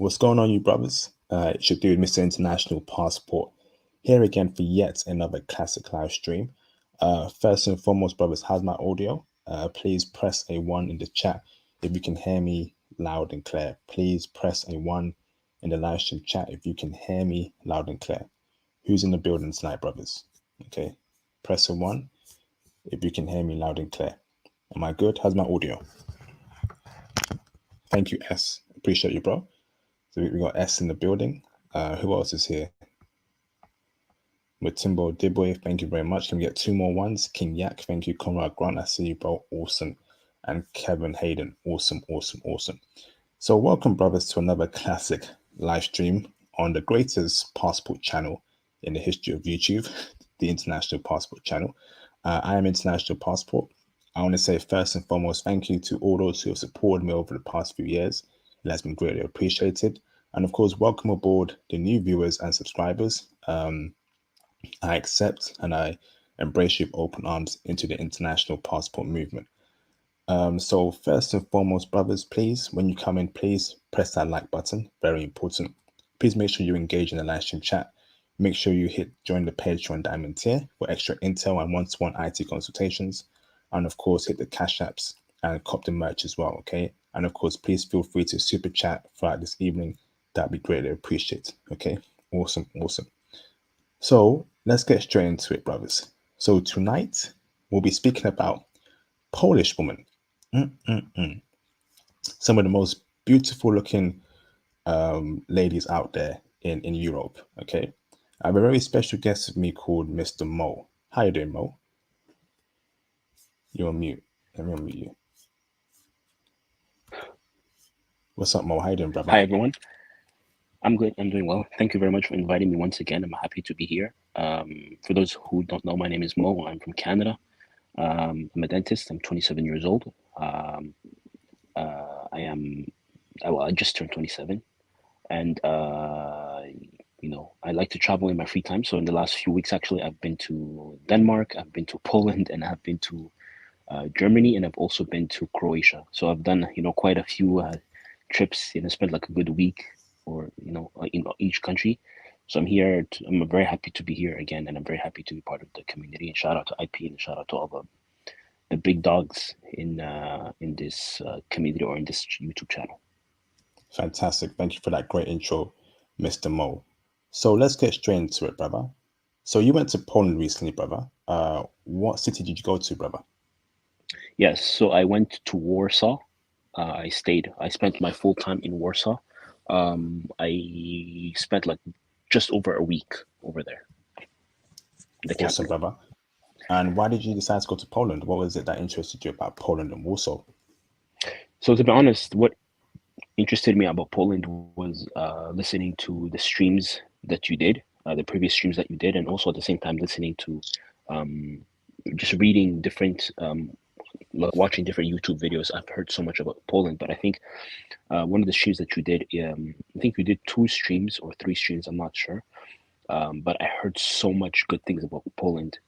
What's going on, you brothers? It's your dude, Mr. International Passport, here again for yet another classic live stream. First and foremost, brothers, how's my audio? Please press a 1 in the chat if you can hear me loud and clear. Please press a 1 in the live stream chat if you can hear me loud and clear. Who's in the building tonight, brothers? Okay, press a 1 if you can hear me loud and clear. Am I good? How's my audio? Thank you, S. Appreciate you, bro. So we got S in the building. Who else is here? Matimbo Diboy, thank you very much. Can we get 2 more ones? King Yak, thank you. Conrad Grant, I see you, bro. Awesome. And Kevin Hayden, awesome. So welcome, brothers, to another classic live stream on the greatest passport channel in the history of YouTube, the International Passport channel. I am International Passport. I want to say first and foremost, thank you to all those who have supported me over the past few years. It has been greatly appreciated. And of course, welcome aboard the new viewers and subscribers. I accept and I embrace you with open arms into the International Passport movement. So first and foremost, brothers, please, when you come in, please press that like button. Very important. Please make sure you engage in the live stream chat. Make sure you join the Patreon Diamond tier for extra intel and one-to-one IT consultations. And of course, hit the cash apps and cop the merch as well, okay? And of course, please feel free to super chat throughout this evening. That'd be greatly appreciated, okay? Awesome. So let's get straight into it, brothers. So tonight, we'll be speaking about Polish women. Some of the most beautiful looking ladies out there in Europe, okay? I have a very special guest with me called Mr. Mo. How you doing, Mo? You're on mute. Let me unmute you. What's up, Mo? How you doing, brother? Hi, everyone. I'm good. I'm doing well. Thank you very much for inviting me once again. I'm happy to be here. For those who don't know, my name is Mo. I'm from Canada. I'm a dentist. I'm 27 years old. I just turned 27. And, I like to travel in my free time. So in the last few weeks, actually, I've been to Denmark, I've been to Poland, and I've been to Germany, and I've also been to Croatia. So I've done, quite a few trips, spent like a good week or, in each country. So I'm very happy to be here again, and I'm very happy to be part of the community. And shout out to IP and shout out to all the big dogs in this community or in this YouTube channel. Fantastic. Thank you for that great intro, Mr. Mo. So let's get straight into it, brother. So you went to Poland recently, brother. What city did you go to, brother? Yes, so I went to Warsaw. I spent my full time in Warsaw. I spent like just over a week over there. Awesome, brother. And why did you decide to go to Poland? What was it that interested you about Poland and Warsaw? So to be honest, what interested me about Poland was listening to the streams that you did, the previous streams that you did, and also at the same time listening to just reading different, watching different YouTube videos. I've heard so much about Poland, but I think one of the streams that you did, I think you did 2 streams or 3 streams, I'm not sure, but I heard so much good things about Poland.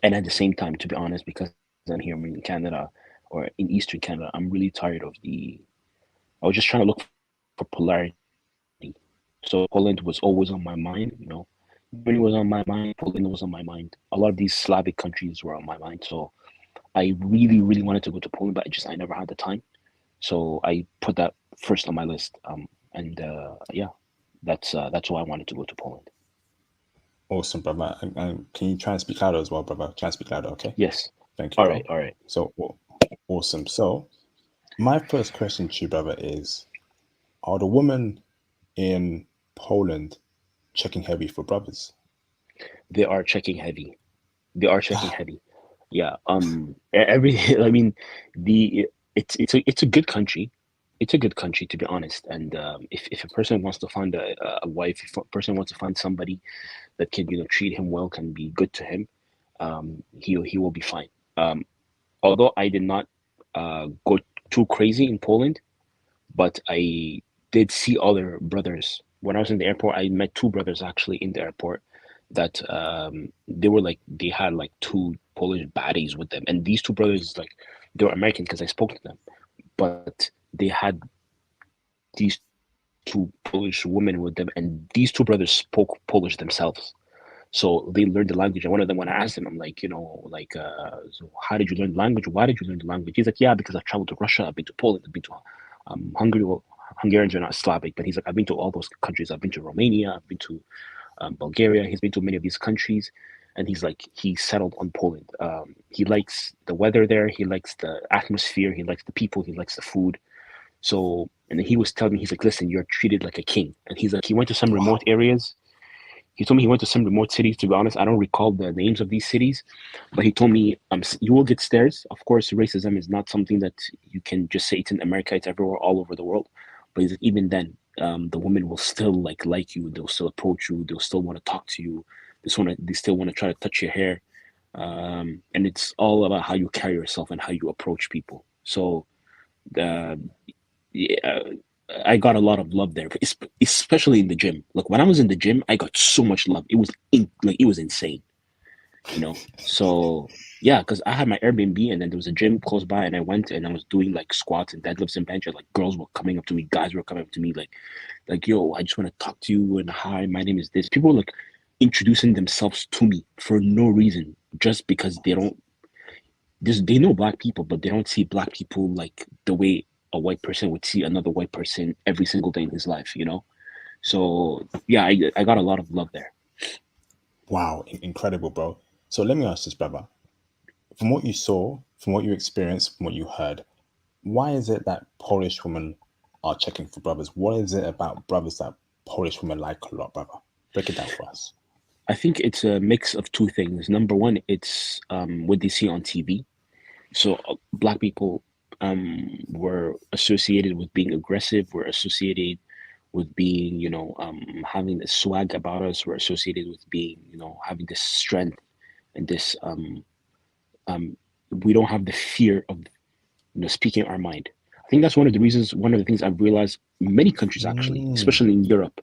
And at the same time, to be honest, because I'm here in Canada or in Eastern Canada, I'm really tired of I was just trying to look for polarity. So Poland was always on my mind, Germany was on my mind, Poland was on my mind. A lot of these Slavic countries were on my mind. So I really, really wanted to go to Poland, but I never had the time. So I put that first on my list. That's why I wanted to go to Poland. Awesome, brother. And can you try and speak louder as well, brother? Try and speak louder, okay? Yes. Thank you, All bro. right. So, awesome. So, my first question to you, brother, is, are the women in Poland checking heavy for brothers? They are checking heavy. Yeah. I mean, it's a good country. It's a good country, to be honest. And if a person wants to find a wife, if a person wants to find somebody that can, treat him well, can be good to him, he will be fine. Although I did not go too crazy in Poland, but I did see other brothers. When I was in the airport, I met 2 brothers actually in the airport that they had like 2 Polish baddies with them, and these 2 brothers, like, they were American because I spoke to them, but they had these two Polish women with them, and these two brothers spoke Polish themselves. So they learned the language. And one of them, when I asked him, I'm like, so how did you learn the language? Why did you learn the language? He's like, yeah, because I've traveled to Russia, I've been to Poland, I've been to Hungary. Well, Hungarians are not Slavic, but he's like, I've been to all those countries. I've been to Romania, I've been to Bulgaria. He's been to many of these countries, and he's like, he settled on Poland. He likes the weather there. He likes the atmosphere. He likes the people. He likes the food. So, and he was telling me, he's like, listen, you're treated like a king. And he's like, he went to some remote areas. He told me he went to some remote cities. To be honest, I don't recall the names of these cities, but he told me, you will get stares. Of course, racism is not something that you can just say it's in America. It's everywhere, all over the world. But he's like, even then, the women will still like you. They'll still approach you. They'll still want to talk to you. They still want to try to touch your hair. And it's all about how you carry yourself and how you approach people. So, yeah, I got a lot of love there, especially in the gym. Like when I was in the gym, I got so much love. It was it was insane, you know. So yeah, because I had my Airbnb and then there was a gym close by, and I went and I was doing like squats and deadlifts and bench. And, like girls were coming up to me, guys were coming up to me, like yo, I just want to talk to you and hi, my name is this. People were like introducing themselves to me for no reason, just because they know black people, but they don't see black people like the way a white person would see another white person every single day in his life, you know? So yeah, I got a lot of love there. Wow, incredible, bro. So let me ask this, brother. From what you saw, from what you experienced, from what you heard, why is it that Polish women are checking for brothers? What is it about brothers that Polish women like a lot, brother? Break it down for us. I think it's a mix of two things. Number one, it's what they see on TV. So black people were associated with being aggressive, were associated with being, having this swag about us, were associated with being, having this strength and this we don't have the fear of speaking our mind. I think that's one of the things I've realized in many countries actually, especially in Europe.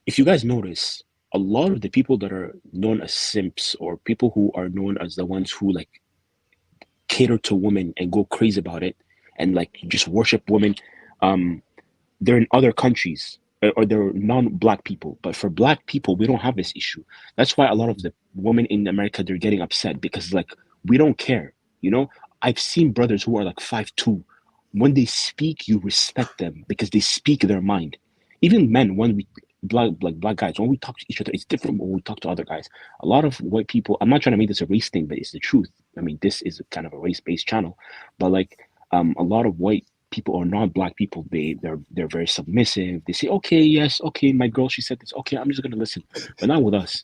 If you guys notice, a lot of the people that are known as simps or people who are known as the ones who like cater to women and go crazy about it and like just worship women, they're in other countries or they're non-black people. But for black people, we don't have this issue. That's why a lot of the women in America, they're getting upset because like we don't care. I've seen brothers who are like 5'2". When they speak, you respect them because they speak their mind. Even men, when we black guys, when we talk to each other, it's different when we talk to other guys. A lot of white people, I'm not trying to make this a race thing, but it's the truth. I mean, this is kind of a race-based channel, but like a lot of white people or non-black people, they're very submissive. They say, okay, yes, okay, my girl, she said this, okay, I'm just gonna listen. But not with us,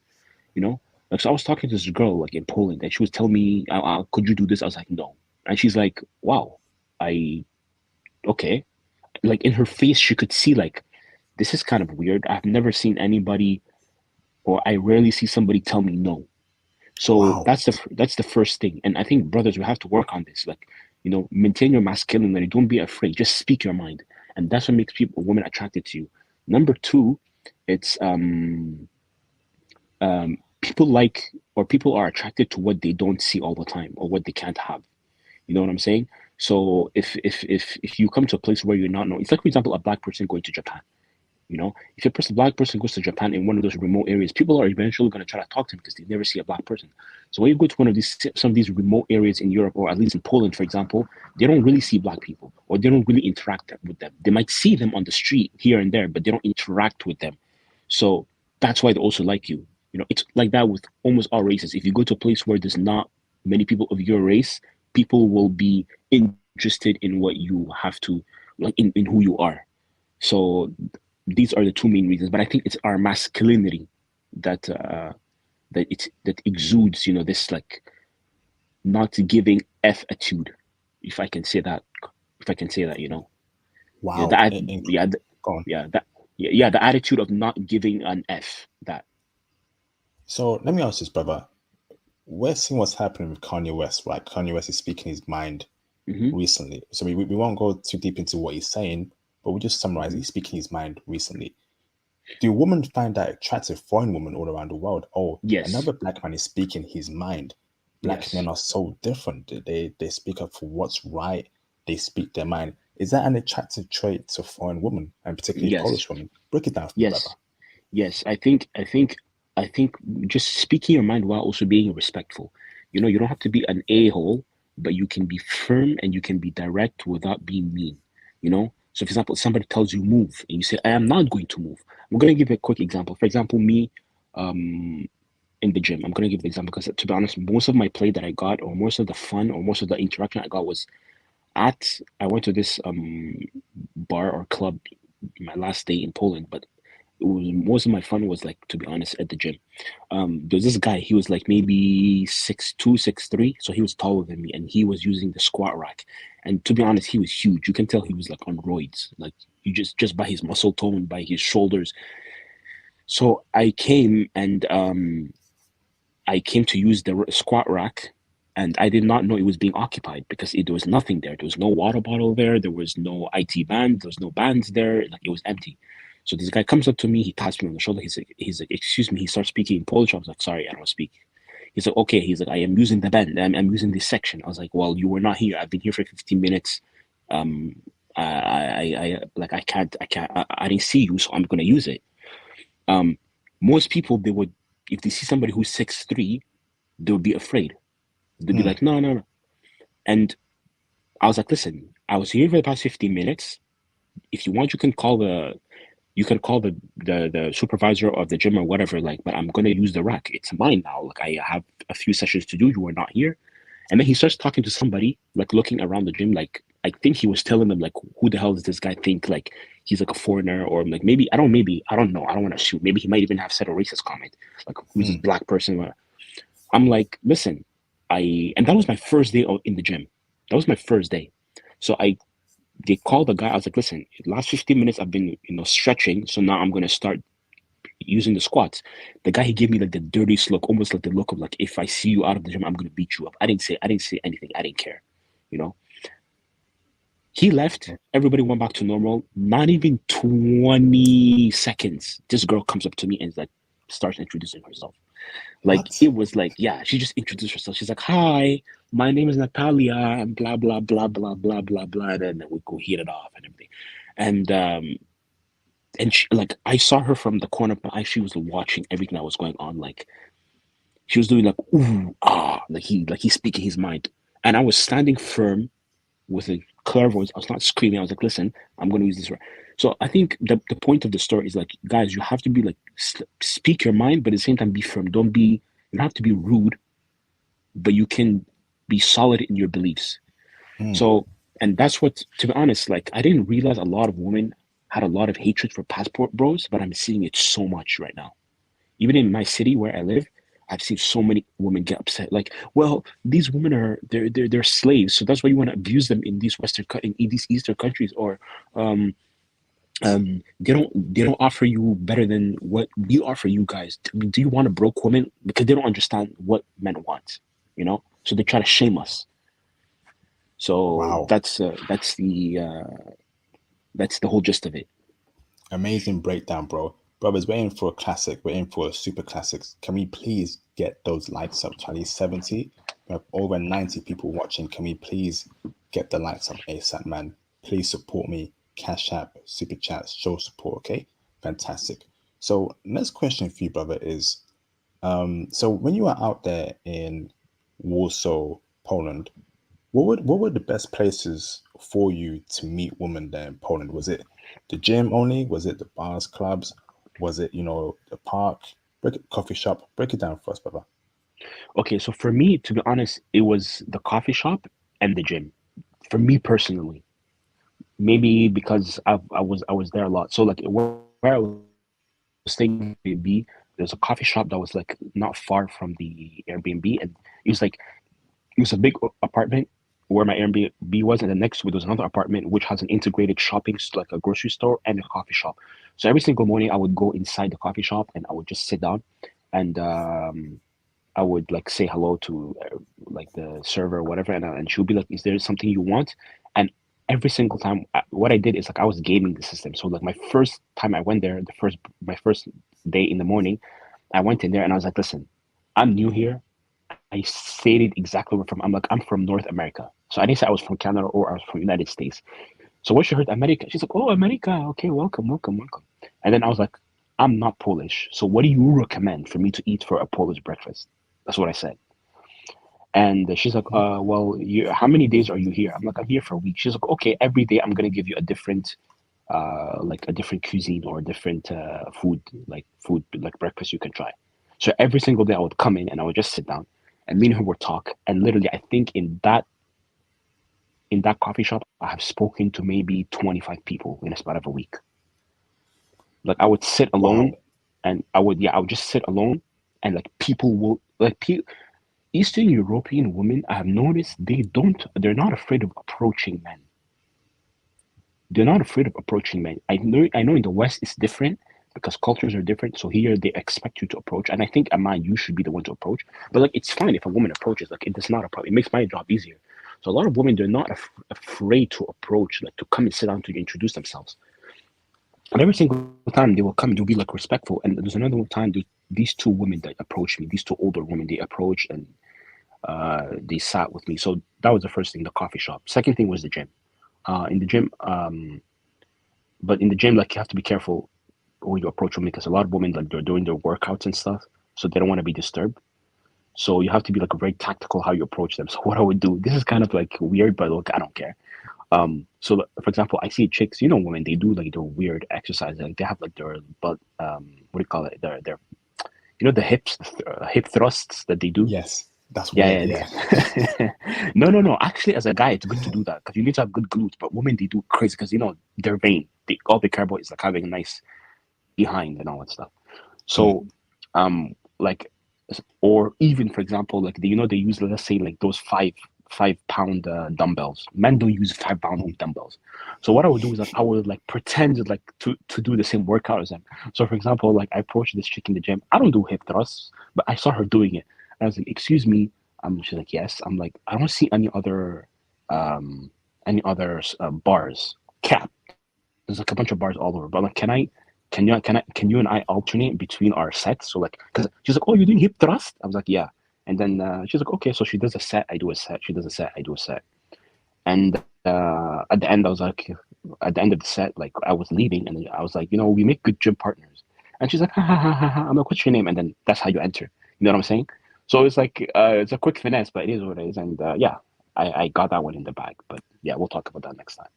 you know. Like, so I was talking to this girl like in Poland, and she was telling me, could you do this? I was like, no. And she's like, wow, okay. Like in her face, she could see like, this is kind of weird. I've never seen anybody, or I rarely see somebody tell me no. So Wow. that's the first thing. And I think brothers, we have to work on this. Like, maintain your masculinity. Don't be afraid. Just speak your mind. And that's what makes women attracted to you. Number two, it's people are attracted to what they don't see all the time or what they can't have. You know what I'm saying? So if you come to a place where you're not known, it's like, for example, a black person going to Japan. If a black person goes to Japan in one of those remote areas, people are eventually going to try to talk to him because they never see a black person. So when you go to some of these remote areas in Europe, or at least in Poland, for example, they don't really see black people, or they don't really interact with them. They might see them on the street here and there, but they don't interact with them. So that's why they also like you. It's like that with almost all races. If you go to a place where there's not many people of your race, people will be interested in what you have to, like in who you are. So these are the two main reasons, but I think it's our masculinity that that exudes, this like not giving F attitude, if I can say that, Wow. that Go on. the attitude of not giving an F. That. So let me ask this, brother. We're seeing what's happening with Kanye West, right? Kanye West is speaking his mind recently. So we won't go too deep into what he's saying, but we'll just summarize. He's speaking his mind recently. Do women find that attractive, foreign women all around the world? Oh, Yes. another black man is speaking his mind. Black Yes. men are so different. They speak up for what's right. They speak their mind. Is that an attractive trait to foreign women, and particularly Yes, Polish women? Break it down for me, brother. yes, yes. I think just speaking your mind while also being respectful. You don't have to be an a-hole, but you can be firm and you can be direct without being mean. So, for example, somebody tells you move, and you say, "I am not going to move." I'm going to give a quick example. For example, me, in the gym. I'm going to give the example because, to be honest, most of my play that I got, or most of the fun, or most of the interaction I got was I went to this bar or club my last day in Poland, but most of my fun was, like, to be honest, at the gym. There's this guy. He was like maybe 6'2", 6'3", so he was taller than me, and he was using the squat rack. And to be honest, he was huge. You can tell he was like on roids, like you just by his muscle tone, by his shoulders. So I came to use the squat rack, and I did not know it was being occupied because there was nothing there. There was no water bottle there. There was no IT band. There was no bands there. Like, it was empty. So this guy comes up to me. He taps me on the shoulder. He's like, "Excuse me." He starts speaking in Polish. I was like, "Sorry, I don't speak." He's like, "Okay." He's like, "I am using the band. I'm using this section." I was like, "Well, you were not here. I've been here for 15 minutes. Um, like, I didn't see you, so I'm gonna use it." Um, Most people, they would, if they see somebody who's 6'3", they would be afraid. They'd be Mm, like, "No, no, no." And I was like, "Listen, I was here for the past 15 minutes. If you want, you can call the supervisor of the gym or whatever, like, but I'm gonna use the rack. It's mine now. Like, I have a few sessions to do. You were not here." And then he starts talking to somebody, like looking around the gym, like I think he was telling them, like, who the hell does this guy think, like, he's like a foreigner, or like, maybe I don't know. I don't want to assume. Maybe he might even have said a racist comment, like, "Who's this mm, black person?" I'm like, "Listen, and that was my first day in the gym. That was my first day. So they called the guy. I was like, "Listen, the last 15 minutes I've been, stretching. So now I'm going to start using the squats." The guy, he gave me like the dirtiest look, almost like the look of, like, "If I see you out of the gym, I'm going to beat you up." I didn't say anything. I didn't care. You know, he left. Everybody went back to normal. Not even 20 seconds. This girl comes up to me and, like, starts introducing herself. Like, what? it was like, yeah, she just introduced herself. She's like, "Hi, my name is Natalia," and blah, blah, blah, blah, blah, blah, blah. And then we go hit it off and everything. And, she, like, I saw her from the corner of my eye. She was watching everything that was going on. Like, she was doing like, "Ooh, ah," like he's speaking his mind. And I was standing firm with a clear voice. I was not screaming. I was like, "Listen, I'm going to use this." So I think the point of the story is, like, guys, you have to be like, speak your mind, but at the same time be firm. You don't have to be rude, but you can be solid in your beliefs. Mm, So, and that's what, to be honest, like, I didn't realize a lot of women had a lot of hatred for passport bros, but I'm seeing it so much right now. Even in my city where I live, I've seen so many women get upset. Like, "Well, these women they're slaves, so that's why you want to abuse them in these in these Eastern countries, or they don't offer you better than what we offer you guys. I mean, do you want a broke woman?" Because they don't understand what men want, So they try to shame us. So wow. that's the whole gist of it. Amazing breakdown, bro. Brothers, we're in for a classic. We're in for a super classics. Can we please get those likes up to at least 70? We have over 90 people watching. Can we please get the likes up ASAP, man? Please support me. Cash App, Super Chats, show support, okay? Fantastic. So, next question for you, brother, is so when you were out there in Warsaw, Poland, what were the best places for you to meet women there in Poland? Was it the gym only? Was it the bars, clubs? Was it, the park? Coffee shop? Break it down for us, brother. Okay, so for me, to be honest, it was the coffee shop and the gym. For me personally, maybe because I was there a lot. So, like, where I was staying in Airbnb, there's a coffee shop that was, like, not far from the Airbnb, and it was a big apartment where my Airbnb was, and then next to it was another apartment which has an integrated like a grocery store and a coffee shop. So every single morning I would go inside the coffee shop and I would just sit down, and I would, like, say hello to, like, the server or whatever, and she would be like, "Is there something you want?" And every single time, what I did is, like, I was gaming the system. So, like, my first time I went there, my first day in the morning, I went in there and I was like, "Listen, I'm new here." I stated exactly where I'm from. I'm like, "I'm from North America." So I didn't say I was from Canada or I was from United States. So when she heard America, she's like, "Oh, America, okay, welcome, welcome, welcome." And then I was like, "I'm not Polish, so what do you recommend for me to eat for a Polish breakfast?" That's what I said. And she's like, well, how many days are you here?" I'm like, "I'm here for a week." She's like, "Okay, every day I'm gonna give you a different, like a different cuisine or a different food like breakfast you can try." So every single day I would come in and I would just sit down, and me and her would talk. And literally, I think in that coffee shop, I have spoken to maybe 25 people in a span of a week. Like I would sit alone, Wow. and I would just sit alone, and like people will Eastern European women, I have noticed they're not afraid of approaching men. They're not afraid of approaching men. I know in the West it's different because cultures are different. So here they expect you to approach. And I think a man, you should be the one to approach. But like it's fine if a woman approaches, like it is not a problem. It makes my job easier. So a lot of women, they're not afraid to approach, like to come and sit down to introduce themselves. And every single time they will come, they'll be like respectful. And there's another time, these two women that approached me, these two older women, they approached and they sat with me. So that was the first thing, the coffee shop. Second thing was the gym. In the gym, but in the gym, like you have to be careful when you approach women because a lot of women like they're doing their workouts and stuff, so they don't want to be disturbed. So you have to be like very tactical how you approach them. So what I would do, this is kind of like weird, but look, I don't care. So for example, I see chicks, women, they do like their weird exercises. Like they have like their butt, what do you call it? Their the hip thrusts that they do. Yes, that's weird. Yeah, Yeah. yeah. No. Actually, as a guy, it's good to do that because you need to have good glutes. But women, they do crazy because they're vain. All they care about is like having a nice behind and all that stuff. Mm. So, like, or even for example, like they use, let's say, like those 5 pound dumbbells. Men don't use 5 pound dumbbells. So what I would do is like I would like pretend like to do the same workout as them. So for example, like I approached this chick in the gym. I don't do hip thrusts, but I saw her doing it. And I was like, "Excuse me." She's like, "Yes." I'm like, "I don't see um bars. Cap. There's like a bunch of bars all over. But like, can you and I alternate between our sets?" So like, because she's like, "Oh, you're doing hip thrust?" I was like, "Yeah." And then she's like, "Okay." So she does a set, I do a set. She does a set, I do a set. And at the end, at the end of the set, like I was leaving, and I was like, "We make good gym partners." And she's like, "Ha ha ha ha ha." I'm like, "What's your name?" And then that's how you enter. You know what I'm saying? So it's like it's a quick finesse, but it is what it is. And yeah, I got that one in the bag. But yeah, we'll talk about that next time.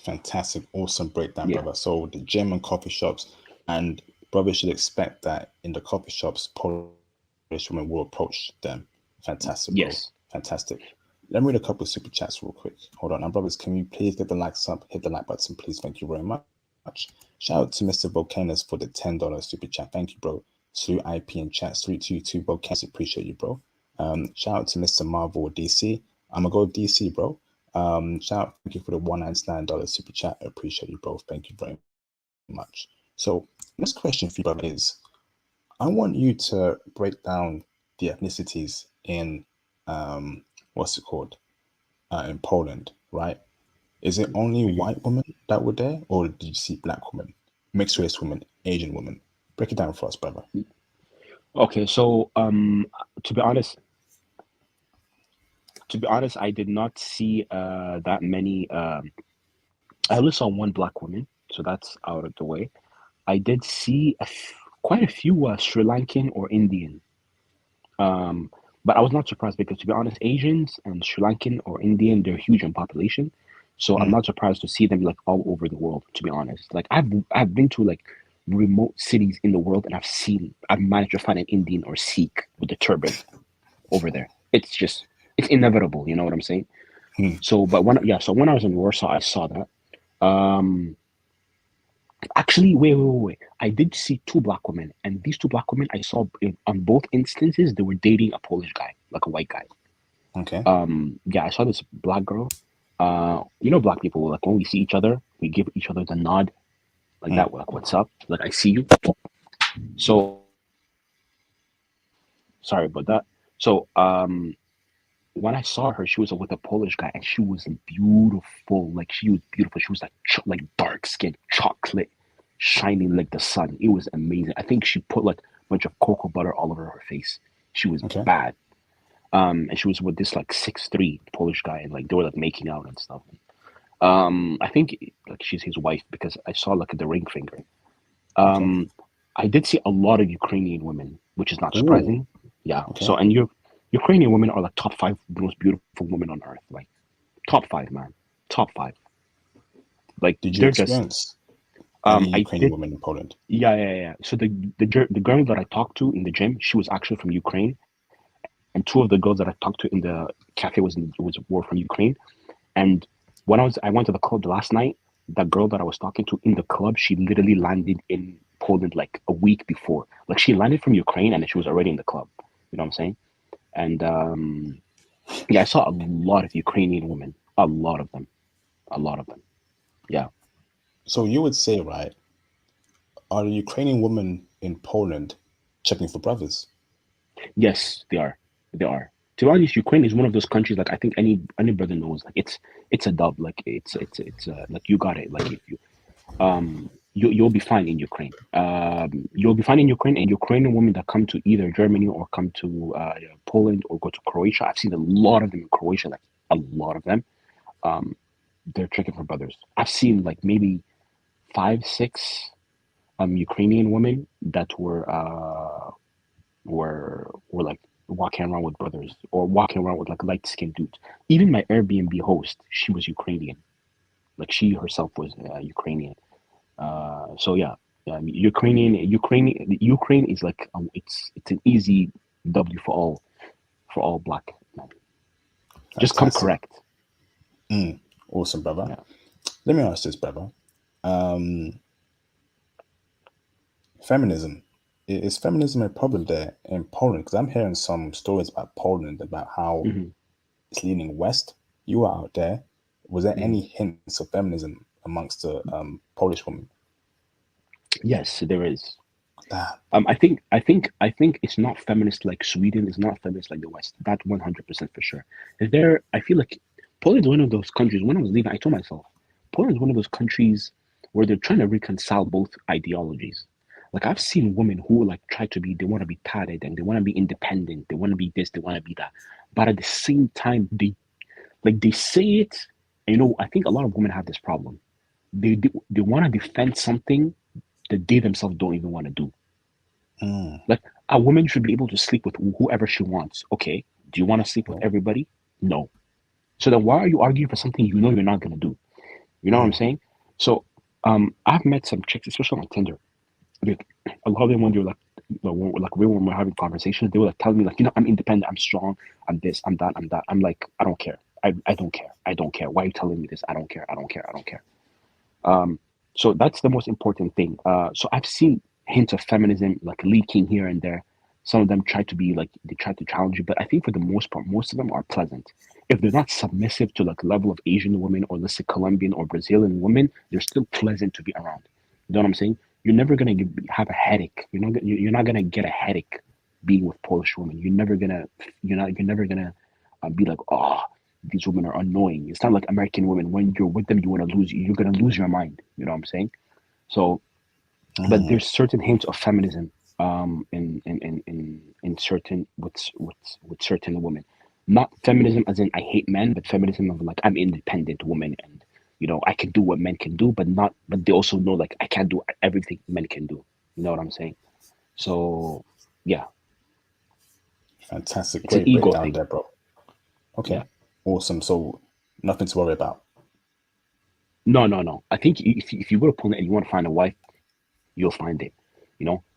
Fantastic, awesome breakdown, Yeah. brother. So the gym and coffee shops, and brothers should expect that in the coffee shops, Polish women will approach them. Fantastic, bro. Yes. Fantastic. Let me read a couple of super chats real quick. Hold on. Now, brothers, can you please get the likes up? Hit the like button, please. Thank you very much. Shout out to Mr. Volcanus for the $10 super chat. Thank you, bro. To IP and chat 322 Volcanus. Appreciate you, bro. Shout out to Mr. Marvel DC. I'm gonna go with DC, bro. Shout out, thank you for the $199 super chat. I appreciate you both. Thank you very much. So, next question for you, brother, is I want you to break down the ethnicities in what's it called? In Poland, right? Is it only Mhm. white women that were there, or did you see black women, mixed race women, Asian women? Break it down for us, brother. Okay, so to be honest, I did not see that many. I only saw one black woman, so that's out of the way. I did see quite a few Sri Lankan or Indian, um, but I was not surprised because, to be honest, Asians and Sri Lankan or Indian, they're huge in population, so I'm Mm. not surprised to see them like all over the world. To be honest, like I've been to like remote cities in the world, and I've managed to find an Indian or Sikh with a turban over there. It's inevitable. You know what I'm saying? Mm. So, but when I was in Warsaw, I saw that. Um, Actually, wait. I did see two black women, and these two black women I saw on both instances they were dating a Polish guy, like a white guy. Okay. Yeah, I saw this black girl. Black people like when we see each other, we give each other the nod like Mm. that, like "What's up?" Like I see you. So sorry about that. So when I saw her, she was with a Polish guy, and she was beautiful. Like she was beautiful. She was like like dark skin, chocolate, shining like the sun. It was amazing. I think she put like a bunch of cocoa butter all over her face. She was Okay. bad. And she was with this like 6'3" Polish guy, and like they were like making out and stuff. I think like she's his wife because I saw like the ring finger. Okay. I did see a lot of Ukrainian women, which is not Ooh. surprising. Yeah. So Okay. and Ukrainian women are like top five most beautiful women on earth. Like top five, man. Top five. Like Did you they're just. experience any I Ukrainian did. women in Poland? Yeah, yeah, yeah. So the girl that I talked to in the gym, she was actually from Ukraine, and two of the girls that I talked to in the cafe were from Ukraine. And when I went to the club last night, the girl that I was talking to in the club, she literally landed in Poland like a week before. Like she landed from Ukraine and she was already in the club. You know what I'm saying? And yeah, I saw a lot of Ukrainian women, a lot of them, a lot of them. Yeah. So you would say, right, are the Ukrainian women in Poland checking for brothers? Yes, they are. They are. To be honest, Ukraine is one of those countries like I think any brother knows. Like it's a dub. Like it's like you got it. Like if you'll be fine in Ukraine. You'll be fine in Ukraine, and Ukrainian women that come to either Germany or come to Poland or go to Croatia. I've seen a lot of them in Croatia. Like a lot of them. Um, they're checking for brothers. I've seen like maybe five, six Ukrainian women that were like walking around with brothers or walking around with like light skinned dudes. Even my Airbnb host, she was Ukrainian. Like she herself was Ukrainian. So yeah, yeah. I mean, Ukraine is like it's an easy W for all black men. Just come Fantastic. correct. Awesome, brother. Yeah. Let me ask this, brother. Um, Feminism. Is feminism a problem there in Poland? Because I'm hearing some stories about Poland about how hmm it's leaning west. You were out there. Was there hmm any hints of feminism amongst the Polish women? Yes, there is. Ah, I think it's not feminist like Sweden. It's not feminist like the West. That 100% for sure. There, I feel like Poland is one of those countries. When I was leaving, I told myself, Poland is one of those countries where they're trying to reconcile both ideologies. Like I've seen women who like try to be, they want to be padded and they want to be independent. They want to be this, they want to be that. But at the same time, they say it. And, I think a lot of women have this problem. They want to defend something that they themselves don't even want to do. mm, Like a woman should be able to sleep with whoever she wants. Okay. Do you want to sleep with well, everybody? No. So then why are you arguing for something you know you're not gonna do? You know what I'm mm, saying? So I've met some chicks, especially on Tinder. Like a lot of them when they're like when we're having conversations, they were like telling me like, I'm independent, I'm strong, I'm this, I'm that, I'm that. I'm like, I don't care. I don't care. I don't care. Why are you telling me this? I don't care. I don't care. I don't care. Um, so that's the most important thing. So I've seen hints of feminism like leaking here and there. Some of them try to be like they try to challenge you, but I think for the most part, most of them are pleasant. If they're not submissive to like level of Asian women or let's say Colombian or Brazilian women, they're still pleasant to be around. You know what I'm saying? You're never gonna have a headache. You're not gonna get a headache being with Polish women. You're never gonna be like, oh, these women are annoying. It's not like American women. When you're with them, you're gonna lose your mind. You know what I'm saying? So, but mm. there's certain hints of feminism in certain with certain women. Not feminism as in I hate men, but feminism of like I'm independent woman and I can do what men can do, but they also know like I can't do everything men can do. You know what I'm saying? So yeah, Fantastic. it's an Great ego breakdown thing. there, bro. Yeah. Okay. Awesome. So nothing to worry about. No, no, no. I think if you go to Poland and you want to find a wife, you'll find it.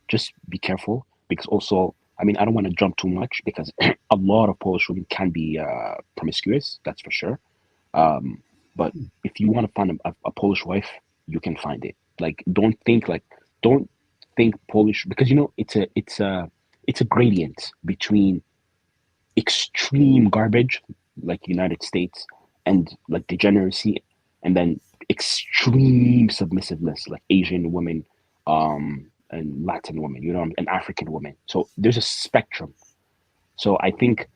Just be careful because also, I mean, I don't want to jump too much because a lot of Polish women can be promiscuous. That's for sure. Um, but if you want to find a Polish wife, you can find it. Like, don't think Polish because it's a gradient between extreme garbage like United States and like degeneracy, and then extreme submissiveness like Asian women, and Latin women, and African women. So there's a spectrum. So I think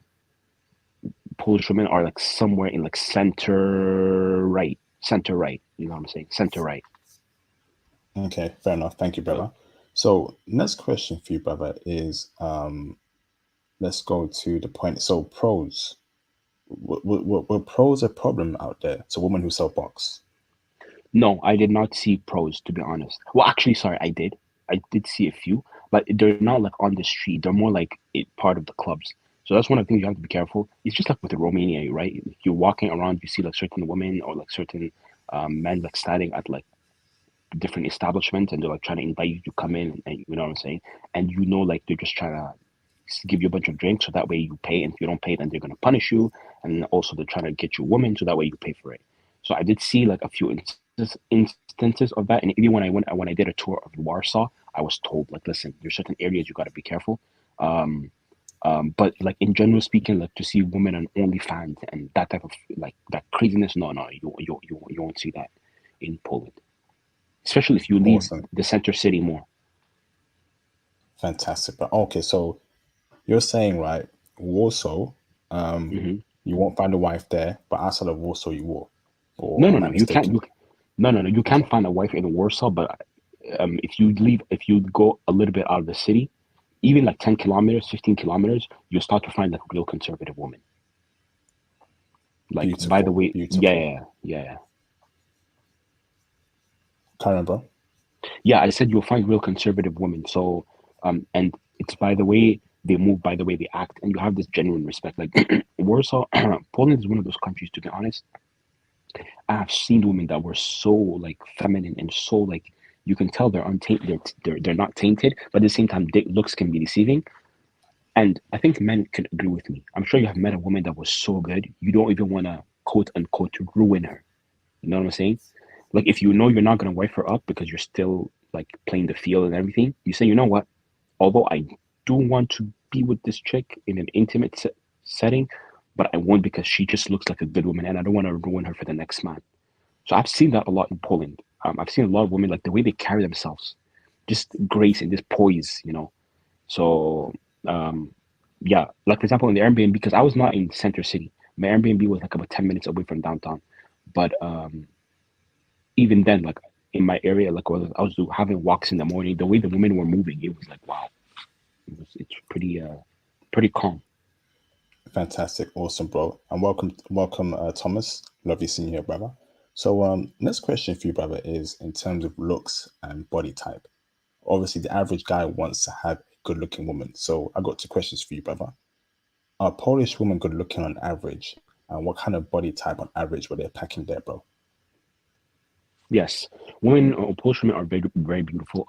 Polish women are like somewhere in like center right. You know what I'm saying? Center right. Okay, fair enough. Thank you, Yeah. brother. So next question for you, brother, is let's go to the point. So pros. were pros a problem out there to women who sell box? No, I did not see pros, to be honest. Well, actually, sorry, I did. I did see a few, but they're not like on the street. They're more like part of the clubs. So that's one of the things you have to be careful. It's just like with Romania, right? You're walking around, you see like certain women or like certain men like standing at like different establishments, and they're like trying to invite you to come in, and you know what I'm saying. And you know, like they're just trying to give you a bunch of drinks, so that way you pay. And if you don't pay, then they're gonna punish you. And also they're trying to get you a woman, so that way you pay for it. So I did see like a few instances of that. And even when I did a tour of Warsaw, I was told like, listen, there's certain areas you got to be careful. Um, but like in general speaking, like to see women on OnlyFans and that type of like that craziness, no, you won't see that in Poland, especially if you leave Awesome, the center city more. fantastic. But okay, so you're saying right, Warsaw, um, Hmm. you won't find a wife there, but outside of Warsaw you will. Or No, no, am I no. You can't. mistaken? No. You Okay, can't find a wife in Warsaw, but if you go a little bit out of the city, even like 10 kilometers, 15 kilometers, you start to find like real conservative women. Like, by the beautiful, way, beautiful. yeah. Karen, bro. Yeah, I said you'll find real conservative women. So, and it's by the way they move, by the way they act, and you have this genuine respect. Like Warsaw, Poland is one of those countries. To be honest, I've seen women that were so like feminine and so like you can tell they're untainted. They're not tainted, but at the same time, looks can be deceiving. And I think men can agree with me. I'm sure you have met a woman that was so good, you don't even want to quote unquote ruin her. You know what I'm saying? Like if you know you're not gonna wife her up because you're still like playing the field and everything, you say, you know what? Although I do want to be with this chick in an intimate setting, but I won't because she just looks like a good woman, and I don't want to ruin her for the next man. So I've seen that a lot in Poland. I've seen a lot of women like the way they carry themselves, just grace and just poise, you know. So um, yeah, like for example in the Airbnb, because I was not in center city. My Airbnb was like about 10 minutes away from downtown, but even then, like in my area, like I was having walks in the morning. The way the women were moving, it was like wow, it's pretty calm. Fantastic, awesome, bro. And welcome, Thomas. Lovely seeing you here, brother. So, next question for you, brother, is in terms of looks and body type. Obviously, the average guy wants to have a good-looking woman. So, I got two questions for you, brother. Are Polish women good-looking on average, and what kind of body type on average were they packing there, bro? Yes, women, Polish women are very beautiful.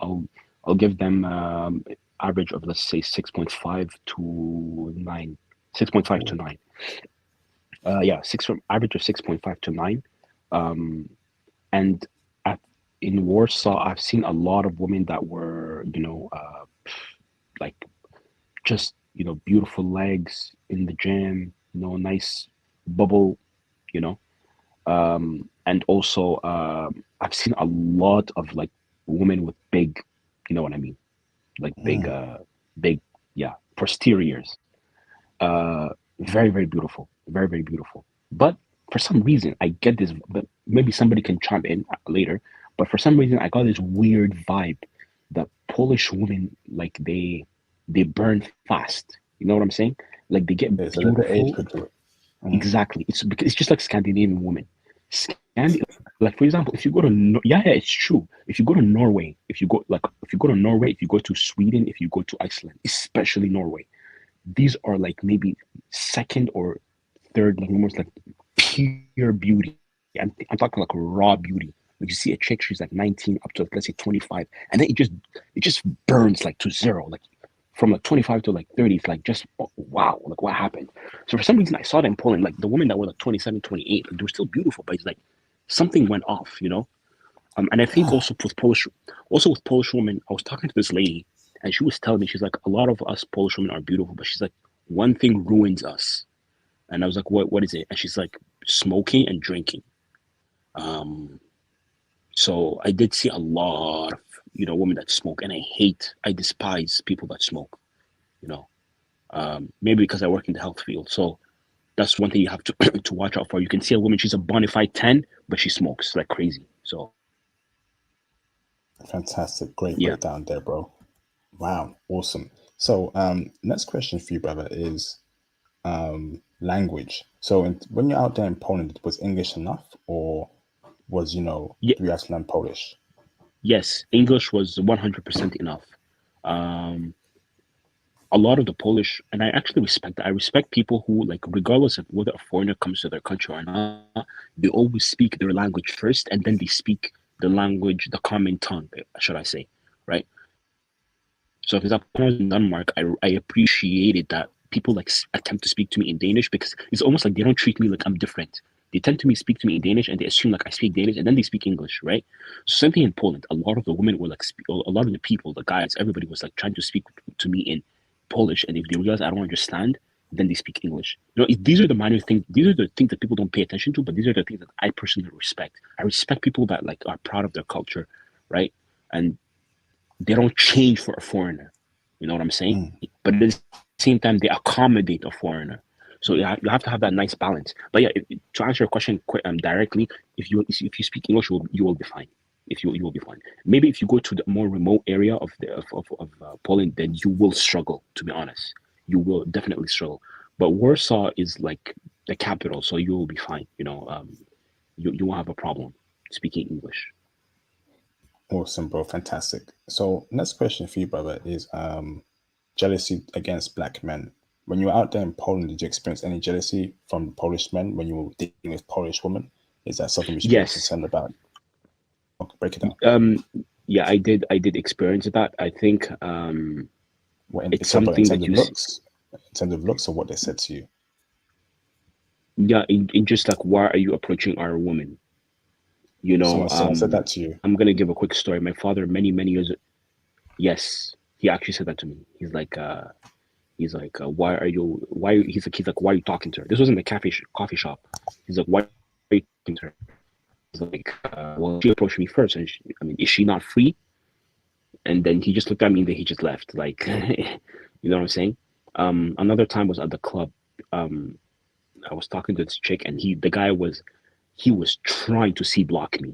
I'll give them average of let's say 6.5 to 9, 6.5 to Ooh. 9. Yeah, average of 6.5 to 9. Um, and at, in Warsaw, I've seen a lot of women that were, like just, beautiful legs in the gym, nice bubble, you know. And also, I've seen a lot of like women with big, you know what I mean? Like big, Mm, big, yeah, posteriors. Very, very beautiful. Very, very beautiful. But for some reason, I get this, but maybe somebody can chime in later. But for some reason, I got this weird vibe that Polish women, like they burn fast. You know what I'm saying? Like they get yeah, so they age beautiful. quickly. Mm, Exactly. It's because it's just like Scandinavian women. Like for example, if you go to yeah, it's true. If you go to Norway, if you go to Sweden, if you go to Iceland, especially Norway, these are like maybe second or third, like almost like pure beauty. I'm talking like raw beauty. Like you see a chick, she's like 19 up to like, let's say 25, and then it just burns like to zero. Like from like 25 to like 30, it's like just wow, like what happened? So for some reason I saw that in Poland, like the women that were like 27, 28, like, they were still beautiful, but it's like something went off, you know? And I think also with Polish women, I was talking to this lady, and she was telling me, she's like, a lot of us Polish women are beautiful, but she's like, one thing ruins us. And I was like, what is it? And she's like, smoking and drinking. Um, so I did see a lot of, women that smoke, and I despise people that smoke, you know. Maybe because I work in the health field. So that's one thing you have to to watch out for. You can see a woman, she's a bona fide 10, but she smokes like crazy. So fantastic, great yeah. breakdown there, bro. Wow, awesome. So, next question for you, brother, is language. So when you're out there in Poland, was English enough, or was Yeah, do you have to learn Polish? yes, English was 100% enough. Um, a lot of the Polish, and I actually respect that. I respect people who, like, regardless of whether a foreigner comes to their country or not, they always speak their language first, and then they speak the language, the common tongue, should I say, right? So, for example, when I was in Denmark, I appreciated that people like attempt to speak to me in Danish, because it's almost like they don't treat me like I'm different. They tend to speak to me in Danish, and they assume like I speak Danish, and then they speak English, right? So same thing in Poland. A lot of the women were like, a lot of the people, the guys, everybody was like trying to speak to me in Polish, and if they realize I don't understand, then they speak English. These are the minor things. These are the things that people don't pay attention to, but these are the things that I personally respect. I respect people that like are proud of their culture, right? And they don't change for a foreigner. You know what I'm saying? But at the same time, they accommodate a foreigner. So you have to have that nice balance. But yeah, to answer your question directly, if you speak English, you will be fine. If you will be fine. Maybe if you go to the more remote area of Poland, then you will struggle. To be honest, you will definitely struggle. But Warsaw is like the capital, so you will be fine. You won't have a problem speaking English. Awesome, bro. Fantastic. So next question for you, brother, is jealousy against black men. When you were out there in Poland, did you experience any jealousy from Polish men when you were dealing with Polish women? Is that something we should be Yes. concerned about? Okay, break it down. Yeah, I did experience that. I think it's So, but in something terms that of you see. or what they said to you, Yeah, in just like, why are you approaching our woman? You know, someone said that to you. I'm gonna give a quick story. My father, many years, yes, he actually said that to me. He's like, why are you? Why? He's like, why are you talking to her? This was in the coffee shop. He's like, why are you talking to her? He's like, well, she approached me first, and I mean, is she not free? And then he just looked at me, and then he just left. Like, you know what I'm saying? Another time was at the club. Um, I was talking to this chick, and the guy was trying to see block me.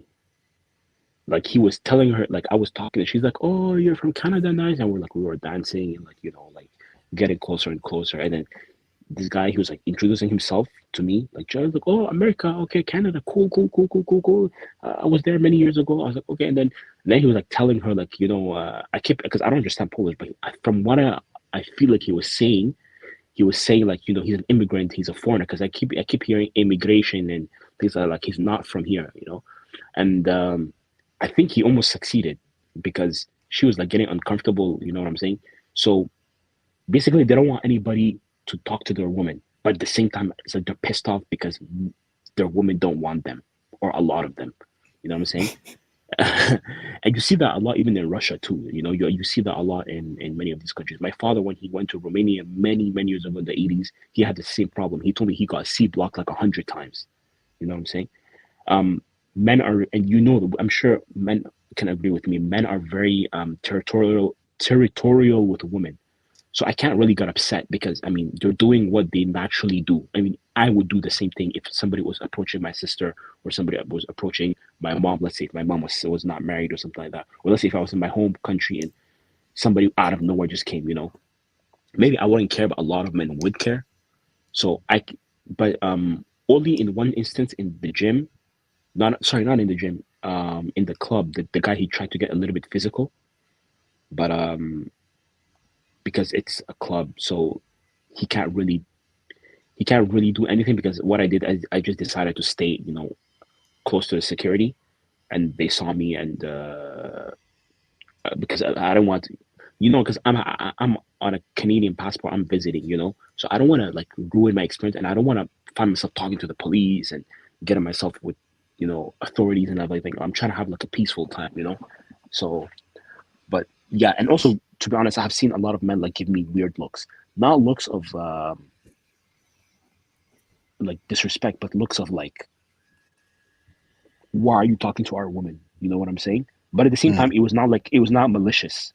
Like, he was telling her, like, I was talking, and she's like, "Oh, you're from Canada, nice." And we were dancing and, like, like getting closer and closer. And then this guy, he was like introducing himself to me, like, just like, "Oh, America, okay, Canada, cool, cool, cool, cool, cool, cool. I was there many years ago." I was like, "Okay." And then he was like telling her, like, I keep, because I don't understand Polish, but from what I feel like he was saying, like, he's an immigrant, he's a foreigner, because I keep hearing immigration and things like he's not from here. And I think he almost succeeded, because she was like getting uncomfortable. You know what I'm saying? So basically, they don't want anybody to talk to their woman, but at the same time, it's like they're pissed off because their women don't want them, or a lot of them. You know what I'm saying? And you see that a lot even in Russia too. You see that a lot in many of these countries. My father, when he went to Romania many years ago in the 80s, he had the same problem. He told me he got C blocked like 100 times. You know what I'm saying? Men are, and I'm sure men can agree with me. Men are very territorial with women. So I can't really get upset, because I mean, they're doing what they naturally do. I mean, I would do the same thing if somebody was approaching my sister, or somebody was approaching my mom. Let's say if my mom was not married or something like that, or let's say if I was in my home country and somebody out of nowhere just came. Maybe I wouldn't care, but a lot of men would care. So but only in one instance in the gym, not in the gym, in the club, the guy, he tried to get a little bit physical, but because it's a club, so he can't really he can't really do anything, because what I did, I just decided to stay, close to the security, and they saw me, and because I don't want to, because I'm on a Canadian passport, I'm visiting, so I don't want to like ruin my experience, and I don't want to find myself talking to the police and getting myself with, authorities and everything. I'm trying to have like a peaceful time. So, but yeah, and also, to be honest, I've seen a lot of men like give me weird looks, not looks of like disrespect, but looks of like, why are you talking to our woman? You know what I'm saying? But at the same time, it was not malicious.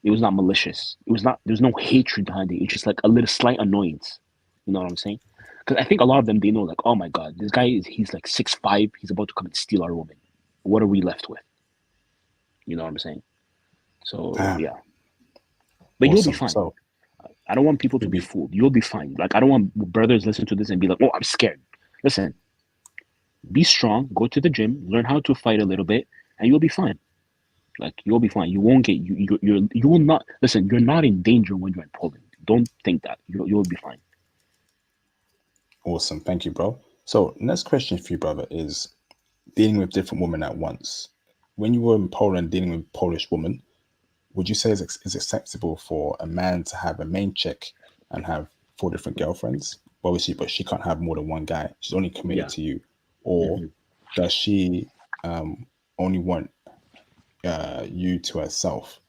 It was not malicious. It was not. There's no hatred behind it. It's just like a little slight annoyance. You know what I'm saying? Because I think a lot of them, they know, like, oh my god, this guy he's like 6'5". He's about to come and steal our woman. What are we left with? You know what I'm saying? So Damn, yeah, but you'll be awesome. fine. So I don't want people to You'll be be fooled. You'll be fine. Like, I don't want brothers listen to this and be like, "Oh, I'm scared." Listen, be strong. Go to the gym. Learn how to fight a little bit, and you'll be fine. Like, you'll be fine. You won't get you will not listen. You're not in danger when you're in Poland. Don't think that you'll be fine. awesome. Thank you, bro. So next question for you, brother, is dealing with different women at once. When you were in Poland dealing with Polish women, would you say it's acceptable for a man to have a main chick and have four different girlfriends? Obviously, but she can't have more than one guy. She's only committed Yeah. to you. Or Hmm. does she only want you to herself?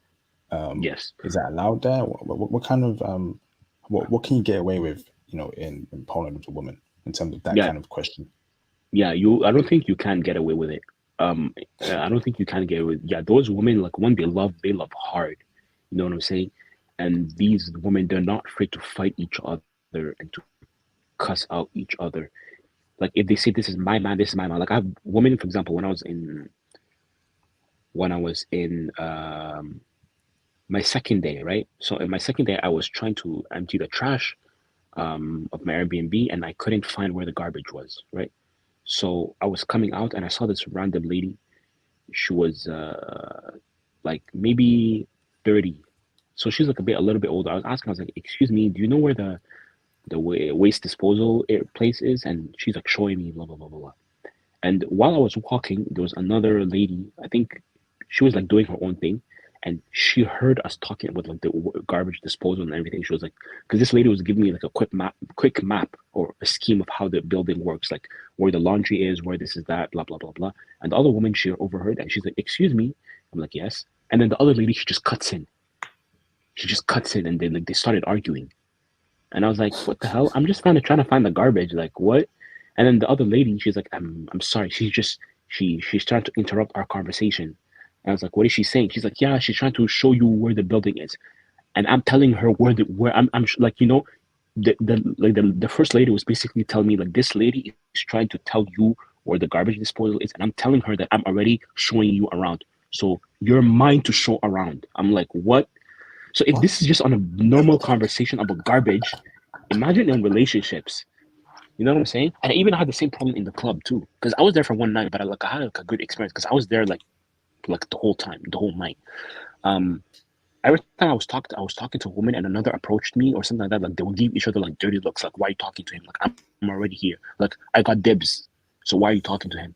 Yes. Is that allowed there? What kind of what can you get away with, in Poland with a woman in terms of that Yeah. kind of question? Yeah. I don't think you can get away with it. I don't think you can get away with. Yeah, those women, like, when they love hard. You know what I'm saying? And these women, they're not afraid to fight each other and to cuss out each other. Like, if they say this is my man, this is my man. Like, I have women, for example, when I was in my second day, right? So in my second day, I was trying to empty the trash of my Airbnb, and I couldn't find where the garbage was, right? So I was coming out and I saw this random lady. She was like maybe 30. So she's like a little bit older. I was asking, I was like, "Excuse me, do you know where the waste disposal place is?" And she's like showing me, blah blah blah blah blah. And while I was walking, there was another lady. I think she was like doing her own thing, and she heard us talking about like the garbage disposal and everything. She was like, because this lady was giving me like a quick map or a scheme of how the building works, like where the laundry is, where this is that, blah blah blah blah. And the other woman, she overheard, and she's like, "Excuse me." I'm like, "Yes." And then the other lady, she just cuts in. She just cuts in, and they started arguing. And I was like, "What the hell? I'm just trying to find the garbage. Like, what?" And then the other lady, she's like, I'm sorry." She's trying to interrupt our conversation. And I was like, "What is she saying?" She's like, "Yeah, she's trying to show you where the building is." And I'm telling her where like, the first lady was basically telling me like, this lady is trying to tell you where the garbage disposal is, and I'm telling her that I'm already showing you around. So you're mine to show around. I'm like, what? So if this is just on a normal conversation about garbage, imagine in relationships. You know what I'm saying? And I even had the same problem in the club too, because I was there for one night, but I had like a good experience because I was there like the whole time, the whole night. Um, every time I was talking to a woman, and another approached me or something like that. Like, they would give each other like dirty looks, like, "Why are you talking to him?" Like, I'm already here. Like, I got dibs, so why are you talking to him?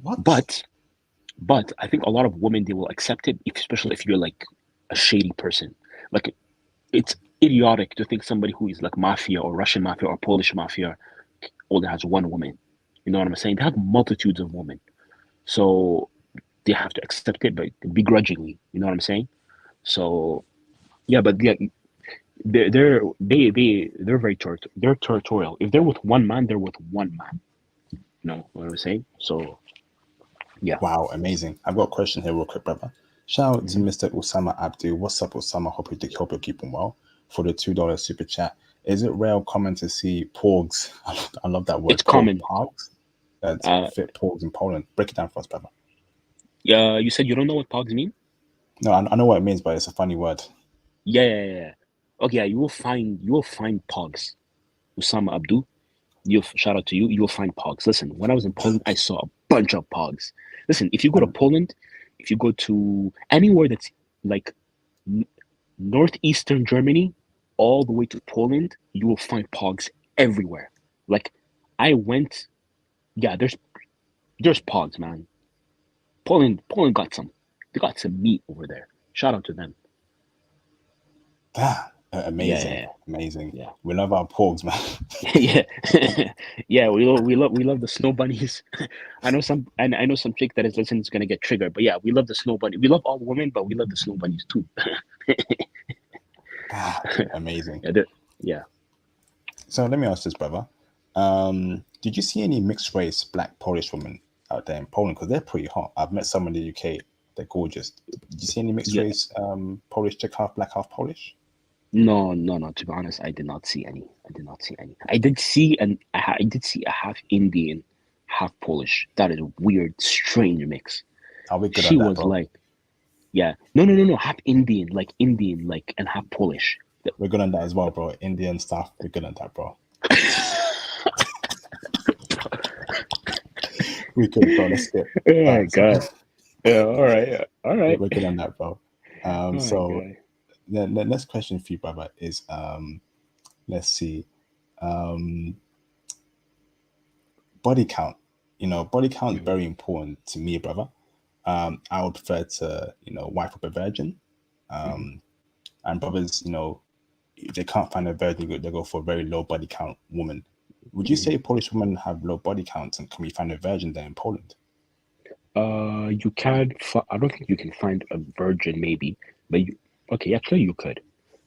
What? But I think a lot of women, they will accept it, especially if you're like a shady person. Like, it's idiotic to think somebody who is like mafia or Russian mafia or Polish mafia only has one woman. You know what I'm saying? They have multitudes of women, so they have to accept it, but begrudgingly. You know what I'm saying? So yeah, but yeah, they're they're territorial. If they're with one man, they're with one man. You know what I'm saying? So yeah. Wow, amazing. I've got a question here, real quick, brother. Shout out to Hmm. Mr. Usama Abdul. What's up, Usama? Hope you're keeping well. For the $2 super chat. Is it rare or common to see porgs? I love that It's word, called common. pargs, that Uh, fit porgs in Poland. Break it down for us, brother. yeah, you said you don't know what pogs mean? No, I know what it means, but it's a funny word. Yeah, yeah, yeah, yeah. Okay, yeah, you will find pogs. Usama Abdu, you shout out to you. You will find pogs. Listen, when I was in Poland, I saw a bunch of pogs. Listen, if you go to Um, Poland, if you go to anywhere that's like northeastern Germany, all the way to Poland, you will find pogs everywhere. Like, I went, yeah, there's pogs, man. Poland got some. They got some meat over there. Shout out to them. amazing, Yeah, yeah, amazing. yeah, We love our porgs, man. yeah. Yeah. Yeah, we love the snow bunnies. I know some chick that is listening is gonna get triggered, but yeah, we love the snow bunny. We love all women, but we love the snow bunnies too. Amazing. Yeah, yeah. So let me ask this, brother. Did you see any mixed race black Polish women out there in Poland? Because they're pretty hot. I've met some in the UK. They're gorgeous. Did you see any mixed Yeah. race Polish chick, half black, half Polish? No, no, no. To be honest, I did not see any. I did not see any. I did see a half Indian, half Polish. That is a weird, strange mix. Are we good She on that, was bro? like, yeah, no, no, no, no, half Indian, like and half Polish. We're good on that as well, bro. Indian stuff, we're good on that, bro. We could, bro. Let's skip. Oh All my right, so god. Yeah, all right. Yeah, all right. we're good on that, bro. Oh my So god. the next question for you, brother, is let's see, body count. Body count is Mhm, very important to me, brother. I would prefer to, wife up a virgin. mhm, And brothers, if they can't find a virgin, they go for a very low body count woman. Would you mhm. say Polish women have low body counts, and can we find a virgin there in Poland? You can. I don't think you can find a virgin, maybe, but okay, actually, you could.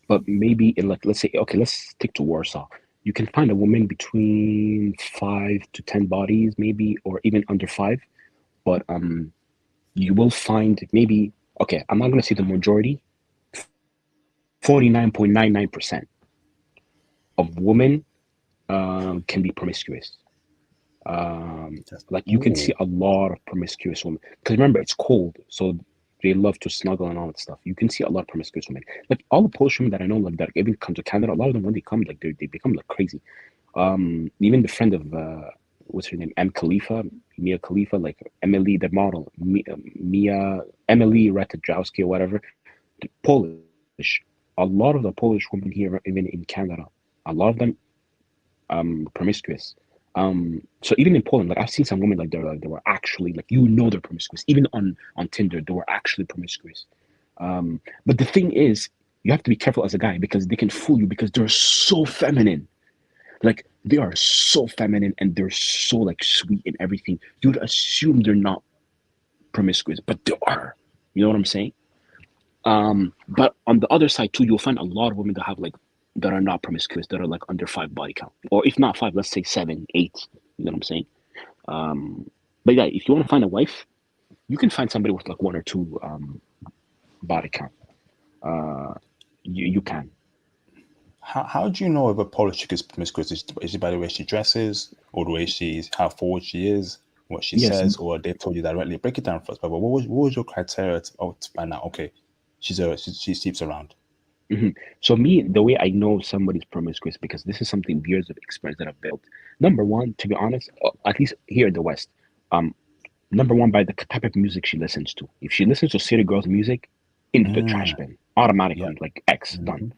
But maybe in, like, let's say, okay, let's stick to Warsaw. You can find a woman between 5 to 10 bodies, maybe, or even under five. But you will find maybe, okay, I'm not gonna say the majority. 49.99% of women can be promiscuous. Like, you can see Oh, a lot of promiscuous women. Because remember, it's cold, so they love to snuggle and all that stuff. You can see a lot of promiscuous women. Like, all the Polish women that I know, like, that even come to Canada, a lot of them, when they come, like, they become like crazy. Even the friend of what's her name, Mia Khalifa, like Emily, the model, Mia Emily Ratajkowski or whatever, Polish. A lot of the Polish women here, even in Canada, a lot of them promiscuous. So even in Poland, like, I've seen some women, like, they were actually, like, they're promiscuous. Even on Tinder, they were actually promiscuous. But the thing is, you have to be careful as a guy, because they can fool you, because they're so feminine. Like, they are so feminine, and they're so, like, sweet and everything. You'd assume they're not promiscuous, but they are. You know what I'm saying? But on the other side too, you'll find a lot of women that have, like, that are not promiscuous, that are, like, under five body count, or if not five, let's say seven, eight. You know what I'm saying? But yeah, if you want to find a wife, you can find somebody with, like, one or two body count. You can. how do you know if a Polish chick is promiscuous? Is it by the way she dresses, or the way how forward she is, what she Yes. says, or they told you directly? Break it down for us, brother. What was your criteria to find out? Okay, she sleeps around. Mhm. So me, the way I know somebody's promiscuous, because this is something, years of experience that I've built. Number one, to be honest, at least here in the West, um, number one, by the type of music she listens to. If she listens to city girls music, into the trash Mm, bin yeah. automatically, like X done. Mm-hmm.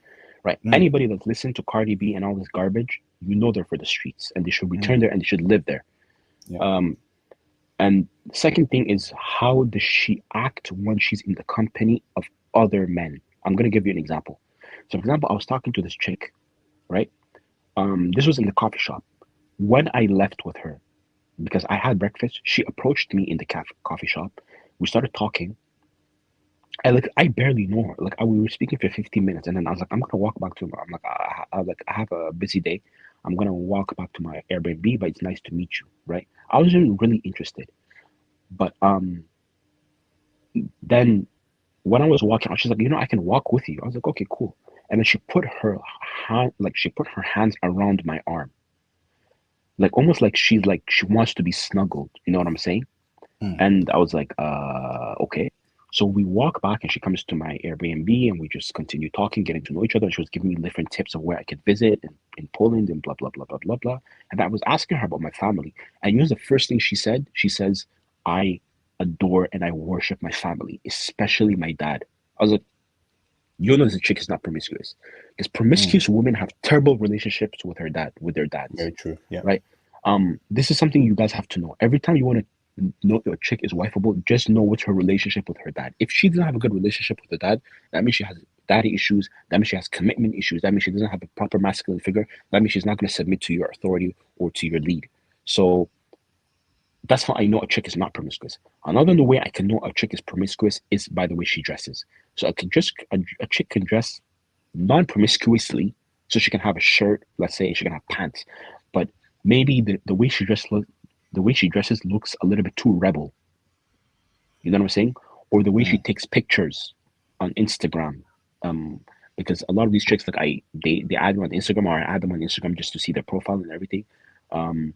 Right? Mm, Anybody that's listened to Cardi B and all this garbage, they're for the streets, and they should return mm, there, and they should live there. yeah. And second thing is, how does she act when she's in the company of other men? I'm gonna give you an example. So, for example, I was talking to this chick, right? This was in the coffee shop. When I left with her, because I had breakfast, she approached me in the coffee shop. We started talking. I barely know her. We were speaking for 15 minutes, and then I was like, I'm gonna walk back to. I'm like, I have a busy day. I'm gonna walk back to my Airbnb, but it's nice to meet you, right? I wasn't really interested, but then when I was walking, she's like, I can walk with you. I was like, okay, cool. And then she put her hands around my arm, like, almost like she wants to be snuggled. You know what I'm saying? Mm, And I was like, okay. So we walk back, and she comes to my Airbnb, and we just continue talking, getting to know each other. And she was giving me different tips of where I could visit in Poland, and blah, blah, blah, blah, blah, blah. And I was asking her about my family. And the first thing she said? She says, I adore and I worship my family, especially my dad. I was like, this chick is not promiscuous. Because mm. promiscuous women have terrible relationships with their dads, Very true. Yeah. right? This is something you guys have to know. Every time you want to know if your chick is wifeable, just know what's her relationship with her dad. If she doesn't have a good relationship with her dad, that means she has daddy issues. That means she has commitment issues. That means she doesn't have a proper masculine figure. That means she's not going to submit to your authority or to your lead. So that's how I know a chick is not promiscuous. Another way I can know a chick is promiscuous is by the way she dresses. So a chick can dress non-promiscuously, so she can have a shirt, let's say, and she can have pants, but maybe the way she dresses looks a little bit too rebel. You know what I'm saying? Or the way she Mm, takes pictures on Instagram. Um, because a lot of these chicks, like, they add them on Instagram, or I add them on Instagram just to see their profile and everything. Um,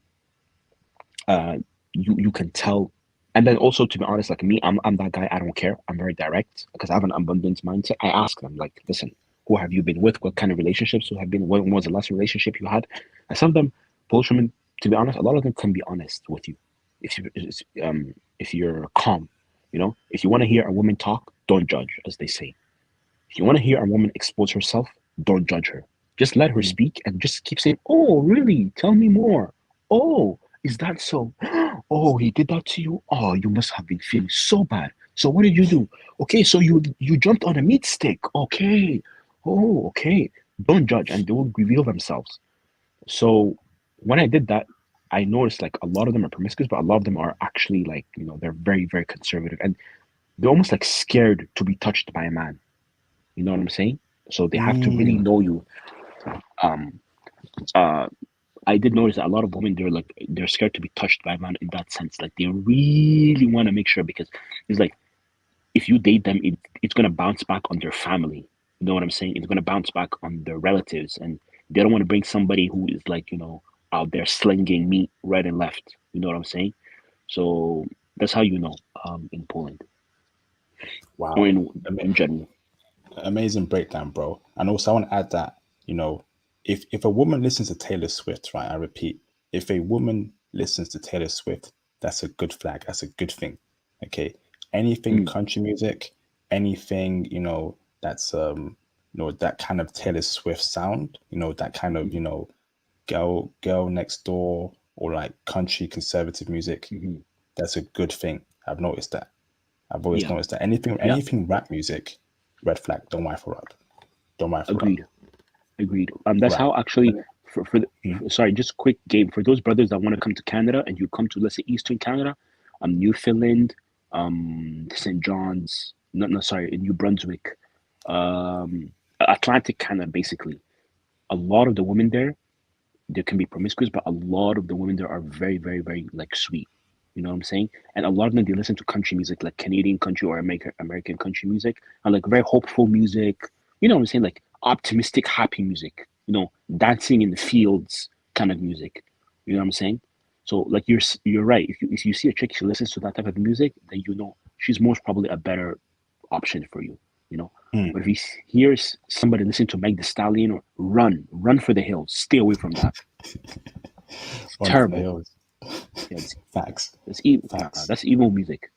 you can tell. And then also, to be honest, like me, I'm that guy. I don't care. I'm very direct because I have an abundance mindset. I ask them, like, listen, who have you been with, what kind of relationships you have been, when was the last relationship you had. And some of them, Polish women, to be honest, a lot of them can be honest with you if you're calm. If you want to hear a woman talk, don't judge, as they say. If you want to hear a woman expose herself, don't judge her. Just let her Mm. speak and just keep saying, "Oh, really? Tell me more. Oh, is that so? Oh, he did that to you? Oh, you must have been feeling so bad. So what did you do? Okay, so you jumped on a meat stick. Okay. Oh, okay." Don't judge, and they will reveal themselves. So when I did that, I noticed like a lot of them are promiscuous, but a lot of them are actually like, they're very, very conservative, and they're almost like scared to be touched by a man. You know what I'm saying? So they have to really Mm. know you. Um, uh, I did notice that a lot of women, they're scared to be touched by a man in that sense. Like they really want to make sure, because it's like if you date them, it's gonna bounce back on their family. You know what I'm saying? It's gonna bounce back on their relatives, and they don't want to bring somebody who is like out there slinging meat right and left. You know what I'm saying? So that's how in Poland or Wow. in general. Amazing breakdown, bro. And also, I want to add that if a woman listens to Taylor Swift, right? I repeat, if a woman listens to Taylor Swift, that's a good flag. That's a good thing. Okay. Anything Mm, country music, anything that's that kind of Taylor Swift sound, that kind of mhm, girl next door or like country conservative music, mhm. that's a good thing. I've noticed that. I've always Yeah, noticed that anything yeah, anything rap music, red flag. Don't wife her up. Don't wife her up. agreed. Agreed. That's Right. how actually Let me- sorry, just quick game for those brothers that want to come to Canada and you come to, let's say, Eastern Canada, Newfoundland, St. John's, no, sorry, in New Brunswick, um, Atlantic Canada, basically. A lot of the women there can be promiscuous, but a lot of the women there are very, very, very like sweet. You know what I'm saying? And a lot of them, they listen to country music, like Canadian country or American country music, and like very hopeful music. You know what I'm saying? Like optimistic, happy music. Dancing in the fields kind of music. You know what I'm saying? So like you're right. If you see a chick, she listens to that type of music, then she's most probably a better option for you. You know. mm, But if he hears somebody listen to Meg the Stallion, or run for the hills, stay away from that. It's run for the terrible. hills. Yeah, it's Facts. that's evil. Facts. That's evil music.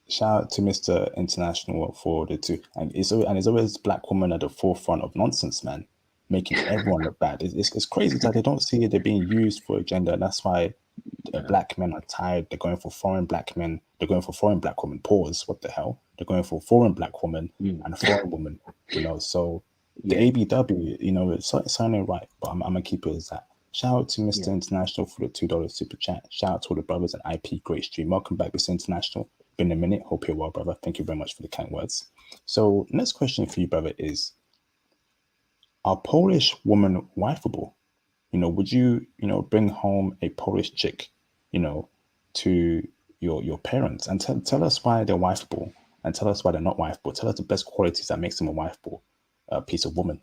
Shout out to Mr. International for the two. And it's always black women at the forefront of nonsense, man, making everyone look bad. It's crazy that they don't see it. They're being used for agenda. And that's why Yeah, black men are tired. They're going for foreign black men. They're going for foreign black women. Pause. What the hell? They're going for foreign black woman mm, and a foreign woman. So the yeah, ABW, it's sounding right, but I'm gonna keep it as that. Shout out to Mr. yeah. International for the $2 super chat. Shout out to all the brothers at IP. Great stream. Welcome back, Mr. International. Been a minute. Hope you're well, brother. Thank you very much for the kind words. So, next question for you, brother, is: are Polish women wifeable? Would you, bring home a Polish chick, you know, to your parents and tell us why they're wifeable and tell us why they're not wifeable. Tell us the best qualities that makes them a wifeable piece of woman.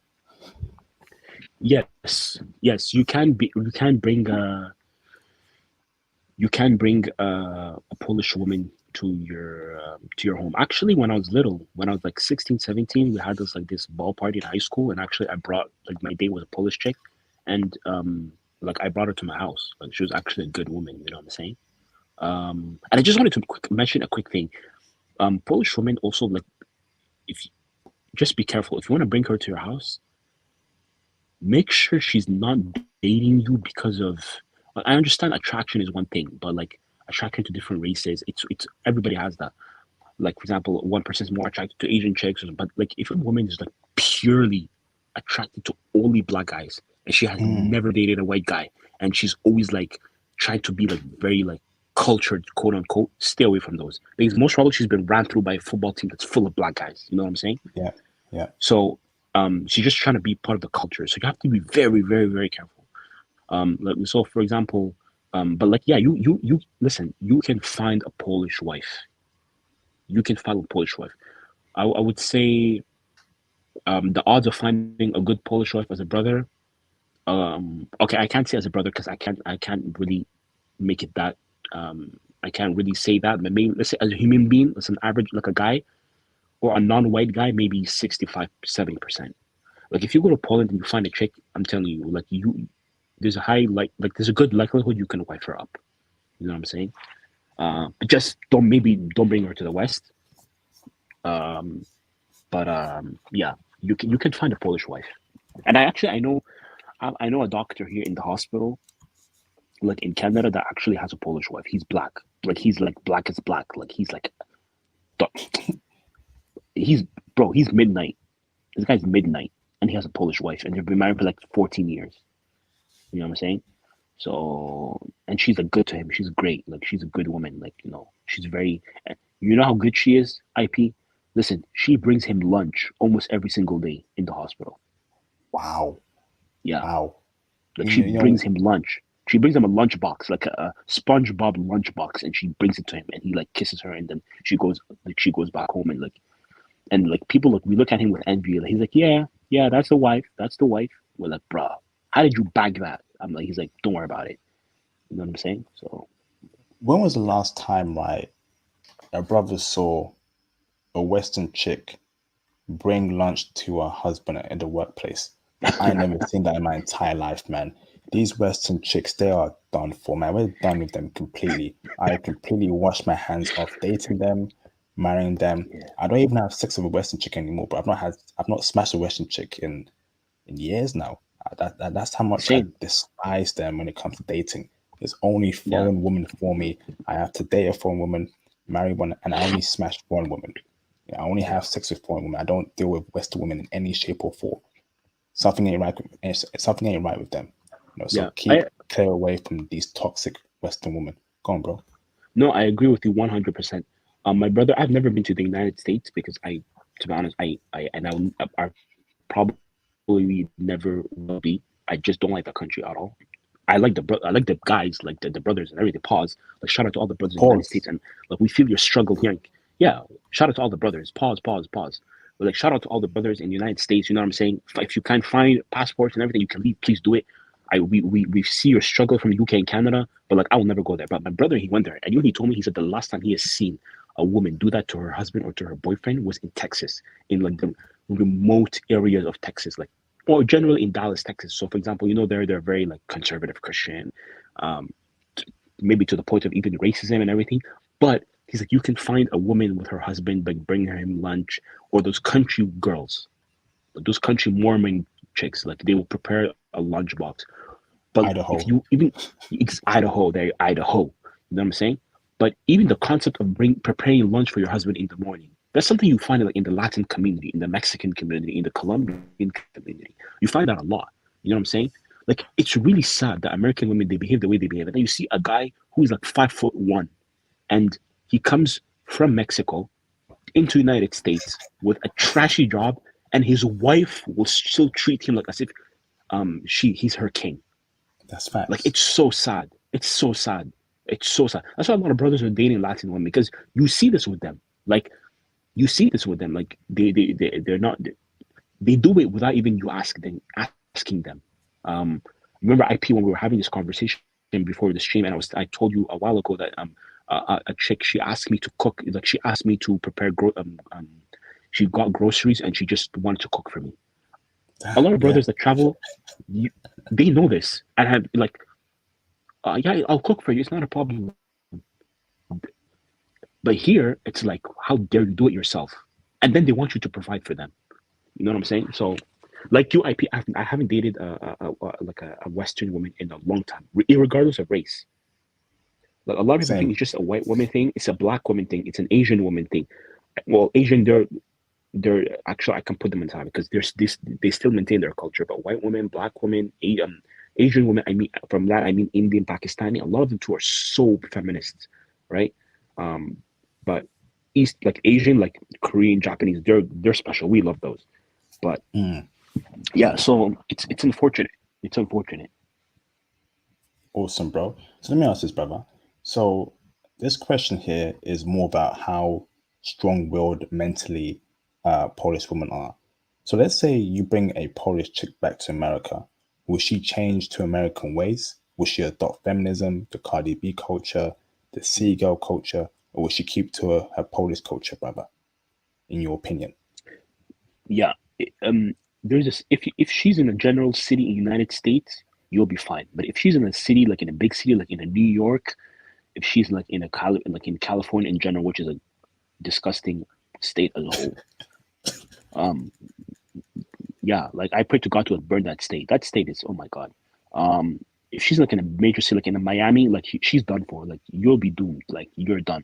Yes, yes. You can bring a Polish woman to your home. Actually, when I was little, when I was like 16, 17, we had this ball party in high school, and actually I brought, like, my date was a Polish chick, and like I brought her to my house. Like she was actually a good woman. You know what I'm saying? And I just wanted to mention a quick thing. Polish women also, like, if just be careful if you want to bring her to your house. Make sure she's not dating you because of. I understand attraction is one thing, but like attraction to different races, it's everybody has that. Like, for example, one person's more attracted to Asian chicks, but like if a woman is like purely attracted to only black guys and she has Mm, never dated a white guy, and she's always like trying to be like very like cultured, quote unquote, stay away from those, because most probably she's been ran through by a football team that's full of black guys. You know what I'm saying? yeah, yeah. So she's just trying to be part of the culture. So you have to be very, very, very careful. Like, so for example, but like, yeah, you listen. You can find a Polish wife. You can find a Polish wife. I would say the odds of finding a good Polish wife as a brother. Okay, I can't say as a brother because I can't really make it that. I can't really say that. But maybe, let's say, as a human being, as an average, like a guy or a non-white guy, maybe 65, 70%. Like if you go to Poland and you find a chick, I'm telling you, like there's a high there's a good likelihood you can wife her up. You know what I'm saying? But just don't bring her to the West. Um, but yeah, you can find a Polish wife, and I know a doctor here in the hospital, like in Canada, that actually has a Polish wife. He's black, like he's like black as black, like he's like he's he's midnight. This guy's midnight, and he has a Polish wife, and they've been married for like 14 years. You know what I'm saying? So, and she's like good to him. She's great. Like she's a good woman. Like she's very. You know how good she is. IP. Listen, she brings him lunch almost every single day in the hospital. Wow. Yeah. Wow. Like she brings him lunch. She brings him a lunch box, like a SpongeBob lunch box, and she brings it to him, and he like kisses her, and then she goes back home, and people we look at him with envy. Like, he's like, yeah, that's the wife. We're like, bruh, how did you bag that? I'm like, he's like, don't worry about it. You know what I'm saying? So, when was the last time, right, a brother saw a Western chick bring lunch to her husband at the workplace? I ain't never seen that in my entire life, man. These Western chicks, they are done for, man. We're done with them completely. I completely wash my hands off dating them, marrying them. yeah. I don't even have sex with a Western chick anymore, but I've not smashed a Western chick in years now. That's how much I Same. despise them when it comes to dating. There's only Yeah. foreign women for me. I have to date a foreign woman, marry one, and I only smash foreign women. I only have sex with foreign women. I don't deal with Western women in any shape or form. Something ain't right. Something ain't right with them. So Yeah. keep clear away from these toxic Western women. Go on, bro. No, I agree with you 100%. My brother, I've never been to the United States because to be honest, I probably never will be. I just don't like the country at all. I like I like the guys, like the brothers and everything. Pause. Like shout out to all the brothers in the United Pause. States, and like we feel your struggle here. Yeah, shout out to all the brothers. Pause. But like shout out to all the brothers in the United States. You know what I'm saying? If you can't find passports and everything, you can leave. Please do it. We see your struggle from UK and Canada, but like I will never go there. But my brother, he went there, and he told me, he said the last time he has seen a woman do that to her husband or to her boyfriend was in Texas, in like the remote areas of Texas, like or generally in Dallas, Texas. So for example, they're very like conservative Christian, um, maybe to the point of even racism and everything. But he's like, you can find a woman with her husband, like bring him lunch, or those country girls, those country Mormon chicks, like they will prepare a lunchbox. But Idaho. if you even it's Idaho, Idaho. You know what I'm saying? But even the concept of preparing lunch for your husband in the morning, that's something you find like in the Latin community, in the Mexican community, in the Colombian community. You find that a lot. You know what I'm saying? Like it's really sad that American women, they behave the way they behave. And then you see a guy who is like 5'1", and he comes from Mexico into the United States with a trashy job, and his wife will still treat him like as if he's her king. That's facts. Like it's so sad. It's so sad. It's so sad. That's why a lot of brothers are dating Latin women, because you see this with them. Like Like they're not they do it without even you asking them. Remember IP when we were having this conversation before the stream, and I told you a while ago that a chick, she asked me to cook, like she asked me to prepare she got groceries and she just wanted to cook for me. A lot of brothers that travel, they know this and have like, yeah, I'll cook for you. It's not a problem. But here, it's like, how dare you do it yourself? And then they want you to provide for them. You know what I'm saying? So, like you, I haven't dated a Western woman in a long time, regardless of race. Like a lot of people think it's just a white woman thing. It's a black woman thing. It's an Asian woman thing. Well, Asian, they're actually, I can put them in time because there's this, they still maintain their culture. But white women, black women, Asian women, I mean, from that I mean Indian, Pakistani. A lot of them too are so feminists, right? But East, like Asian, like Korean, Japanese, they're special. We love those. But yeah, so it's unfortunate. It's unfortunate. Awesome, bro. So let me ask this, brother. So this question here is more about how strong-willed mentally Polish women are. So let's say you bring a Polish chick back to America. Will she change to American ways? Will she adopt feminism, the Cardi B culture, the seagull culture, or will she keep to her Polish culture, brother? In your opinion? Yeah. there's this, if she's in a general city in the United States, you'll be fine. But if she's in a city, like in a big city, like in a New York, if she's like in a like in California in general, which is a disgusting state as a whole, um, yeah, like I pray to God to burn that state. That state is, oh my God. If she's like in a major city, like in a Miami, like she's done for. Like you'll be doomed. Like you're done.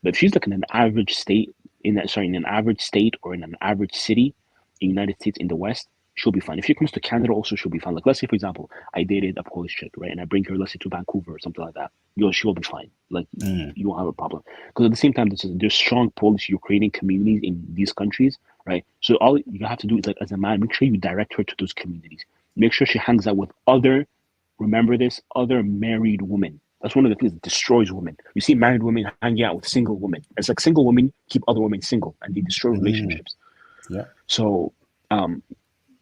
But if she's like in an average state, in an average state or in an average city in the United States in the West, she'll be fine. If she comes to Canada, also she'll be fine. Like let's say, for example, I dated a Polish chick, right, and I bring her, let's say, to Vancouver or something like that. She'll be fine. Like you won't have a problem. Because at the same time, there's strong Polish Ukrainian communities in these countries, right? So all you have to do is, like, as a man, make sure you direct her to those communities. Make sure she hangs out with remember this, other married women. That's one of the things that destroys women. You see married women hanging out with single women. It's like single women keep other women single and they destroy relationships. Yeah. So,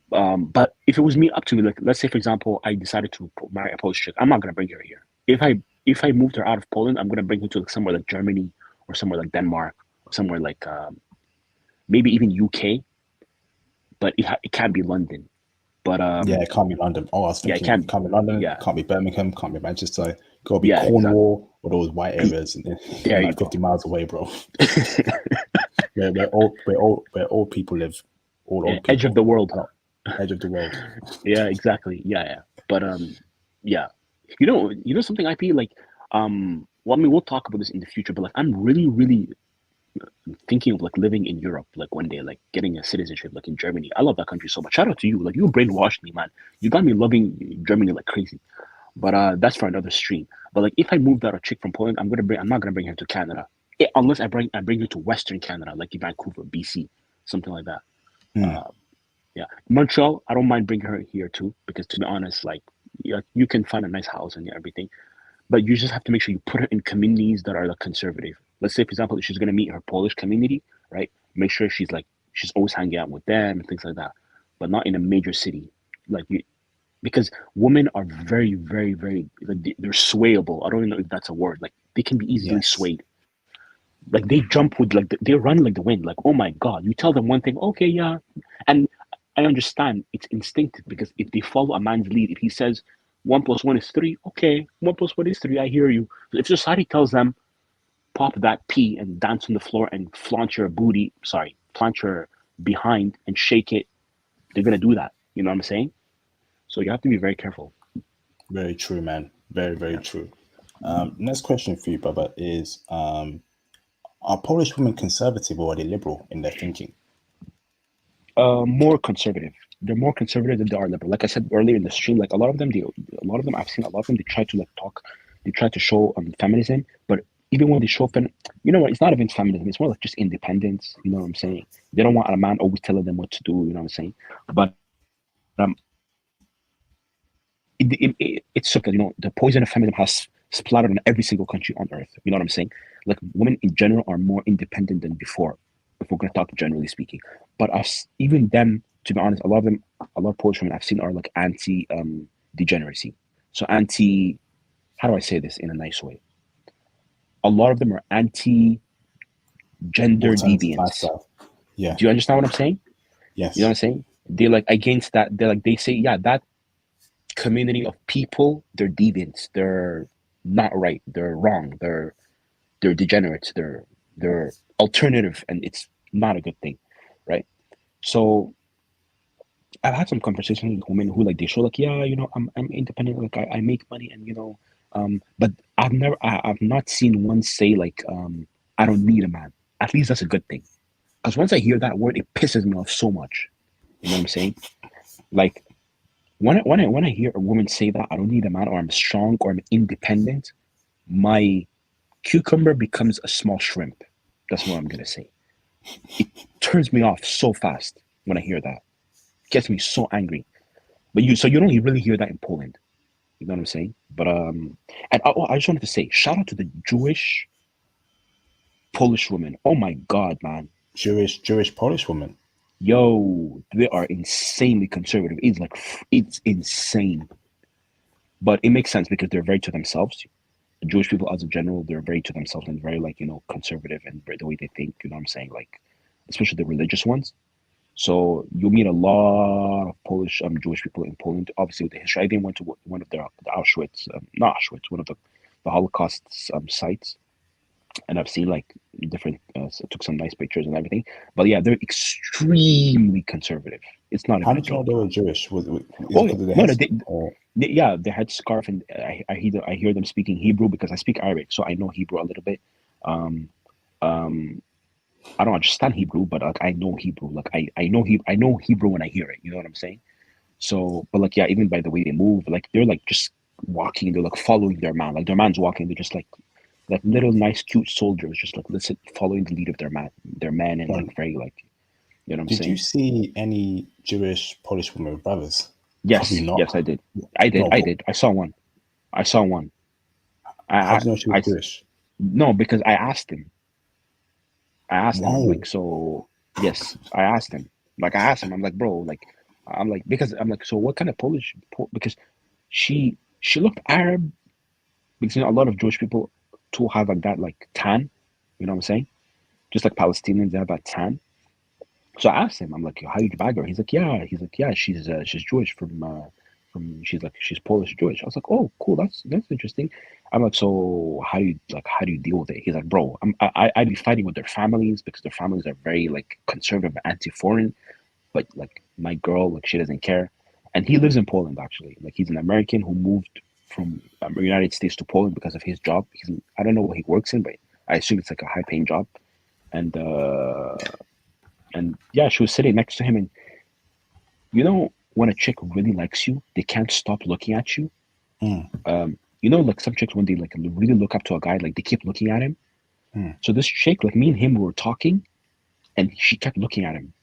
but if it was me, up to me, like let's say, for example, I decided to marry a Polish chick, I'm not gonna bring her here. If I moved her out of Poland, I'm gonna bring her to like somewhere like Germany or somewhere like Denmark or somewhere like maybe even UK, but it can't be London. But yeah, it can't be London. Oh, I was thinking, it can't be London. Yeah, can't be Birmingham. Can't be Manchester. Gotta be yeah, Cornwall or those white areas, and there like 50 miles away, bro. where all people live. All old people. Edge of the world. Edge of the world. Yeah, exactly. Yeah. But yeah. You know something, IP, like well, I mean, we'll talk about this in the future, but like I'm really, really thinking of like living in Europe, like one day, like getting a citizenship, like in Germany. I love that country so much. Shout out to you. Like you brainwashed me, man. You got me loving Germany like crazy. But that's for another stream. But like if I moved out a chick from Poland, I'm not gonna bring her to Canada. Unless I bring her to Western Canada, like in Vancouver, BC, something like that. Yeah. Montreal, I don't mind bringing her here too, because to be honest, like you can find a nice house and everything. But you just have to make sure you put her in communities that are like conservative. Let's say, for example, if she's gonna meet her Polish community, right? Make sure she's always hanging out with them and things like that, but not in a major city, because women are very, very, very, like they're swayable. I don't even know if that's a word. Like they can be easily swayed. Like they jump with they run like the wind. Like, oh my God, you tell them one thing, okay, yeah, and I understand it's instinctive, because if they follow a man's lead, if he says 1+1 is 3, okay, 1+1 is 3, I hear you. If society tells them pop that P and dance on the floor and flaunt your behind and shake it, they're gonna do that. You know what I'm saying? So you have to be very careful. Very true, man. Very, very true. Next question for you, brother, is are Polish women conservative or are they liberal in their thinking? More conservative. They're more conservative than they are liberal. Like I said earlier in the stream, like I've seen a lot of them, they try to they try to show feminism, but even when they show you know what, it's not even feminism, it's more like just independence. You know what I'm saying? They don't want a man always telling them what to do, you know what I'm saying? But it's so good, you know, the poison of feminism has splattered on every single country on earth. You know what I'm saying? Like women in general are more independent than before, if we're going to talk generally speaking. But even them, to be honest, a lot of Polish women I've seen are like anti degeneracy. So how do I say this in a nice way? A lot of them are anti gender deviance. Yeah. Do you understand what I'm saying? Yes. You know what I'm saying? They're like against that. They say, yeah, that community of people, they're deviants. They're not right. They're wrong. They're degenerates. They're alternative, and it's not a good thing, right? So I've had some conversations with women who they show yeah, you know, I'm independent, like I make money, and you know, but I've not seen one say I don't need a man. At least that's a good thing, because once I hear that word, it pisses me off so much. You know what I'm saying? Like when I hear a woman say that I don't need a man, or I'm strong, or I'm independent, my cucumber becomes a small shrimp. That's what I'm gonna say. It turns me off so fast when I hear that. It gets me so angry. But you don't really hear that in Poland. You know what I'm saying? But and I just wanted to say, shout out to the Jewish Polish women. Oh my God, man. Jewish Polish women. Yo, they are insanely conservative. It's insane. But it makes sense because they're very to themselves. Jewish people as a general, they're very to themselves and very conservative and the way they think, you know what I'm saying? Like, especially the religious ones. So you meet a lot of Polish, Jewish people in Poland. Obviously, with the history, I even went to one of the Auschwitz, not Auschwitz, one of the Holocaust sites, and I've seen like different. Took some nice pictures and everything. But yeah, they're extremely conservative. It's not How even a did you know they joke. were Jewish? Was it Oh because of the no, no, heads? Or yeah, they had scarf, and I hear them speaking Hebrew because I speak Arabic, so I know Hebrew a little bit. Um, um, I don't understand Hebrew, but like I know Hebrew. Like I know Hebrew when I hear it. You know what I'm saying? So, but like yeah, even by the way they move, like they're like just walking, they're like following their man. Like their man's walking, they're just like little nice cute soldiers, just like listen, following the lead of their man, and like um, very like you know what I'm did you saying? see any Jewish Polish women with brothers? Probably Yes, not. yes, I did. No, I but did. I saw one. I saw one. how I do you know she was I Jewish? no, because I asked him. I asked him. I'm like, Wow. so yes, I asked him. Like I asked him. I'm like, bro, like I'm like because I'm like, so what kind of Polish? Because she looked Arab because you know, a lot of Jewish people too have like that like tan. You know what I'm saying? Just like Palestinians, they have that tan. So I asked him, I'm like, how you bag her? He's like, yeah. He's like, yeah, she's Jewish from she's like she's Polish Jewish. I was like, oh, cool, that's interesting. I'm like, so how do you deal with it? He's like, bro, I'd be fighting with their families because their families are very like conservative, anti-foreign. But like my girl, like she doesn't care. And he lives in Poland actually. Like he's an American who moved from United States to Poland because of his job. I don't know what he works in, but I assume it's like a high-paying job. And yeah, she was sitting next to him, and you know when a chick really likes you, they can't stop looking at you. Mm, You know, like some chicks when they like really look up to a guy, like they keep looking at him. mm. So this chick, like me and him, we were talking, and she kept looking at him.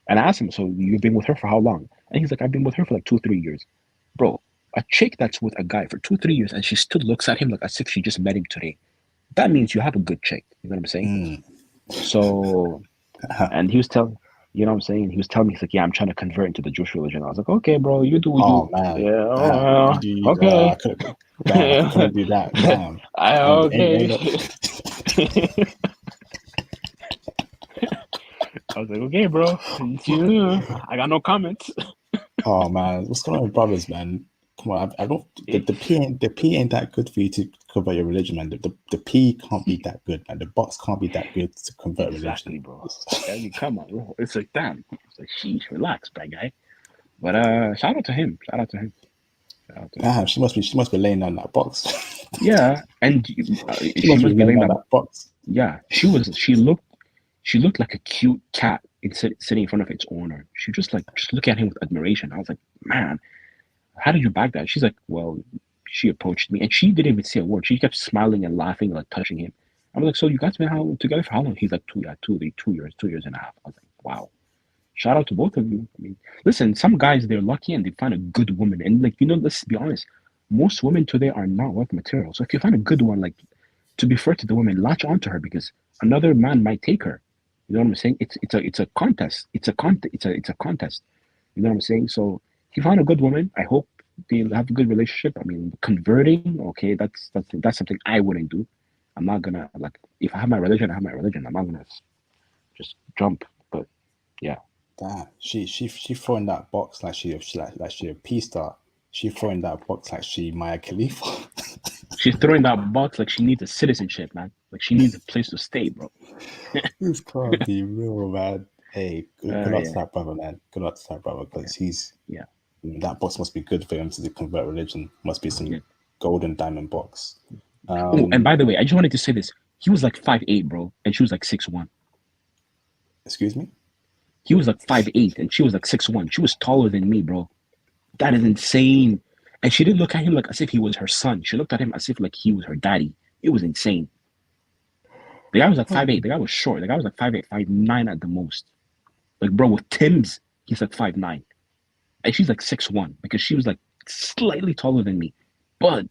And I asked him, "So you've been with her for how long?" And he's like, "I've been with her for like 2, 3 years." Bro, a chick that's with a guy for 2, 3 years and she still looks at him like as if she just met him today. That means you have a good chick. You know what I'm saying? Mm. So and he was telling, you know what I'm saying? He was telling me, he's like, yeah, I'm trying to convert into the Jewish religion. I was like, okay, bro, you do Oh you. man, Yeah, you oh, do. I okay. couldn't. Damn, I couldn't do that. Damn. Ain't Okay. no. I was like, okay, bro, you. I got no comments. Oh man, what's going on with brothers, man? Come on, I don't. Eh, The P ain't that good for you to convert your religion, man. The P can't be that good, man. The box can't be that good to convert religion. exactly, bro. I mean, come on. It's like, damn. It's like, sheesh, relax, bad guy. But shout out to him. Shout out to him. Shout out to him. Damn, she must be laying down that box. Yeah, and She she must be must be laying laying down that. that box. Yeah, she looked like a cute cat sitting in front of its owner. She just look at him with admiration. I was like, man, how did you bag that? She's like, well, she approached me and she didn't even say a word. She kept smiling and laughing and like touching him. I was like, so you guys been together for how long? He's like, 2 years, 2 years and a half. I was like, wow. Shout out to both of you. I mean, listen, some guys they're lucky and they find a good woman. And like, you know, let's be honest, most women today are not worth material. So if you find a good one, like to be fair to the woman, latch onto her because another man might take her. You know what I'm saying? It's a contest. It's a contest. You know what I'm saying? So if you find a good woman, I hope they'll have a good relationship. I mean, converting, okay, that's something I wouldn't do. I'm not gonna like if I have my religion, I have my religion. I'm not gonna just jump. But yeah, Damn, she throwing that box like she a P star. She throwing that box like she Maya Khalifa. she's throwing that box like she needs a citizenship, man. Like she needs a place to stay, bro. This can't be real, man. Hey, good luck to Yeah, that brother, man. Good luck to that brother, yeah, because he's yeah, that box must be good for him to convert religion. Must be some yeah. golden diamond box. Oh, and Um, by the way, I just wanted to say this. He was like 5'8", bro, and she was like 6'1". excuse me. He was like 5'8", and she was like 6'1". She was taller than me, bro. That is insane. And she didn't look at him like as if he was her son. She looked at him as if like he was her daddy. It was insane. The guy was like 5'8". The guy was short. The guy was like 5'8", 5'9" at the most. Like, bro, with Tim's, he's like 5'9". And she's like 6'1", because she was like slightly taller than me. But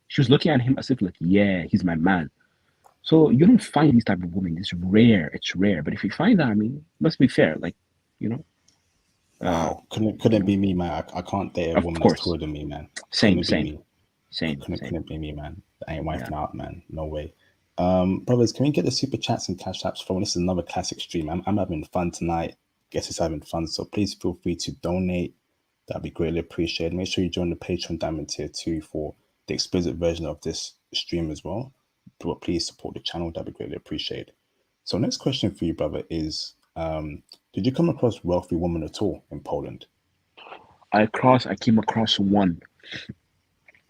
she was looking at him as if like, yeah, he's my man. So you don't find these type of women. It's rare. It's rare. But if you find that, I mean, it must be fair. Like, you know, uh, Wow, couldn't you couldn't know, be me, man. I can't date a of woman that's course. taller than me, man. Same, Couldn't be same, me. same, same. Couldn't be me, man. I ain't Yeah. wifing out, man. No way. Brothers, can we get the super chats and cash apps from? This is another classic stream. I'm having fun tonight. guest is having fun. So please feel free to donate. That'd be greatly appreciated. Make sure you join the Patreon Diamond Tier 2 for the explicit version of this stream as well. But please support the channel. That'd be greatly appreciated. So next question for you, brother, is did you come across wealthy women at all in Poland? I came across one.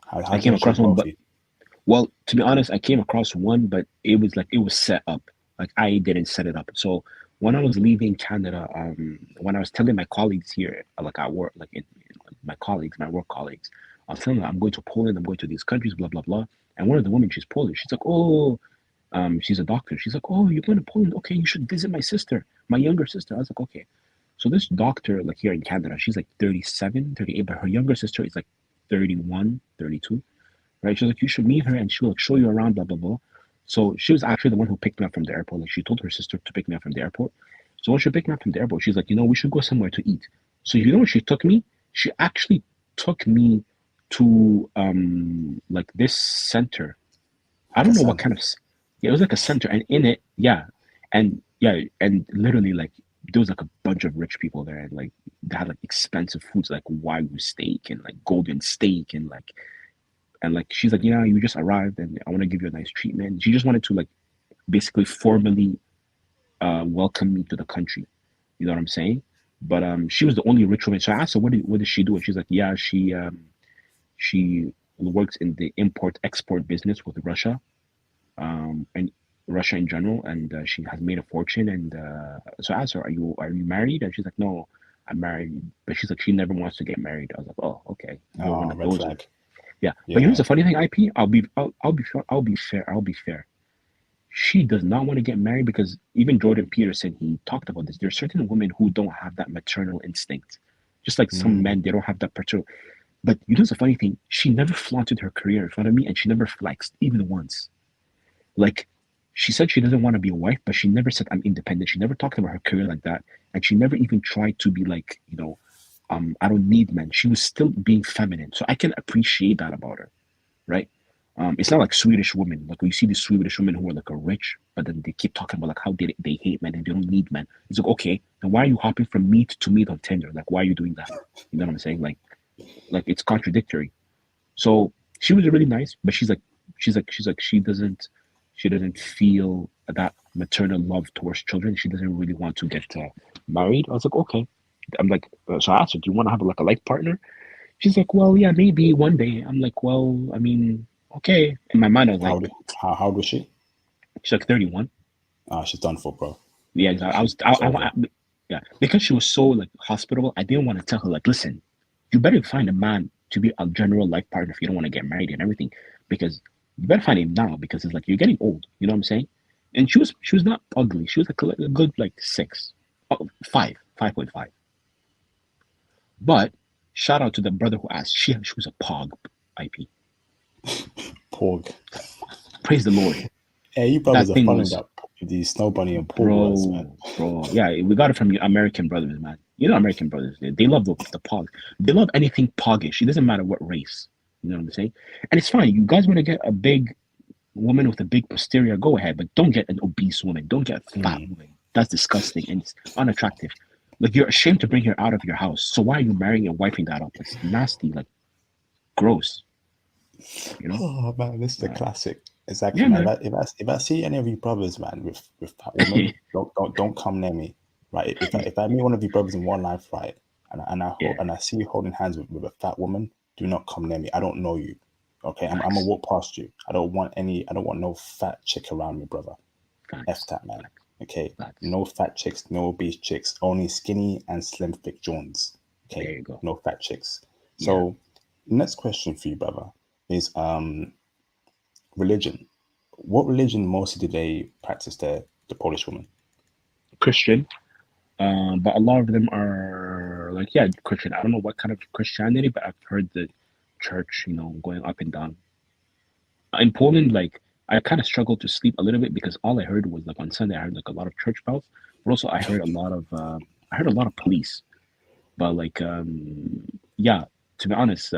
How I do came you know she's across one, but wealthy? well, to be honest, I came across one, but it was set up. Like I didn't set it up. So when I was leaving Canada, when I was telling my colleagues here, like at work, like my colleagues, my work colleagues, I was telling them I'm going to Poland, I'm going to these countries, blah blah blah. And one of the women, she's Polish. She's like, oh, she's a doctor. She's like, oh, you're going to Poland? Okay, you should visit my sister, my younger sister. I was like, okay. So this doctor, like here in Canada, she's like 37, 38, but her younger sister is like 31, 32. Right? She's like, you should meet her and she'll like show you around, blah, blah, blah. So she was actually the one who picked me up from the airport. Like she told her sister to pick me up from the airport. So when she picked me up from the airport, she's like, you know, we should go somewhere to eat. So you know where she took me? She actually took me to like this center. I don't know what kind of yeah, it was like a center, and in it, and literally like there was like a bunch of rich people there, and like they had like expensive foods like wagyu steak and like golden steak and like she's like, yeah, you just arrived and I want to give you a nice treatment. And she just wanted to like basically formally welcome me to the country. You know what I'm saying? But she was the only rich woman. So I asked her, what does she do? And she's like, yeah, she works in the import export business with Russia, and Russia in general, and she has made a fortune. And so I asked her, are you married? And she's like, no, I'm married. But she's like, she never wants to get married. I was like, oh, okay, you're one of Red those. flag. Yeah. But here's the funny thing, IP. I'll be fair. She does not want to get married because even Jordan Peterson, he talked about this. There are certain women who don't have that maternal instinct. Just like some men, they don't have that paternal. But you know the funny thing? She never flaunted her career in front of me, and she never flexed even once. Like she said she doesn't want to be a wife, but she never said I'm independent. She never talked about her career like that, and she never even tried to be like, I don't need men. She was still being feminine, so I can appreciate that about her, right? It's not like Swedish women. Like you see these Swedish women who are like rich, but then they keep talking about like how they hate men and they don't need men. It's like, okay, then why are you hopping from meat to meat on Tinder? Like why are you doing that? You know what I'm saying? Like it's contradictory. So she was really nice, but she's like she doesn't feel that maternal love towards children. She doesn't really want to get married. I was like, okay. I'm like, so I asked her, do you want to have like a life partner? She's like, well, yeah, maybe one day. I'm like, well, I mean, okay. In my mind, I was like, How old was she? she's like 31. She's done for, bro. Yeah, exactly. Yeah, because she was so like hospitable. I didn't want to tell her like, listen, you better find a man to be a general life partner if you don't want to get married and everything, because you better find him now because it's like you're getting old. You know what I'm saying? And she was not ugly. She was like a good like 5.5. But shout out to the brother who asked. She was a pog, IP. Pog. Praise the Lord. Hey, you brothers are following up these Snow Bunny and Pog words, man. Bro, yeah, we got it from American brothers, man. You know American brothers, they love the pog. They love anything poggish. It doesn't matter what race. You know what I'm saying? And it's fine. You guys want to get a big woman with a big posterior, go ahead, but don't get an obese woman. Don't get a fat woman. That's disgusting and it's unattractive. Like you're ashamed to bring her out of your house. So why are you marrying and wiping that up? It's nasty, like gross. You know? Oh man, this is a classic. Exactly, Yeah, man. man. If I see any of you brothers, man, with fat women, don't come near me, right? If I meet one of you brothers in one life, right, and I see you holding hands with a fat woman, do not come near me. I don't know you, okay? I'm gonna walk past you. I don't want no fat chick around me, brother. F that, man. Okay, no fat chicks, no obese chicks, only skinny and slim thick Jones. Okay, There you go. no fat chicks. So, next question for you, brother, is religion. What religion mostly do they practice the Polish women? Christian. But a lot of them are like, yeah, Christian. I don't know what kind of Christianity, but I've heard the church, going up and down. In Poland, like I kind of struggled to sleep a little bit because all I heard was like on Sunday I heard like a lot of church bells, but also I heard a lot of police. But like yeah, to be honest,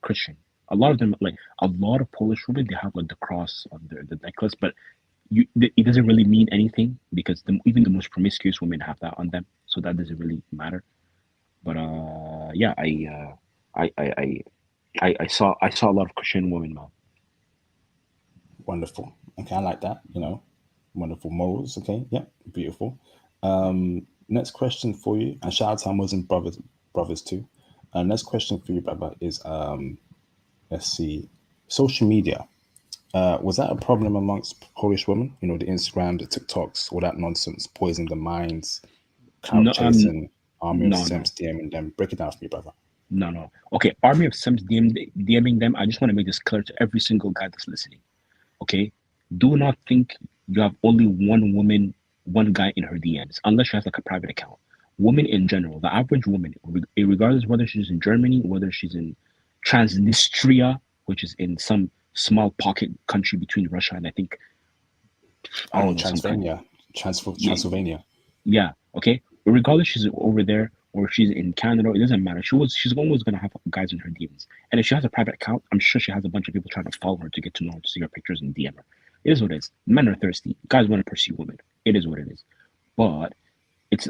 Christian. A lot of them, like a lot of Polish women, they have like the cross on the necklace, but it doesn't really mean anything because even the most promiscuous women have that on them, so that doesn't really matter. But yeah, I saw a lot of Christian women, man. Wonderful. Okay, I like that. Wonderful morals. Okay, yeah, beautiful. Next question for you, and shout out to our Muslim brothers too. Next question for you, brother, is let's see, social media. Was that a problem amongst Polish women? The Instagram, the TikToks, all that nonsense, poisoning the minds, clout No, chasing, army of no, simps no, DMing them. Break it down for me, brother. no, no. Okay, army of Sims DMing them. I just want to make this clear to every single guy that's listening. Okay, do not think you have only one woman, one guy in her DMs, unless she has like a private account. Women in general, the average woman, regardless whether she's in Germany, whether she's in Transnistria, which is in some small pocket country between Russia and I think I Oh, don't know some kind. Transylvania, Yeah, Transylvania. yeah. Okay. Regardless, she's over there or she's in Canada. It doesn't matter. She's always gonna have guys in her DMs. And if she has a private account, I'm sure she has a bunch of people trying to follow her to get to know her, to see her pictures and DM her. It is what it is. Men are thirsty. Guys want to pursue women. It is what it is. But it's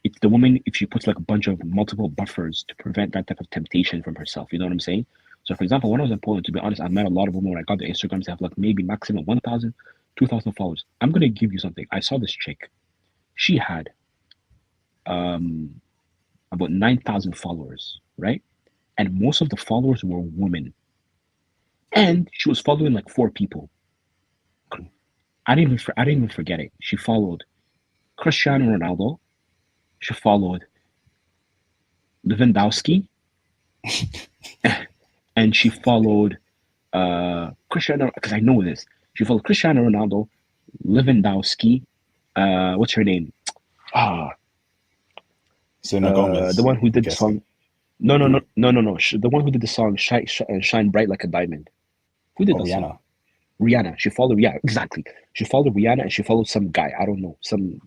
it's the woman if she puts like a bunch of multiple buffers to prevent that type of temptation from herself. You know what I'm saying? So for example, when I was in Poland, to be honest, I met a lot of women when I got the Instagrams. They have like maybe maximum 1,000, 2,000 followers. I'm gonna give you something. I saw this chick. She had um about 9,000 followers, right? And most of the followers were women. And she was following like four people. I didn't even forget it. She followed Cristiano Ronaldo. She followed Lewandowski, and she followed Cristiano because I know this. She followed Cristiano Ronaldo, Lewandowski. What's her name? Ah, Selena the Gomez, one who I'm did the guessing. song. No, no, no, Who? no, no, no. The one who did the song "Shine Bright Like a Diamond." Who did Oh, that song? Rihanna. Rihanna. She followed, yeah, exactly. She followed Rihanna and she followed some guy. I don't know, some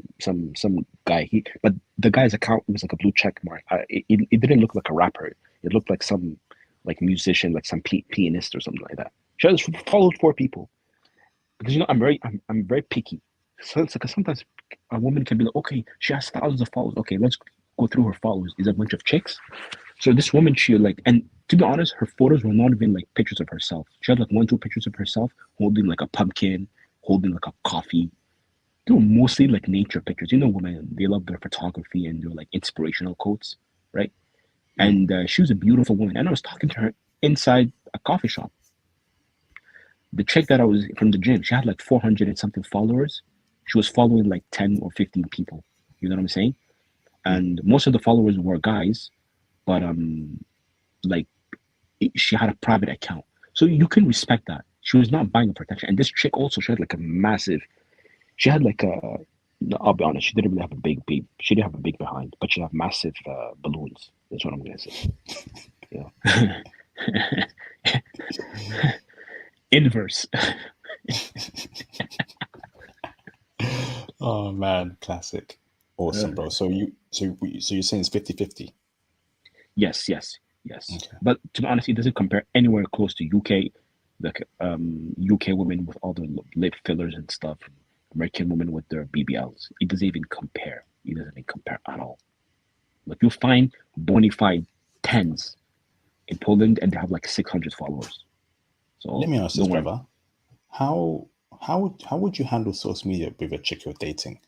guy. But the guy's account was like a blue check mark. It didn't look like a rapper. It looked like some like musician, like some pianist or something like that. She just followed four people because I'm very picky. So it's like sometimes a woman can be like, okay, she has thousands of followers. Okay, let's go through her followers. Is a bunch of chicks. So this woman, she like, and to be honest, her photos were not even like pictures of herself. She had like one, two pictures of herself holding like a pumpkin, holding like a coffee. They were mostly like nature pictures. You know, women, they love their photography and their like inspirational quotes, right? Mm. And she was a beautiful woman. And I was talking to her inside a coffee shop. The chick that I was from the gym, she had like 400 and something followers. She was following like 10 or 15 people. You know what I'm saying? Mm. And most of the followers were guys, but like she had a private account. So you can respect that. She was not buying a protection. And this chick also, she had like a massive, she had like a, no, I'll be honest, she didn't really have a big, she didn't have a big behind, but she had massive balloons. That's what I'm going to say. You know? Inverse. Oh man, classic. Awesome, bro. So you're saying it's 50-50? Yes, yes, yes. Okay. But to be honest, it doesn't compare anywhere close to UK, like UK women with all the lip fillers and stuff, American women with their BBLs. It doesn't even compare. It doesn't even compare at all. Like you'll find bona fide tens in Poland and they have like 600 followers. Let So me ask this, don't worry. brother. How would you handle social media with a chick you're dating?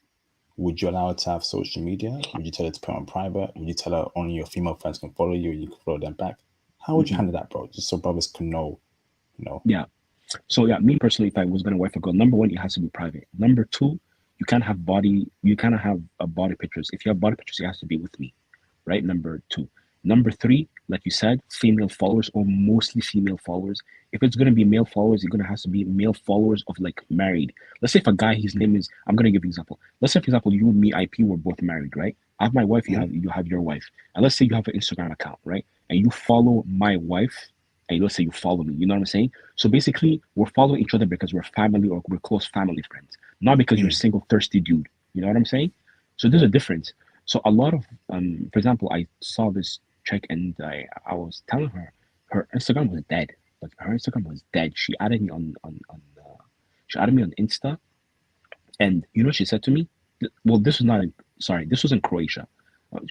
Would you allow her to have social media? Would you tell her to put on private? Would you tell her only your female friends can follow you, you can follow them back? How would you Mhm. handle that, bro? Just so brothers can know. Yeah. So yeah, me personally, if I was gonna wife a girl, number one, it has to be private. Number two, you cannot have a body pictures. If you have body pictures, it has to be with me, right? Number two. Number three, like you said, female followers or mostly female followers. If it's gonna be male followers, it's gonna have to be male followers of like married. Let's say if a guy, his name is, I'm gonna give you an example. Let's say, for example, you, me, IP, were both married, right? I have my wife, Mhm. you have your wife. And let's say you have an Instagram account, right? And you follow my wife, and let's say you follow me, you know what I'm saying? So basically, we're following each other because we're family or we're close family friends, not because you're a Mm. single thirsty dude. You know what I'm saying? So there's Yeah. a difference. So a lot of, for example, I saw this chick and I was telling her her Instagram was dead. Like her Instagram was dead. She added me on she added me on Insta And you know what she said to me? Well, this was not in, sorry, this was in Croatia.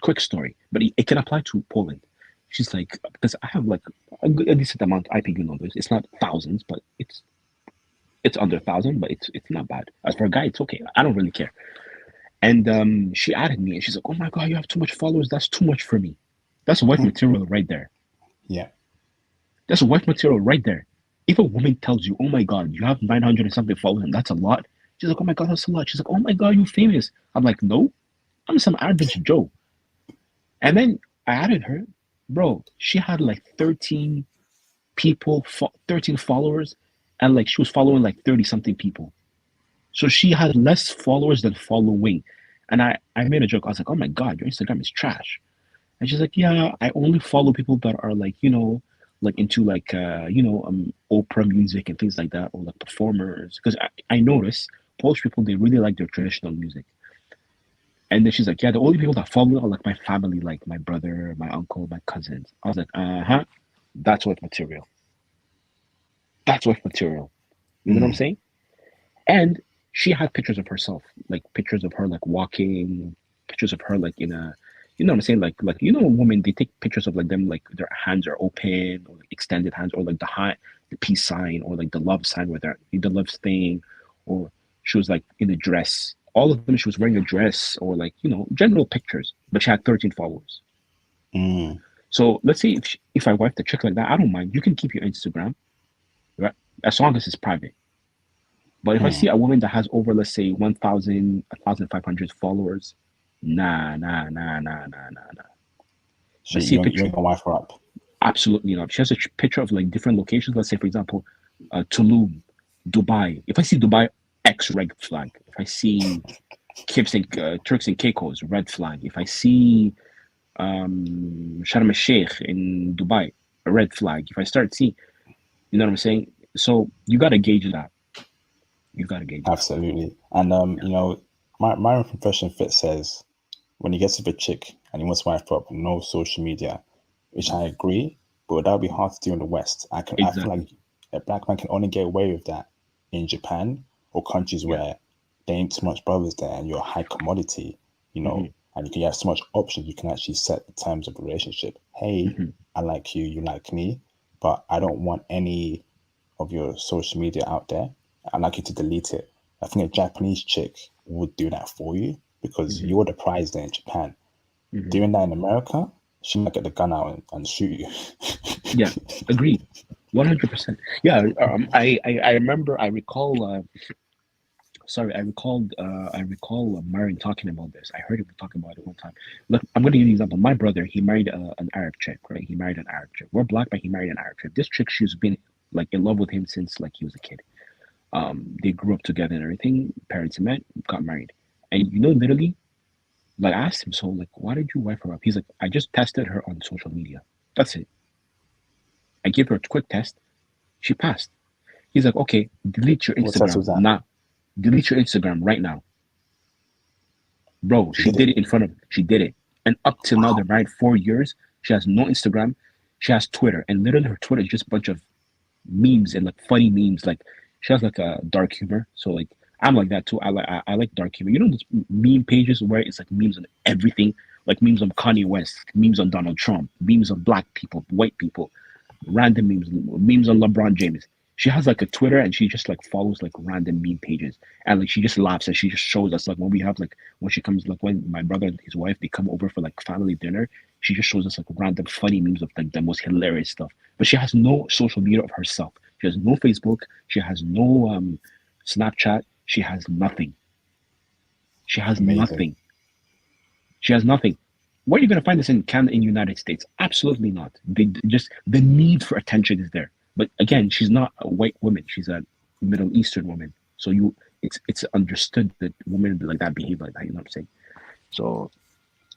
Quick story, but it can apply to Poland. She's like, because I have like a decent amount of IPG numbers. It's not thousands, but it's under 1,000, but it's not bad. As for a guy, it's okay. I don't really care. And she added me, and she's like, "Oh my god, you have too much followers. That's too much for me. That's wife material right there. Yeah. That's wife material right there. If a woman tells you, "Oh my god, you have 900 and something followers, and that's a lot," she's like, "Oh my god, that's a lot." She's like, "Oh my god, you famous." I'm like, "No, I'm some average Joe." And then I added her, bro. She had like 13 people, 13 followers, and like she was following like 30 something people. So she had less followers than following. And I made a joke. I was like, "Oh my god, your Instagram is trash." And she's like, "Yeah, I only follow people that are like, like into like opera music and things like that, or like performers." Because I notice Polish people, they really like their traditional music. And then she's like, "Yeah, the only people that follow are like my family, like my brother, my uncle, my cousins." I was like, "Uh-huh. That's what material. That's what material." You know what I'm saying? And she had pictures of herself, like pictures of her like walking, pictures of her like in a, you know what I'm saying, like women, they take pictures of like them, like their hands are open or like extended hands, or like the peace sign, or like the love sign where they're the love thing, or she was like in a dress. All of them, she was wearing a dress, or like general pictures. But she had 13 followers. So let's say if I wife the chick like that, I don't mind. You can keep your Instagram, right? As long as it's private. But if I see a woman that has over, let's say, 1,000, 1,500 followers, nah. If I So see a you picture, ain't gonna wife her up. absolutely not. She has a picture of like different locations. Let's say, for example, Tulum, Dubai. If I see Dubai, X red flag. If I see Turks and Caicos, red flag. If I see Sharm el Sheikh in Dubai, a red flag. If I start seeing, you know what I'm saying? So you got to gauge that. You got to gauge that. Absolutely. And my own confession fit says when he gets with a chick and he wants to wife her up, no social media, which I agree, but that would be hard to do in the West. I feel Exactly. like a black man can only get away with that in Japan or countries Yeah. where there ain't too much brothers there and you're a high commodity, and you have so much options. You can actually set the terms of the relationship. Hey, I like you, you like me, but I don't want any of your social media out there. I'd like you to delete it. I think a Japanese chick would do that for you because you're the prize there in Japan. Doing that in America, she might get the gun out and shoot you. Yeah, agreed, 100%. Yeah, I remember. I recall. Sorry, I recall Marion talking about this. I heard him talking about it one time. Look, I'm going to give you an example. My brother, he married an Arab chick, right? He married an Arab chick. We're black, but he married an Arab chick. This chick, she's been like in love with him since like he was a kid. They grew up together and everything. Parents met, got married, and literally, like I asked him, so like, why did you wife her up? He's like, I just tested her on social media. That's it. I gave her a quick test. She passed. He's like, okay, delete your What test Instagram was that? now. Delete your Instagram right now. Bro, She she did did it. it in front of she did it. And up till now, they're married 4 years. She has no Instagram. She has Twitter. And literally her Twitter is just a bunch of memes and like funny memes. Like she has like a dark humor. So like I'm like that too. I like dark humor. You know those meme pages where it's like memes on everything? Like memes on Kanye West, memes on Donald Trump, memes on black people, white people, random memes on LeBron James. She has like a Twitter and she just like follows like random meme pages and like she just laughs and she just shows us like when we have like when she comes like when my brother and his wife they come over for like family dinner, she just shows us like random funny memes of like the most hilarious stuff. But she has no social media of herself. She has no Facebook. She has no Snapchat. She has nothing. She has Amazing. nothing. She has nothing. Where are you going to find this in Canada, in the United States? Absolutely not. They just the need for attention is there. But again, she's not a white woman. She's a Middle Eastern woman. So it's understood that women like that behave like that. You know what I'm saying? So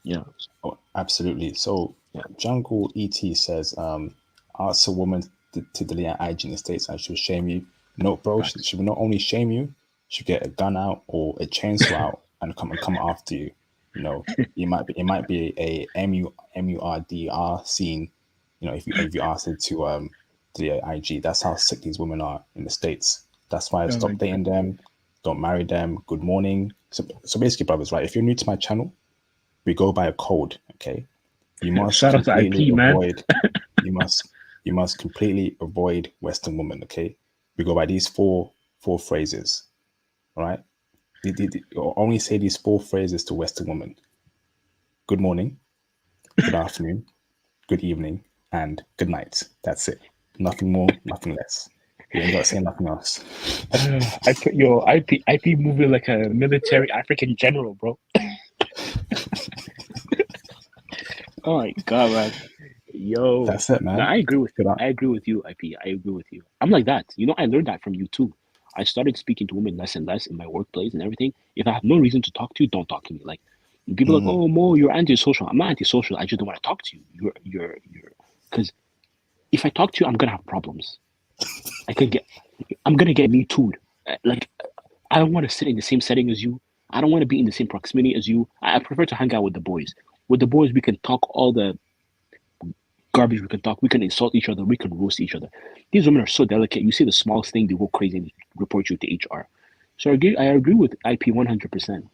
yeah, Oh, absolutely. So yeah, Jungle ET says, ask a woman to delete an IG in the States and she'll shame you. No, bro, facts. she will not only shame you, she'll get a gun out or a chainsaw out and come after you. It might be a MURDR scene. If you ask her to the IG, that's how sick these women are in the States. That's why I Oh my stopped god. dating them. don't marry them, good morning. So basically, brothers, right? If you're new to my channel, we go by a code. Okay, you must Shout out to completely IP, man. avoid. You must completely avoid Western women. Okay, we go by these four phrases. All right, only say these four phrases to Western women: good morning, good afternoon, good evening, and good night. That's it. Nothing more, nothing less. You ain't got to say nothing else. I put your IP moving like a military African general, bro. Oh my god, man. Yo. That's it, No, man. I agree with Good you. on. I agree with you, IP. I agree with you. I'm like that. You know, I learned that from you too. I started speaking to women less and less in my workplace and everything. If I have no reason to talk to you, don't talk to me. Like people are like, oh Mo, you're antisocial. I'm not antisocial. I just don't want to talk to you. You're because if I talk to you, I'm gonna have problems. I could get I'm gonna get me too. Like I don't want to sit in the same setting as you. I don't want to be in the same proximity as you. I prefer to hang out with the boys. With the boys, we can talk all the garbage we can talk. We can insult each other. We can roast each other. These women are so delicate. You see the smallest thing, they go crazy and report you to HR. So I agree with IP 100%.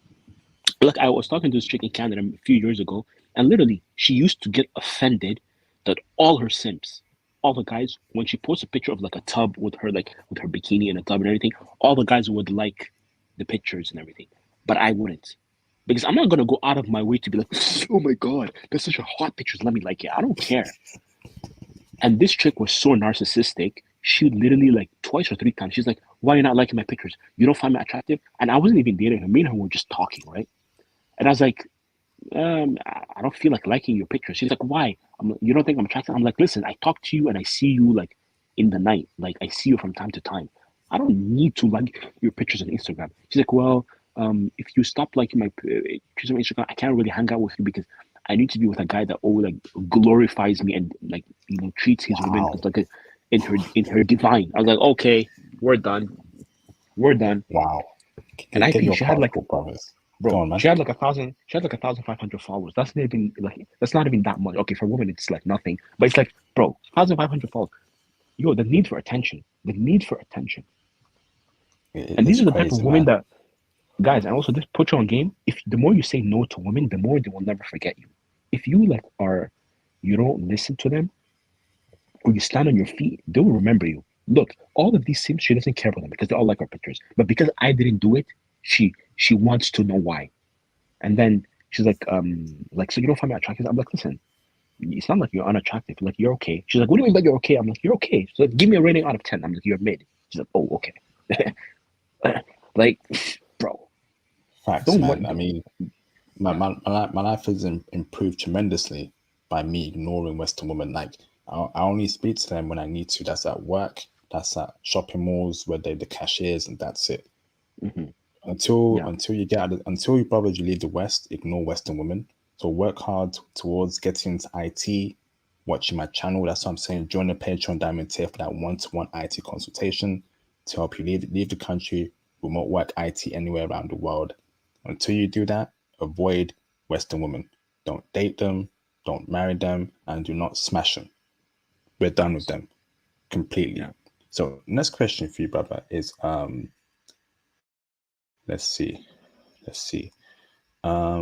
Like I was talking to this chick in Canada a few years ago, and literally she used to get offended that all her simps, all the guys, when she posts a picture of like a tub with her with her bikini in a tub and everything, all the guys would like the pictures and everything, but I wouldn't. Because I'm not gonna go out of my way to be like, oh my god, that's such a hot picture. Let me like it. I don't care. And this chick was so narcissistic. She literally like twice or three times. She's like, "Why are you not liking my pictures? You don't find me attractive?" And I wasn't even dating her. Me and her were just talking, right? And I was like, I don't feel like liking your pictures. She's like, "Why? You don't think I'm attractive?" I'm like, "Listen, I talk to you and I see you like in the night. Like I see you from time to time. I don't need to like your pictures on Instagram." She's like, "Well, if you stop liking my pictures on Instagram, I can't really hang out with you because I need to be with a guy that like glorifies me and like treats his women Wow. as like in her divine." I was like, "Okay, we're done. We're done." Wow. And Get IP, your she had like passport, brothers. Go bro, on, man. she had like 1,000. She had like 1,500 followers. That's not even that much. Okay, for women, it's like nothing. But it's like, bro, 1,500 followers. Yo, the need for attention. The need for attention. And It's these are the type of crazy, women man. that guys. And also, this put you on game. If the more you say no to women, the more they will never forget you. If you you don't listen to them or you stand on your feet, they will remember you. Look, all of these things, she doesn't care about them because they all like our pictures. But because I didn't do it, she wants to know why. And then she's like, so you don't find me attractive? I'm like, listen, it's not like you're unattractive. Like, you're okay. She's like, what do you mean by you're okay? I'm like, you're okay. She's like, give me a rating out of 10. I'm like, you're mid. She's like, oh, okay. Like, bro, Facts, don't man. want, I mean, yeah, my life has improved tremendously by me ignoring Western women. Like, I only speak to them when I need to. That's at work. That's at shopping malls where they're the cashiers, and that's it. hmm Until yeah, until you get out of, until you probably leave the West, ignore Western women. So work hard towards getting into IT, watching my channel. That's what I'm saying. Join the Patreon Diamond tier for that one-to-one IT consultation to help you leave the country, remote work IT anywhere around the world. Until you do that, avoid Western women. Don't date them, don't marry them, and do not smash them. We're done with facts, them completely. yeah. So next question for you, brother, is let's see. Let's see. Are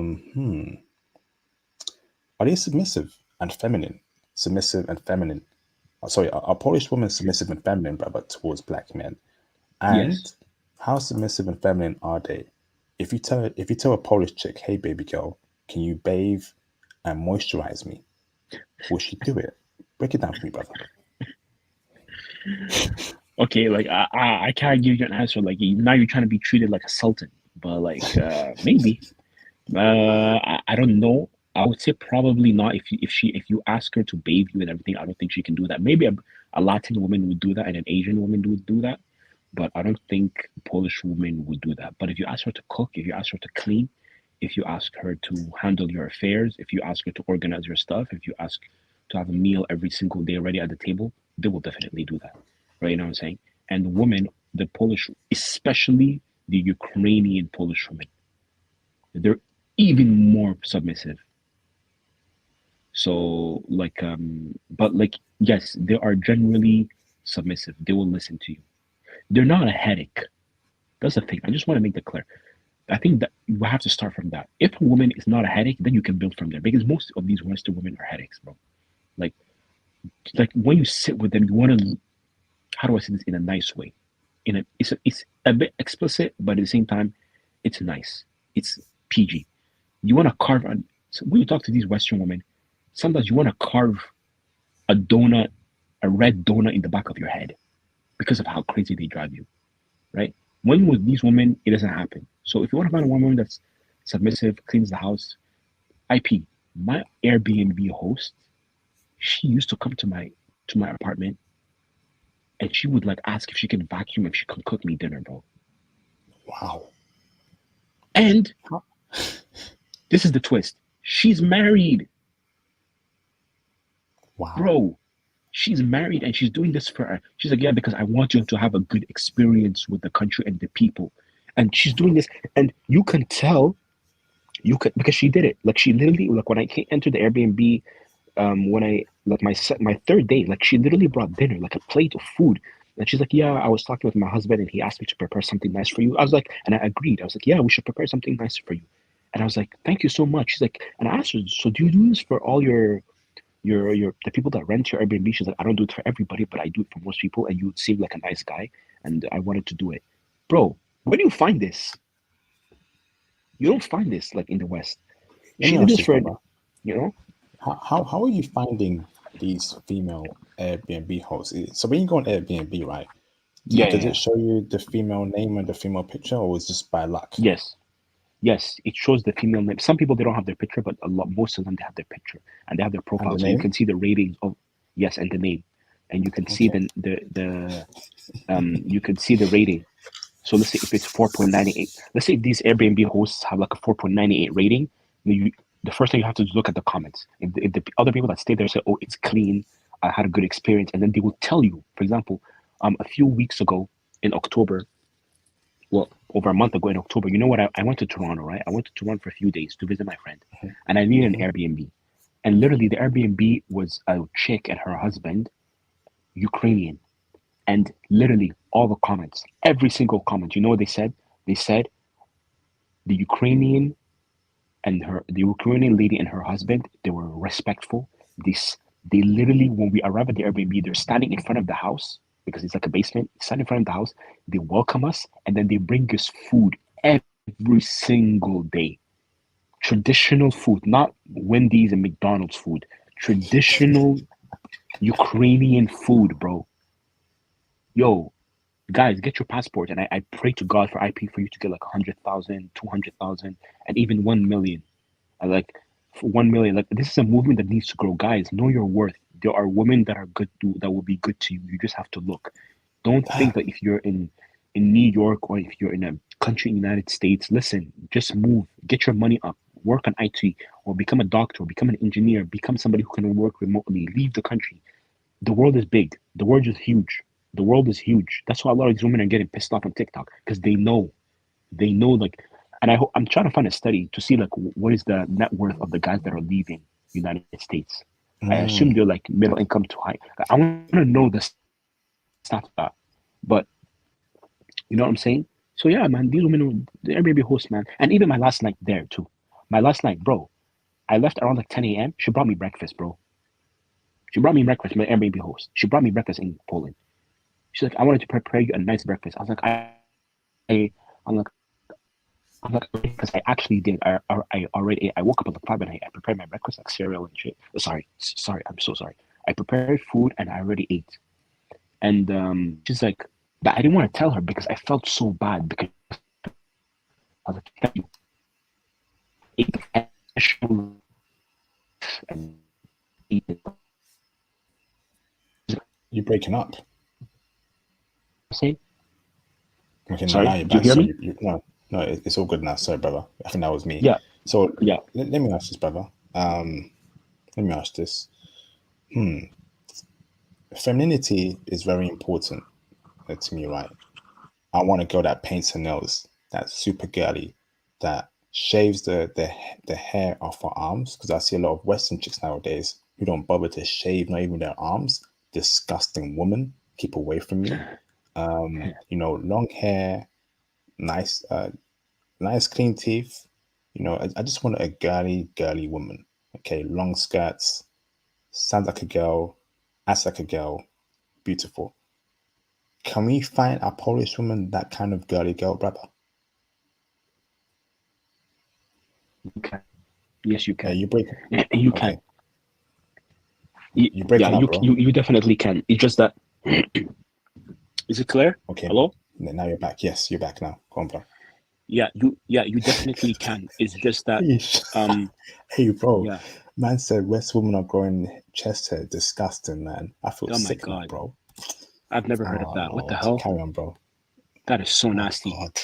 they submissive and feminine? Submissive and feminine. Sorry, are Polish women submissive and feminine, but towards black men? Yes. And how submissive and feminine are they? If you tell a Polish chick, hey baby girl, can you bathe and moisturize me? Will she do it? Break it down for me, brother. Okay, like I can't give you an answer. Like now you're trying to be treated like a sultan, but like maybe. I don't know. I would say probably not. If you ask her to bathe you and everything, I don't think she can do that. Maybe a Latin woman would do that, and an Asian woman would do that, but I don't think Polish woman would do that. But if you ask her to cook, if you ask her to clean, if you ask her to handle your affairs, if you ask her to organize your stuff, if you ask to have a meal every single day ready at the table, they will definitely do that. Right? You know what I'm saying? And women, the Polish, especially the Ukrainian Polish women, they're even more submissive. So but like yes, they are generally submissive. They will listen to you. They're not a headache. That's the thing. I just want to make that clear. I think that we have to start from that. If a woman is not a headache, then you can build from there. Because most of these Western women are headaches, bro. Like, like when you sit with them, you want to. How do I say this in a nice way? It's a bit explicit, but at the same time, it's nice. It's PG. You want to carve on. So when you talk to these Western women, sometimes you want to carve a donut, a red donut in the back of your head because of how crazy they drive you, right? When with these women, it doesn't happen. So if you want to find a woman that's submissive, cleans the house, IP, my Airbnb host, she used to come to my apartment and she would like ask if she can vacuum, if she can cook me dinner, bro. Wow. And this is the twist. She's married, Wow. bro. She's married and she's doing this for her. She's like, yeah, because I want you to have a good experience with the country and the people. And she's doing this, and you can tell, you could because she did it. Like she literally, like when I entered the Airbnb, when I like my third day, like she literally brought dinner, like a plate of food. And she's like, yeah, I was talking with my husband and he asked me to prepare something nice for you. I was like, and I agreed. I was like, yeah, we should prepare something nice for you. And I was like, thank you so much. She's like, and I asked her, so do you do this for all your the people that rent your Airbnb? She's like, I don't do it for everybody, but I do it for most people. And you seem like a nice guy, and I wanted to do it, bro. Where do you find this? You don't find this like in the West. Let She me did ask this this, for, brother. you know, How are you finding these female Airbnb hosts? So when you go on Airbnb, right? yeah, Does yeah, it yeah. show you the female name and the female picture, or is it just by luck? Yes, yes. It shows the female name. Some people they don't have their picture, but a lot, most of them they have their picture and they have their And profile, the so you name? can see the ratings of yes and the name, and you can see Okay. the you can see the rating. So let's say if it's 4.98, let's say if these Airbnb hosts have like a 4.98 rating, you, the first thing you have to do is look at the comments. If the other people that stay there say, "Oh, it's clean, I had a good experience," and then they will tell you. For example, a few weeks ago in October, well, over a month ago in October, you know what? I went to Toronto, right? I went to Toronto for a few days to visit my friend, and I needed an Mm-hmm. Airbnb. And literally, the Airbnb was a chick and her husband, Ukrainian, and literally all the comments, every single comment. You know what they said? They said the Ukrainian the Ukrainian lady and her husband, they were respectful. This they literally when we arrive at the Airbnb, they're standing in front of the house because it's like a basement. Stand in front of the house, they welcome us, and then they bring us food every single day. Traditional food, not Wendy's and McDonald's food. Traditional Ukrainian food, bro. Yo, guys, get your passport, and I pray to God for IP for you to get like 100,000, 200,000, and even 1 million. I like for 1 million. Like this is a movement that needs to grow. Guys, know your worth. There are women that are good to, that will be good to you. You just have to look. Don't think that if you're in New York or if you're in a country in the United States, listen, just move, get your money up, work on IT, or become a doctor, or become an engineer, become somebody who can work remotely, leave the country. The world is big. The world is huge. The world is huge. That's why a lot of these women are getting pissed off on TikTok because they know like, and I'm trying to find a study to see like what is the net worth of the guys that are leaving United States. I assume they're Mm. like middle income to high. I want to know the stats of that, but you know what I'm saying. So yeah, man, these women, the Airbnb host, man, and even my last night there too. My last night, bro, I left around like 10 a.m. She brought me breakfast, bro. She brought me breakfast. My Airbnb host. She brought me breakfast in Poland. She's like, I wanted to prepare you a nice breakfast. I was like, I'm like, because I actually did. I already ate. I woke up at like 5 and I prepared my breakfast like cereal and shit. Sorry, I'm so sorry. I prepared food and I already ate. And she's like, but I didn't want to tell her because I felt so bad because I was like, thank you. Ate the vegetable and eat it. You're breaking up. Say, Okay, now sorry, you're do you back. hear So me? no, it's all good now. Sorry, brother. I think that was me. Yeah, So yeah. let me ask this, brother. Let me ask this. Femininity is very important to me, right? I want a girl that paints her nails, that's super girly, that shaves the hair off her arms. Because I see a lot of Western chicks nowadays who don't bother to shave, not even their arms. Disgusting woman. Keep away from me. Long hair, nice, nice clean teeth. You know, I just want a girly woman. Okay, long skirts, sounds like a girl, acts like a girl, beautiful. Can we find a Polish woman that kind of girly girl, brother? You can. Yes, you Yeah, can. you break. You can. Okay, you Yeah, breaking up, bro. you definitely can. It's just that. Is it clear? Okay, Hello? now you're back. Yes, you're back now. Go on, bro. You definitely can. It's just that Yeesh. um Hey, bro. yeah. Man said West women are growing chest hair. Disgusting, man. I feel Oh my sick now, God. bro. I've never heard of Oh that. What the Lord. hell? Carry on, bro. That is so Oh nasty. God.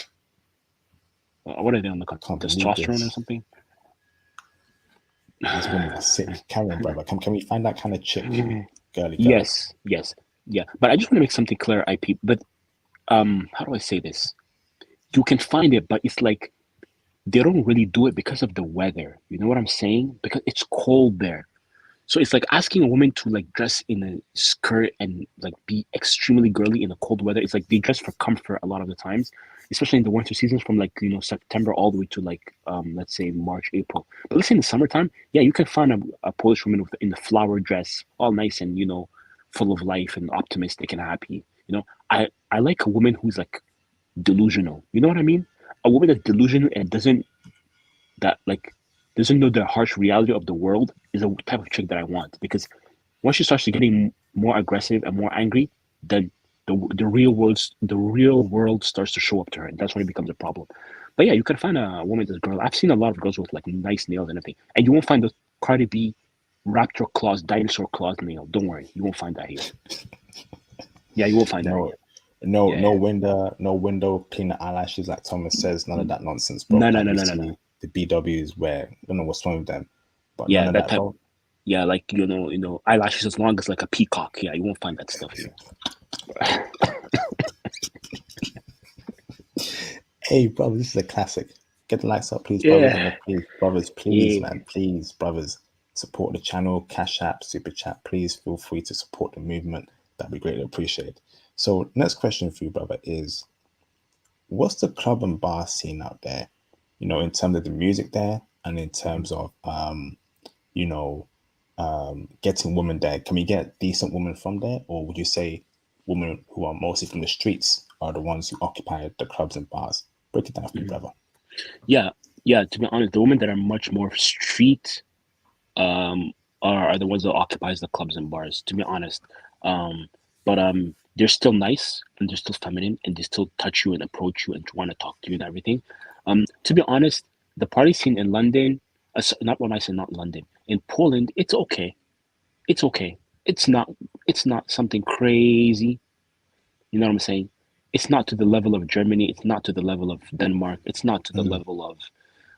What are they on the Can't believe testosterone or this. something? These women are sick. Carry on, brother. Can we find that kind of chick? Girly girl. Yes, yeah. But I just want to make something clear, IP. But how do I say this? You can find it, but it's like they don't really do it because of the weather. You know what I'm saying? Because it's cold there. So it's like asking a woman to like dress in a skirt and like be extremely girly in the cold weather. It's like they dress for comfort a lot of the times, especially in the winter seasons from like September all the way to like let's say March, April. But let's say in the summertime, yeah, you can find a Polish woman in the flower dress, all nice and full of life and optimistic and happy. I like a woman who's like delusional. You know what I mean? A woman that's delusional and doesn't know the harsh reality of the world is a type of chick that I want because once she starts to getting more aggressive and more angry, then the real world starts to show up to her, and that's when it becomes a problem. But yeah, you can find a woman that's girl. I've seen a lot of girls with like nice nails and everything, and you won't find those Cardi B raptor claws, dinosaur claws nail. Don't worry, you won't find that here. Yeah, you won't find that No, here. no Yeah. window, no window cleaner eyelashes like Thomas says. None of that nonsense, bro. No, no, Like no, we no, no, no. see the BWs wear. I don't know what's wrong with them, but none Yeah, of that that, type. bro. Yeah, like eyelashes as long as like a peacock. Yeah, you won't find that stuff here. Hey, brother, this is a classic. Get the likes up, please, brothers, Yeah, and please, brothers, please, yeah. man, please, brothers, support the channel, Cash App, Super Chat. Please feel free to support the movement. That'd be greatly appreciated. So, next question for you, brother, is what's the club and bar scene out there? You know, in terms of the music there, and in terms of you know, getting women there. Can we get decent women from there, or would you say women who are mostly from the streets are the ones who occupy the clubs and bars? Break it down for me, Mhm. brother. Yeah, yeah. To be honest, the women that are much more street um are the ones that occupies the clubs and bars. To be honest, but they're still nice and they're still feminine and they still touch you and approach you and want to talk to you and everything. To be honest, the party scene in London, not when I say not London, in Poland, it's okay. It's okay. It's not. It's not something crazy. You know what I'm saying? It's not to the level of Germany. It's not to the level of Denmark. It's not to the Mm, level of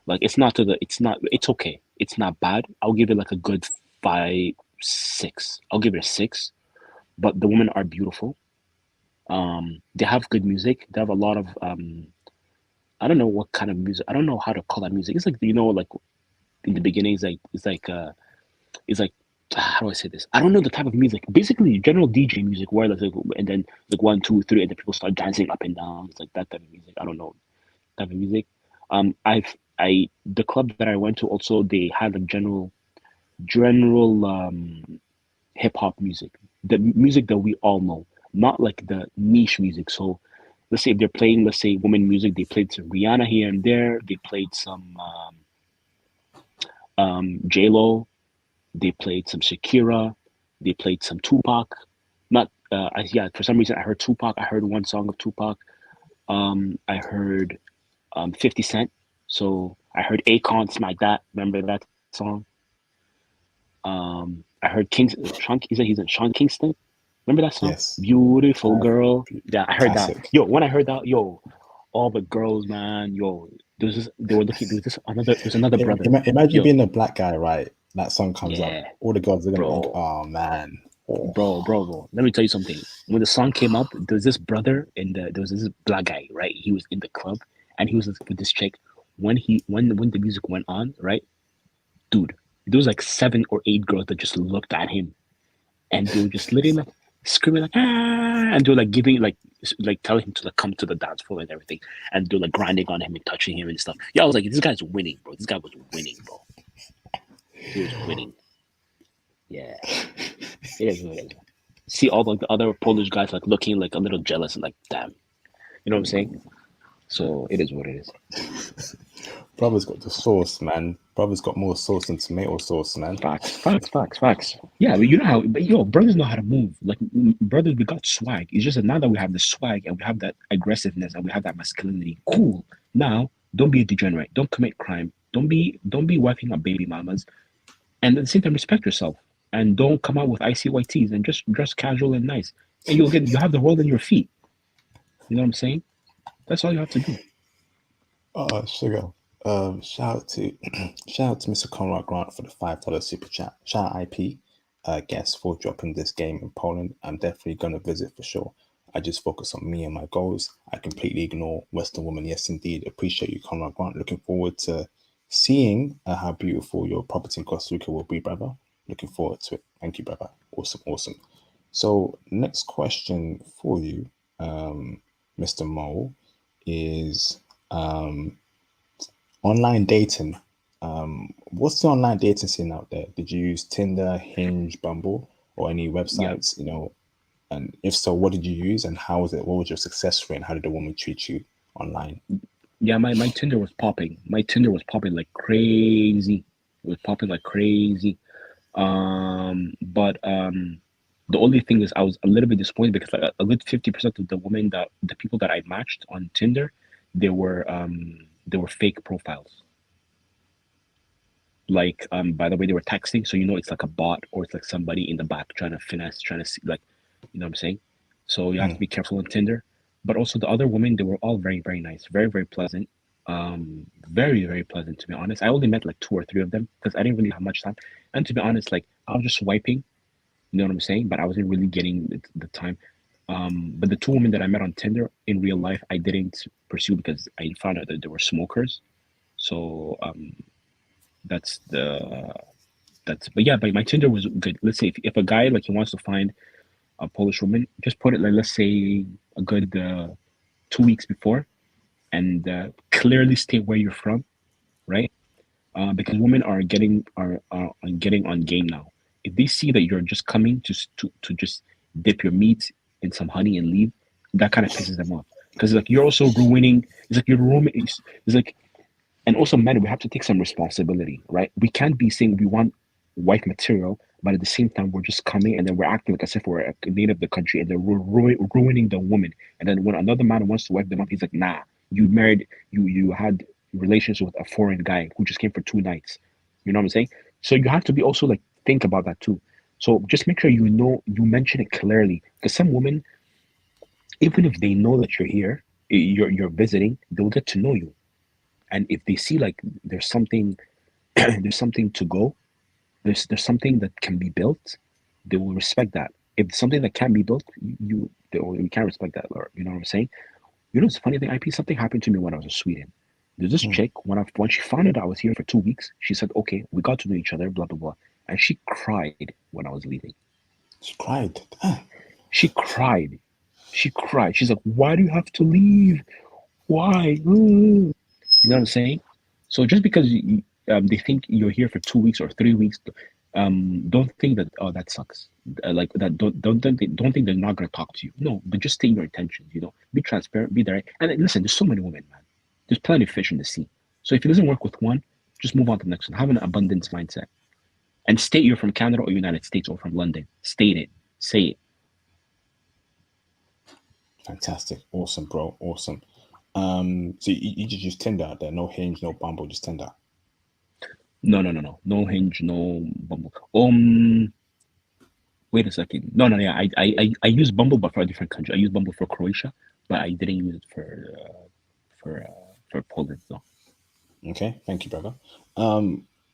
like. It's not to the. It's not. It's okay. It's not bad. I'll give it like a good 5, 6. I'll give it a 6. But the women are beautiful. They have good music. They have a lot of I don't know what kind of music. I don't know how to call that music. It's like like in the beginning, it's like how do I say this? I don't know the type of music. Basically, general DJ music where like and then like 1, 2, 3, and then people start dancing up and down. It's like that type of music. I don't know type of music. I the club that I went to also they had a general hip hop music, the music that we all know, not like the niche music. So let's say if they're playing, let's say women music, they played some Rihanna here and there. They played some J Lo. They played some Shakira. They played some Tupac. Not yeah. For some reason, I heard Tupac. I heard one song of Tupac. I heard 50 Cent. So I heard Akon Smack That. Remember that song? I heard he's in Sean Kingston. Remember that song? yes, Beautiful uh, girl. Yeah, I heard that. classic. Yo, when I heard that, yo, all the girls, man, yo, they were looking. There's another brother. Imagine Yo, being a black guy, right? That song comes up. yeah, All the girls are gonna think, bro. "Oh man, oh, Bro, let me tell you something. When the song came up, there was this brother and there was this black guy, right? He was in the club and he was with this chick. When the music went on, right, dude, there was like 7 or 8 girls that just looked at him and they were just literally like screaming like ah, and they were like giving like like telling him to like come to the dance floor and everything, and they're like grinding on him and touching him and stuff. Yeah, I was like, this guy's winning, bro. This guy was winning, bro. He was winning. Yeah, it is what it is. See all like the other Polish guys like looking like a little jealous and like, damn, you know what I'm saying? So it is what it is. Brother's got the sauce, man. Brother's got more sauce than tomato sauce, man. Facts. Yeah, but you know how, but yo, brothers know how to move. Like brothers, we got swag. It's just that now that we have the swag and we have that aggressiveness and we have that masculinity, cool. Now, don't be a degenerate. Don't commit crime. Don't be wiping up baby mamas. And at the same time, respect yourself and don't come out with icy white tees and just dress casual and nice. And you have the world in your feet. You know what I'm saying? That's all you have to do. Oh, sugar. Shout out to shout out to Mr. Conrad Grant for the $5 super chat. Shout out IP guest for dropping this game in Poland. I'm definitely gonna visit for sure. I just focus on me and my goals. I completely ignore Western women. Yes, indeed. Appreciate you, Conrad Grant. Looking forward to seeing how beautiful your property in Costa Rica will be, brother. Looking forward to it. Thank you, brother. Awesome. So, next question for you, Mr. Mo, is online dating. What's the online dating scene out there? Did you use Tinder, Hinge, Bumble, or any Yeah. websites? And if so, what did you use, and how was it? What was your success rate, and how did the woman treat you online? Yeah, my Tinder was popping. My Tinder was popping like crazy. It was popping like crazy. But the only thing is I was a little bit disappointed because like a good 50% of the people that I matched on Tinder, they were fake profiles. Like by the way they were texting, so it's like a bot or it's like somebody in the back trying to finesse, trying to see like, you know what I'm saying? So you have to be careful on Tinder. But also the other women, they were all very, very nice, very, very pleasant. Very, very pleasant to be honest. I only met like two or three of them because I didn't really have much time. And to be honest, like I was just swiping, you know what I'm saying? But I wasn't really getting the time. But the two women that I met on Tinder in real life, I didn't pursue because I found out that they were smokers. So that's the that's but yeah, but my Tinder was good. Let's say if a guy like he wants to find a Polish woman, just put it like let's say a good 2 weeks before, and clearly state where you're from, right? Because women are getting on game now. If they see that you're just coming to just dip your meat in some honey and leave, that kind of pisses them off. Because like you're also ruining. It's like you're ruining. It's like, and also men, we have to take some responsibility, right? We can't be saying we want wife material, but at the same time we're just coming and then we're acting like as if we're a native of the country, and then we're ruining the woman. And then when another man wants to wife them up, he's like, nah, you had relations with a foreign guy who just came for 2 nights. You know what I'm saying? So you have to be also like think about that too. So just make sure you mention it clearly, because some women, even if they know that you're here, you're visiting, they'll get to know you. And if they see like there's something there's something to go, there's something that can be built, they will respect that. If it's something that can't be built, you can't respect that, or you know what I'm saying? It's a funny thing, IP, something happened to me when I was in Sweden. There's this chick, when she found out I was here for 2 weeks, she said, okay, we got to know each other, blah blah blah. And she cried when I was leaving. She cried. She cried. She cried. She's like, why do you have to leave? Why? You know what I'm saying? So just because they think you're here for 2 weeks or 3 weeks, don't think that, oh, that sucks. Like that, don't think they're not gonna talk to you. No, but just state your intentions. Be transparent, be direct. And listen, there's so many women, man. There's plenty of fish in the sea. So if it doesn't work with one, just move on to the next one. Have an abundance mindset, and state you're from Canada or United States or from London. State it. Say it. Fantastic. Awesome, bro. Awesome. So you just use Tinder out there, no Hinge, no Bumble, just Tinder. No, no Hinge, no Bumble. Wait a second. No, yeah, I use Bumble, but for a different country. I use Bumble for Croatia, but I didn't use it for Poland. No. Okay, thank you, brother.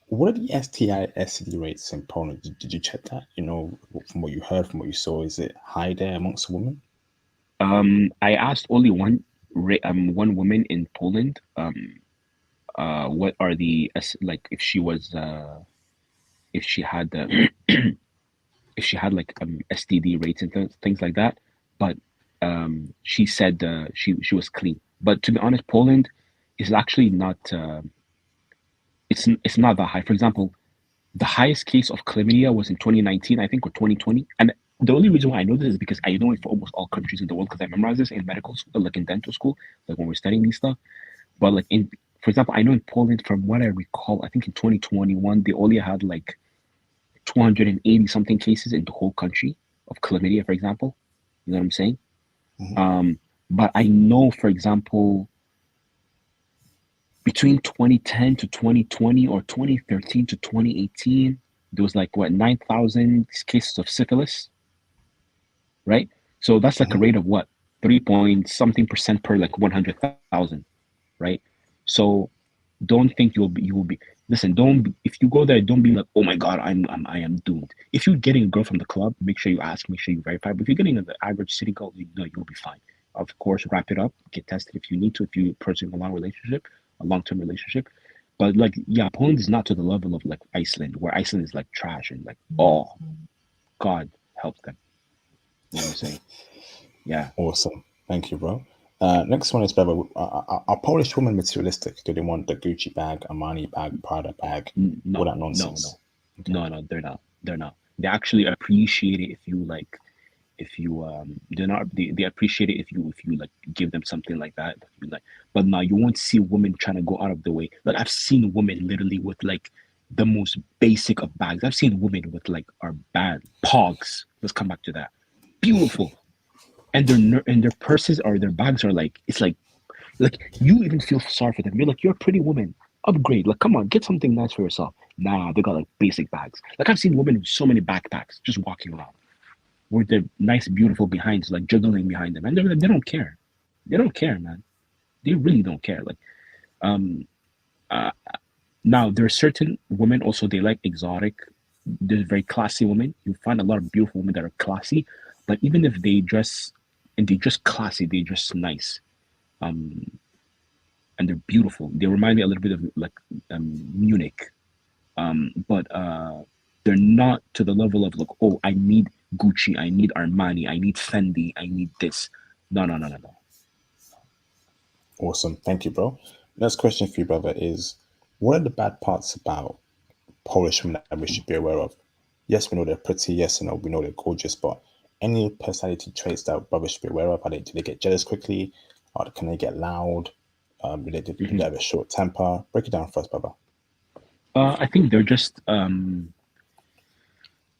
What are the STI STD rates in Poland? Did you check that? From what you heard, from what you saw, is it high there amongst women? I asked only one woman in Poland. What are the like if she was if she had if she had like STD rates and things like that, but she said she was clean. But to be honest, Poland is actually not. It's not that high. For example, the highest case of chlamydia was in 2019, I think, or 2020. And the only reason why I know this is because I know it for almost all countries in the world because I memorized this in medical school, like in dental school, like when we're studying these stuff. But like for example, I know in Poland, from what I recall, I think in 2021 they only had like 280 something cases in the whole country of chlamydia, for example. You know what I'm saying? Mhm. But I know, for example, between 2010 to 2020 or 2013 to 2018, there was like what 9,000 cases of syphilis, right? So that's like a Mhm. rate of what 3 point something percent per like 100,000, right? So don't think you will be listen, don't if you go there, don't be like, oh my god, I am doomed. If you're getting a girl from the club, make sure you ask, make sure you verify. But if you're getting the average city girl, you know you'll be fine. Of course, wrap it up, get tested if you need to, if you're pursuing a long-term relationship. But like, yeah, Poland is not to the level of like Iceland, where Iceland is like trash and like, oh, God help them. You know what I'm saying? Yeah. Awesome. Thank you, bro. Next one is, brother, are Polish women materialistic? Do they want the Gucci bag, Armani bag, Prada bag, all No, that no, nonsense? no, Okay. no, they're not. They're not. They actually appreciate it if you like, if you they're not they appreciate it if you like give them something like that. If you like, but now you won't see women trying to go out of the way. Like I've seen women literally with like the most basic of bags. I've seen women with like our bad pogs. Let's come back to that. Beautiful, and their purses or their bags are like, it's like you even feel sorry for them. You're like, you're a pretty woman. Upgrade. Like, come on, get something nice for yourself. Nah, they got like basic bags. Like I've seen women with so many backpacks just walking around with their nice, beautiful behinds, like juggling behind them, and they don't care. They don't care, man. They really don't care. Like, um, uh, now there are certain women also they like exotic. There's very classy women. You find a lot of beautiful women that are classy, but even if they dress and they just classy, they dress nice. Um, and they're beautiful. They remind me a little bit of like Munich, but they're not to the level of like, oh, I need Gucci, I need Armani, I need Fendi, I need this. No, no, no, no, no. Awesome. Thank you, bro. Next question for you, brother, is what are the bad parts about Polish women that we should be aware of? Yes, we know they're pretty. Yes, and no, we know they're gorgeous, but any personality traits that brothers should be aware of? Do they get jealous quickly? Or can they get loud? Do they Mhm. have a short temper? Break it down first, brother. I think they're just how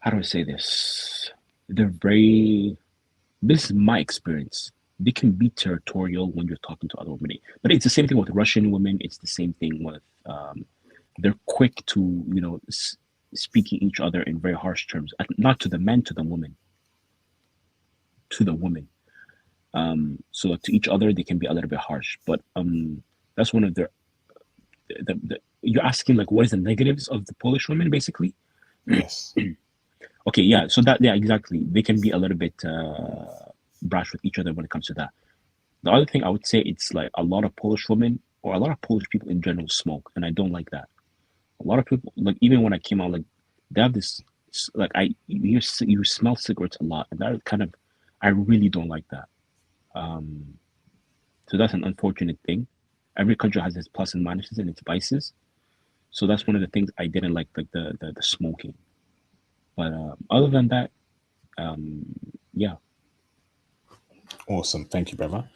do I say this? They're very. This is my experience. They can be territorial when you're talking to other women, but it's the same thing with Russian women. It's the same thing with they're quick to speaking each other in very harsh terms, not to the men, to the women, to the women. So like, to each other they can be a little bit harsh, but that's one of you're asking like what is the negatives of the Polish women basically. Yes. Okay, yeah, so that, yeah, exactly, they can be a little bit brash with each other when it comes to that. The other thing I would say, it's like a lot of Polish women or a lot of Polish people in general smoke, and I don't like that. A lot of people, like even when I came out, like they have this like you smell cigarettes a lot, and that kind of, I really don't like that. Um, so that's an unfortunate thing. Every country has its plus and minuses and its vices. So that's one of the things I didn't like the smoking. But other than that, um, yeah. Awesome. Thank you, brother.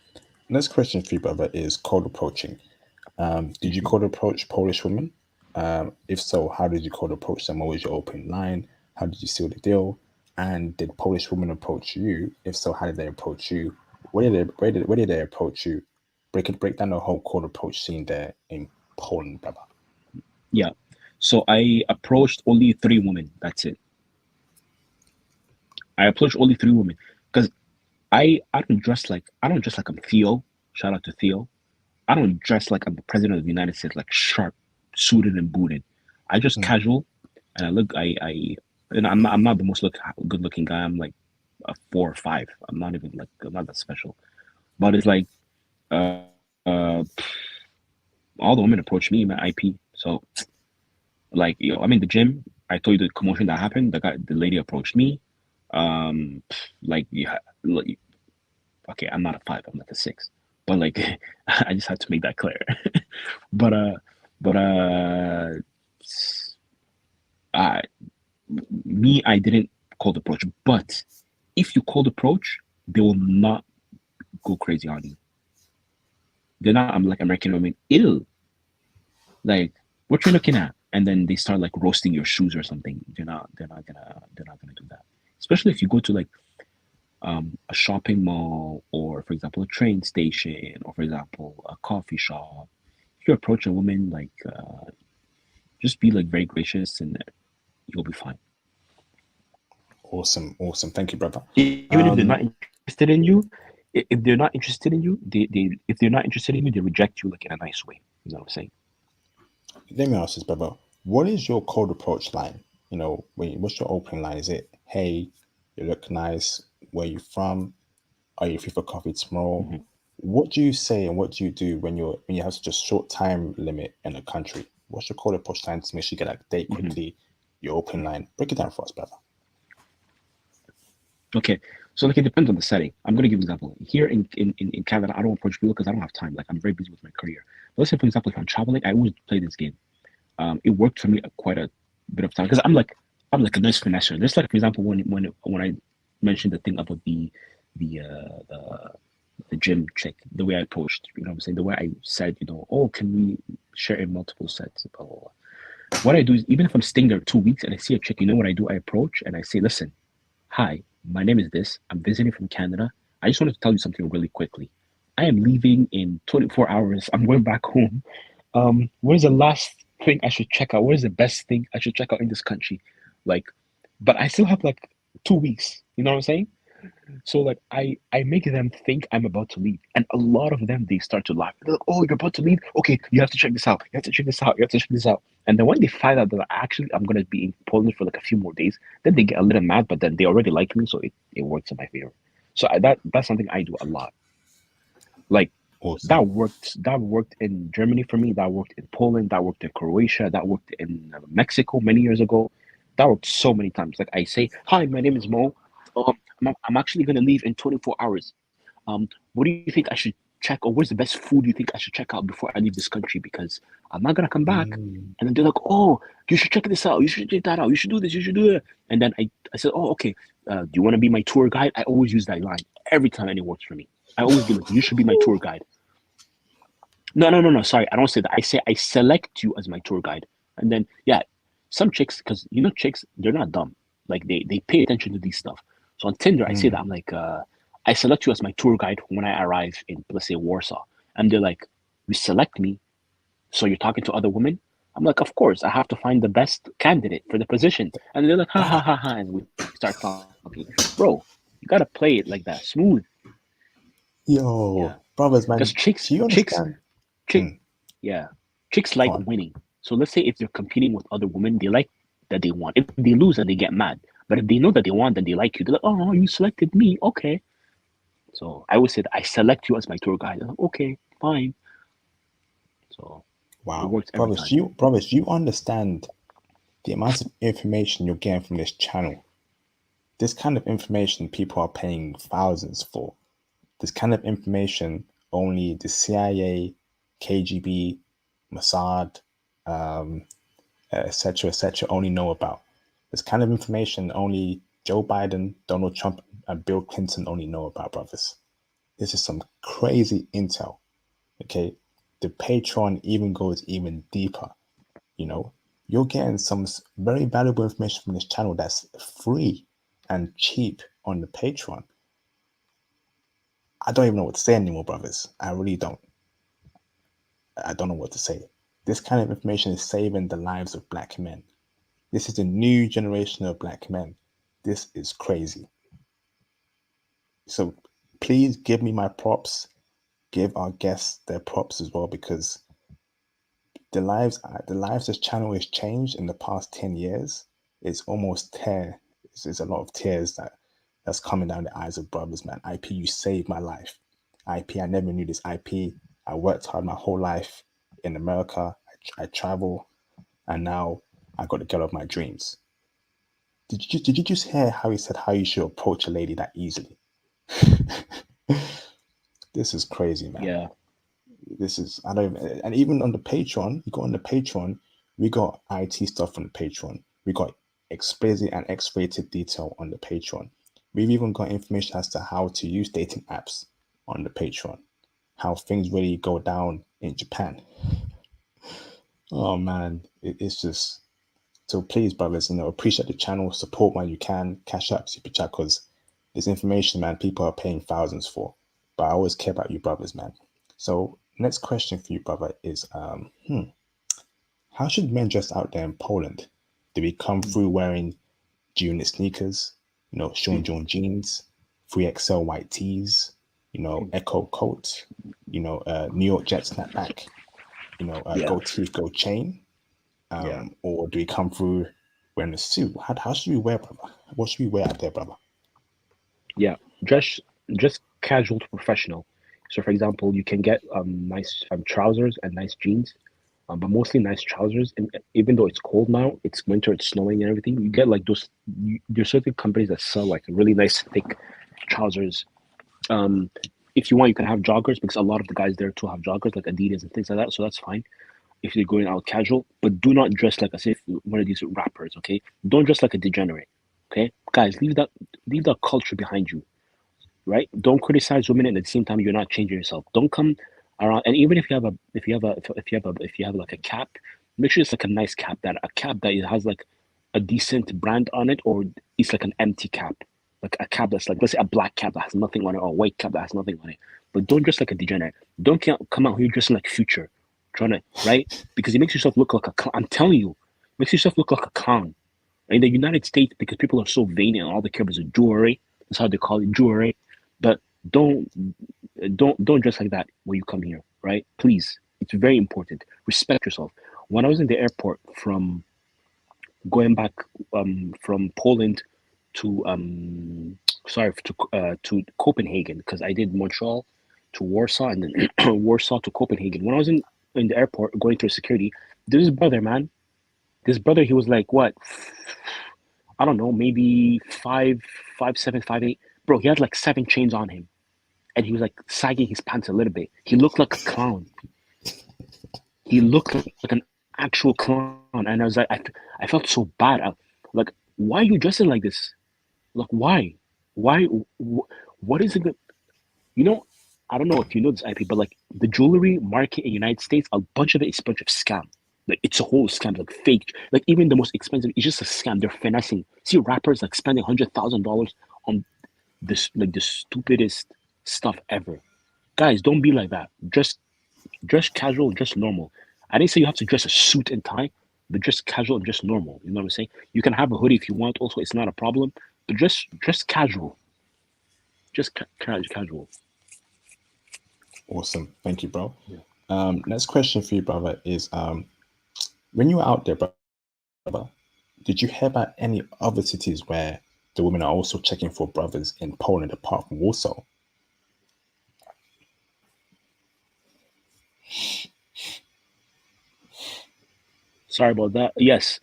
Next question for you, brother, is cold approaching. Did you Mhm. cold approach Polish women? If so, how did you cold approach them? What was your open line? How did you seal the deal? And did Polish women approach you? If so, how did they approach you? Where did they approach you? Break down the whole cold approach scene there in Poland, brother. Yeah. So I approached only three women. That's it. I approached only three women because I don't dress like I'm Theo. Shout out to Theo. I don't dress like I'm the president of the United States, like sharp, suited and booted. I just Mm. casual, and I look. I and I'm not the most good looking guy. I'm like a 4 or 5. I'm not even like, I'm not that special. But it's like all the women approach me, man. IP. So like, I'm in the gym. I told you the commotion that happened. The lady approached me. Like, yeah, like, Okay, I'm not a 5, I'm like a 6. But like I just had to make that clear. but but I I didn't cold approach. But if you cold approach, they will not go crazy on you. They're not I'm like American women, ill. Like, what you looking at? And then they start like roasting your shoes or something. They're not gonna do that. Especially if you go to like a shopping mall, or for example a train station, or for example a coffee shop. If you approach a woman, like just be like very gracious, and you'll be fine. Awesome, awesome. Thank you, brother. Even if they're not interested in you, if they're not interested in you, they if they're not interested in you, they reject you like in a nice way. You know what I'm saying? Let me ask this, brother. What is your cold approach line? What's your opening line? Is it, hey, you look nice, where you from? Are you free for coffee tomorrow? Mm-hmm. What do you say and what do you do when you have such a short time limit in a country? What's your cold approach line to make sure you get that date Mm-hmm. quickly? Your opening line. Break it down for us, brother. Okay, so like it depends on the setting. I'm gonna give an example. Here in Canada, I don't approach people because I don't have time. Like I'm very busy with my career. But let's say, for example, if I'm traveling, I always play this game. It worked for me quite a bit of time because I'm like a nice finesser. Just like for example, when I mentioned the thing about the uh, the the gym chick, the way I approached, you know what I'm saying, the way I said, oh, can we share in multiple sets? Blah, blah, blah. What I do is, even if I'm staying there 2 weeks and I see a chick, you know what I do? I approach and I say, listen, hi, my name is this. I'm visiting from Canada. I just wanted to tell you something really quickly. I am leaving in 24 hours. I'm going back home. What is the last thing I should check out? What is the best thing I should check out in this country? Like, but I still have like 2 weeks. You know what I'm saying? So like I make them think I'm about to leave, and a lot of them they start to laugh. They're like, "Oh, you're about to leave? Okay, you have to check this out. You have to check this out. You have to check this out." And then when they find out that actually I'm gonna be in Poland for like a few more days, then they get a little mad. But then they already like me, so it works in my favor. So that's something I do a lot. Like Awesome. that worked. That worked in Germany for me. That worked in Poland. That worked in Croatia. That worked in Mexico many years ago. That worked so many times. Like I say, "Hi, my name is Mo. I'm actually gonna leave in 24 hours. What do you think I should check, or where's the best food you think I should check out before I leave this country? Because I'm not gonna come back." Mm. And then they're like, "Oh, you should check this out. You should check that out. You should do this. You should do that." And then I said, "Oh, okay. Do you want to be my tour guide?" I always use that line every time, and it works for me. I always be like, "You should be my tour guide." No, no, no, no. Sorry, I don't say that. I say I select you as my tour guide. And then yeah, some chicks, because chicks, they're not dumb. Like they pay attention to these stuff. So on Tinder, I say that Mm. I'm like, I select you as my tour guide when I arrive in, let's say, Warsaw. And they're like, "You select me, so you're talking to other women?" I'm like, "Of course, I have to find the best candidate for the position." And they're like, "Ha ha That, ha ha," and we start talking. Bro, you gotta play it like that, smooth. yo, Yeah, brothers, because man, chicks, do you chicks, understand? chick, Mm. yeah, chicks Go like on. winning. So let's say if they're competing with other women, they like that they won. If they lose, then they get mad. But if they know that they won, then they like you. They're like, "Oh, you selected me, okay." So I always say that I select you as my tour guide. Like, okay, fine. So it Wow, works every time. brothers, do you understand the amount of information you're getting from this channel? This kind of information people are paying thousands for. This kind of information only the CIA, KGB, Mossad, etc., only know about. This kind of information only Joe Biden, Donald Trump, and Bill Clinton only know about, brothers. This is some crazy intel. Okay, the Patreon even goes even deeper. You know, you're getting some very valuable information from this channel that's free and cheap on the Patreon. I don't even know what to say anymore, brothers. I really don't. I don't know what to say. This kind of information is saving the lives of black men. This is a new generation of black men. This is crazy. So please give me my props. Give our guests their props as well, because the lives this channel has changed in the past 10 years. It's almost tear. It's a lot of tears that's coming down the eyes of brothers, man. IP, you saved my life. IP, I never knew this. IP, I worked hard my whole life in America. I travel, and now I got the girl of my dreams. Did you just hear how he said how you should approach a lady that easily? This is crazy, man. Yeah. This is I don't even, and even on the Patreon, you got on the Patreon, we got IT stuff on the Patreon. We got explicit and X-rated detail on the Patreon. We've even got information as to how to use dating apps on the Patreon. How things really go down in Japan. Oh man, it's just so please, brothers, appreciate the channel, support when you can, cash up, super chat, because this information, man, people are paying thousands for. But I always care about you, brothers, man. So next question for you, brother, is how should men dress out there in Poland? Do we come through wearing G-Unit sneakers, Sean John jeans, 3XL white tees, Echo coats, New York Jet snapback, Yeah. gold teeth, gold chain? Yeah. Or do we come through wearing a suit? How should we wear, brother? What should we wear out there, brother? Yeah. Dress casual to professional. So for example, you can get nice trousers and nice jeans, but mostly nice trousers. And even though it's cold now, it's winter, it's snowing and everything, you get like those. There's certain companies that sell like really nice thick trousers. Um, if you want, you can have joggers because a lot of the guys there too have joggers like Adidas and things like that. So that's fine if you're going out casual, but do not dress like as if one of these rappers. Okay, don't dress like a degenerate. Okay, guys, leave that culture behind you. Right? Don't criticize women and at the same time you're not changing yourself. Don't come around. And even if you have like a cap, make sure it's like a nice cap, that a cap that it has like a decent brand on it, or it's like an empty cap, like a cap that's like, let's say, a black cap that has nothing on it, or a white cap that has nothing on it. But don't dress like a degenerate. Don't come out here dressing like Future, trying to, right, because it makes yourself look like a clown. I'm telling you, it makes yourself look like a clown. In the United States, because people are so vain and all they care about is jewelry. That's how they call it, jewelry. But don't don't dress like that when you come here, right? Please, it's very important. Respect yourself. When I was in the airport from going back from Poland to to Copenhagen, because I did Montreal to Warsaw and then Warsaw to Copenhagen. When I was in the airport going through security, this brother, man, this brother, he was like what, I don't know, maybe 5'7", 5'8". Bro, he had like 7 chains on him, and he was like sagging his pants a little bit. He looked like a clown. He looked like an actual clown, and I was like, I felt so bad. Like, why are you dressing like this? Like, why? Why? What is it? You know, I don't know if you know this, IP, but like the jewelry market in the United States, a bunch of it is a bunch of scam. Like it's a whole scam, like fake. Like even the most expensive, it's just a scam. They're finessing. See rappers like spending $100,000 on this, like the stupidest stuff ever. Guys, don't be like that. Dress casual, dress normal. I didn't say you have to dress a suit and tie, but just casual and just normal. You know what I'm saying? You can have a hoodie if you want. Also, it's not a problem. But dress casual. Just casual. Awesome. Thank you, bro. Next question for you, brother, is when you were out there, brother, did you hear about any other cities where the women are also checking for brothers in Poland apart from Warsaw? Sorry about that. Yes,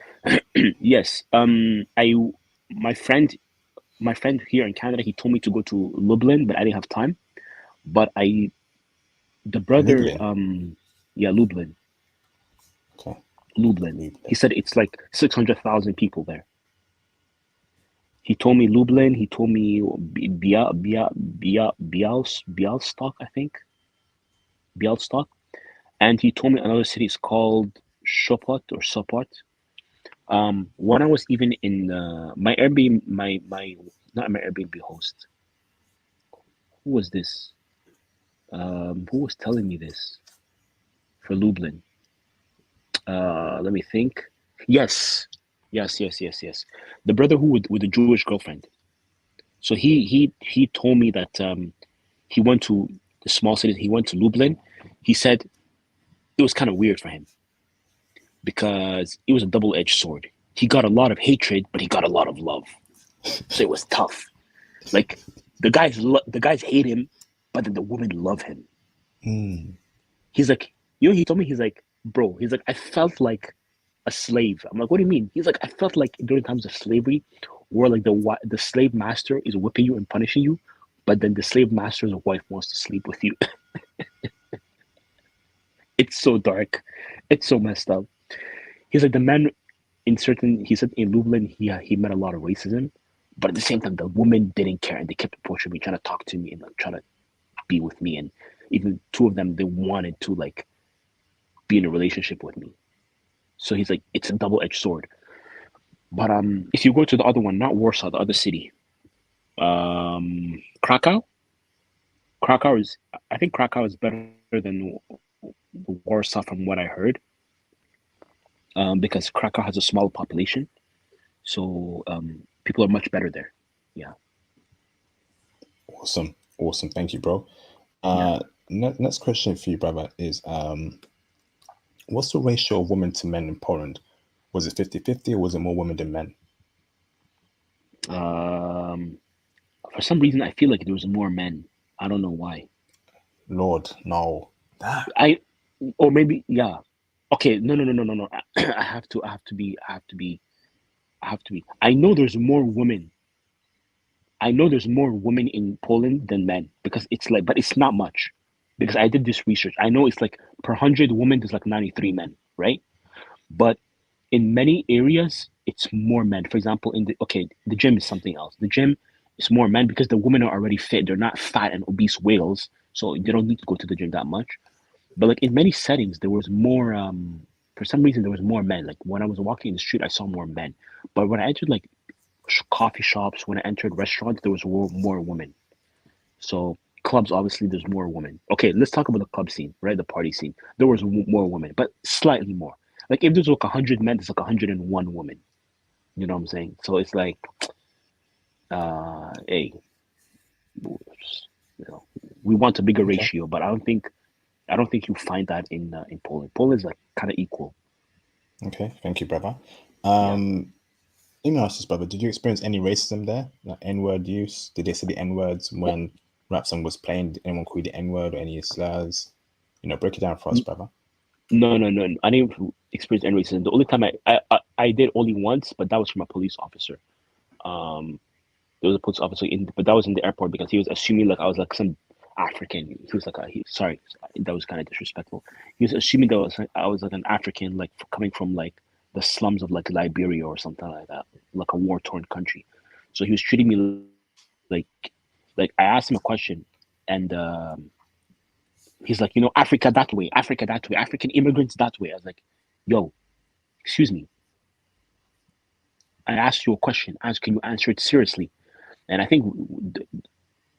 yes. My friend, my friend here in Canada, he told me to go to Lublin, but I didn't have time. But the brother, Lublin. yeah, Lublin, Okay. Lublin. He Lublin. said it's like 600,000 people there. He told me Lublin. He told me Bialystok, I think, Bialystok, and he told me another city is called Sopot or Sopot. When I was even in my Airbnb, my not my Airbnb host. Who was this? Who was telling me this for Lublin? Let me think. Yes, yes. The brother who with the Jewish girlfriend. So he told me that he went to the small city. He went to Lublin. He said it was kind of weird for him because it was a double-edged sword. He got a lot of hatred, but he got a lot of love. So it was tough. Like the guys hate him, but then the women love him. He's like, he told me, he's like, bro, he's like, I felt like a slave. I'm like, what do you mean? He's like, I felt like during times of slavery, where like the slave master is whipping you and punishing you, but then the slave master's wife wants to sleep with you. It's so dark. It's so messed up. He's like the man in certain. He said in Lublin he met a lot of racism, but at the same time the women didn't care and they kept approaching me, trying to talk to me and like trying to be with me, and even two of them they wanted to like be in a relationship with me. So he's like, it's a double-edged sword. But if you go to the other one, not Warsaw, the other city, Krakow. Krakow is, I think Krakow is better than Warsaw from what I heard, because Krakow has a small population, so people are much better there. Yeah, Awesome. Awesome. Thank you, bro. yeah. Next question for you, brother, is what's the ratio of women to men in Poland? Was it 50-50 or was it more women than men? Um, for some reason, I feel like there was more men. I don't know why. Lord, no. That I, or maybe yeah. Okay, no. I have to. I know there's more women. I know there's more women in Poland than men because it's like, but it's not much because I did this research. I know it's like per 100 women, there's like 93 men, right? But in many areas, it's more men. For example, the gym is something else. The gym is more men because the women are already fit. They're not fat and obese whales, so they don't need to go to the gym that much. But like in many settings, there was more. For some reason, there was more men. Like when I was walking in the street, I saw more men. But when I entered like coffee shops, when I entered restaurants, there was more women. So clubs, obviously, there's more women. Okay, let's talk about the club scene, right? The party scene. There was more women, but slightly more. Like if there's like 100 men, there's like 101 women. You know what I'm saying? So it's like, hey, you know, we want a bigger okay. ratio, but I don't think you find that in Poland. Poland is like kind of equal. Okay. Thank you, brother. Yeah. Let me ask this, brother. Did you experience any racism there? Like N-word use? Did they say the N-words when rap song was playing? Did anyone call you the N-word or any slurs? Break it down for us, brother. No. I didn't experience any racism. The only time I did only once, but that was from a police officer. Um, there was a police officer but that was in the airport because he was assuming like I was like some African. He was like, sorry, that was kind of disrespectful. He was assuming that I was like an African, like coming from like the slums of like Liberia or something like that, like a war torn country. So he was treating me like, I asked him a question, and he's like, Africa that way, Africa that way, African immigrants that way. I was like, yo, excuse me, I asked you a question. Can you answer it seriously? And I think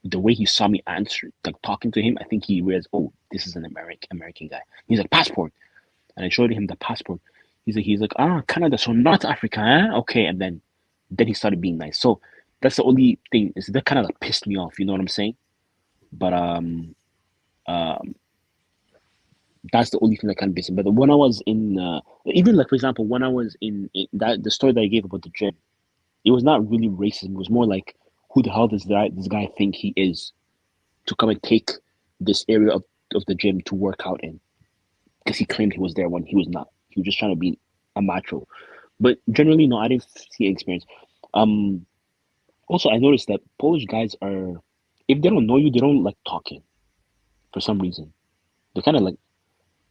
the way he saw me answer, like talking to him, I think he realized, oh, this is an American guy. He's like, passport, and I showed him the passport. He's like, Canada, so not Africa, eh? Okay, and then he started being nice. So that's the only thing is that kind of like pissed me off. You know what I'm saying? But um, that's the only thing that kind of pissed me. But when I was in, even like for example, when I was in that the story that I gave about the gym, it was not really racism. It was more like, who the hell does this guy think he is to come and take this area of the gym to work out in? Because he claimed he was there when he was not. He was just trying to be a macho. But generally, no, I didn't see experience. Um, Also, I noticed that Polish guys are, if they don't know you, they don't like talking for some reason. They kind of like,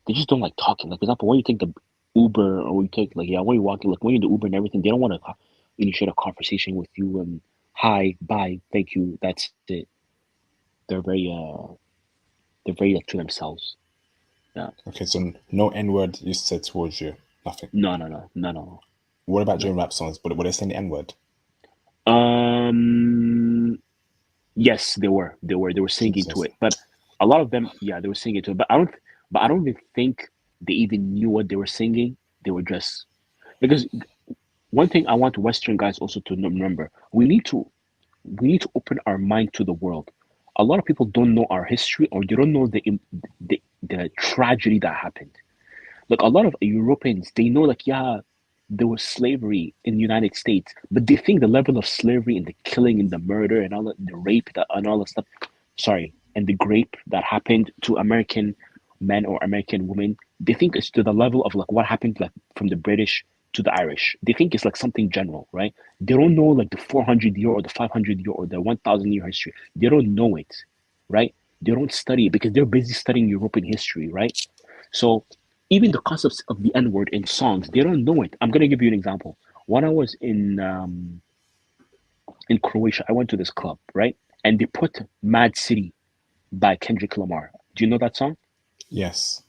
they just don't like talking. Like, for example, when you take the Uber or you take, like, yeah, when you're walking, like, when you're in the Uber and everything, they don't want to initiate a conversation with you and hi, bye, thank you, that's it. They're very, like, to themselves. Yeah. Okay, so no N-word you said towards you. Nothing. No. What about No. during rap songs? But were they saying the N-word? Um, yes, they were singing to Jesus. it, but a lot of them, yeah, they were singing to it. But I don't even think they even knew what they were singing. They were just because one thing I want Western guys also to remember: we need to open our mind to the world. A lot of people don't know our history, or they don't know the tragedy that happened. Like a lot of Europeans, they know like yeah, there was slavery in the United States, but they think the level of slavery and the killing and the murder and all the rape and all the stuff, sorry, and the grape that happened to American men or American women, they think it's to the level of like what happened like from the British to the Irish. They think it's like something general, right? They don't know like the 400-year or the 500-year or the 1,000-year history. They don't know it, right? They don't study it because they're busy studying European history, right? So even the concepts of the N word in songs, they don't know it. I'm gonna give you an example. When I was in Croatia, I went to this club, right? And they put Mad City by Kendrick Lamar. Do you know that song? Yes.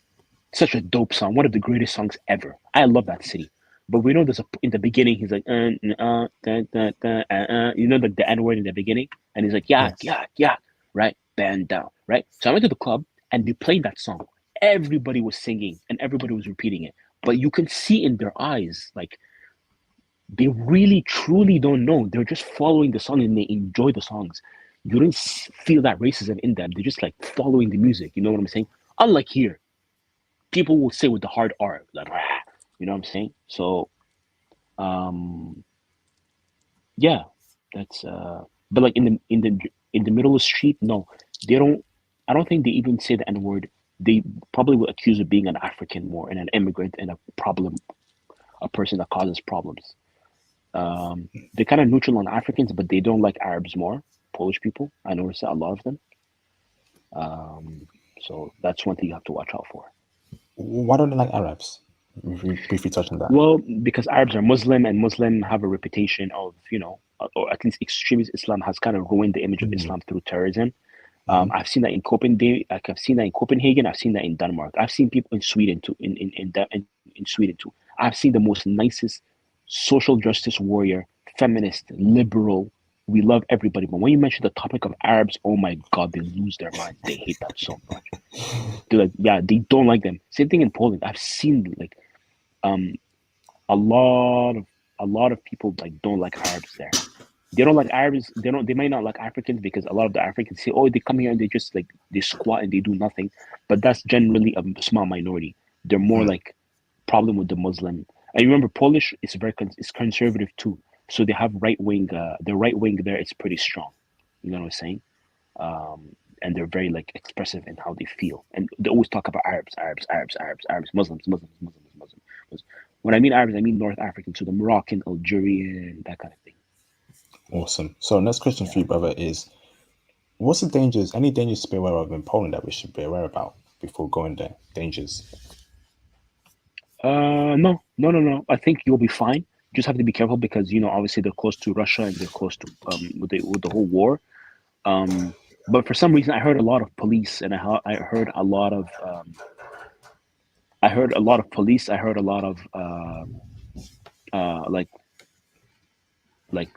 Such a dope song, one of the greatest songs ever. I love that city. But we know there's a in the beginning he's like you know the N word in the beginning, and he's like Yes. yeah, right, band down, right. So I went to the club and they played that song. Everybody was singing and everybody was repeating it, but you can see in their eyes like they really truly don't know. They're just following the song and they enjoy the songs. You don't feel that racism in them. They're just like following the music. You know what I'm saying? Unlike here, people will say with the hard R, like, "Rah," you know what I'm saying? So, um, yeah, that's but like in the middle of the street, no, they don't. I don't think they even say the N word. They probably will accuse of being an African more and an immigrant and a person that causes problems. They're kind of neutral on Africans, but they don't like Arabs more. Polish people, I noticed that a lot of them. So that's one thing you have to watch out for. Why don't they like Arabs? We briefly touched on that. Well, because Arabs are Muslim, and Muslim have a reputation of, or at least extremist Islam has kind of ruined the image of Mm-hmm. Islam through terrorism. Mm-hmm. I've seen that in Copenhagen. Like I've seen that in Copenhagen. I've seen that in Denmark. I've seen people in Sweden too. In Sweden too. I've seen the most nicest social justice warrior, feminist, liberal. We love everybody, but when you mention the topic of Arabs, oh my God, they lose their minds. They hate that so much. They're like, yeah, they don't like them. Same thing in Poland. I've seen like um a lot of people like don't like Arabs there. They don't like Arabs. They might not like Africans because a lot of the Africans say, "Oh, they come here and they just like they squat and they do nothing." But that's generally a small minority. They're more like problem with the Muslim. And remember, Polish is it's conservative too. So they have right wing. The right wing there is pretty strong. You know what I'm saying? And they're very like expressive in how they feel. And they always talk about Arabs, Muslims. When I mean Arabs, I mean North African, so the Moroccan, Algerian, that kind of thing. Awesome. So next question for Yeah. you, brother, is what's the dangers? Any dangers to be aware of in Poland that we should be aware about before going there? Dangers. No. I think you'll be fine. Just have to be careful because obviously they're close to Russia and they're close to with the whole war. But for some reason, I heard a lot of police and I heard a lot of police. I heard a lot of like like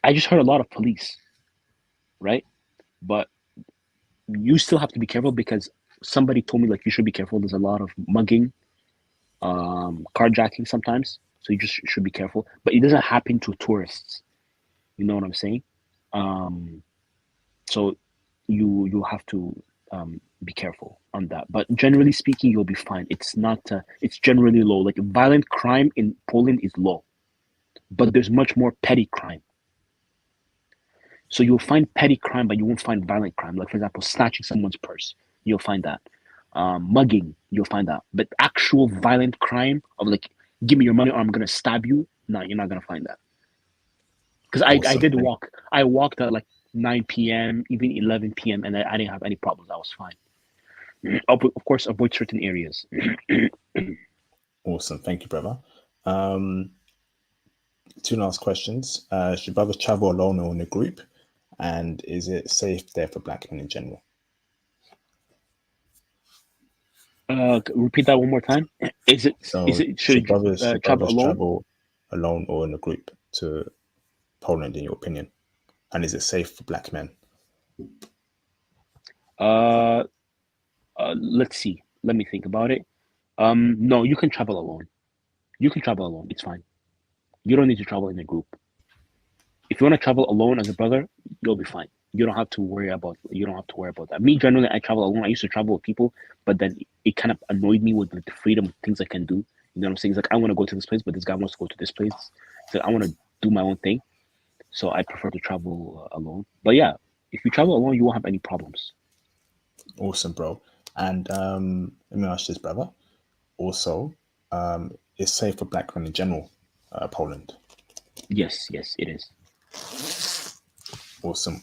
I just heard a lot of police, right? But you still have to be careful because somebody told me like you should be careful. There's a lot of mugging, carjacking sometimes, so you just should be careful. But it doesn't happen to tourists. You know what I'm saying? Um, so you have to be careful on that. But generally speaking, you'll be fine. It's not. It's generally low. Like violent crime in Poland is low, but there's much more petty crime. So you'll find petty crime, but you won't find violent crime. Like for example, snatching someone's purse, you'll find that. Mugging, you'll find that. But actual violent crime of like, give me your money or I'm gonna stab you. No, you're not gonna find that. Because I Awesome. did walk. I walked at like 9 p.m., even 11 p.m., and I didn't have any problems. I was fine. Of course, avoid certain areas. Awesome. Thank you, brother. Um, Two last questions. Should brothers travel alone or in a group? And is it safe there for black men in general? Repeat that one more time. Is it So should should travel brothers alone? travel alone or in a group to Poland in your opinion? And is it safe for black men? Uh, let's see. Let me think about it. No, you can travel alone. You can travel alone. It's fine. You don't need to travel in a group. If you want to travel alone as a brother, you'll be fine. You don't have to worry about. You don't have to worry about that. Me generally, I travel alone. I used to travel with people, but then it kind of annoyed me with like, the freedom of things I can do. You know what I'm saying? It's like I want to go to this place, but this guy wants to go to this place. So I want to do my own thing. So I prefer to travel alone. But yeah, if you travel alone, you won't have any problems. Awesome, bro. And let me ask this, brother. Also, is safe for black men in general, Poland. Yes, it is. Awesome.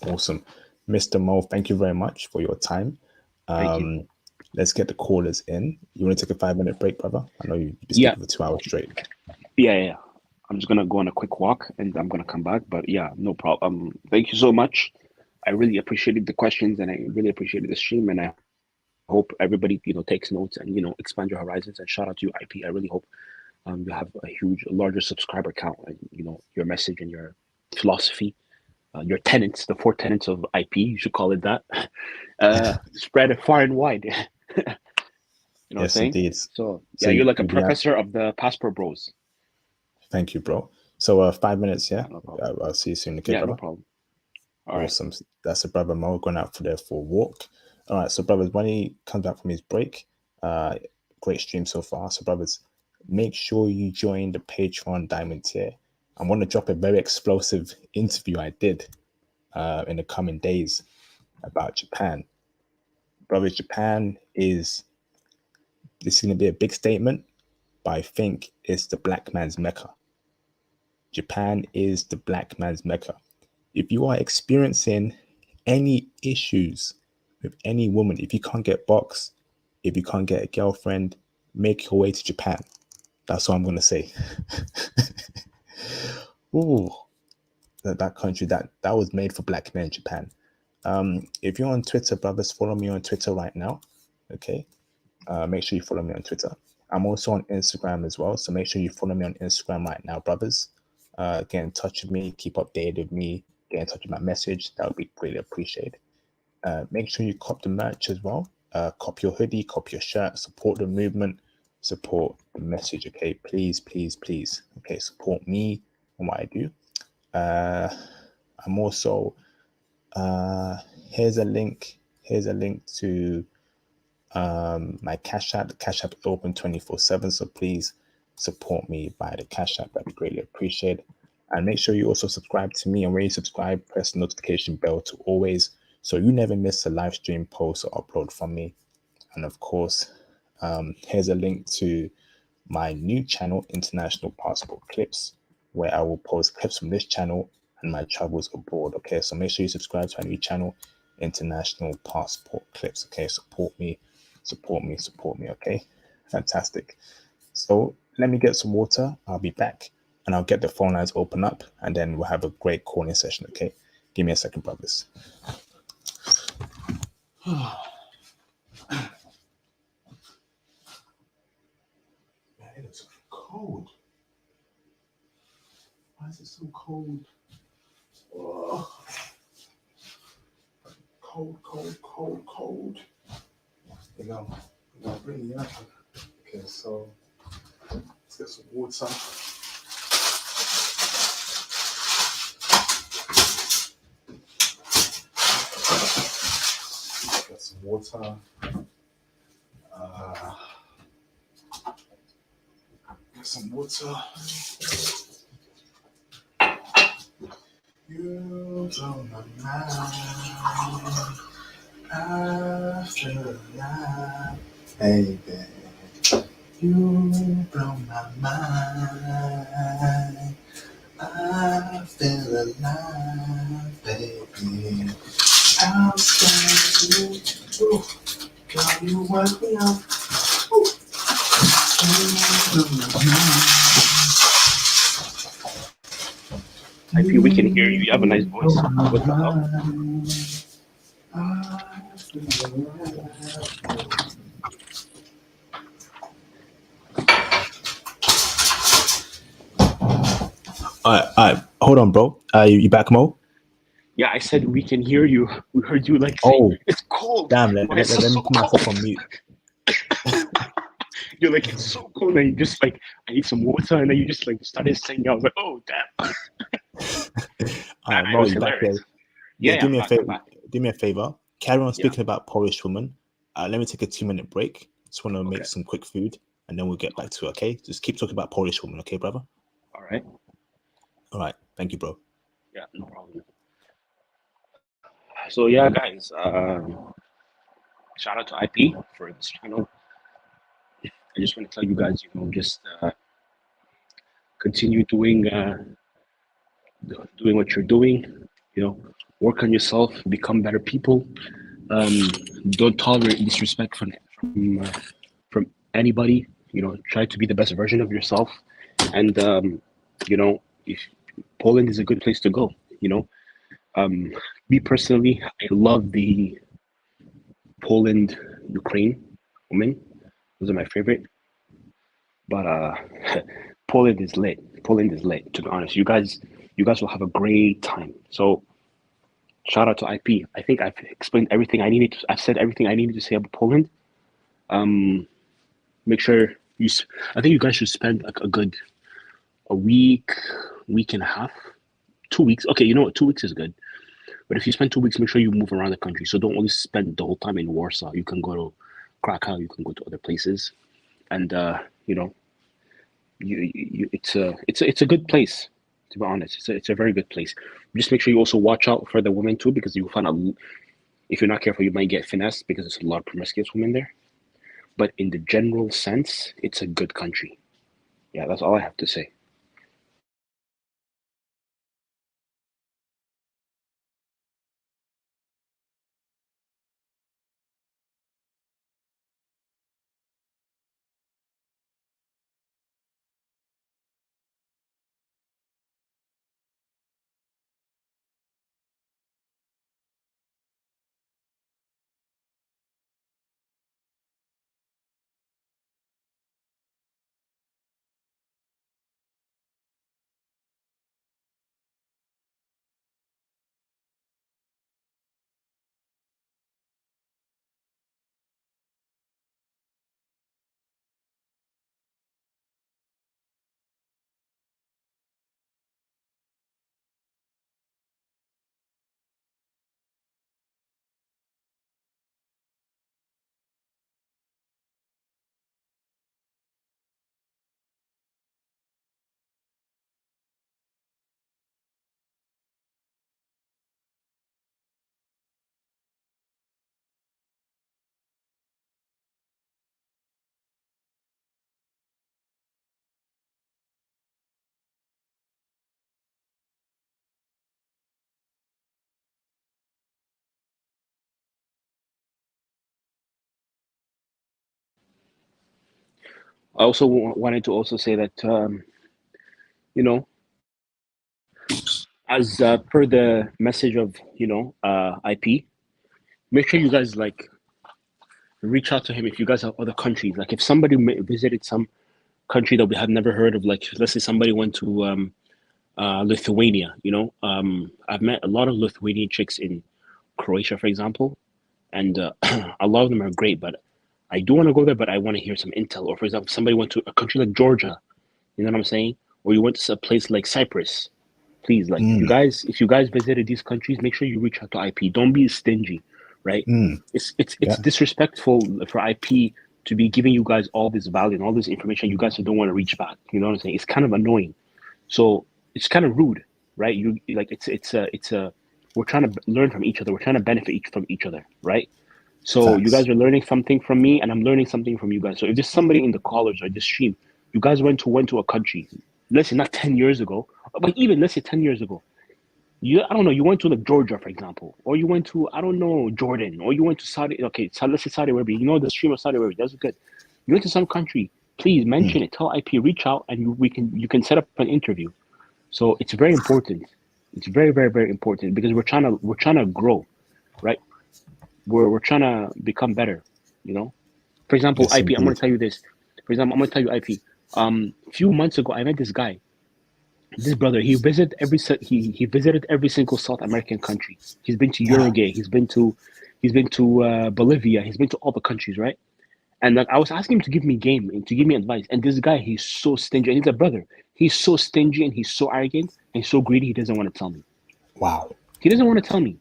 Mr. Mo, thank you very much for your time. Thank you. Let's get the callers in. You want to take a 5-minute break, brother? I know you've been Yeah. speaking for 2 hours straight. Yeah. I'm just gonna go on a quick walk and I'm gonna come back. But yeah, no problem. Thank you so much. I really appreciated the questions and I really appreciated the stream, and I hope everybody takes notes and expand your horizons. And shout out to you, IP. I really hope you have a larger subscriber count, and your message and your philosophy, your tenets, the 4 tenets of IP. You should call it that. Spread far and wide. You know what I'm Yes, saying? indeed. So yeah, you're like a professor of the Passport Bros. Thank you, bro. So 5 minutes, yeah? No problem. I'll see you soon, okay, Yeah, brother? no problem. All right. Awesome. That's a brother Mo going out for a walk. All right, so brothers, when he comes back from his break, great stream so far. So brothers, make sure you join the Patreon Diamond tier. I want to drop a very explosive interview I did in the coming days about Japan. Brothers, Japan this is going to be a big statement, but I think it's the black man's Mecca. Japan is the black man's Mecca. If you are experiencing any issues with any woman, if you can't get box, if you can't get a girlfriend, make your way to Japan. That's what I'm going to say. Ooh, that country that was made for black men, Japan. If you're on Twitter, brothers, follow me on Twitter right now. Okay. Make sure you follow me on Twitter. I'm also on Instagram as well. So make sure you follow me on Instagram right now, brothers. Get in touch with me, keep updated with me, get in touch with my message. That would be greatly appreciated. Make sure you cop the merch as well. Cop your hoodie, cop your shirt, support the movement, support the message. Okay, please. Okay, support me and what I do. I'm also here's a link to my Cash App. The Cash App is open 24/7, so please support me by the Cash App. That'd be greatly appreciated. And make sure you also subscribe to me. And when you subscribe, press the notification bell to always, so you never miss a live stream, post, or upload from me. And of course, here's a link to my new channel, International Passport Clips, where I will post clips from this channel and my travels abroad. Okay, so make sure you subscribe to my new channel, International Passport Clips. Okay, support me. Okay, fantastic. So let me get some water. I'll be back and I'll get the phone lines open up and then we'll have a great calling session. Okay, give me a second, brothers. Man, it is cold. Why is it so cold? Oh. Cold. You know, bring me up. Okay, so let's get some water. Get some water. Get some water. You blow my mind. I feel alive, baby. You blow my mind. I feel alive, baby. Outside you, ooh, girl, you work me up. Ooh. You blow my mind. IP, we can hear you. You have a nice voice. What's up? All right. Hold on, bro. You back, Mo? Yeah, I said we can hear you. We heard you like say, it's cold. Damn, let me put myself on mute. You're like, it's so cold. And you just like, I need some water. And then you just like started singing. I was like, oh, damn. All right, Mo, you back there? Yeah, do me a favor. Carry on speaking about Polish women. Let me take a 2-minute break. Just want to make some quick food and then we'll get back to it, okay? Just keep talking about Polish women, okay, brother? All right. All right. Thank you, bro. Yeah, no problem. So yeah, guys, shout out to IP for this channel. I just want to tell you guys, just continue doing what you're doing. Work on yourself, become better people. Don't tolerate disrespect from anybody. Try to be the best version of yourself. And if Poland is a good place to go. Me personally, I love the Poland Ukraine women. Those are my favorite. But Poland is lit. Poland is lit. To be honest, you guys will have a great time. So shout out to IP. I think I've explained everything I needed. I've said everything I needed to say about Poland. Make sure I think you guys should spend like a week and a half, 2 weeks. Okay, you know what? 2 weeks is good. But if you spend 2 weeks, make sure you move around the country. So don't only spend the whole time in Warsaw. You can go to Krakow. You can go to other places, and it's a good place. To be honest, it's a very good place. Just make sure you also watch out for the women too, because you'll find out if you're not careful, you might get finessed because there's a lot of promiscuous women there. But in the general sense, it's a good country. Yeah, that's all I have to say. I also wanted to also say that you know, as per the message of IP, make sure you guys like reach out to him if you guys have other countries. Like if somebody visited some country that we have never heard of, like let's say somebody went to Lithuania. I've met a lot of Lithuanian chicks in Croatia, for example, and a lot of them are great. But I do want to go there, but I want to hear some intel. Or for example, somebody went to a country like Georgia. You know what I'm saying? Or you went to a place like Cyprus. Please, like if you guys visited these countries, make sure you reach out to IP. Don't be stingy, right? It's disrespectful for IP to be giving you guys all this value and all this information. You guys don't want to reach back. You know what I'm saying? It's kind of annoying. So it's kind of rude, right? You like it's a we're trying to learn from each other. We're trying to benefit from each other, right? So you guys are learning something from me, and I'm learning something from you guys. So if there's somebody in the college or this stream, you guys went to a country, let's say not 10 years ago, but even let's say 10 years ago, I don't know, you went to like Georgia, for example, or you went to, I don't know, Jordan, or you went to Saudi, okay, so let's say Saudi Arabia, the stream of Saudi Arabia, that's good. You went to some country, please mention it, tell IP, reach out, and you can set up an interview. So it's very important. It's very, very, very important because we're trying to grow, right? We're trying to become better, For example, Yes, IP, I'm indeed. going to tell you this. For example, I'm going to tell you IP. A few months ago, I met this guy. This brother, he visited every single South American country. He's been to Uruguay. He's been to Bolivia. He's been to all the countries, right? And like I was asking him to give me game and to give me advice. And this guy, he's so stingy. And he's a brother. He's so stingy and he's so arrogant and he's so greedy. He doesn't want to tell me. Wow. He doesn't want to tell me.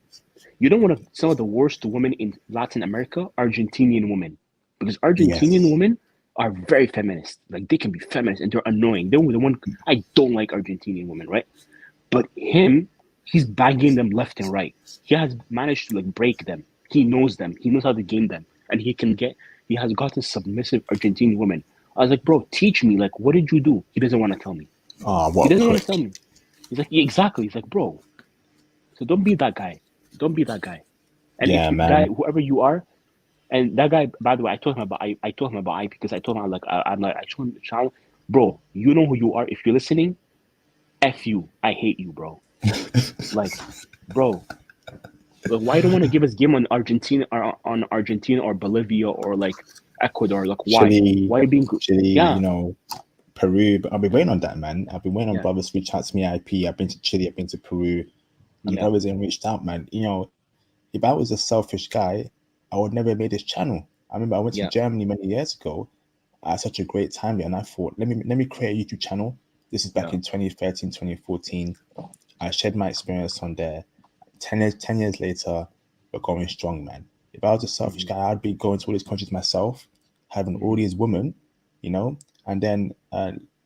You don't want to. Some of the worst women in Latin America, Argentinian women, because Argentinian Yes. women are very feminist. Like they can be feminist and they're annoying. They're the one. I don't like Argentinian women, right? But he's bagging them left and right. He has managed to like break them. He knows them. He knows how to game them, and he has gotten submissive Argentinian women. I was like, bro, teach me. Like, what did you do? He doesn't want to tell me. Oh, He what a doesn't want to tell prick. me. He's like, yeah, exactly. He's like, bro, so don't be that guy. Don't be that guy. And if Yeah, you, guy, man. whoever you are, and that guy, by the way, I told him about IP because I told him I'm like I told him, Sean, bro, you know who you are. If you're listening, F you. I hate you, bro. Like, bro, like, why you don't want to give us game on Argentina or Bolivia or like Ecuador? Like, why? Chile, Why are you being? Chile, Yeah, Peru. But I've been waiting on that, man. I've been waiting on yeah, brothers to reach out to me. IP. I've been to Chile. I've been to Peru, and yeah, brothers ain't reached out, man. If I was a selfish guy, I would never have made this channel. I remember I went to yeah, Germany many years ago. I had such a great time there, and I thought, let me create a YouTube channel. This is back yeah, in 2013, 2014. I shared my experience on there. 10 years later, we're going strong, man. If I was a selfish hmm, guy, I'd be going to all these countries myself, having all hmm, these women, and then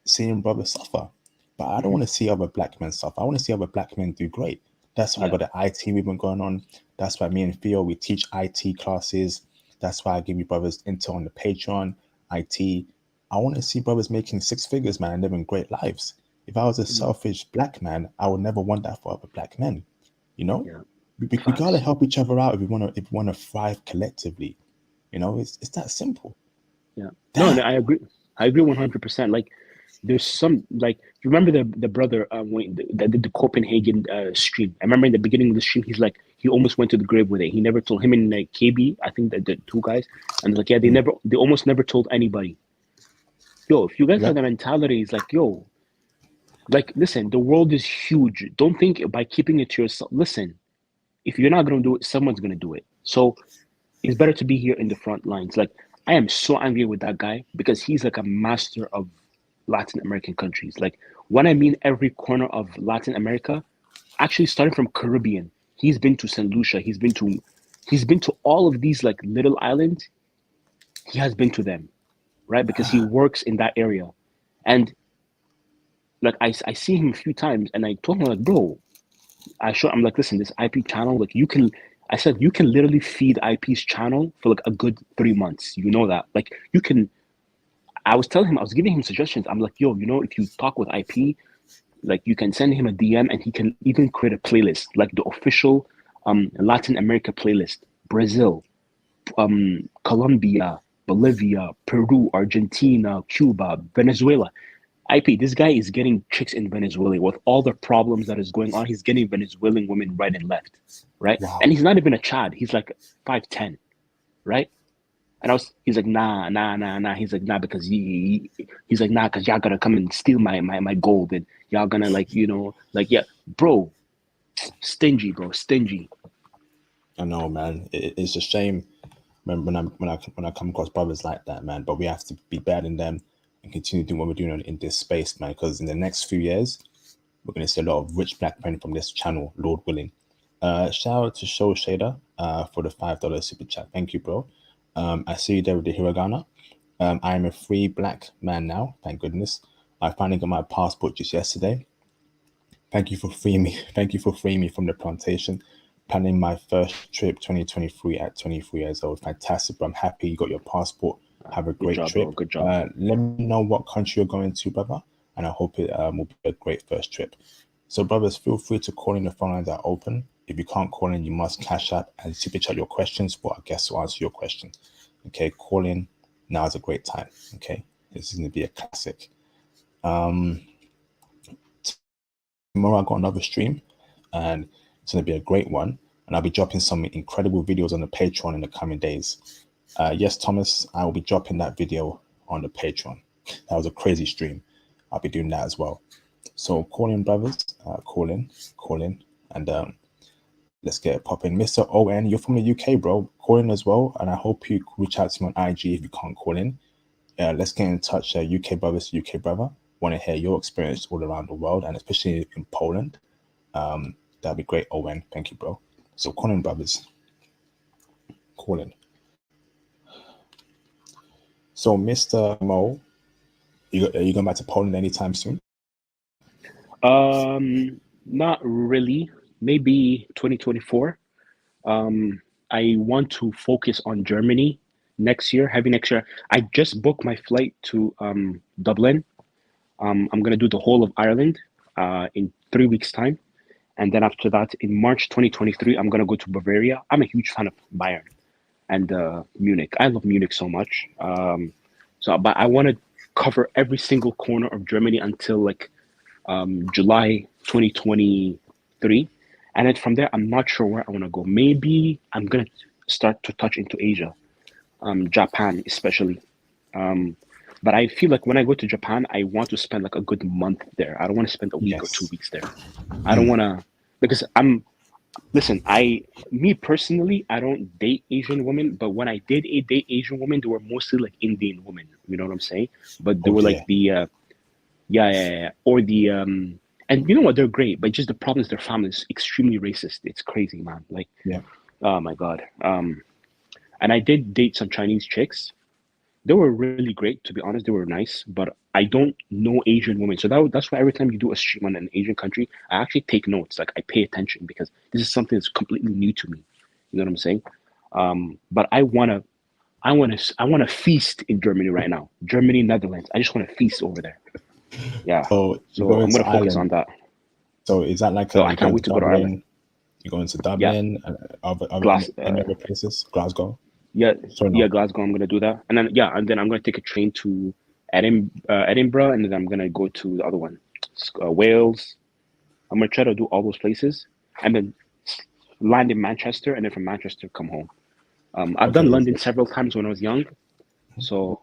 seeing brothers suffer. But I don't hmm, want to see other black men suffer. I want to see other black men do great. That's why I yeah, got the IT movement going on. That's why me and Theo, we teach IT classes. That's why I give you brothers intel on the Patreon, IT. I want to see brothers making six figures, man, and living great lives. If I was a hmm, selfish black man, I would never want that for other black men. You know, yeah. we gotta Facts. help each other out if we wanna thrive collectively. It's that simple. Yeah. No, no, Damn. I agree. I agree 100%. Like, there's some like you remember the brother that did the Copenhagen stream. I remember in the beginning of the stream, he's like he almost went to the grave with it. He never told him and KB. I think that the two guys, and like yeah, Mm. they almost never told anybody. Yo, if you guys have Yep. the mentality, it's like yo, like listen, the world is huge. Don't think by keeping it to yourself. Listen, if you're not gonna do it, someone's gonna do it. So it's better to be here in the front lines. Like I am so angry with that guy because he's like a master of Latin American countries. Like when I mean every corner of Latin America, actually starting from Caribbean, he's been to Saint Lucia, he's been to all of these like little islands. He has been to them, right? Because he works in that area. And like I see him a few times and I told him like, bro, I'm like, listen, this IP channel, like I said, you can literally feed IP's channel for like a good 3 months. You know that. Like you can I was telling him, I was giving him suggestions. I'm like, yo, if you talk with IP, like you can send him a DM and he can even create a playlist, like the official Latin America playlist. Brazil, Colombia, Bolivia, Peru, Argentina, Cuba, Venezuela. IP, this guy is getting chicks in Venezuela with all the problems that is going on. He's getting Venezuelan women right and left, right? And Wow. he's not even a Chad. He's like 5'10", right? And he's like, nah, nah, nah, nah. He's like, nah, because he's like, nah, because y'all gonna come and steal my gold and y'all gonna like, like, yeah, bro, stingy, bro, stingy. I know, man. It's a shame when I come across brothers like that, man. But we have to be better than them and continue doing what we're doing in this space, man. Because in the next few years, we're gonna see a lot of rich black men from this channel, Lord willing. Shout out to Show Shader for the $5 super chat. Thank you, bro. I see you there with the hiragana. I am a free black man now, thank goodness. I finally got my passport just yesterday. Thank you for freeing me. Thank you for freeing me from the plantation. Planning my first trip 2023 at 23 years old. Fantastic, bro. I'm happy you got your passport. Have a Good great job, bro. trip. Good job. Let me know what country you're going to, brother. And I hope it will be a great first trip. So, brothers, feel free to call in. The phone lines are open. If you can't call in, you must cash up and super chat your questions for our guests to answer your question. Okay, call in. Now is a great time. Okay, this is going to be a classic. Tomorrow I got another stream, and it's going to be a great one. And I'll be dropping some incredible videos on the Patreon in the coming days. Yes, Thomas, I will be dropping that video on the Patreon. That was a crazy stream. I'll be doing that as well. So call in, brothers. Call in, and let's get it popping. Mr. ON, you're from the UK, bro. Call in as well, and I hope you reach out to me on IG if you can't call in. Let's get in touch, UK brothers, UK brother. Want to hear your experience all around the world, and especially in Poland. That'd be great, Owen. Thank you, bro. So call in, brothers. Call in. So, Mr. Mo, are you going back to Poland anytime soon? Not really. Maybe 2024. I want to focus on Germany next year, heavy next year. I just booked my flight to Dublin. I'm gonna do the whole of Ireland in 3 weeks' time, and then after that, in March 2023, I'm gonna go to Bavaria. I'm a huge fan of Bayern and Munich. I love Munich so much. But I want to cover every single corner of Germany until like July 2023, and then from there, I'm not sure where I want to go. Maybe I'm gonna start to touch into Asia, Japan especially. But I feel like when I go to Japan, I want to spend like a good month there. I don't want to spend a week or 2 weeks there. I don't want to, because listen, me personally, I don't date Asian women, but when I did date Asian women, they were mostly like Indian women. You know what I'm saying? But they were like the, or the, and you know what? They're great, but just the problem is their family is extremely racist. It's crazy, man. Like, oh my God. And I did date some Chinese chicks. They were really great, to be honest. They were nice, but I don't know Asian women. So that's why every time you do a stream on an Asian country, I actually take notes. Like I pay attention because this is something that's completely new to me. You know what I'm saying? But I wanna feast in Germany right now. Germany, Netherlands. I just want to feast over there. Yeah. So I'm gonna focus on that. So is that like I can't wait to go to Ireland. You're going to Dublin and any other places? Glasgow? Glasgow. I'm gonna do that, and then I'm gonna take a train to Edinburgh, and then I'm gonna go to the other one, Wales. I'm gonna try to do all those places, and then land in Manchester, and then from Manchester come home. I've done London several times when I was young, so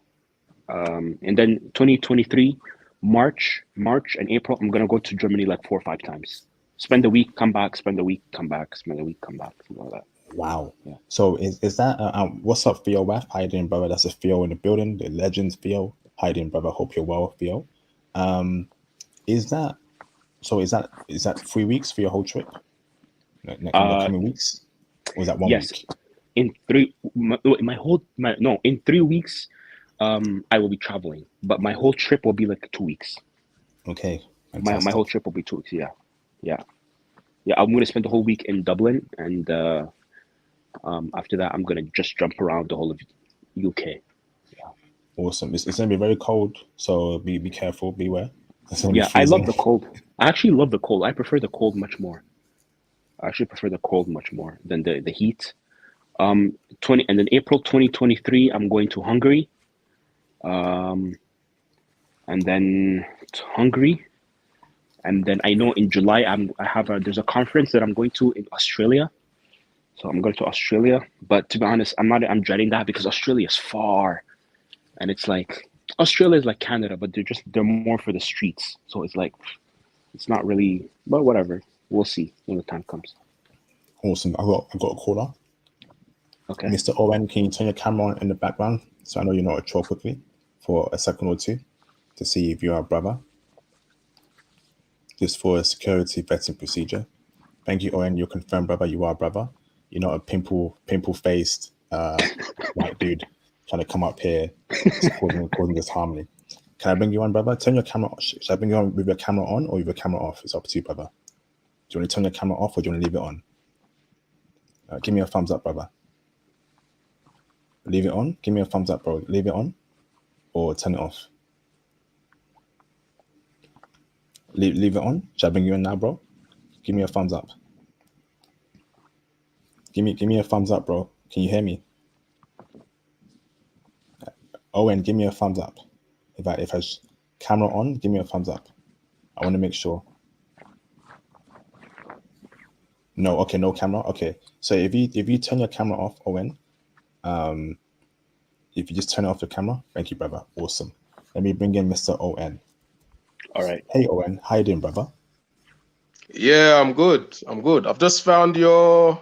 and then 2023 March and April, I'm gonna go to Germany like 4 or 5 times. Spend a week, come back. Spend a week, come back. Spend a week, come back. Something like that. Wow. Yeah. So is that what's up, Theo? How you doing, brother? That's a Theo in the building. The legends, Theo. How you doing, brother? Hope you're well, Theo. Is that 3 weeks for your whole trip? In the coming weeks, or is that 1 week? In 3 weeks, I will be traveling, but my whole trip will be like 2 weeks. Okay. My whole trip will be 2 weeks. Yeah. I'm gonna spend the whole week in Dublin, and after that, I'm gonna just jump around the whole of UK. Yeah. Awesome. It's gonna be very cold, so be careful, beware. Yeah, I love the cold. I actually love the cold. I prefer the cold much more. I actually prefer the cold much more than the heat. And then April 2023, I'm going to Hungary. And then to Hungary. And then I know in July there's a conference that I'm going to in Australia. So I'm going to Australia. But to be honest, I'm dreading that because Australia is far. And it's like Australia is like Canada, but they're more for the streets. So it's like it's not really, but whatever. We'll see when the time comes. Awesome. I've got a caller. Okay. Mr. Owen, can you turn your camera on in the background so I know you're not a troll quickly for a second or two to see if you're a brother? Just for a security vetting procedure. Thank you, Owen. You're confirmed, brother. You are a brother. You're not a pimple-faced white dude trying to come up here causing this harmony. Can I bring you on, brother? Turn your camera on. Should I bring you on with your camera on or with your camera off? It's up to you, brother. Do you want to turn your camera off or do you want to leave it on? Give me a thumbs up, brother. Leave it on. Give me a thumbs up, bro. Leave it on or turn it off. Leave it on. Should I bring you in now, bro? Give me a thumbs up. Give me a thumbs up, bro. Can you hear me? Owen, give me a thumbs up. If I camera on, give me a thumbs up. I want to make sure. No, okay, no camera. Okay, so if you turn your camera off, Owen, if you just turn off the camera, thank you, brother. Awesome. Let me bring in Mr. Owen. All right. Hey, Owen, how you doing, brother? Yeah, I'm good. I've just found your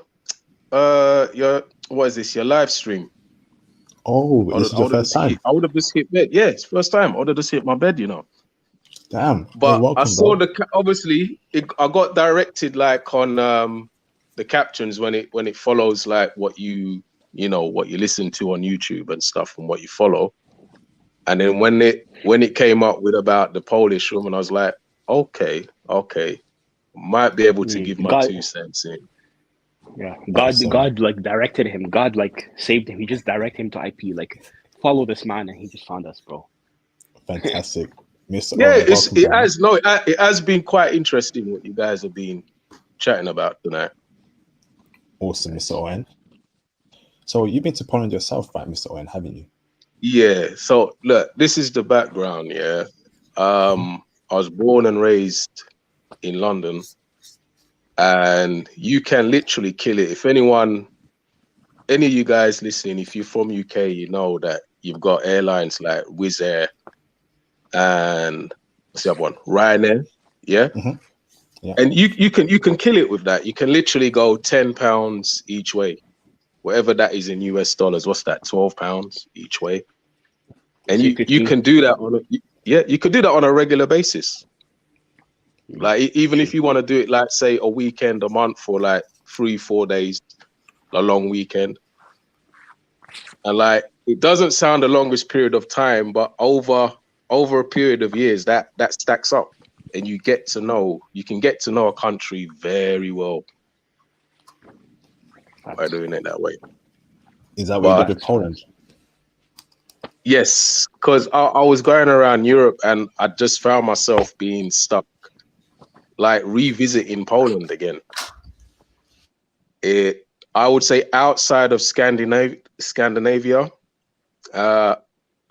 what is this? Your live stream. Oh, this is your first time. I would have just hit bed. Yeah, it's first time. I would have just hit my bed, you know. Damn. But hey, welcome, I saw bro. I got directed like on the captions when it follows like what you listen to on YouTube and stuff and what you follow. And then when it came up with about the Polish room, and I was like, okay, might be able to give my 2 cents in. Yeah, Awesome. God like directed him. God like saved him. He just directed him to IP. Like, follow this man, and he just found us, bro. Fantastic. Mr. Yeah, Owen, welcome, it brother. has no, it has been quite interesting what you guys have been chatting about tonight. Awesome, Mr. Owen. So you've been to Poland yourself, right, Mr. Owen, haven't you? Yeah. So look, this is the background. Yeah. I was born and raised in London, and you can literally kill it. If any of you guys listening, if you're from UK, you know that you've got airlines like Wizz Air and what's the other one? Ryanair. Yeah. Yeah. And you can kill it with that. You can literally go £10 each way, whatever that is in US dollars. What's that? £12 each way. And you 15. can do that on you could do that on a regular basis. Like even if you want to do it, like say a weekend, a month, for like 3-4 days, a long weekend. And like it doesn't sound the longest period of time, but over a period of years, that stacks up, and you can get to know a country very well by doing it that way. Is that what you did with Poland? Yes, because I was going around Europe and I just found myself being stuck, like revisiting Poland again. I would say outside of Scandinavia,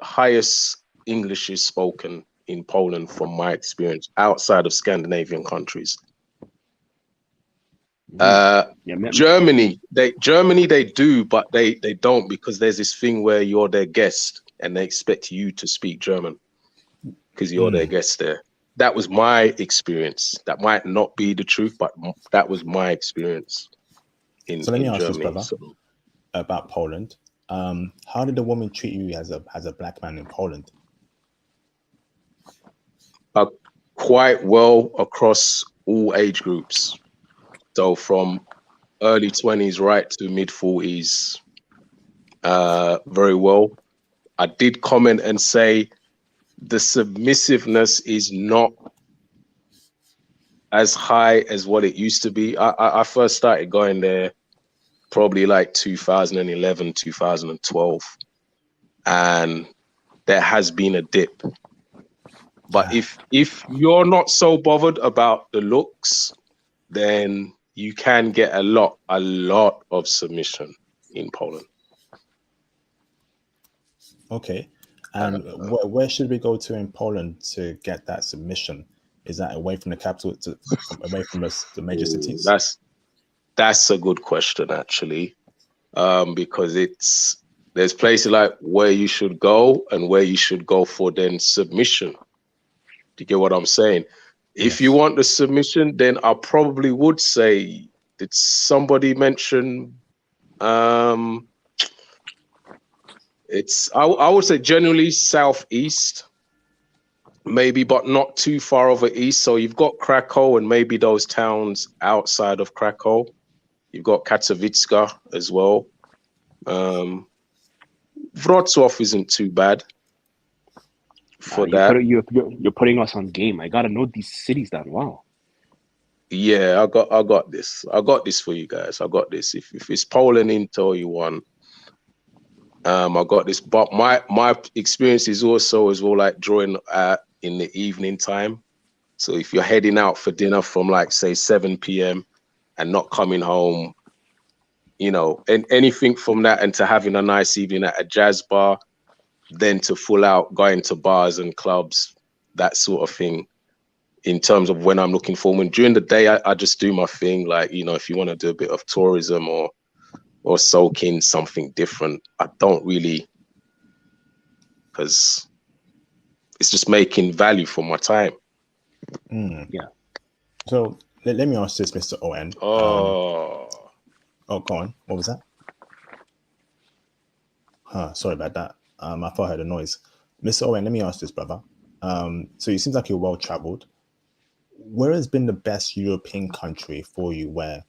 highest English is spoken in Poland from my experience outside of Scandinavian countries. Germany they do, but they don't, because there's this thing where you're their guest and they expect you to speak German because you're their guest there. That was my experience. That might not be the truth, but that was my experience in So let me ask Germany. this, brother, about Poland. How did the woman treat you as a black man in Poland? Quite well across all age groups. So from early 20s right to mid 40s, very well. I did comment and say the submissiveness is not as high as what it used to be. I first started going there probably like 2011, 2012. And there has been a dip. But if you're not so bothered about the looks, then you can get a lot of submission in Poland. Okay. And where should we go to in Poland to get that submission? Is that away from the capital, away from the major cities? That's a good question, actually, because there's places like where you should go and where you should go for then submission. Do you get what I'm saying? If you want the submission, then I probably would say, did somebody mention? I would say generally southeast, maybe, but not too far over east. So you've got Krakow and maybe those towns outside of Krakow. You've got Katowice as well. Wrocław isn't too bad for that. You're putting us on game. I gotta know these cities down. Wow. Yeah, I got this. I got this for you guys. I got this. If it's Poland Intel you want, I got this. But my experience is also as well like drawing in the evening time. So if you're heading out for dinner from like say 7 p.m. and not coming home, and anything from that, and to having a nice evening at a jazz bar, then to full out going to bars and clubs, that sort of thing. In terms of when I'm looking for women during the day, I just do my thing. Like, if you want to do a bit of tourism or soak in something different, I don't really, because it's just making value for my time. Yeah. So let me ask this, Mr. Owen. Go on. What was that? Sorry about that. I thought I heard a noise. Mr. Owen, let me ask this, brother. So it seems like you're well traveled. Where has been the best European country for you where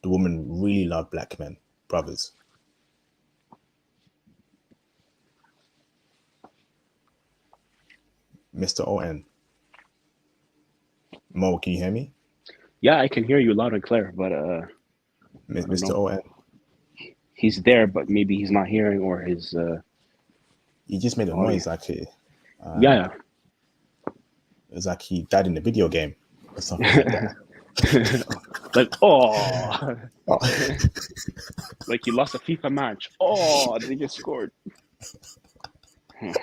the women really love black men, brothers? Mr. Owen. Mo, can you hear me? Yeah, I can hear you loud and clear, but Mr. know. Owen. He's there, but maybe he's not hearing, or his. He just made a noise like it. Yeah. It was like he died in a video game or something like that. Like, oh, Oh. like you lost a FIFA match. Oh, they just scored. I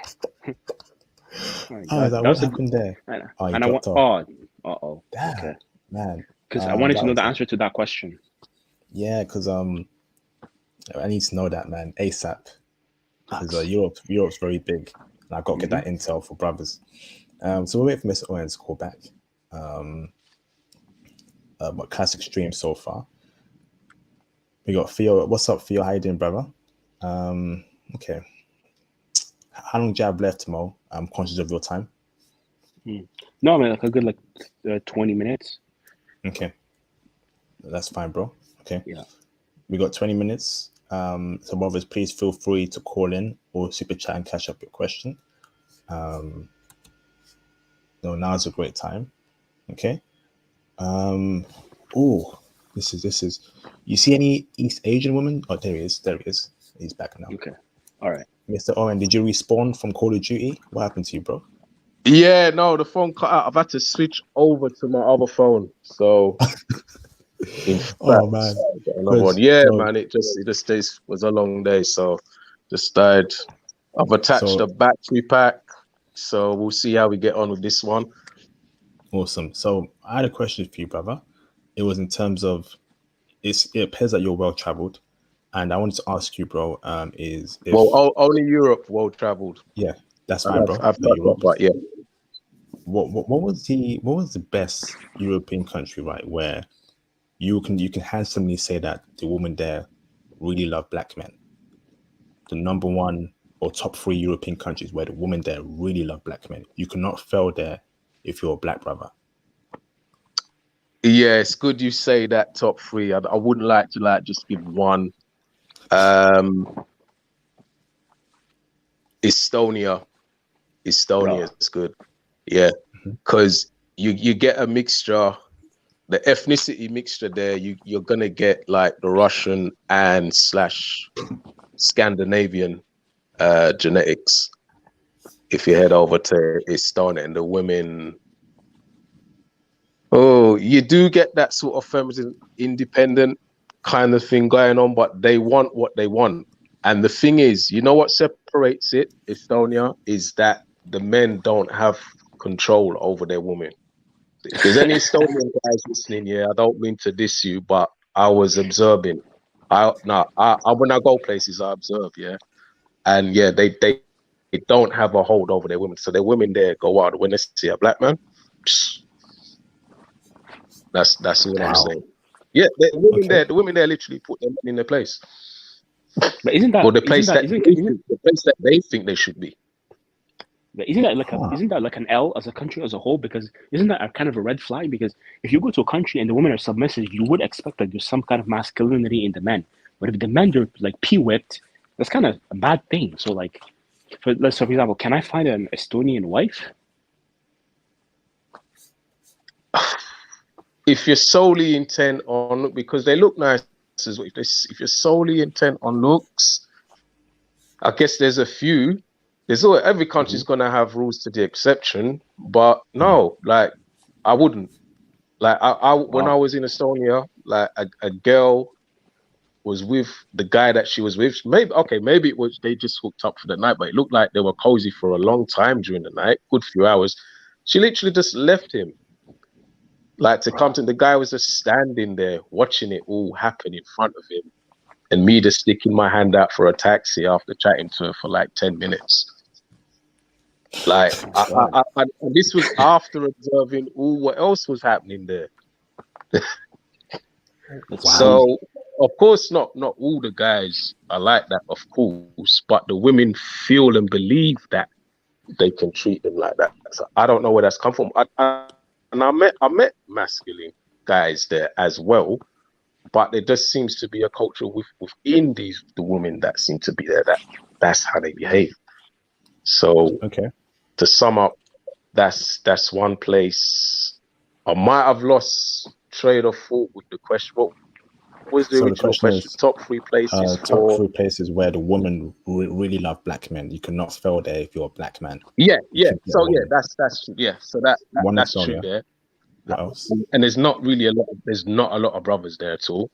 was like, what happened there? Oh, he And dropped off. Oh, Damn, okay. man. Because I wanted to know was the it. answer to that question. Yeah, because I need to know that, man, ASAP. Because Europe's very big, and I got to get that intel for brothers. So we'll wait for Mr. Owen's call back. But classic stream so far. We got Theo. What's up, Theo? How you doing, brother? Okay. How long do you have left, Mo? I'm conscious of your time. No, man, like a good 20 minutes. Okay. That's fine, bro. Okay. Yeah. We got 20 minutes. So brothers, please feel free to call in or super chat and catch up your question. Now's a great time. Okay. This is. You see any East Asian women? Oh, there he is. He's back now. Okay. All right. Mr. Owen, did you respawn from Call of Duty? What happened to you, bro? Yeah, no, the phone cut out. I've had to switch over to my other phone. So, in fact, oh man, another one. Yeah, man, it just was a long day. So, just died. I've attached a battery pack. So we'll see how we get on with this one. Awesome. So I had a question for you, brother. It was in terms of it appears that you're well traveled, and I wanted to ask you, bro, only Europe well traveled. Yeah, that's fine, bro. I've got Europe. But yeah. What was the best European country, right, where you can handsomely say that the women there really love black men? The number one or top 3 European countries where the women there really love black men. You cannot fail there if you're a black brother. Yeah, it's good you say that top 3. I wouldn't like to just give one. Estonia is good. Yeah, because you get a mixture, the ethnicity mixture there. You're gonna get like the Russian and / Scandinavian genetics if you head over to Estonia, and the women. Oh, you do get that sort of feminine, independent kind of thing going on, but they want what they want. And the thing is, you know what separates Estonia, is that the men don't have control over their women. If there's any Estonian guys listening, I don't mean to diss you, but I was observing. When I go places, I observe, and they don't have a hold over their women. So their women there go out when they see a black man. That's what I'm saying. Yeah, the women there literally put them in their place. But isn't that the place that they think they should be? Isn't that like an L as a country as a whole? Because isn't that a kind of a red flag? Because if you go to a country and the women are submissive, you would expect that there's some kind of masculinity in the men. But if the men are like p-whipped, that's kind of a bad thing. So like, for example, can I find an Estonian wife? If you're solely intent on, because they look nice as well, if you're solely intent on looks, I guess there's a few. Every country's gonna have rules to the exception, but no, like I wouldn't. Like when I was in Estonia, like a girl was with the guy that she was with. Maybe it was they just hooked up for the night, but it looked like they were cozy for a long time during the night, good few hours. She literally just left him. Like to come to the guy was just standing there watching it all happen in front of him, and me just sticking my hand out for a taxi after chatting to her for like 10 minutes. Like this was after observing all what else was happening there. So of course not all the guys are like that, of course, but the women feel and believe that they can treat them like that. So I don't know where that's come from. And I met masculine guys there as well, but there just seems to be a culture within the women that seem to be there that's how they behave. So to sum up, that's one place. I might have lost trade of thought with the question. was the So the original question question? is, Top 3 places top for 3 places where the women really love black men. You cannot fail there if you're a black man. yeah. You should get a So yeah, woman. that's yeah. So One that's Estonia. true there. What else? And there's not really there's not a lot of brothers there at all.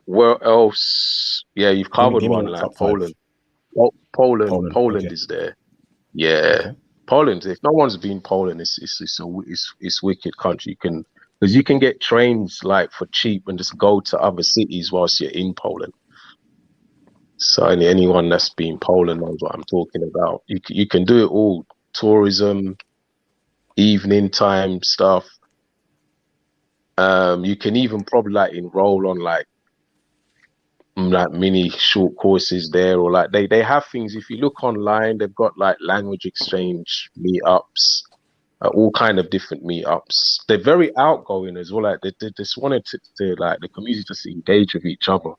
Where else? Yeah, you've covered Give me one like like top 5. Poland. Poland Okay. is there. Yeah, Okay. Poland. If no one's been Poland, it's wicked country. Because you can get trains like for cheap and just go to other cities whilst you're in Poland. So anyone that's been Poland knows what I'm talking about. You can do it all: tourism, evening time stuff. You can even probably like enroll on like mini short courses there, or like they have things. If you look online, they've got like language exchange meetups, all kind of different meetups. They're very outgoing as well. Like they just wanted to like the community to engage with each other.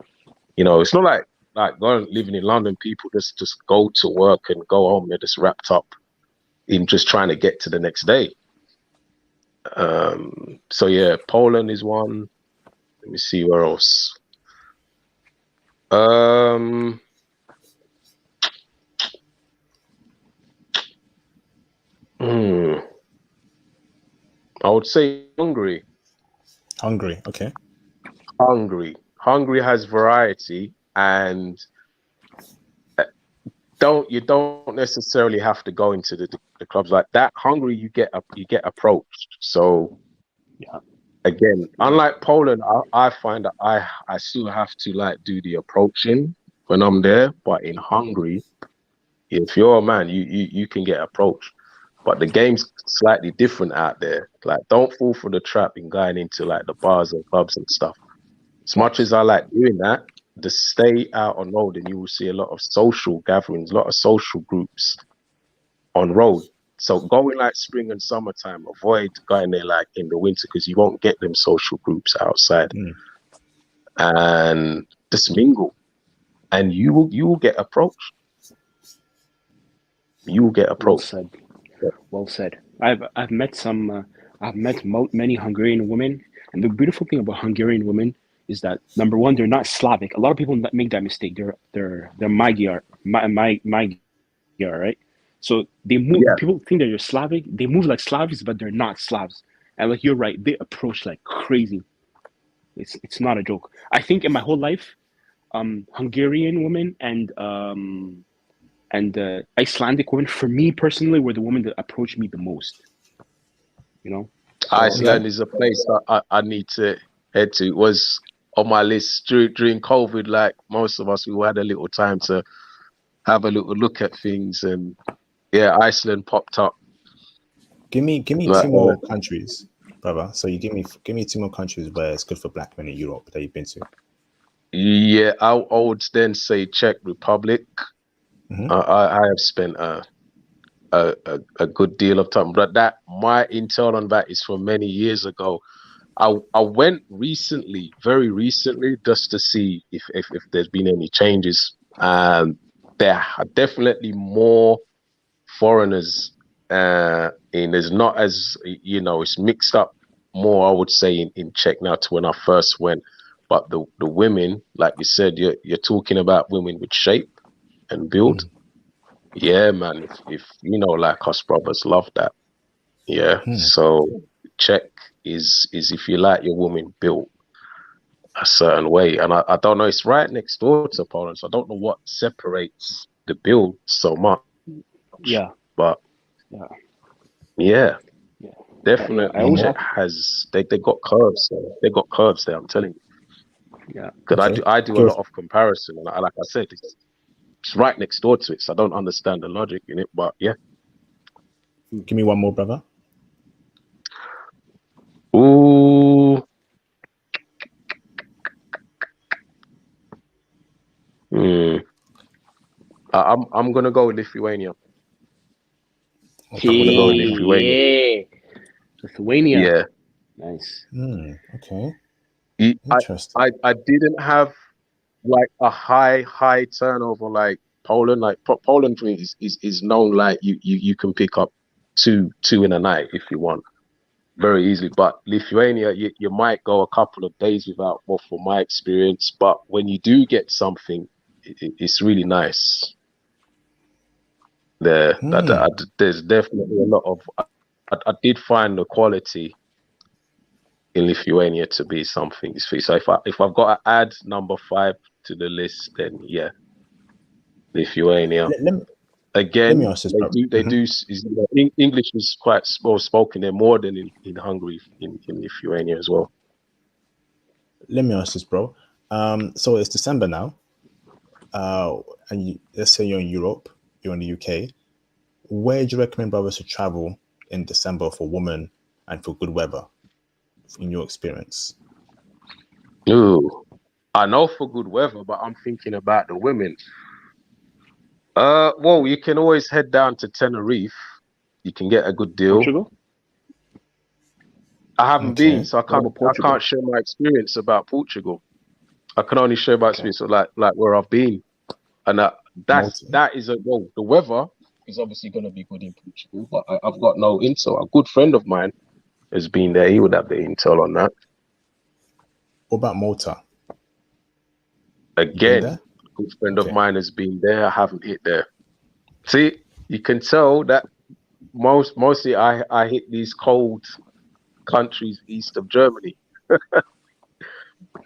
You know, it's not like going living in London. People just go to work and go home. They're just wrapped up in just trying to get to the next day. So yeah, Poland is one. Let me see where else. I would say Hungary. Okay. Hungary has variety, and you don't necessarily have to go into the clubs like that. Hungary, you get approached. So Yeah. again, unlike Poland, I find that I still have to like do the approaching when I'm there. But in Hungary, if you're a man, you can get approached. But the game's slightly different out there. Like, don't fall for the trap in going into like the bars and clubs and stuff. As much as I like doing that, just stay out on road and you will see a lot of social gatherings, a lot of social groups on road. So go in like spring and summertime. Avoid going there like in the winter because you won't get them social groups outside. And just mingle, and you will get approached. You will get approached. Well said. I've met many Hungarian women, and the beautiful thing about Hungarian women is that number one, they're not Slavic. A lot of people make that mistake. They're Magyar, right? So they move. Yeah. People think that you're Slavic. They move like Slavs, but they're not Slavs. And like you're right, they approach like crazy. It's not a joke. I think in my whole life, Hungarian women and Icelandic women, for me personally, were the women that approached me the most. You know, Iceland is a place I need to head to. It was on my list during COVID. Like most of us, we had a little time to have a little look at things, and yeah, Iceland popped up. Give me 2 more countries, brother. So you give me 2 more countries where it's good for black men in Europe that you've been to. Yeah, I would then say Czech Republic. I have spent a good deal of time, but that my intel on that is from many years ago. I went recently, very recently, just to see if there's been any changes. There are definitely more foreigners there's not as it's mixed up more, I would say, in Czech now to when I first went. But the women, like you said, you're talking about women with shape and build. Yeah, man, if like us brothers love that. Yeah. So Czech is if you like your woman built a certain way, and I don't know, it's right next door to Poland, so I don't know what separates the build so much. Yeah. But yeah. Definitely, Czech has they got curves. They got curves there. I'm telling you. Yeah. Because I do a lot of comparison, and like I said, it's right next door to it, so I don't understand the logic in it. But yeah. Give me one more, brother. Ooh. I'm gonna go with Lithuania. Okay. I'm gonna go with Lithuania. Yeah. Lithuania. Yeah. Nice. Okay. Interesting. I didn't have like a high turnover like Poland. Like Poland is known like you can pick up two in a night if you want. very easily. But Lithuania, you might go a couple of days without, well, from my experience. But when you do get something, it's really nice. There's definitely a lot of. I did find the quality in Lithuania to be something. So if I've got to add number 5 to the list, then yeah, Lithuania. Let me Again, ask this, they do. English is quite well spoken there more than in Hungary, in Lithuania as well. Let me ask this, bro. So it's December now, and let's say you're in Europe, you're in the UK. Where do you recommend brothers to travel in December for women and for good weather, in your experience? Ooh, I know for good weather, but I'm thinking about the women. Well, you can always head down to Tenerife. You can get a good deal. Portugal? I haven't been, so I Portugal? can't share my experience about Portugal. I can only share my experience of like where I've been, and that is the weather is obviously going to be good in Portugal, but I've got no intel. A good friend of mine has been there; he would have the intel on that. What about Malta? Again, a good friend of mine has been there. I haven't hit there. See, you can tell that mostly I hit these cold countries east of Germany.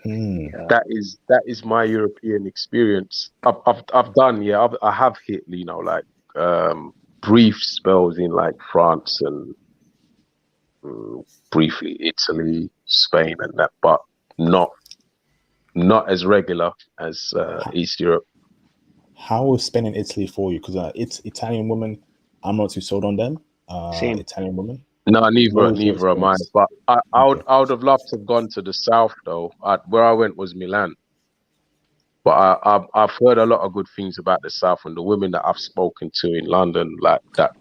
That is my European experience. I've done, I have hit, like brief spells in like France and briefly Italy, Spain, and that, but not as regular as East Europe. How was Spain and Italy for you? Because it's Italian women, I'm not too sold on them. Same. Italian women. No, neither am I. But I would have loved to have gone to the south though. Where I went was Milan. But I've heard a lot of good things about the south, and the women that I've spoken to in London, like that,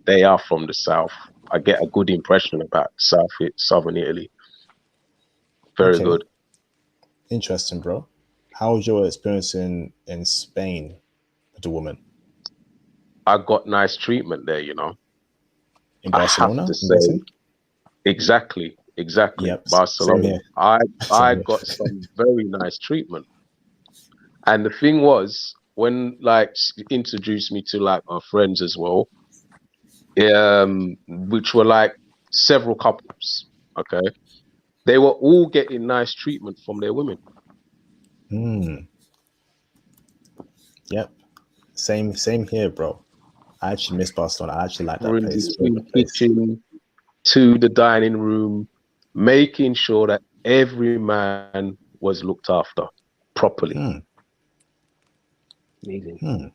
they are from the south. I get a good impression about southern Italy. Very good. Interesting, bro. How was your experience in Spain with the woman? I got nice treatment there, In Barcelona? I have to say, exactly. Yep. Barcelona. I got some very nice treatment. And the thing was, when like she introduced me to like my friends as well, which were like several couples, okay, they were all getting nice treatment from their women. Yep. Same here, bro. I actually miss Barcelona. I actually like that place. From the kitchen to the dining room, making sure that every man was looked after properly. Amazing.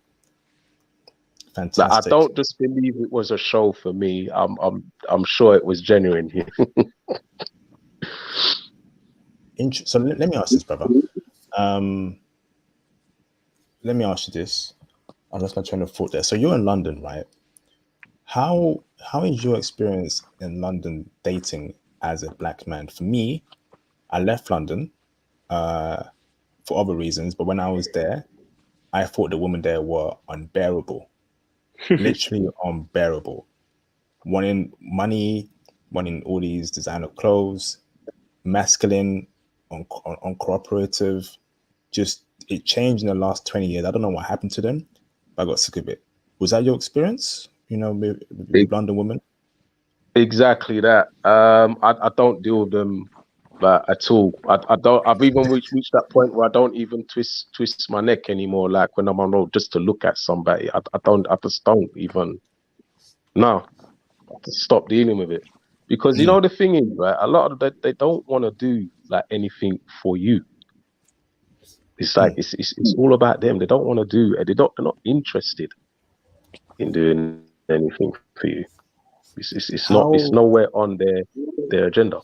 Fantastic. Like, I don't just believe it was a show for me. I'm sure it was genuine here. So let me ask this, brother. Let me ask you this. I lost my train of thought there. So you're in London, right? How is your experience in London dating as a black man? For me, I left London for other reasons, but when I was there, I thought the women there were unbearable. Literally unbearable. Wanting money, wanting all these designer clothes, masculine, uncooperative. Just it changed in the last 20 years. I don't know what happened to them, but I got sick of it. Was that your experience? With London women? Exactly that. I don't deal with them at all. I don't. I've even reached that point where I don't even twist my neck anymore. Like when I'm on road, just to look at somebody. I just don't even. No, I just stop dealing with it because the thing is, right? A lot of they don't want to do like anything for you. It's like it's all about them. They don't want to do. They're not interested in doing anything for you. It's nowhere on their agenda.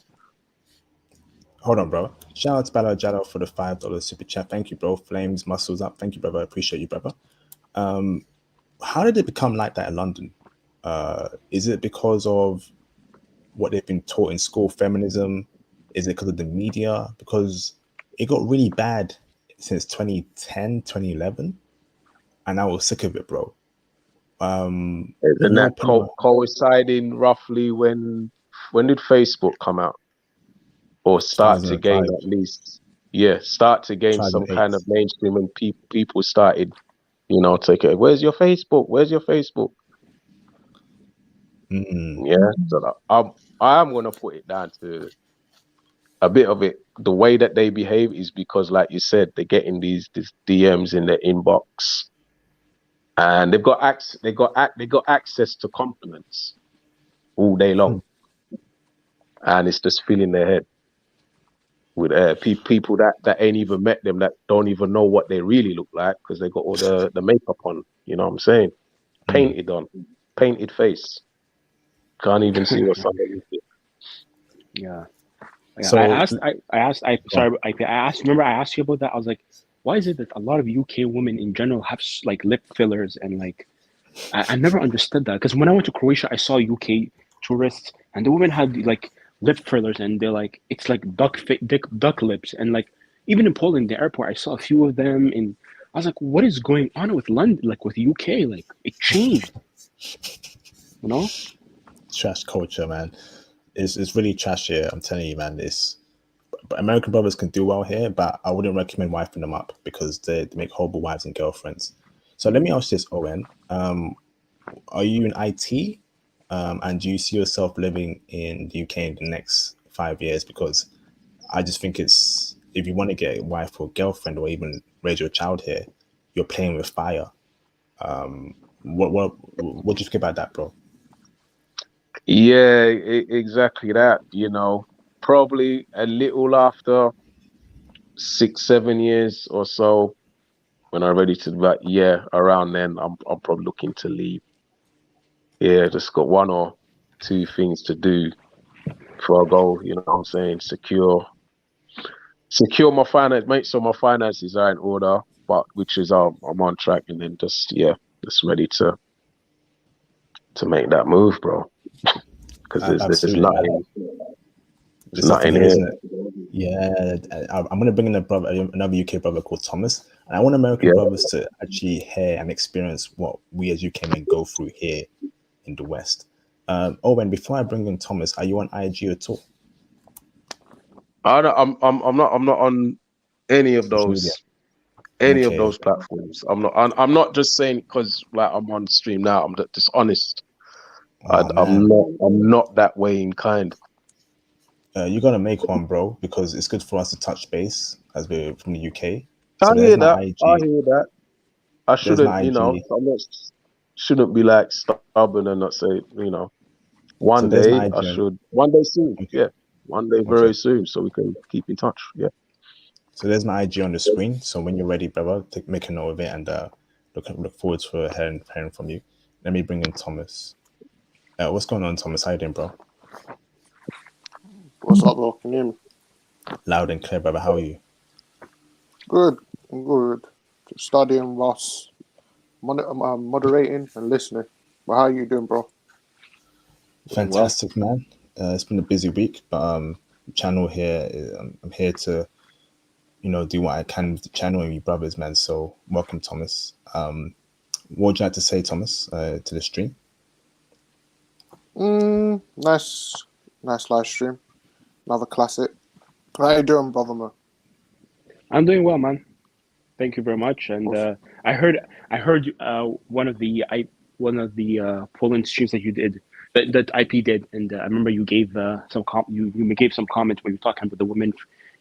Hold on, bro. Shout out to Bala Jado for the $5 super chat. Thank you, bro. Flames, muscles up. Thank you, brother. I appreciate you, brother. How did it become like that in London? Is it because of what they've been taught in school, feminism? Is it because of the media? Because it got really bad since 2010, 2011, and I was sick of it, bro. And that coinciding roughly when Facebook come out, or start to gain 2005, at least? Yeah, start to gain some 2008. kind of mainstream, and people started, take it. Where's your Facebook? Where's your Facebook? Mm. Yeah, so I'm gonna put it down to a bit of it. The way that they behave is because, like you said, they're getting these DMs in their inbox, and they've got access to compliments all day long, and it's just filling their head with people that ain't even met them, that don't even know what they really look like because they got all the makeup on. You know what I'm saying? Painted face. Can't even see what's underneath it. Yeah. So Remember I asked you about that? I was like, why is it that a lot of UK women in general have like lip fillers and like, I never understood that, because when I went to Croatia, I saw UK tourists and the women had like lip fillers, and they're like, it's like duck lips, and like even in Poland, the airport, I saw a few of them, and I was like, what is going on with London, like with UK, like it changed, you know? trash culture, man. It's really trash here. I'm telling you, man. But American brothers can do well here, but I wouldn't recommend wifing them up because they make horrible wives and girlfriends. So let me ask this, Owen. Are you in IT? And do you see yourself living in the UK in the next 5 years? Because I just think it's, if you want to get a wife or girlfriend or even raise your child here, you're playing with fire. What do you think about that, bro? Yeah, exactly that. Probably a little after 6-7 years or so, when I'm ready to, but yeah, around then, I'm probably looking to leave. Yeah, just got one or two things to do before I go. You know what I'm saying? Secure my finance, make sure my finances are in order, but which is I'm on track, and then just ready to make that move, bro. Because there's Absolutely, man. nothing. There's There's nothing nothing here, here. isn't it? Yeah, I'm going to bring in another UK brother called Thomas, and I want American Yeah. brothers to actually hear and experience what we as UK men go through here in the West. Owen, before I bring in Thomas, are you on IG at all? I'm not on any of Social media. those Okay. platforms. I'm not just saying because like I'm on stream now. I'm just honest. Oh man, I'm not that way in kind. you got to make one, bro, because it's good for us to touch base as we're from the UK. I So there's hear my that. I IG. hear that. I There's my shouldn't, IG. I'm not, shouldn't be like stubborn and not say, So one there's my day I IG. should, one day soon. Okay. Yeah. One day Okay. very soon, so we can keep in touch. Yeah. So there's my IG on the screen. So when you're ready, brother, make a note of it, and look forward to hearing from you. Let me bring in Thomas. What's going on, Thomas? How you doing, bro? What's up, bro? Can you hear me? Loud and clear, brother. How are you? Good. I'm good. Just studying whilst moderating and listening. But how are you doing, bro? Fantastic, man. It's been a busy week, but channel here. I'm here to, do what I can with the channel and you brothers, man. So welcome, Thomas. What would you like to say, Thomas, to the stream? Nice live stream. Another classic. How you doing, brother, man? I'm doing well, man. Thank you very much. And I heard one of the Poland streams that you did, that IP did, and I remember you gave you gave some comments where you were talking about the women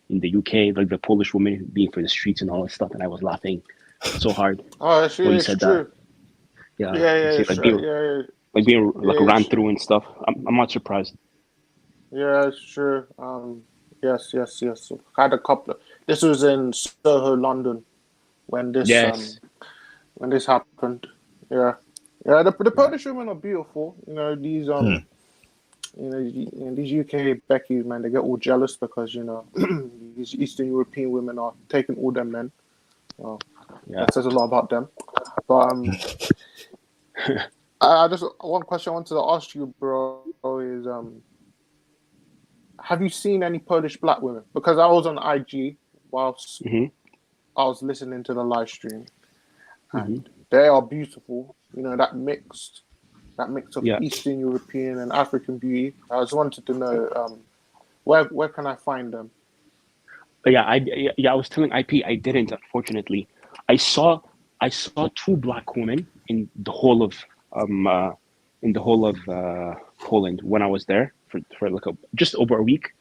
in the UK, like the Polish women being for the streets and all that stuff, and I was laughing so hard Oh, it's when you said true. that. Yeah, Yeah, like true. being like Yeah, ran through and stuff. I'm not surprised. Yeah, it's true. Yes. Had a couple. This was in Soho, London, when this Yes. when this happened. Yeah. The Polish women are beautiful. These these UK Beckies, man, they get all jealous because these Eastern European women are taking all them men. That says a lot about them. But I just, one question I wanted to ask you, bro, is have you seen any Polish black women? Because I was on IG whilst I was listening to the live stream, and they are beautiful. That mixed that mix of Yeah. Eastern European and African beauty. I just wanted to know where can I find them? Yeah, I was telling IP I didn't, unfortunately. I saw two black women in the whole of Poland when I was there for like just over a week.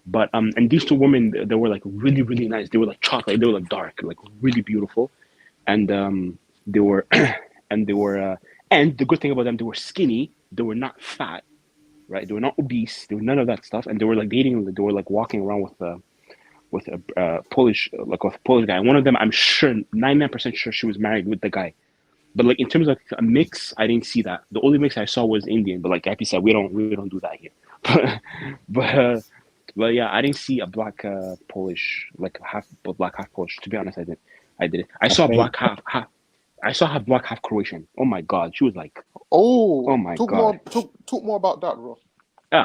But and these two women, they were like really, really nice. They were like chocolate, they were like dark, like really beautiful. And they were and they were and the good thing about them, they were skinny, they were not fat, right? They were not obese, they were none of that stuff. And they were like dating, they were like walking around with a Polish, like a Polish guy. And one of them, I'm sure, 99% sure she was married with the guy. But like in terms of a mix, I didn't see that. The only mix I saw was Indian. But like Happy said, we don't do that here. but yeah, I didn't see a black Polish, like half Polish. To be honest, I did it. I saw think- black half. I saw her black half Croatian. Oh my god, she was like, Oh my talk God. Talk more about that, bro.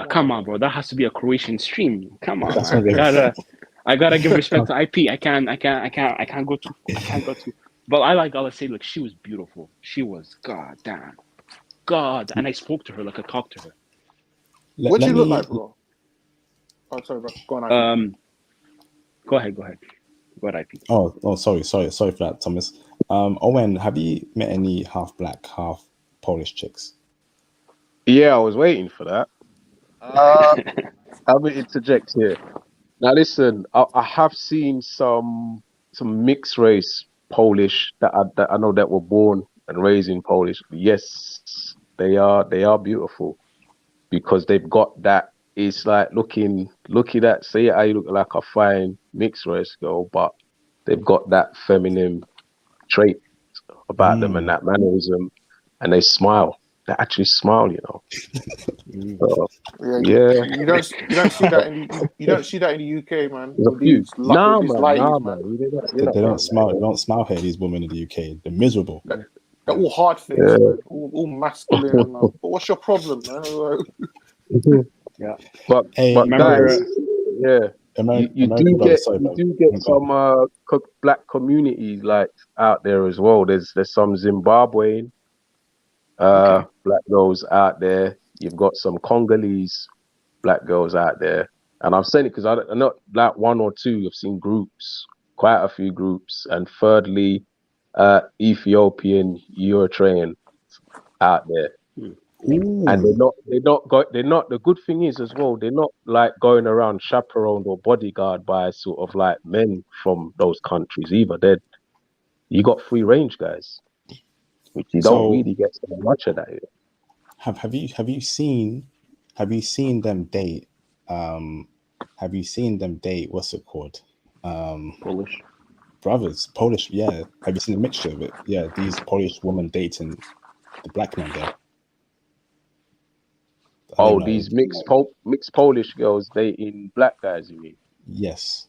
come on, bro. That has to be a Croatian stream. Come on, That's man. what I gotta give respect to IP. I can't go too. But I gotta say, like, she was beautiful. She was God. And I spoke to her, like I talked to her. What she look like, bro? Oh, sorry, bro. Go on. IP. Go ahead. Go ahead, IP. Oh, sorry for that, Thomas. Owen, have you met any half black, half Polish chicks? Yeah, I was waiting for that. I'm gonna interject here. Now, listen, I have seen some mixed race Polish that I know that were born and raised in Polish. Yes, they are beautiful because they've got that. It's like looking at, say, I look like a fine mixed race girl, but they've got that feminine trait about them and that mannerism, and they smile. They actually smile, you know. Yeah. You don't see that in the UK, man. There's a With few. these lighties, man. They don't smile. They don't smile here. These women in the UK, they're miserable. They're all hard things, man. All masculine. Man. But what's your problem, man? Yeah. But guys, yeah. You do get some black communities like out there as well. There's some Zimbabwean black girls out there. You've got some Congolese black girls out there, and I'm saying it because I'm not like one or two. I've seen groups, quite a few groups, and thirdly, Ethiopian, Eritrean out there. Ooh. And they're not. The good thing is as well, they're not like going around chaperoned or bodyguard by sort of like men from those countries either. You got free range guys, which you don't really get so much of that here. Have you seen them date? Have you seen them date? What's it called? Polish Brothers, Polish. Yeah. Have you seen a mixture of it? Yeah, these Polish women dating the black man there. Oh, these mixed Polish girls dating black guys, you mean? Yes.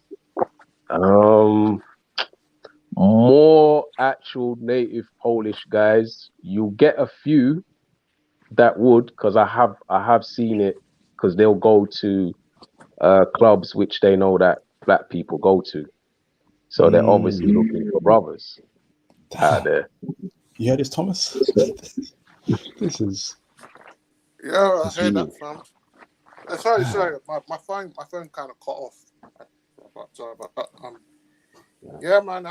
More actual native Polish guys. You'll get a few that would, because I have seen it, because they'll go to clubs which they know that black people go to. So they're obviously looking for brothers out there. You heard this, Thomas? This is... Yeah, I heard that, fam. Sorry, my phone kind of cut off. Sorry about that. Yeah, man,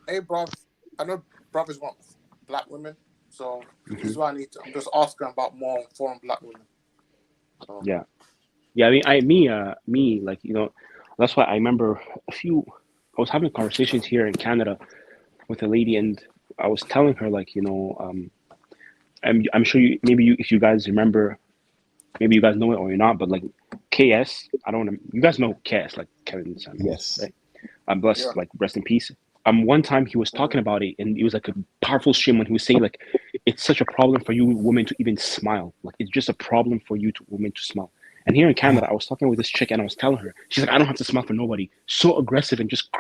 hey, bruv, I know brothers want black women, so this is why I'm just asking about more foreign black women. So. Yeah. I mean, me, like, you know, that's why I remember I was having conversations here in Canada with a lady, and I was telling her, like, you know, I'm sure if you guys remember, maybe you guys know it or you're not, but like KS, you guys know KS, like Kevin Samuels, yes, right? I'm blessed, like, rest in peace. One time he was talking about it, and it was like a powerful stream when he was saying, like, it's such a problem for you women to even smile. Like, it's just a problem for you women to smile. And here in Canada, I was talking with this chick, and I was telling her, she's like, I don't have to smile for nobody. So aggressive and just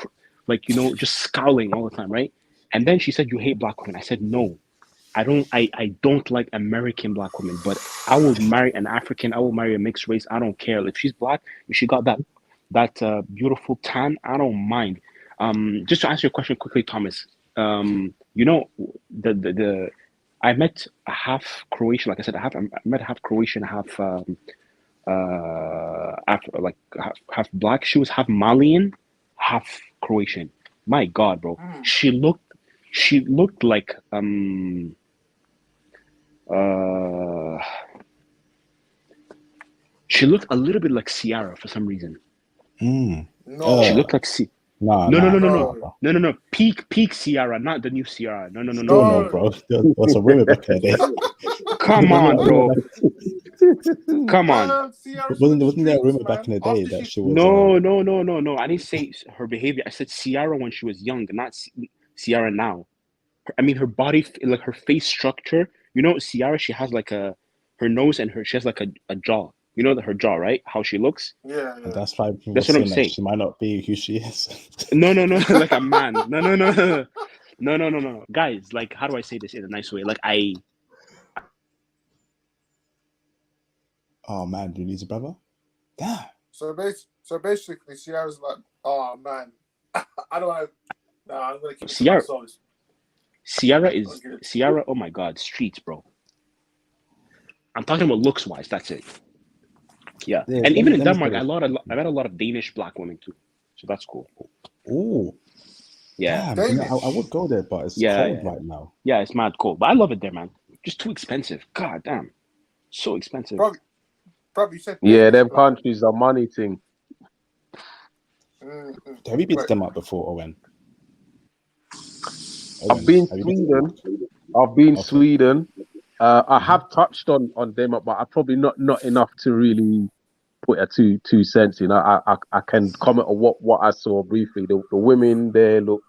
like, you know, just scowling all the time, right? And then she said, you hate black women. I said, no. I don't like American black women, but I will marry an African. I will marry a mixed race. I don't care if she's black. If she got that beautiful tan, I don't mind. Just to answer your question quickly, Thomas. You know, I met a half Croatian. Like I said, I met half Croatian, half half black. She was half Malian, half Croatian. My God, bro, she looked like she looked a little bit like Ciara for some reason. No. She looked like No. No. Peak Ciara, not the new Ciara. No. No, bro. There was a rumor back in the day. Come on, bro. Come on. Wasn't there a rumor back in the day that she was? No. I didn't say her behavior. I said Ciara when she was young, not Ciara now. I mean, her body, like her face structure. You know, Ciara, she has like her nose and she has like a jaw. You know her jaw, right? How she looks. Yeah. And that's why people That's what I'm saying. She might not be who she is. No, like a man. No. Guys, like, how do I say this in a nice way? Like, Oh man, do you lose a brother? Damn. So basically, Ciara's like, oh man, I don't have. Nah, I'm gonna keep Ciara. it to myself. Ciara. Oh my God, streets, bro. I'm talking about looks wise. That's it. Yeah, and even in Denmark, I met a lot of Danish black women too, so that's cool. Oh, yeah. Damn, you know, I would go there, but it's cold right now. Yeah, it's mad cold, but I love it there, man. Just too expensive. God damn, so expensive. Probably said. Yeah, them countries are money thing. Have you been to Denmark before, Owen? I've been Sweden. I've been Sweden. I have touched on Denmark, but I probably not enough to really put a two cents in. I can comment on what I saw briefly. The women there look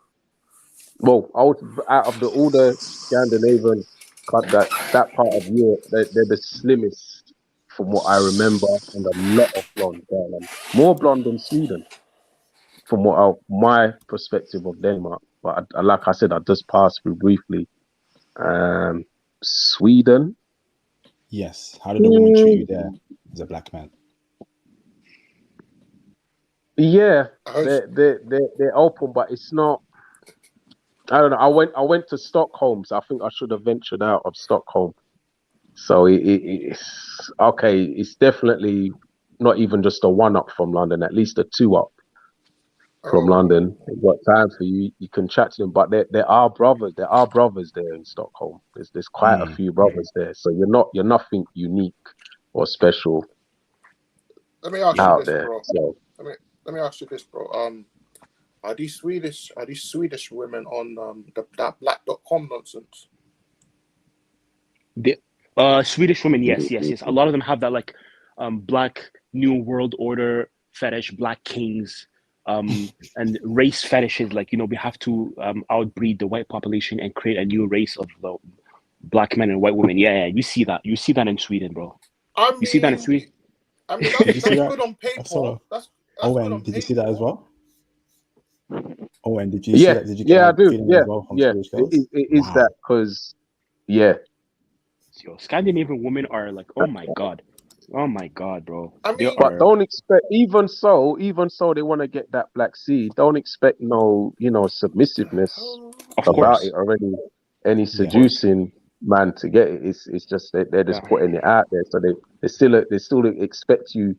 well. I was out of all the Scandinavian that part of Europe. They're the slimmest from what I remember, and a lot of blonde there, more blonde than Sweden, from my perspective of Denmark. But like I said, I just passed through briefly. Sweden. Yes. How did the woman treat you there as a black man? Yeah, they're open, but it's not. I don't know. I went to Stockholm, so I think I should have ventured out of Stockholm. So it's okay. It's definitely not even just a 1-up from London. At least a 2-up from London. They've got time for you. You can chat to them, but there are brothers. There are brothers there in Stockholm. There's quite a few brothers there. So you're nothing unique or special. Let me ask out you this, there. bro. So, let me ask you this, bro. Are these Swedish women on that black.com nonsense? The Swedish women, yes. A lot of them have that like black new world order fetish, black kings, and race fetishes. Like, you know, we have to outbreed the white population and create a new race of black men and white women. Yeah, you see that. You see that in Sweden, bro. You see that in Sweden. I mean, that's good on paper. That's Owen, did you see that as well? Owen, did you see that? Did you get I do. As well from Swedish girls? It is that because, Scandinavian women are like, oh my god, bro. I mean, but don't expect. Even so, they want to get that black seed. Don't expect no, submissiveness about it already. Any seducing man to get it, it's just they're just putting it out there. So they still expect you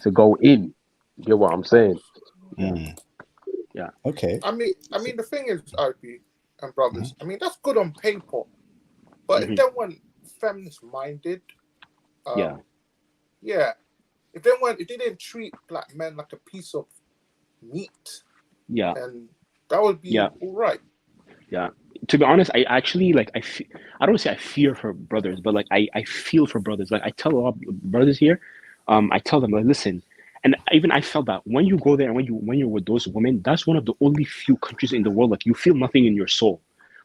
to go in. You get what I'm saying? Yeah. Okay. I mean, the thing is, RP and brothers. I mean, that's good on paper, but if they weren't feminist-minded, if they didn't treat black men like a piece of meat, and that would be all right. Yeah. To be honest, I actually I don't say I fear for brothers, but like I feel for brothers. Like I tell a lot of brothers here, I tell them like, listen. And even I felt that when you go there and when you're with those women, that's one of the only few countries in the world like you feel nothing in your soul.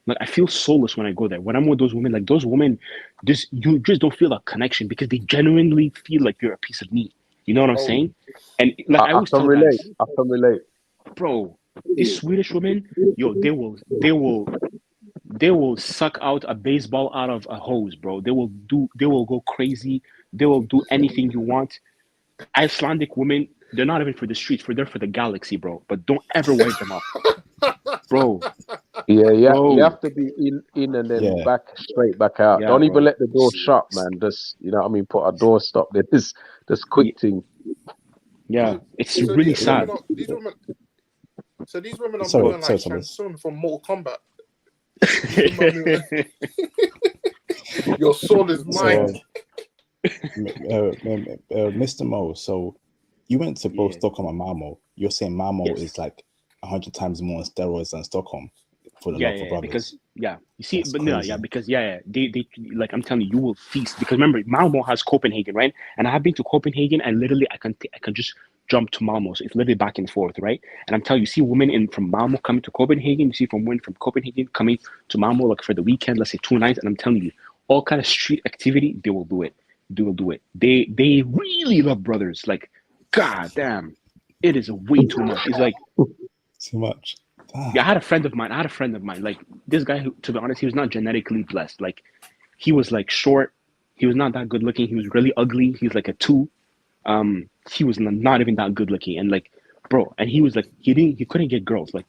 Like I feel soulless when I go there. When I'm with those women, like those women, you just don't feel that connection because they genuinely feel like you're a piece of meat. You know what I'm saying? And like I always tell guys, I can relate, bro. These Swedish women, they will suck out a baseball out of a hose, bro. They will go crazy. They will do anything you want. Icelandic women, they're not even for the streets, they're for the galaxy, bro. But don't ever wipe them off, bro. Yeah, yeah, Bro. you have to be in and then Yeah. straight back out. Yeah, Don't bro. even let the door shut, man. Just, you know what I mean, put a door stop there. This quick thing. Yeah, So- it's so really these women sad. are- These women are Sorry, moving like sorry, Shang Tsung from Mortal Kombat. Yeah, Your soul is mine. So, Mr. Mo, so you went to both Stockholm and Malmo. You're saying Malmo Yes. is like 100 times more on steroids than Stockholm for the love for brothers. because you see, That's but no, crazy. because they like, I'm telling you, you will feast, because remember, Malmo has Copenhagen, right? And I have been to Copenhagen, and literally I can just jump to Malmo, so it's literally back and forth, right? And I'm telling you, see women from Malmo coming to Copenhagen, you see women from Copenhagen coming to Malmo like for the weekend, let's say 2 nights, and I'm telling you, all kind of street activity, they will do it. They really love brothers, like, god damn, it is way too much. It's like, Too much. yeah, I had a friend of mine, like, this guy who, to be honest, he was not genetically blessed. Like, he was like short, he was not that good looking, he was really ugly, he was like a 2. He was not even that good looking, and like, bro, and he was like, he couldn't get girls, like,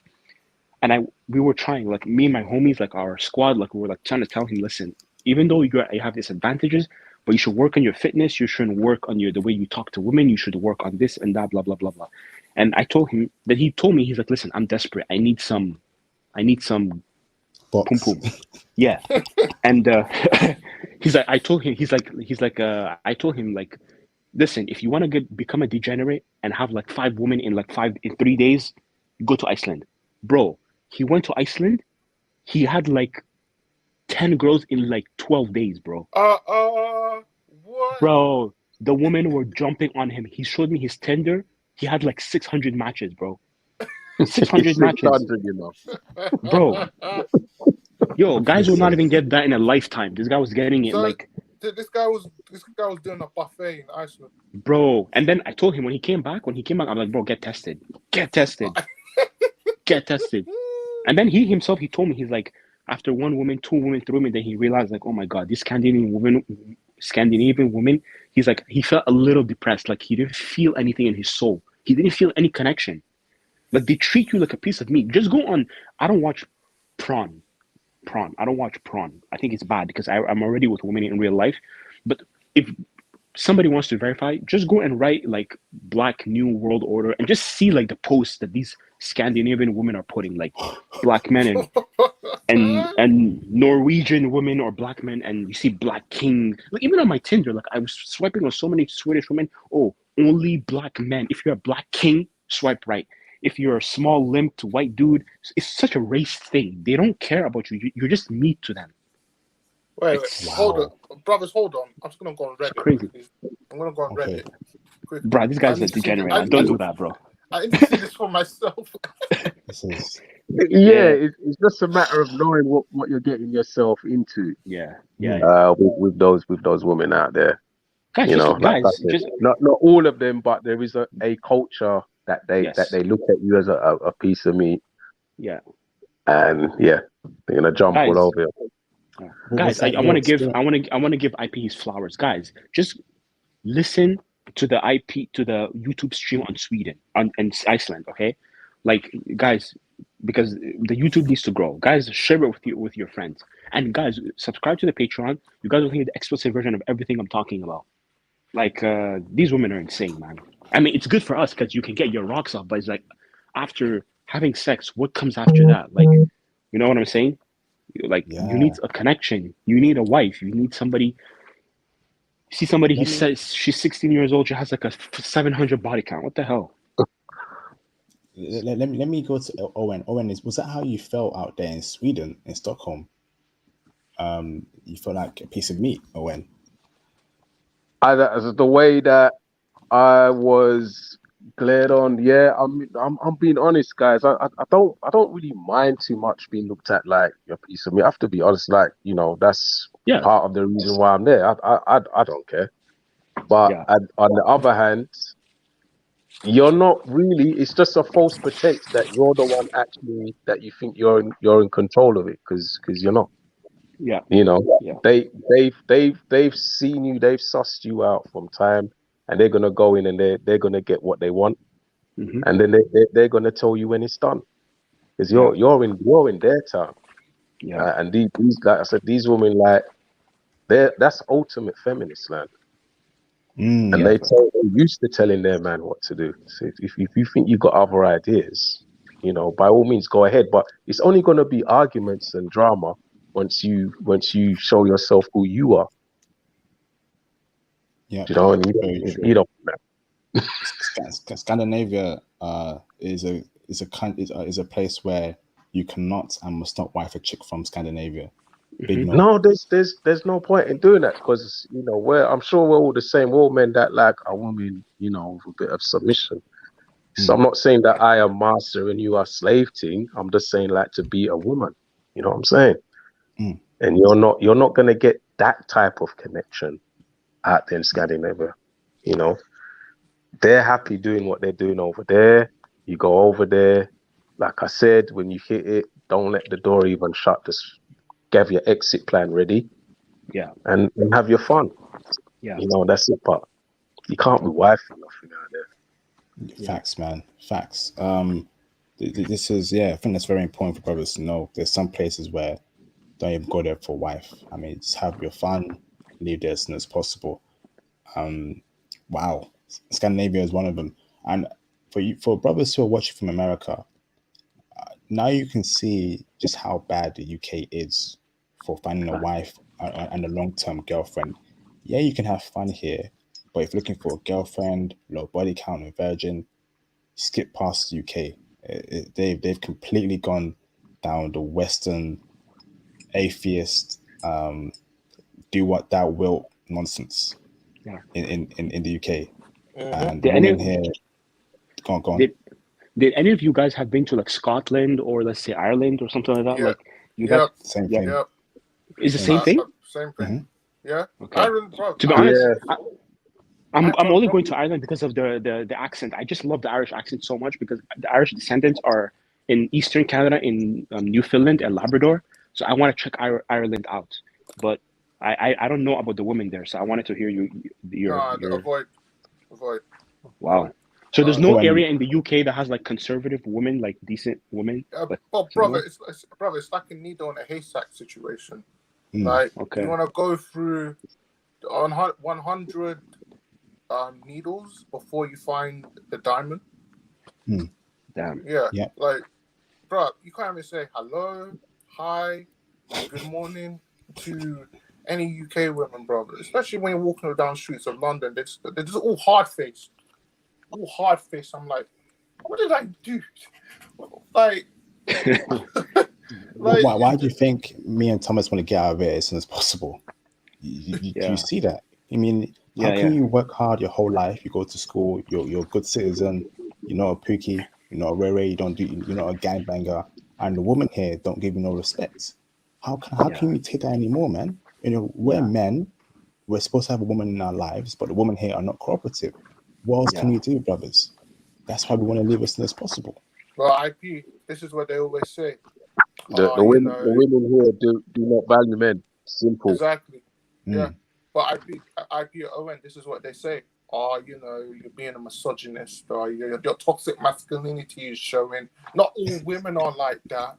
and we were trying, like, me and my homies, like our squad, like, we were like trying to tell him, listen, even though you have disadvantages, but you should work on your fitness, you shouldn't work on the way you talk to women, you should work on this and that, blah blah blah blah. And I told him that, he told me, he's like, listen, I'm desperate, I need some Box. pum pum. Yeah. And he's like, I told him, I told him, like, listen, if you want to become a degenerate and have like 5 women in 3 days, go to Iceland. Bro, he went to Iceland, he had like 10 girls in like 12 days, bro. What? Bro, the women were jumping on him. He showed me his Tinder. He had like 600 matches, bro. 600 matches. 600, you know. Bro. Yo, guys will not even get that in a lifetime. This guy was getting it, So, like, this guy was doing a buffet in Iceland. bro. And then I told him, when he came back, I'm like, bro, get tested. Get tested. And then he himself, he told me, he's like, after 1 woman, 2 women, 3 women, then he realized, like, oh my God, these Scandinavian women, he's like, he felt a little depressed. Like, he didn't feel anything in his soul. He didn't feel any connection. Like, they treat you like a piece of meat. Just go on. I don't watch prawn. I don't watch prawn. I think it's bad, because I'm already with women in real life. But if somebody wants to verify, just go and write like Black New World Order and just see like the posts that these Scandinavian women are putting, like black men and Norwegian women or black men, and you see Black King. Like, even on my Tinder, like, I was swiping on so many Swedish women. Oh, only black men. If you're a Black King, swipe right. If you're a small limped white dude, it's such a race thing. They don't care about you. You're just meat to them. Wait, hold on, brothers, hold on. I'm just gonna go on Reddit. It's crazy. I'm gonna go on Reddit. Quick. Bro, this guy's a degenerate, man. Don't do that, bro. I need to see this for myself. This is It's just a matter of knowing what you're getting yourself into. Yeah. With those women out there, Guys, you know, like I said, not all of them, but there is a culture that they look at you as a piece of meat. Yeah. And they're gonna jump all over you. Guys, I want to give IP his flowers. Guys, just listen to the YouTube stream on Sweden and Iceland, okay? Like, guys, because the YouTube needs to grow. Guys, share it with your friends. And guys, subscribe to the Patreon. You guys will hear the explicit version of everything I'm talking about. Like, these women are insane, man. I mean, it's good for us because you can get your rocks off, but it's like, after having sex, what comes after that? Like, you know what I'm saying? Like, you need a connection. You need a wife. You need somebody. You see somebody, he says she's 16 years old, she has like a 700 body count. What the hell? Let me go to Owen. Owen, was that how you felt out there in Sweden, in Stockholm? You felt like a piece of meat, Owen? The way that I was glared on, I'm being honest, guys. I don't really mind too much being looked at like a piece of meat. I have to be honest, like, you know, that's part of the reason why I'm there. I don't care. But on the other hand, you're not really. It's just a false pretense that you're the one actually that you think you're in control of it, because you're not. Yeah. You know, they've seen you, they've sussed you out from time, and they're gonna go in and they're gonna get what they want, and then they're gonna tell you when it's done. because you're in their town. Yeah. And these, like I said, these women, like, that's ultimate feminist land. And they're used to telling their man what to do. So if you think you've got other ideas, you know, by all means go ahead. But it's only going to be arguments and drama once you show yourself who you are. Yeah, You know, and you don't. Scandinavia is a place where you cannot and must not wife a chick from Scandinavia. Big no. No, there's no point in doing that, because, you know, I'm sure we're all the same. We're all men that like a woman, you know, with a bit of submission. So I'm not saying that I am master and you are slave thing. I'm just saying, like, to be a woman. You know what I'm saying? And you're not gonna get that type of connection out there in Scandinavia. You know, they're happy doing what they're doing over there. You go over there, like I said, when you hit it, don't let the door even shut. Just have your exit plan ready. Yeah. And have your fun. Yeah. You know, that's it. But you can't be wifey nothing out there. Facts, man. Facts. This is, I think that's very important for brothers to know. There's some places where don't even go there for wife. I mean, just have your fun, leave there as soon as possible. Wow. Scandinavia is one of them. And for brothers who are watching from America, now you can see just how bad the UK is for finding a wife and a long-term girlfriend. Yeah, you can have fun here, but if you're looking for a girlfriend, low body count, and virgin, skip past the UK. They've completely gone down the Western atheist, do what thou wilt nonsense. In the UK, and the women here. Go on. Did any of you guys have been to like Scotland or let's say Ireland or something like that? Yeah. Like you guys, same thing. Yeah. Is the same thing? Same thing. Mm-hmm. Yeah. Okay. Ireland, bro. To be honest, I'm only going to Ireland because of the accent. I just love the Irish accent so much because the Irish descendants are in Eastern Canada, in Newfoundland and Labrador. So I want to check Ireland out, but I don't know about the women there. So I wanted to hear your avoid. Wow. So there's no area in the UK that has like conservative women, like decent women. Brother, it's like a needle in a haystack situation. Like you want to go through 100 needles before you find the diamond. Damn. Yeah. Like, bro, you can't even say hello, hi, good morning to any UK women, brother. Especially when you're walking down the streets of London, they're just all hard faced. I'm like, what did I do? Like, why do you think me and Thomas want to get out of it as soon as possible? You see that? I mean, how can you work hard your whole life? You go to school, you're a good citizen, you're not a pookie, you're not a rere, you're not a gangbanger, and the women here don't give you no respect. How can we take that anymore, man? You know, we're men, we're supposed to have a woman in our lives, but the women here are not cooperative. What else can we do, brothers? That's why we want to leave as soon as possible. Well, IP, this is what they always say. The women here do not value men. Simple. Exactly. Yeah. But IP Owen, this is what they say. You're being a misogynist, or your toxic masculinity is showing. Not all women are like that.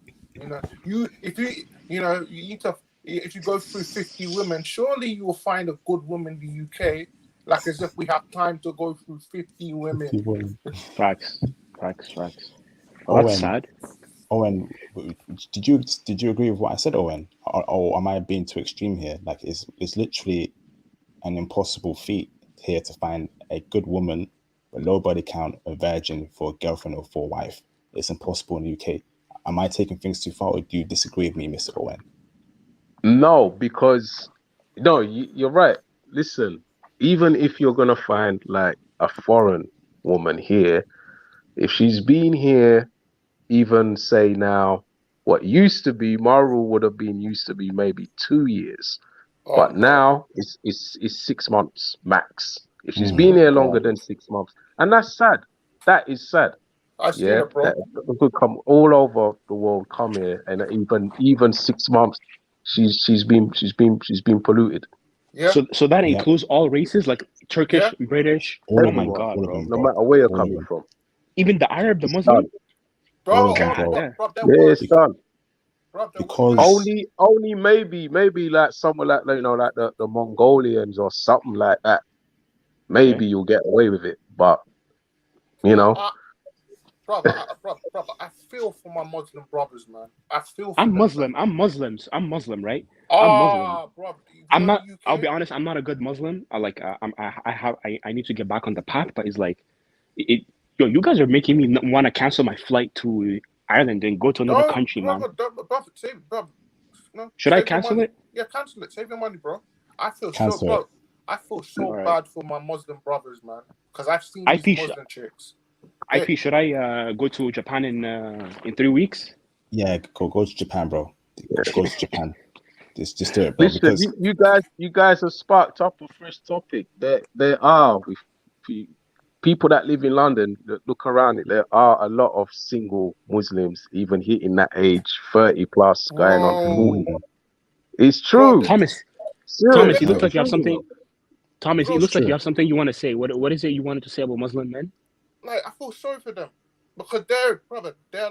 If you go through 50 women, surely you will find a good woman in the UK. Like as if we have time to go through 50 women. Facts. Oh, that's sad. Owen, did you agree with what I said, Owen? Or am I being too extreme here? Like, it's literally an impossible feat here to find a good woman with low body count, a virgin, for a girlfriend or for a wife. It's impossible in the UK. Am I taking things too far, or do you disagree with me, Mr. Owen? No, because you're right. Listen, even if you're gonna find like a foreign woman here, if she's been here, even say now, what used to be my rule would have been maybe 2 years, but now it's 6 months max. If she's been here longer than 6 months, and that's sad. That is sad. I see it, bro. That could come all over the world, come here, and even 6 months, she's been polluted. Yeah. So that includes all races, like Turkish, British. Oh my God, bro. No matter where you're coming from. Even the Arab, the Muslim. Bro, All of them, God, bro. yeah. bro, they're Yeah, worse. son. Bro, they're Because Only maybe like somewhere like like the Mongolians or something like that. Maybe you'll get away with it, but you know, brother, I feel for my Muslim brothers, man. I feel for I'm them, Muslim. man. I'm Muslim, right? I'm Muslim. Bro, you I'm know not. the I'll be UK? honest. I'm not a good Muslim. I need to get back on the path. But it's like, yo, you guys are making me want to cancel my flight to Ireland and go to another country, man. Brother, save, brother. No, Should I save your cancel money. it? Yeah, cancel it. Save your money, bro. I feel Cancel so, it. bro. I feel so All right. bad for my Muslim brothers, man. Because I've seen these IP, Muslim chicks. IP. Should I go to Japan in 3 weeks? yeah, go to Japan, bro. Go to Japan. Just do it, bro. listen, Because you guys have sparked up a fresh topic. There are with people that live in London that look around it. There are a lot of single Muslims, even hitting that age, 30 plus, going on Bro, 40. It's bro, true. Thomas, Serious. it looks no, like you have It's true. something. Thomas, bro, it looks like true. you have something you want to say. What is it you wanted to say about Muslim men? like I feel sorry for them because they're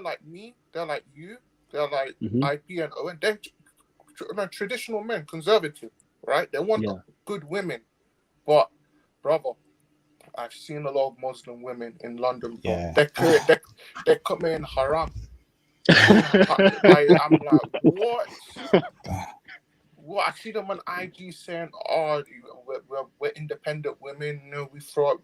like me, they're like you, they're like Mhm. IP and Owen. They're traditional men, conservative, right? They want Yeah. good women, but brother, I've seen a lot of Muslim women in London, bro. Yeah. They're committing haram. I'm like, what? What? I see them on IG saying, "Oh, we're independent women. You know, we thought,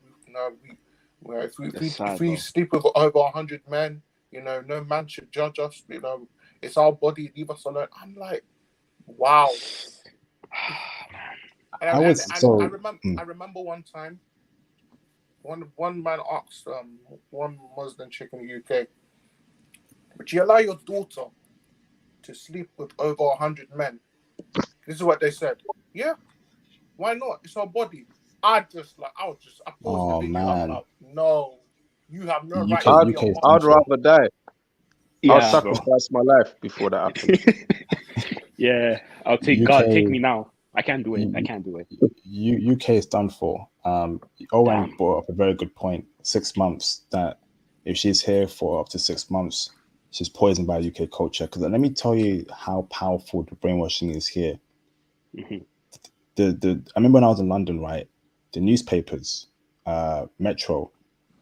if we sleep with over 100 men, you know, no man should judge us. You know, it's our body. Leave us alone." I'm like, wow. I was so. I remember one time, one man asked one Muslim chick in the UK, "Would you allow your daughter to sleep with over 100 men?" This is what they said. Yeah, why not? It's her body. I paused Oh the video. I'm man, like, no, you have no UK right to be UK a is Muslim. I'd rather die. I'll Yeah, bro. sacrifice my life before that happens. Yeah, I'll take UK God. Take me now. I can't do it. I can't do it. UK is done for. Owen Damn. brought up a very good point. 6 months. That if she's here for up to 6 months, she's poisoned by UK culture. Because let me tell you how powerful the brainwashing is here. Mhm. I remember when I was in London, right? The newspapers, Metro,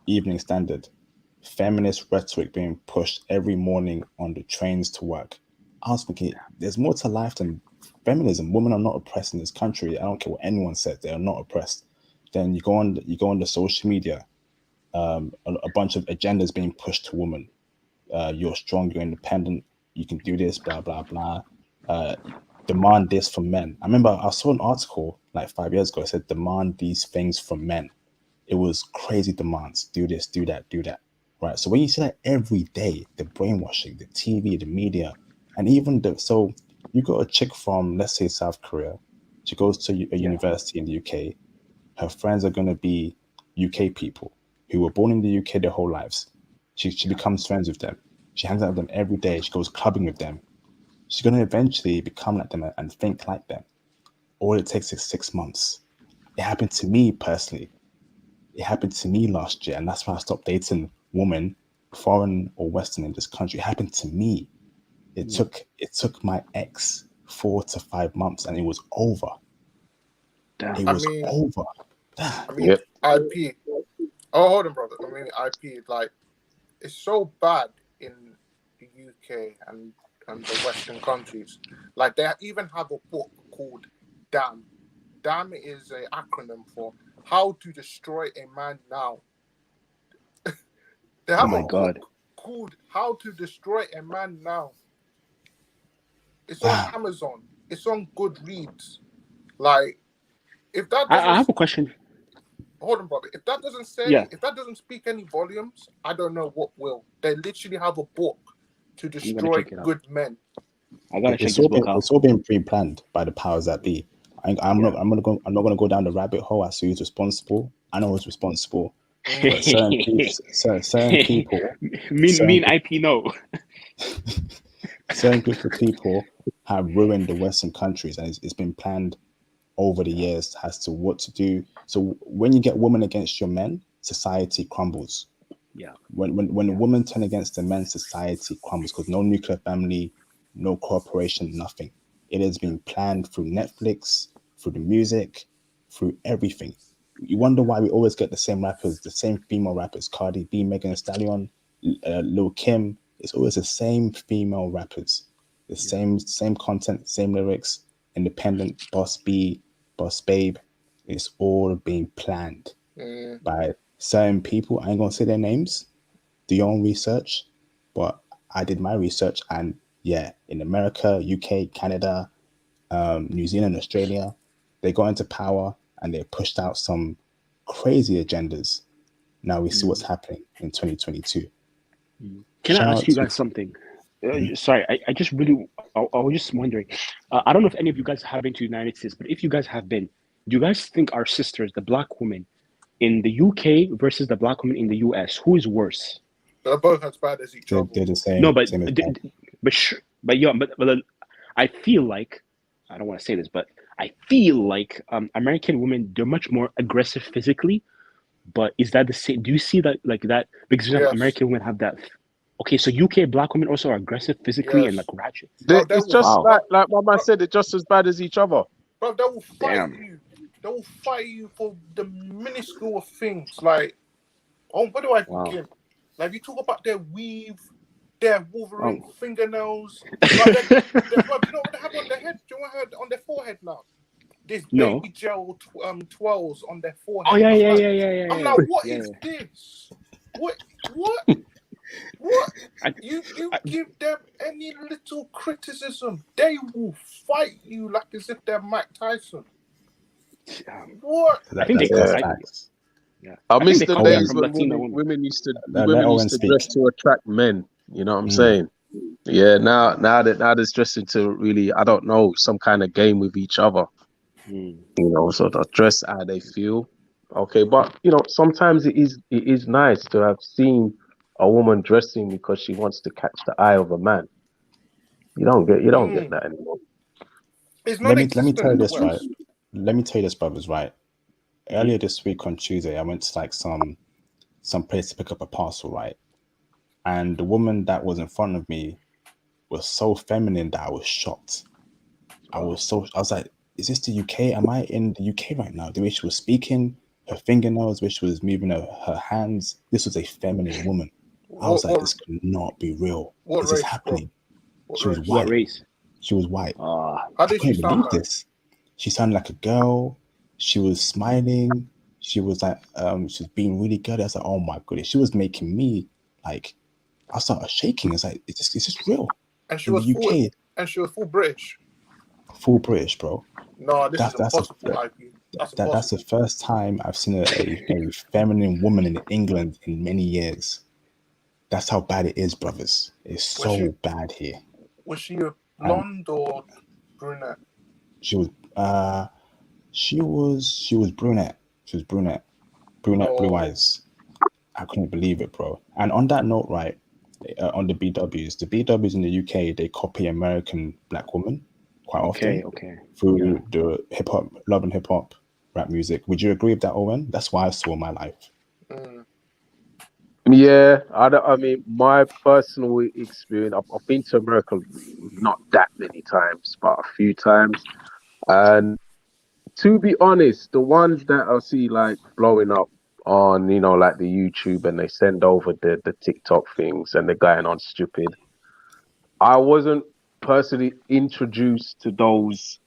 Evening Standard, feminist rhetoric being pushed every morning on the trains to work. I was thinking, there's more to life than feminism. Women are not oppressed in this country. I don't care what anyone says; they are not oppressed. Then you go on the social media, a bunch of agendas being pushed to women. You're strong, you're independent, you can do this, blah blah blah. Demand this from men. I remember I saw an article like 5 years ago. It said demand these things from men. It was crazy demands. Do this, do that, do that. Right. So when you see that every day, the brainwashing, the TV, the media, and even so you got a chick from, let's say, South Korea. She goes to a university in the UK. Her friends are going to be UK people who were born in the UK their whole lives. She becomes friends with them. She hangs out with them every day. She goes clubbing with them. She's going to eventually become like them and think like them. All it takes is 6 months. It happened to me personally. It happened to me last year, and that's why I stopped dating women, foreign or Western, in this country. It happened to me. It took my ex 4 to 5 months, and it was over. Damn. It was over. Yep. IP. Oh, hold on, brother. I mean, IP. Like, it's so bad in the UK and the Western countries. Like, they even have a book called DAM. DAM is an acronym for How to Destroy a Man Now. They have Oh my a God. book called How to Destroy a Man Now. It's on Amazon. It's on Goodreads. Like, if that doesn't, I have a question. hold on, brother. If that doesn't say, Yeah. if that doesn't speak any volumes, I don't know what will. They literally have a book to destroy check it out. good men. I gotta check It's this all book been out. it's all been pre-planned by the powers that be. I'm not going to go down the rabbit hole as to who's responsible. I know who's responsible, but certain people, mean IP no. certain groups of people have ruined the Western countries, and it's been planned over the years as to what to do. So when you get women against your men, society crumbles. Yeah. When a woman turn against the men, society crumbles because no nuclear family, no cooperation, nothing. It has been planned through Netflix, through the music, through everything. You wonder why we always get the same rappers, the same female rappers, Cardi B, Megan Thee Stallion, Lil Kim. It's always the same female rappers, the same content, same lyrics, independent, boss B, boss babe. It's all being planned by certain people. I ain't gonna say their names. Do your own research, but I did my research, and yeah, in America, UK, Canada, New Zealand, Australia, they got into power and they pushed out some crazy agendas. Now we see what's happening in 2022. Can Shout I out ask you to guys something? Sorry, I just really, I was just wondering. I don't know if any of you guys have been to the United States, but if you guys have been, do you guys think our sisters, the black women in the UK versus the black women in the US, who is worse? They're both as bad as each other. they're the same. No, but same as but I feel like, I don't want to say this, but I feel like American women, they're much more aggressive physically. But is that the same? Do you see that like that? Because Yes. American women have that. Okay, so UK black women also are aggressive physically and Yes. like ratchet. It's just like my man said, it's just as bad as each other. Bro, they will fight Damn. you. They will fight you for the minuscule of things. Like, oh, where do I begin? Like, you talk about their weave, their Wolverine fingernails. Like, bro, do you know what they have on their head? Do you know what on their forehead now? This baby gel twirls on their forehead. Oh yeah. I'm like, what is this? What? You give them any little criticism, they will fight you like as if they're Mike Tyson. What? I think facts. I miss the days when women used to dress to attract men. You know what I'm saying? Yeah. Now there's dressing to really, I don't know, some kind of game with each other. You know, so they dress how they feel. Okay, but you know, sometimes it is nice to have seen a woman dressing because she wants to catch the eye of a man. You don't get that anymore. It's let me tell you this, right? Let me tell you this, brothers, right? Earlier this week on Tuesday, I went to like some place to pick up a parcel, right? And the woman that was in front of me was so feminine that I was shocked. I was like, is this the UK? Am I in the UK right now? The way she was speaking, her fingernails, the way she was moving her hands, this was a feminine woman. I was like, this could not be real. Is this happening? She was white. What race? She was white. How did she sound like? This. She sounded like a girl. She was smiling. She was like, she was being really good. I was like, oh my goodness. She was making me like, I started shaking. It's like, is this real? And she was UK. And she was full British. Full British, bro. No, this is impossible. That's the first time I've seen a feminine woman in England in many years. That's how bad it is, brothers. It's so bad here. Was she a blonde or brunette? She was brunette. She was brunette, blue eyes. I couldn't believe it, bro. And on that note, right, on the BWs in the UK, they copy American black women quite often. Through the hip hop, love and hip hop, rap music. Would you agree with that, Owen? That's why I saw my life. Yeah, I mean, my personal experience, I've been to America not that many times, but a few times. And to be honest, the ones that I see like blowing up on, you know, like the YouTube and they send over the TikTok things and they're going on stupid. I wasn't personally introduced to those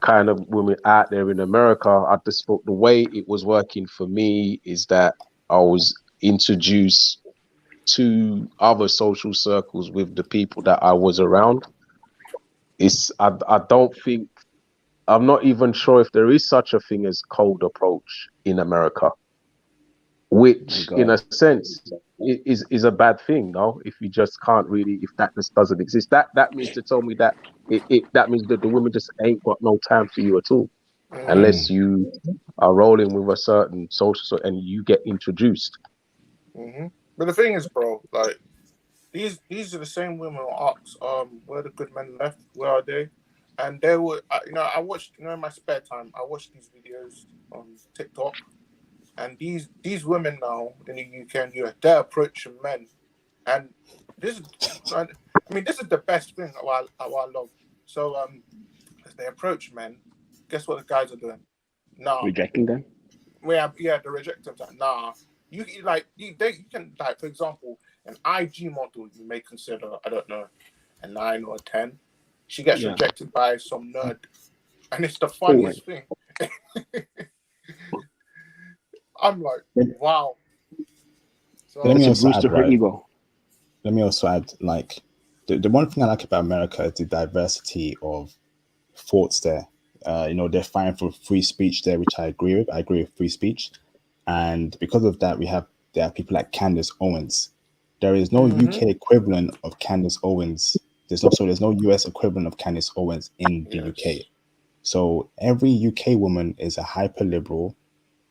kind of women out there in America. I just thought the way it was working for me is that I was introduced to other social circles with the people that I was around. I don't think, I'm not even sure if there is such a thing as cold approach in America, which in a sense is a bad thing, no? If you just can't really, if that just doesn't exist, that means to tell me that that means that the women just ain't got no time for you at all, unless you are rolling with a certain social and you get introduced. But the thing is, bro, like these are the same women who ask, where the good men left? Where are they? And they were, I watched, in my spare time, I watched these videos on TikTok, And these women now in the UK and US, they're approaching men, and this is, I mean, this is the best thing about love. So as they approach men, guess what the guys are doing? Nah, Rejecting them. they're rejecting them. Nah, you can, like, for example, an IG model you may consider, I don't know, a 9 or a 10. She gets rejected by some nerd, and it's the funniest thing. I'm like, wow. So let me also boost add, her ego. Let me also add, like, the one thing I like about America is the diversity of thoughts there. They're fighting for free speech there, which I agree with. I agree with free speech, and because of that, there are people like Candace Owens. There is no UK equivalent of Candace Owens. There's no US equivalent of Candace Owens in the UK. So every UK woman is a hyper liberal.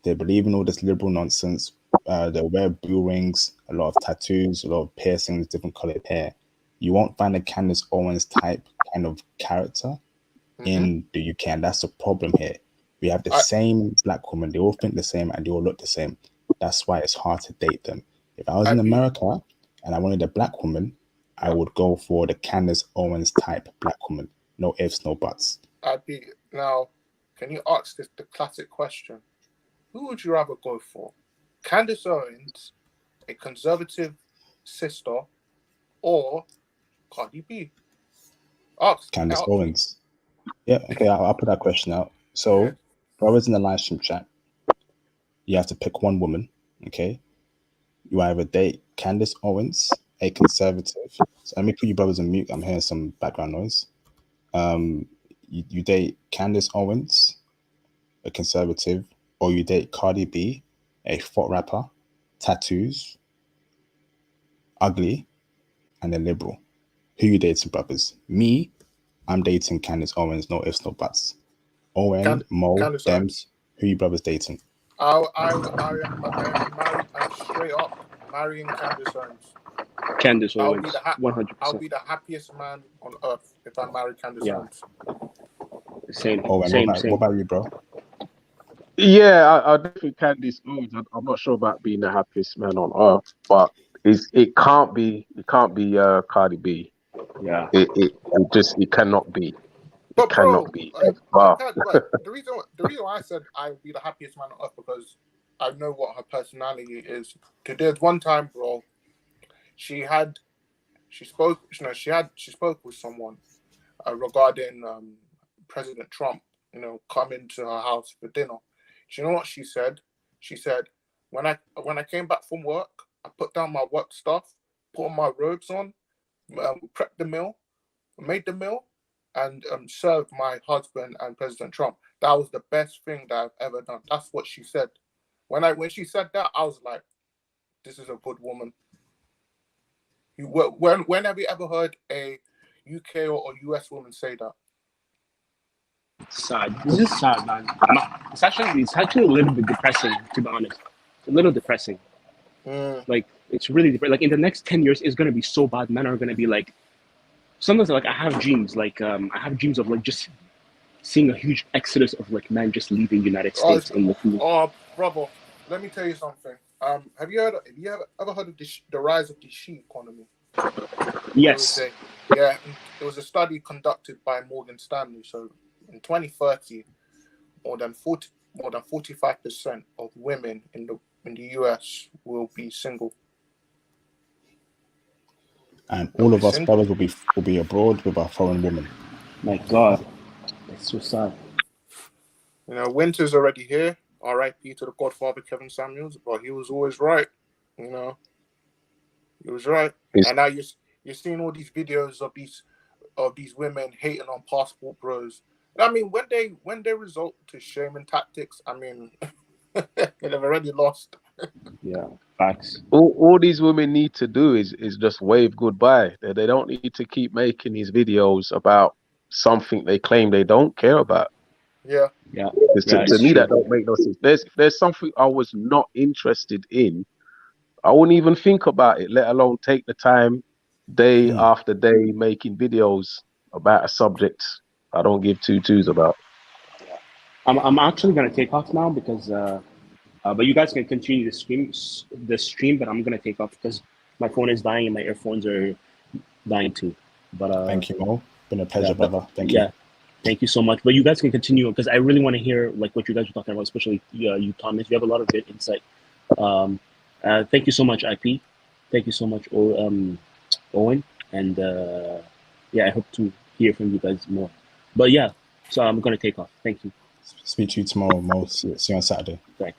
They believe in all this liberal nonsense. They wear blue rings, a lot of tattoos, a lot of piercings, different colored hair. You won't find a Candace Owens type kind of character in the UK, and that's the problem here. We have the same black women. They all think the same and they all look the same. That's why it's hard to date them. If I was in America and I wanted a black woman, I would go for the Candace Owens type black woman. No ifs, no buts. Now, can you ask the classic question? Who would you rather go for? Candace Owens, a conservative sister, or Cardi B? Candace Owens. Yeah, okay, I'll put that question out. So, brothers in the live stream chat, you have to pick one woman, okay? You either date Candace Owens, a conservative. So let me put you brothers on mute. I'm hearing some background noise. You date Candace Owens, a conservative, or you date Cardi B, a fat rapper, tattoos, ugly, and a liberal. Who you dating, brothers? Me, I'm dating Candace Owens, no ifs, no buts. Owen, Mo, Dems, who you brothers dating? I'm straight up marrying Candace Owens. Candace Owens, 100%. I'll be the happiest man on earth if I marry Candace Owens. Same. Owen, same. What about you, bro? Yeah, I definitely Candace Owens. I'm not sure about being the happiest man on earth, but it can't be Cardi B. Yeah. It cannot be. But it bro, cannot be. the reason why I said I would be the happiest man on earth, because I know what her personality is. There's one time, bro, she spoke with someone regarding President Trump, coming to her house for dinner. Do you know what she said? She said, when I came back from work, I put down my work stuff, put my robes on, prepped the meal, made the meal, and served my husband and President Trump. That was the best thing that I've ever done. That's what she said. When she said that, I was like, this is a good woman. When have you ever heard a UK or US woman say that? Sad. This is sad, man. It's actually a little bit depressing, to be honest. It's a little depressing. Like, it's really depressing. Like, in the next 10 years, it's gonna be so bad. Men are gonna be like, sometimes, like, I have dreams. Like, I have dreams of, like, just seeing a huge exodus of, like, men just leaving the United States and looking. Oh, brother, let me tell you something. Have you ever heard of the rise of the she economy? Yes. It was a study conducted by Morgan Stanley. So in 2030, more than 45% of women in the US will be single. And all of us brothers will be abroad with our foreign women. My God, that's so sad. Winter's already here. R.I.P. to the Godfather Kevin Samuels, but he was always right. He was right. And now you're seeing all these videos of these women hating on passport bros. I mean, when they resort to shaming tactics, I mean, they've already lost. Yeah, facts. All these women need to do is just wave goodbye. They don't need to keep making these videos about something they claim they don't care about. Yeah. To me, that don't make no sense. If there's something I was not interested in, I wouldn't even think about it, let alone take the time day after day making videos about a subject I don't give two twos about. I'm actually gonna take off now because But you guys can continue the stream, but I'm gonna take off because my phone is dying and my earphones are dying too. But Thank you, Mo. Been a pleasure, brother. Thank you. you. Thank you so much. But you guys can continue because I really want to hear like what you guys were talking about, especially you, Thomas. You have a lot of good insight. Thank you so much, IP. Thank you so much, Owen. And I hope to hear from you guys more. But yeah, so I'm gonna take off. Thank you. Speak to you tomorrow, Mo. See you on Saturday. Thanks.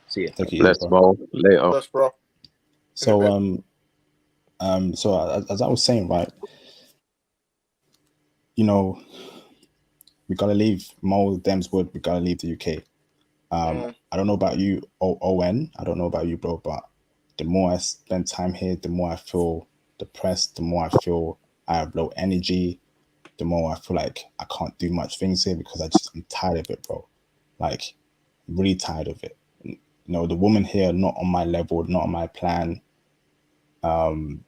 See you. Take it easy, Let's bro. go later. That's bro. So so as I was saying, right, you know, we gotta leave Mo Demswood, we gotta leave the UK. I don't know about you, Owen. I don't know about you, bro, but the more I spend time here, the more I feel depressed, the more I feel I have low energy, the more I feel like I can't do much things here because I'm tired of it, bro. Like, I'm really tired of it. You know, the woman here not on my level, not on my plan. I'm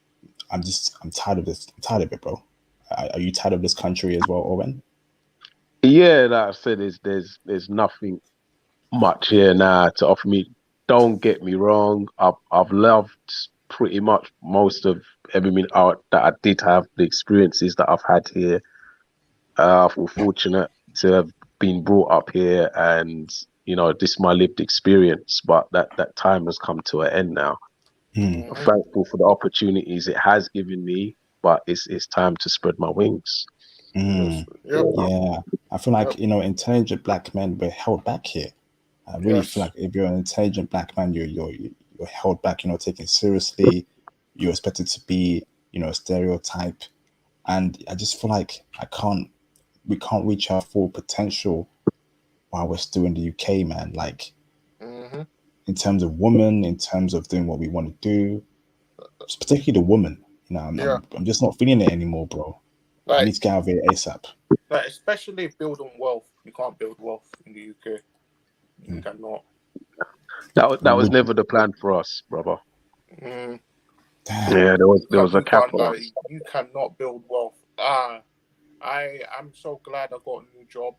tired of this. I'm tired of it, bro. Are you tired of this country as well, Owen? Yeah, like I said, there's nothing much here now to offer me. Don't get me wrong. I've loved pretty much most of everything out that I did have, the experiences that I've had here. I feel fortunate to have been brought up here, and you know, this is my lived experience. But that time has come to an end now. I'm thankful for the opportunities it has given me, but it's time to spread my wings. Yeah, I feel like, you know, intelligent black men were held back here. I really feel like if you're an intelligent black man, you're held back. You're not taken seriously. You're expected to be, you know, a stereotype, and I just feel like we can't reach our full potential while we're still in the UK, man. Like, in terms of women, in terms of doing what we want to do, particularly the woman. You know, I'm just not feeling it anymore, bro. I need to get out of here ASAP. Like, especially building wealth, you can't build wealth in the UK. You cannot. That was never the plan for us, brother. Damn. Yeah, there was a cap on us. You cannot build wealth. I'm so glad I got a new job.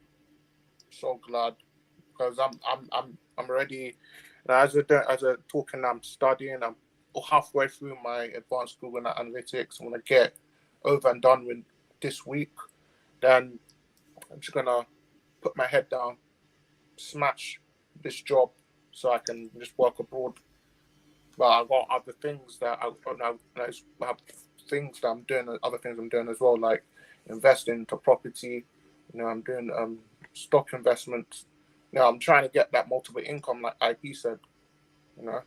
So glad, because I'm ready. As a talking, I'm studying. I'm halfway through my advanced Google Analytics. I'm gonna get over and done with this week. Then I'm just gonna put my head down, smash this job, so I can just work abroad. But I got other things that I have things that I'm doing, other things I'm doing as well, like investing into property. You know, I'm doing stock investments. You know, I'm trying to get that multiple income, like IP said. You know.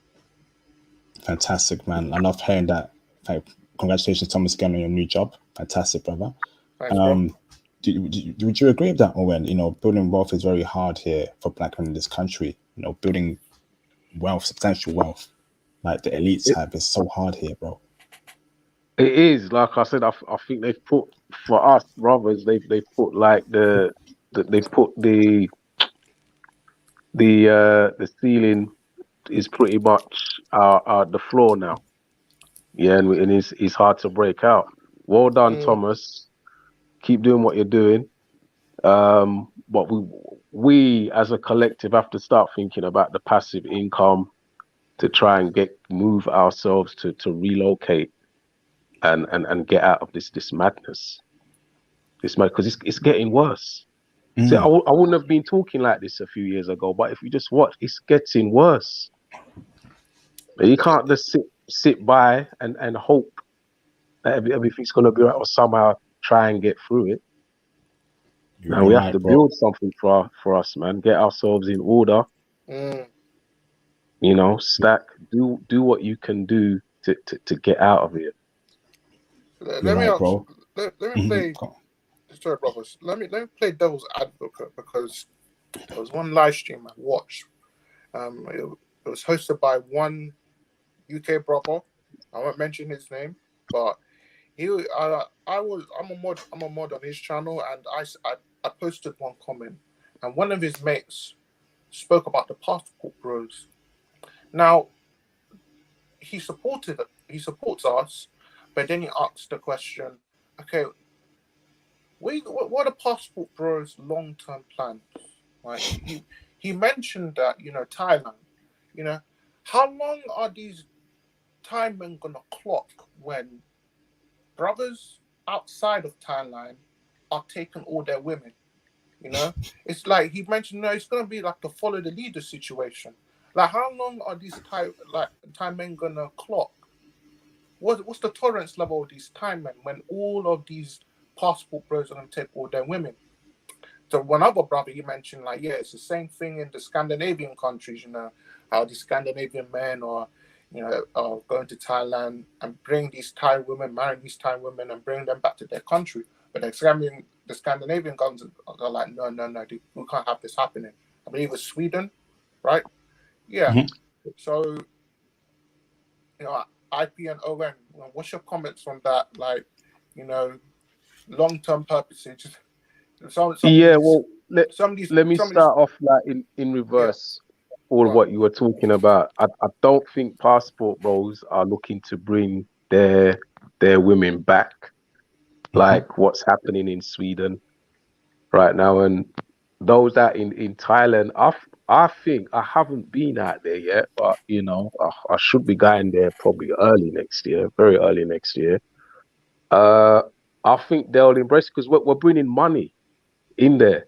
Fantastic, man. I love hearing that. Like, congratulations, Thomas, again on your new job. Fantastic, brother. Thanks, bro. Would you agree with that, Owen? You know, building wealth is very hard here for black men in this country. You know, building wealth, substantial wealth, like the elites have, is so hard here, bro. It is, like I said, I think they've put, for us brothers, they've put like the ceiling is pretty much the floor now. Yeah, and it's hard to break out. Well done, Thomas. Keep doing what you're doing. But we as a collective have to start thinking about the passive income to try and move ourselves to relocate and get out of this madness. Because it's getting worse. See, I wouldn't have been talking like this a few years ago, but if you just watch, it's getting worse. You can't just sit by and hope that everything's going to be right, or somehow try and get through it. Now we have to build something for us, man. Get ourselves in order. You know, stack. Do what you can do to get out of here. Let me play. Sorry, brothers. Let me play devil's advocate, because there was one live stream I watched. It was hosted by one UK brother. I won't mention his name, but I'm a mod on his channel, and I posted one comment, and one of his mates spoke about the passport bros. Now, he supports us, but then he asked the question, okay, what are passport bros' long-term plans? Right? He mentioned that, you know, Thailand, You know, how long are these time men gonna clock when brothers outside of Thailand are taking all their women? You know, it's like he mentioned. No, it's gonna be like a follow the leader situation. Like, how long are these time men gonna clock? What's the tolerance level of these time men when all of these passport bros are gonna take all their women? So one other brother he mentioned, like, yeah, it's the same thing in the Scandinavian countries. You know, how the Scandinavian men are going to Thailand and bring these Thai women, marry these Thai women, and bring them back to their country. But the Scandinavian governments are like, no, we can't have this happening. I believe it's Sweden, right? Yeah. Mm-hmm. So, you know, IP and ON, what's your comments on that? Like, you know, long-term purposes. Yeah, well, let me some of these, start off like in yeah, reverse. All right, what you were talking about. I don't think passport bros are looking to bring their women back, like what's happening in Sweden right now, and those that in Thailand. I think I haven't been out there yet, but you know, I should be going there probably early next year, very early next year. Uh, I think they'll embrace because we're bringing money in there.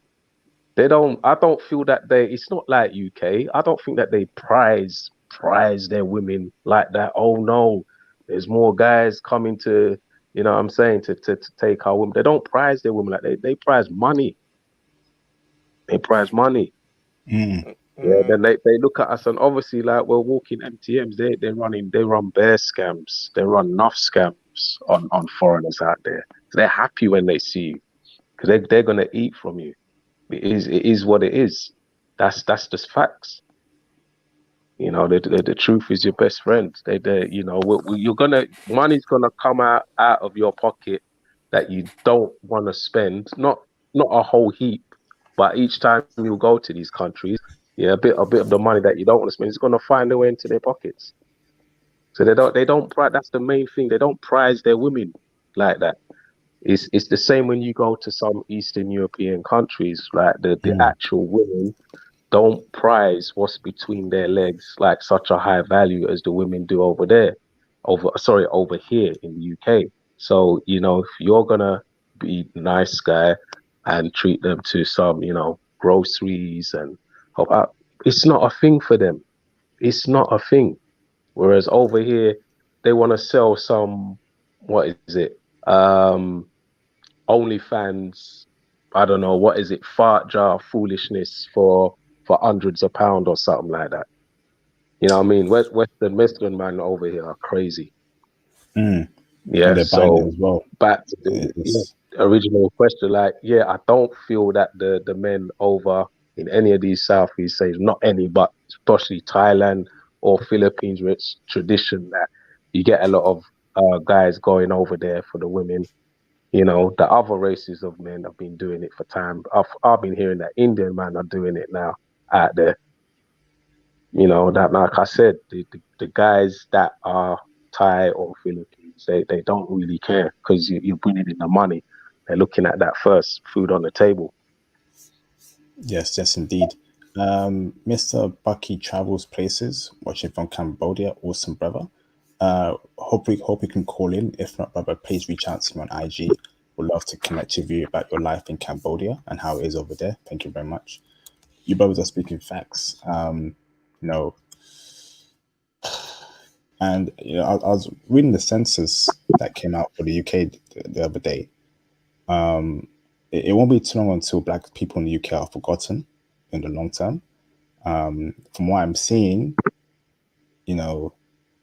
They don't. I don't feel that they. It's not like UK. I don't think that they prize their women like that. Oh no, there's more guys coming to. You know what I'm saying to take our women. They don't prize their women like they prize money. They prize money. Mm. Yeah. Then they look at us and obviously like we're walking MTMs. They run bear scams. They run enough scams on foreigners out there. So they're happy when they see you because they're gonna eat from you. It is what it is. That's just facts. You know, the truth is your best friend. You know, you're money's gonna come out of your pocket that you don't want to spend. Not a whole heap, but each time you go to these countries, yeah, a bit of the money that you don't want to spend is gonna find their way into their pockets. So they don't prize. That's the main thing. They don't prize their women like that. It's the same when you go to some Eastern European countries, like the Mm. actual women don't prize what's between their legs like such a high value as the women do over there, over here in the UK. So, you know, if you're gonna be nice guy and treat them to some, you know, groceries and help out, it's not a thing for them. It's not a thing. Whereas over here, they want to sell some, what is it? OnlyFans, I don't know, what is it, fart jar foolishness for hundreds of pounds or something like that. You know what I mean? Western man over here are crazy. Mm. And Yeah, they're buying it so as well. back to It's, original question, like, yeah, I don't feel that the men over in any of these Southeast states, not any, but especially Thailand or Philippines, where it's tradition that you get a lot of guys going over there for the women. You know, the other races of men have been doing it for time. I've been hearing that Indian men are doing it now out there. You know, that like I said, the guys that are Thai or Philippines, they don't really care because you're bringing in the money. They're looking at that first, food on the table. yes, indeed. Mr. Bucky travels places, watching from Cambodia. Awesome, brother. Hope we can call in. If not, brother, please reach out to me on IG. Would love to connect with you about your life in Cambodia and how it is over there. Thank you very much. You brothers are speaking facts. You know, and you know, I was reading the census that came out for the UK the other day. It won't be too long until black people in the UK are forgotten in the long term. From what I'm seeing, you know,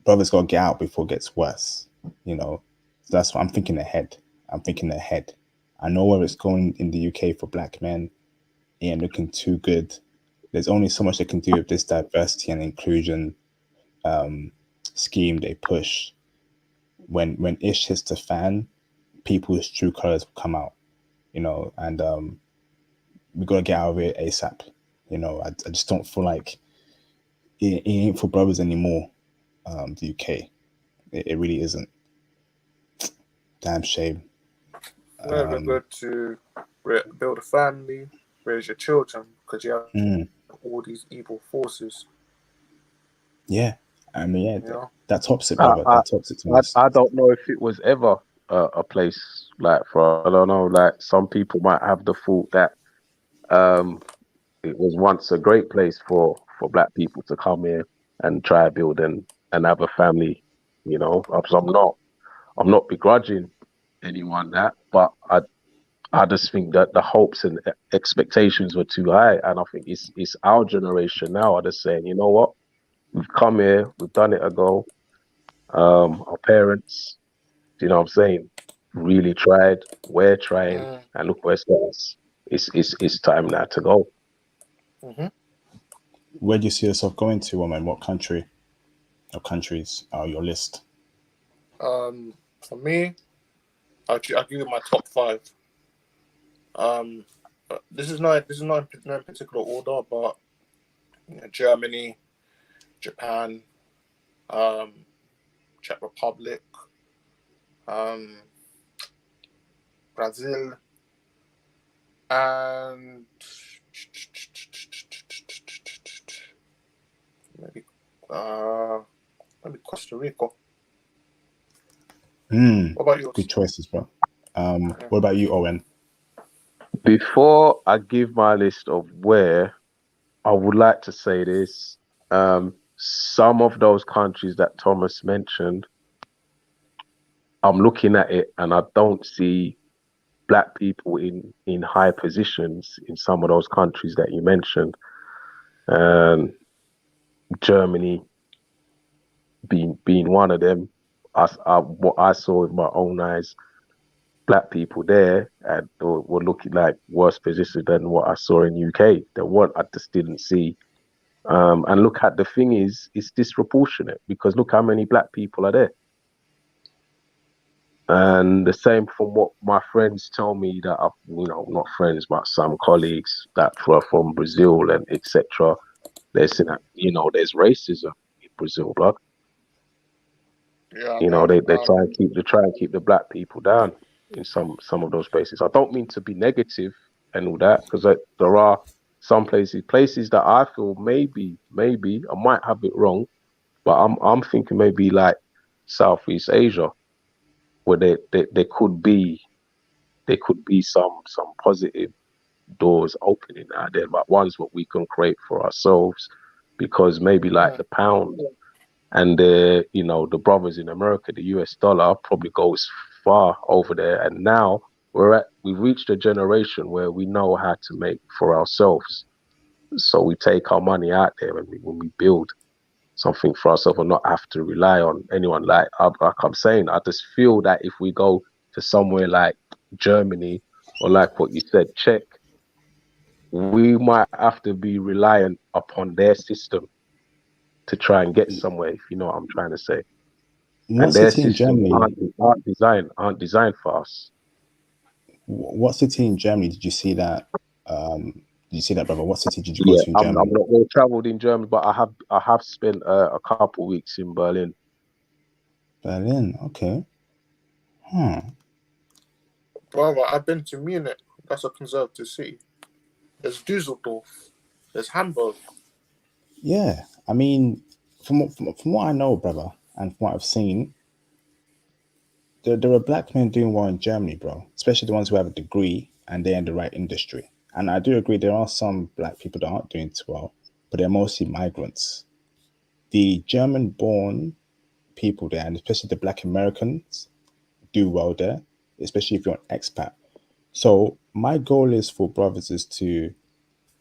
brothers got to get out before it gets worse. You know, so that's what I'm thinking ahead. I'm thinking ahead. I know where it's going in the UK for black men. It ain't looking too good. There's only so much they can do with this diversity and inclusion scheme they push. When ish hits the fan, people's true colors will come out. You know, and we gotta get out of it ASAP. You know, I just don't feel like it ain't for brothers anymore. The UK, it really isn't. Damn shame. it's never good to build a family, raise your children, because you have Mm, all these evil forces. Yeah, I mean, yeah, You know, that tops it, I, brother. I, That tops it to us. I don't know if it was ever a place like for, I don't know, like some people might have the thought that um it was once a great place for black people to come here and try build and have a family, you know. So I'm not begrudging anyone that, but I just think that the hopes and expectations were too high, and I think it's our generation now are just saying, you know what, we've come here, we've done it ago. Our parents, you know what I'm saying, really tried, we're trying, mm, and look where it's got us. It's time now to go. hmm Where do you see yourself going to, woman? What country or countries are your list? for me, I'll give you my top 5. This is not in no particular order, but Germany, Japan, um, Czech Republic, um, Brazil, and maybe uh, maybe Costa Rica. What about yours? Good choices, bro. Yeah. What about you, Owen? Before I give my list of where, I would like to say this. Some of those countries that Thomas mentioned, I'm looking at it and I don't see black people in high positions in some of those countries that you mentioned. Um, Germany being one of them. What I saw with my own eyes, black people there and were looking like worse positions than what I saw in UK. The one I just didn't see. And look at the thing is, it's disproportionate because look how many black people are there. And the same from what my friends tell me that I've, you know, not friends, but some colleagues that were from Brazil and etc. They're saying that, you know, there's racism in Brazil, blood. Yeah, I You know, know. they try and keep the black people down in some of those places. I don't mean to be negative and all that, because there are some places that I feel maybe I might have it wrong, but I'm thinking maybe like Southeast Asia, where there could be some positive doors opening out there, but ones what we can create for ourselves, because maybe like Mm, the pound and the brothers in America, the US dollar probably goes far over there. And now we've reached a generation where we know how to make for ourselves. So we take our money out there when we build something for ourselves and not have to rely on anyone. Like I'm saying, I just feel that if we go to somewhere like Germany or like what you said, Czech, we might have to be reliant upon their system to try and get somewhere, if you know what I'm trying to say. What And their city in systems Germany? aren't designed for us. What city in Germany did you see that? Did you see that, brother? What city did you go Yeah, to in I'm Germany? not well traveled in Germany, but I have spent a couple weeks in Berlin. Berlin. Okay. Hmm. brother, I've been to Munich. That's a conservative city. There's Dusseldorf. There's Hamburg. Yeah. I mean, from what I know, brother, and from what I've seen, there are black men doing well in Germany, bro. Especially the ones who have a degree and they're in the right industry. And I do agree there are some black people that aren't doing too well, but they're mostly migrants. The German-born people there, and especially the Black Americans, do well there, especially if you're an expat. So my goal is for brothers is to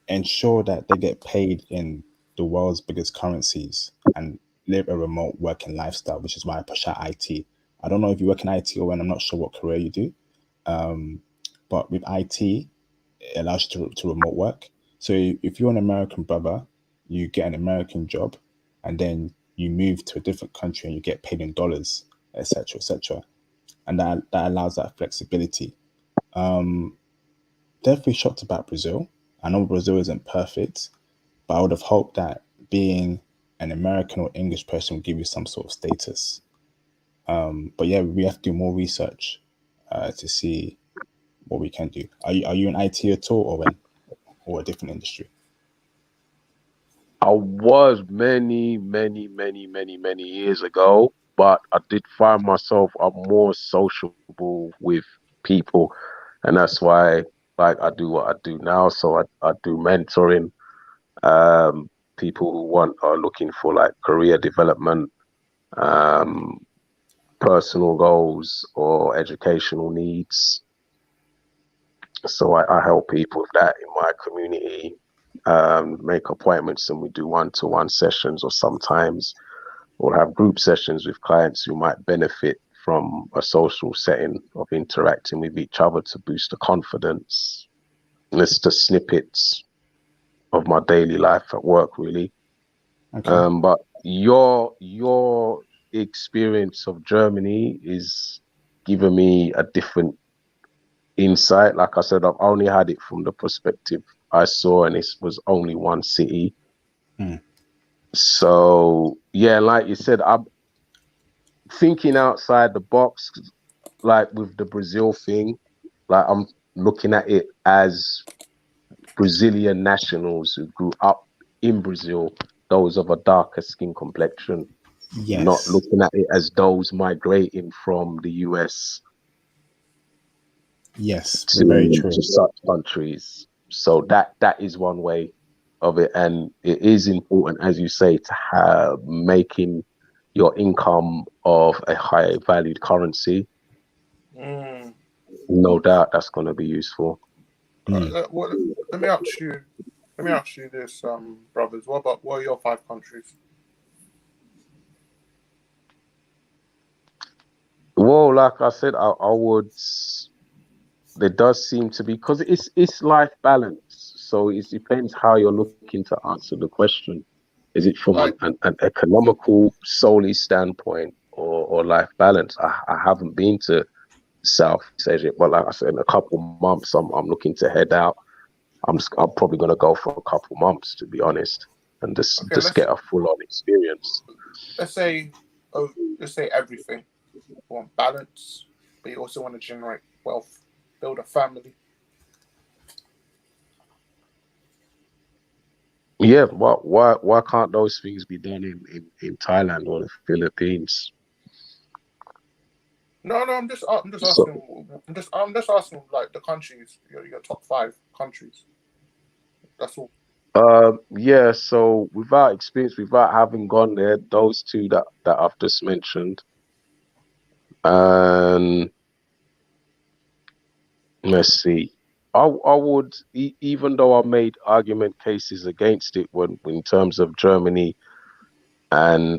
ensure that they get paid in the world's biggest currencies and live a remote working lifestyle, which is why I push out IT. I don't know if you work in IT or when I'm not sure what career you do, but with IT, it allows you to remote work. So if you're an American brother, you get an American job, and then you move to a different country and you get paid in dollars, etc., etc., and that allows that flexibility. Definitely shocked about Brazil. I know Brazil isn't perfect, but I would have hoped that being an American or English person would give you some sort of status. But yeah, we have to do more research to see what we can do. Are you in IT at all, or a different industry? I was many years ago, but I did find myself I'm more sociable with people, and that's why like I do what I do now. So I do mentoring, people who are looking for like career development, um, personal goals or educational needs. So I help people with that in my community, make appointments, and we do one-to-one sessions, or sometimes we'll have group sessions with clients who might benefit from a social setting of interacting with each other to boost the confidence. And it's just snippets of my daily life at work, really. Okay. But your experience of Germany is giving me a different insight. Like I said, I've only had it from the perspective I saw, and it was only one city. Mm. So yeah, like you said, I'm thinking outside the box, like with the Brazil thing. Like I'm looking at it as Brazilian nationals who grew up in Brazil, those of a darker skin complexion, not Yes. looking at it as those migrating from the US Yes. Very to true. such countries. So that is one way of it, and it is important, as you say, to have making your income of a high valued currency. Mm. No doubt that's going to be useful. Mm. Let me ask you. Let me ask you this, brothers. What are your 5 countries? Well, like I said, I would. There does seem to be, because it's life balance. So it depends how you're looking to answer the question. Is it from Like, an economical solely standpoint, or life balance? I haven't been to South Asia, but like I said, in a couple months, I'm looking to head out. I'm probably gonna go for a couple months, to be honest, and okay, just get a full on experience. let's say, oh, let's say everything. You want balance, but you also want to generate wealth, build a family. Yeah, why can't those things be done in Thailand or the Philippines? No, no, I'm just So, asking. I'm just asking like the countries, your top 5 countries. That's all. yeah. So without experience, without having gone there, those two that I've just mentioned, and let's see. I would, even though I made argument cases against it when in terms of Germany and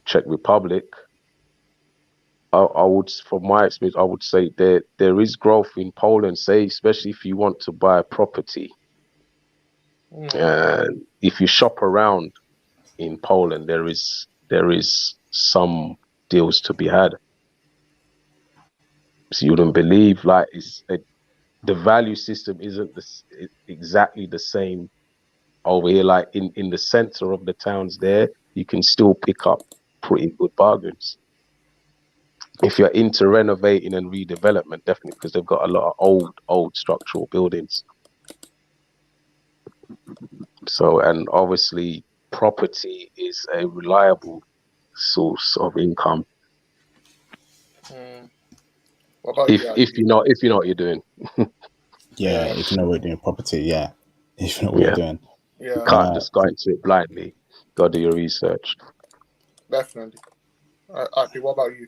Czech Republic, I would, from my experience, I would say there is growth in Poland. Say, especially if you want to buy a property, Mm. and if you shop around in Poland, there is some deals to be had. So you wouldn't believe, like the value system isn't exactly the same over here. Like in the center of the towns there, you can still pick up pretty good bargains. If you're into renovating and redevelopment, definitely, because they've got a lot of old structural buildings. So, and obviously property is a reliable source of income Mm. What about you, if Adi? if you know if you know what you're doing. Yeah. Yeah, If you know what you're doing, property. Yeah. If you know what you're Yeah, doing. you yeah, can't just go into it blindly. Got to do your research. definitely. Adi, what about you?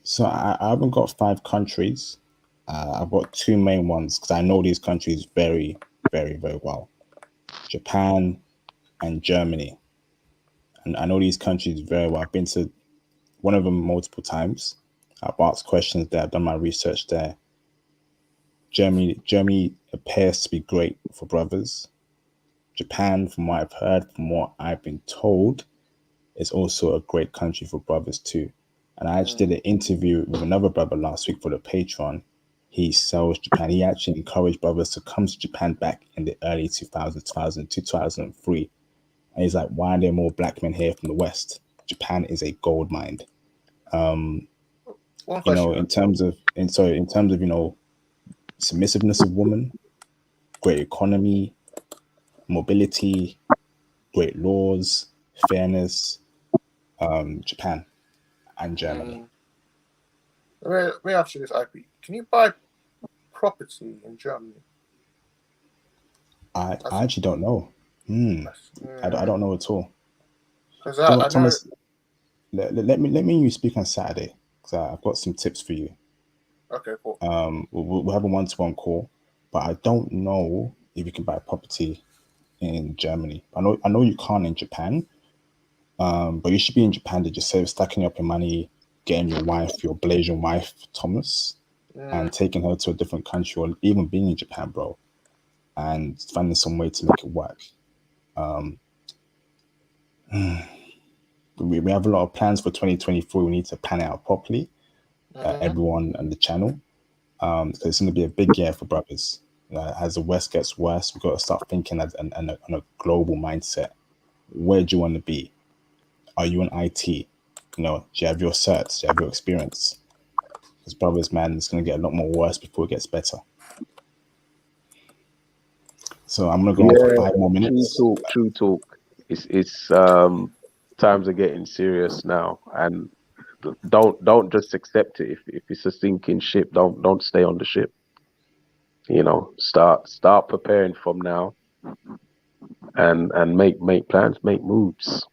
So I haven't got 5 countries. I've got 2 main ones because I know these countries very, very, very well. Japan and Germany. And I know these countries very well. I've been to one of them multiple times. I've asked questions there. I've done my research there. Germany appears to be great for brothers. Japan, from what I've heard, from what I've been told, is also a great country for brothers too. And I actually Mm. did an interview with another brother last week for the Patreon. He sells Japan. He actually encouraged brothers to come to Japan back in the early 2000s, 2002, 2003. And he's like, why are there more black men here from the West? Japan is a gold mine. One You know, question. in terms of, submissiveness of women, great economy, mobility, great laws, fairness, Japan and Germany. Let me ask you this, IP. Can you buy property in Germany? I actually don't know. I don't know at all. Because So, I know. Thomas, let me and you speak on Saturday, because I've got some tips for you. Okay, cool. We'll have a one-to-one call, but I don't know if you can buy property in Germany. I know you can't in Japan. But you should be in Japan to just save stacking up your money, getting your Blasian wife, Thomas, and taking her to a different country, or even being in Japan, bro, and finding some way to make it work. We have a lot of plans for 2024. We need to plan it out properly, everyone on the channel, because it's going to be a big year for brothers. As the West gets worse, we've got to start thinking on a global mindset. Where do you want to be? Are you in IT? You know, do you have your certs? Do you have your experience? Because brothers, man, it's going to get a lot more worse before it gets better. So I'm going to go on for 5 more minutes. True talk. It's times are getting serious now, and don't just accept it. If it's a sinking ship, don't stay on the ship. You know, start preparing from now, and make plans, make moves.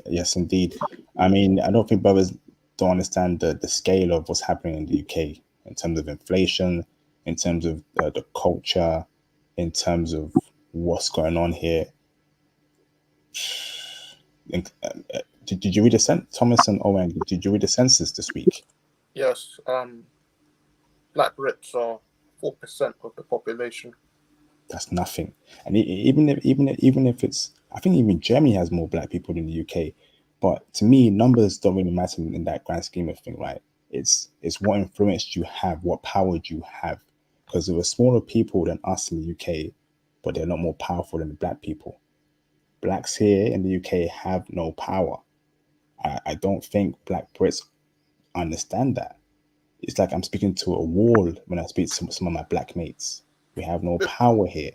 Yes, indeed. I mean, I don't think brothers don't understand the scale of what's happening in the UK in terms of inflation, in terms of the culture, in terms of what's going on here. Did you read the census, Thomas and Owen? Did you read the census this week? Yes. Black Brits are 4% of the population. That's nothing. And even if it's, I think even Germany has more black people than the UK. But to me, numbers don't really matter in that grand scheme of thing, right? It's what influence you have, what power do you have. Because there were smaller people than us in the UK, but they're not more powerful than the black people. Blacks here in the UK have no power. I don't think black Brits understand that. It's like I'm speaking to a wall when I speak to some of my black mates. We have no power here.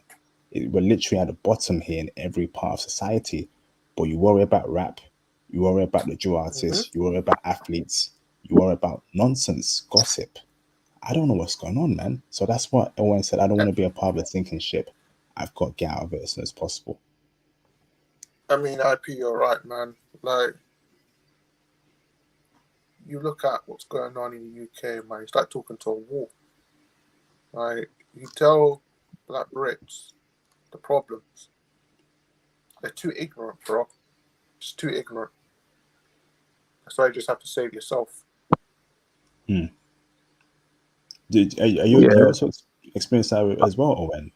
We're literally at the bottom here in every part of society. But you worry about rap, you worry about the drill artists, you worry about athletes, you worry about nonsense, gossip. I don't know what's going on, man. So that's what Owen said. I don't want to be a part of a sinking ship. I've got to get out of it as soon as possible. I mean, IP, you're right, man. Like, you look at what's going on in the UK, man, it's like talking to a wall. Like, you tell black Brits the problems. They're too ignorant, bro. Just too ignorant. That's why you just have to save yourself. Are you also experience that as well, Owen?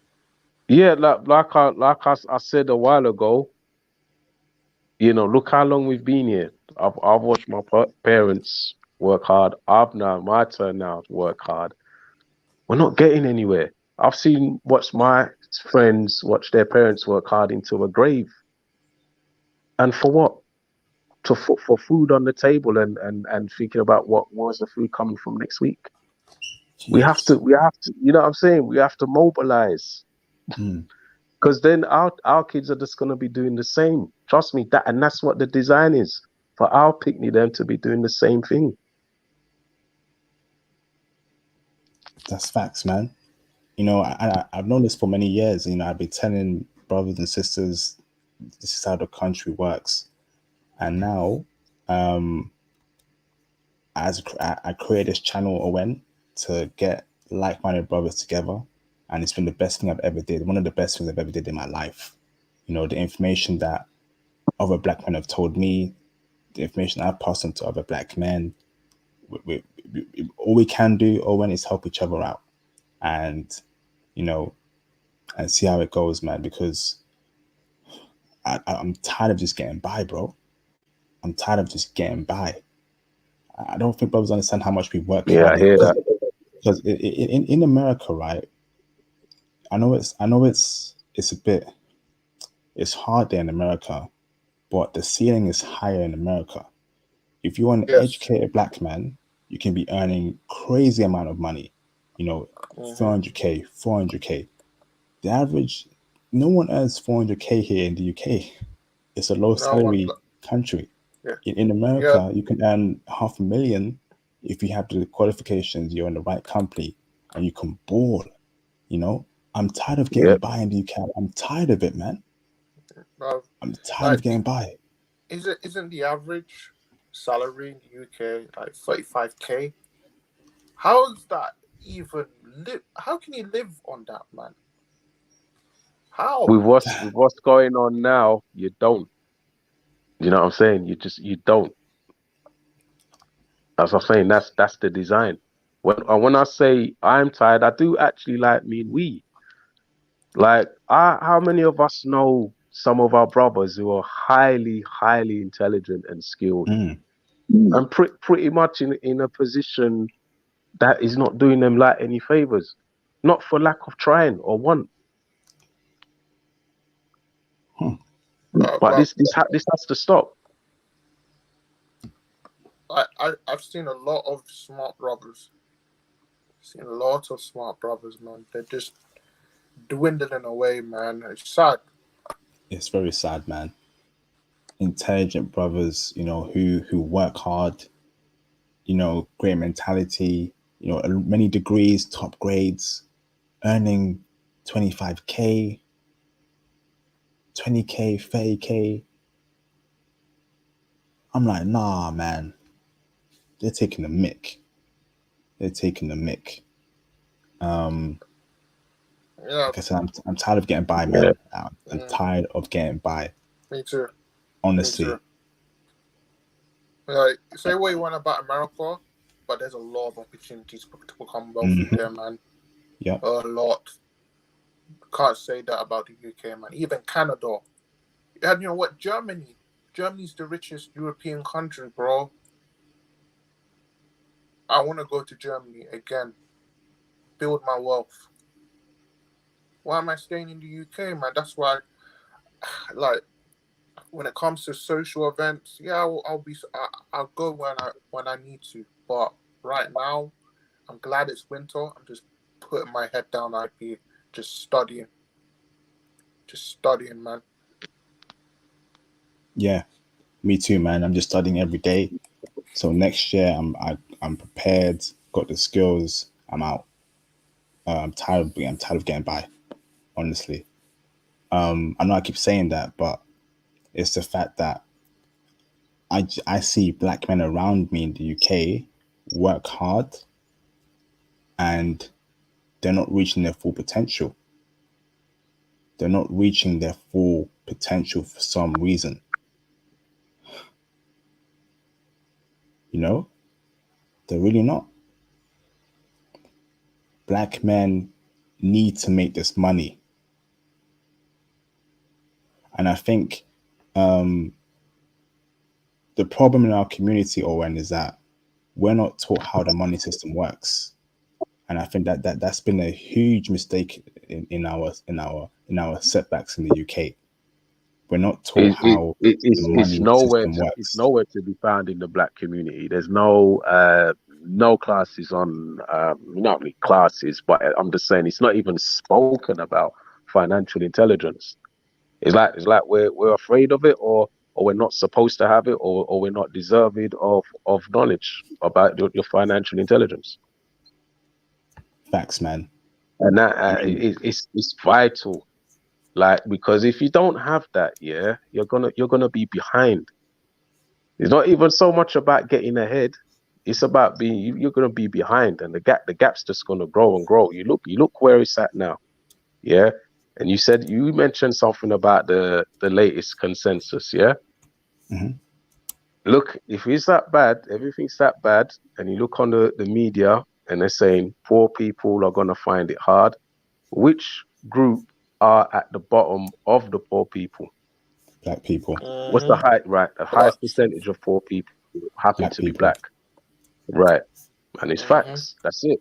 Yeah, like I said a while ago. You know, look how long we've been here. I've watched my parents work hard. I've now my turn now to work hard. We're not getting anywhere. I've watched my friends watch their parents work hard into a grave. And for what? For food on the table and thinking about where's the food coming from next week. Jeez. We have to, you know what I'm saying? We have to mobilize. Because then our kids are just gonna be doing the same. Trust me, that's what the design is. For our picnic them to be doing the same thing. That's facts, man. You know, I've known this for many years. You know, I've been telling brothers and sisters this is how the country works. And now, as I created this channel, Owen, to get like-minded brothers together, and it's been the best thing I've ever did. One of the best things I've ever did in my life. You know, the information that other black men have told me, the information I've passed on to other black men. All we can do, Owen, is help each other out, and you know, and see how it goes, man. Because I'm tired of just getting by, bro. I'm tired of just getting by. I don't think brothers understand how much we work Yeah, hard. I hear that. Because in America, right? I know it's a bit, it's hard there in America, but the ceiling is higher in America. If you're an educated black man, you can be earning crazy amount of money. You know, 300K, 400K. The average, no one earns 400K here in the UK. It's a low No one. salary country. Yeah. In America, you can earn $500,000 if you have the qualifications, you're in the right company, and you can ball. You know, I'm tired of getting Yep. by in the UK. I'm tired of it, man. Bro, I'm tired like, of getting by. isn't the average salary in the UK like 35K? How is that even live? How can you live on that, man? How? With what's going on now, you don't. You know what I'm saying? You don't. As I'm saying, that's the design. When I say I'm tired, I do actually mean we. Like, how many of us know some of our brothers who are highly, highly intelligent and skilled, Mm. and pretty much in a position that is not doing them any favors, not for lack of trying or want, but Bro, this has to stop. I've seen a lot of smart brothers. Seen a lot of smart brothers, man. They're just dwindling away, man. It's sad. It's very sad, man. Intelligent brothers, who work hard, great mentality, many degrees, top grades, earning 25K, 20K, 30K. I'm like, nah, man. They're taking the mick. They're taking the mick. Yeah, Like I said, I'm tired of getting by, Yeah. man. I'm tired of getting by. me too. Honestly. Me too. Like, say what you want about America, but there's a lot of opportunities to become wealthy there, man. Yep. A lot. Can't say that about the UK, man. Even Canada. And you know what? Germany's the richest European country, bro. I want to go to Germany again. Build my wealth. Why am I staying in the UK, man? That's why, like, when it comes to social events, yeah, I'll go when I need to. But right now, I'm glad it's winter. I'm just putting my head down, IP, just studying, man. Yeah. Me too, man. I'm just studying every day. So next year, I'm prepared. Got the skills. I'm out. I'm tired of getting by. Honestly, I know I keep saying that, but it's the fact that I see black men around me in the UK work hard, and they're not reaching their full potential. They're not reaching their full potential for some reason. They're really not. Black men need to make this money. And I think the problem in our community, Owen, is that we're not taught how the money system works. And I think that's been a huge mistake in our setbacks in the UK. We're not taught how the It's money nowhere system it's works. nowhere to be found in the black community. There's no classes on not really classes, but I'm just saying it's not even spoken about financial intelligence. It's like we're afraid of it, or we're not supposed to have it, or we're not deserving of knowledge about your financial intelligence. Facts, man. And that I mean, it's vital. Like, because if you don't have that, yeah, you're gonna be behind. It's not even so much about getting ahead. It's about you're gonna be behind, and the gap's just gonna grow and grow. You look where it's at now, yeah. And you mentioned something about the latest consensus, yeah. mhm. Look, if it's that bad, everything's that bad, and you look on the media and they're saying poor people are gonna find it hard. Which group are at the bottom of the poor people? Black people, What's the the highest Blacks. percentage of poor people happen black to be people. black? Right. And it's Mm-hmm. facts. That's it.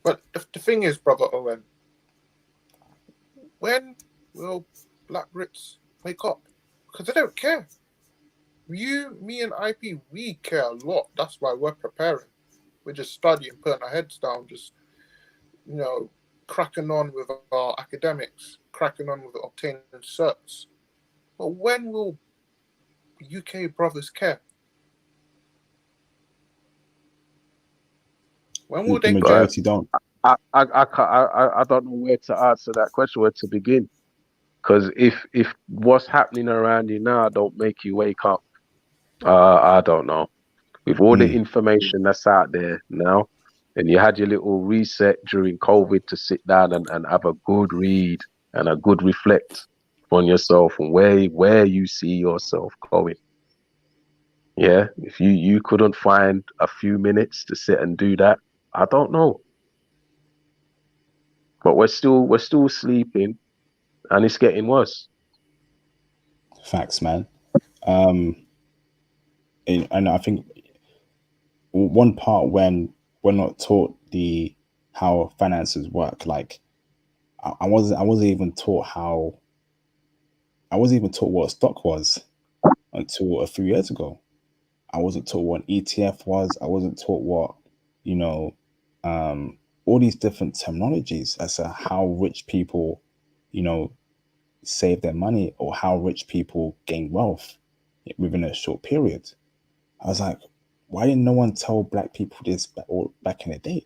But the thing is, brother Owen, when will black Brits wake up? Because they don't care. You, me, and IP, we care a lot. That's why we're preparing. We're just studying, putting our heads down, just, cracking on with our academics, cracking on with obtaining certs. But when will UK brothers care? When will The they? majority don't. I don't know where to answer that question, where to begin. Because if what's happening around you now don't make you wake up, I don't know. With all the information that's out there now, and you had your little reset during COVID to sit down and have a good read and a good reflect on yourself and where you see yourself going. Yeah, if you couldn't find a few minutes to sit and do that, I don't know. But we're still sleeping, and it's getting worse. Facts, man. And I think one part when we're not taught how finances work, like I wasn't even taught what stock was until a few years ago. I wasn't taught what an ETF was. I wasn't taught what, you know, all these different terminologies as to how rich people, save their money or how rich people gain wealth within a short period. I was like, why didn't no one tell black people this back in the day?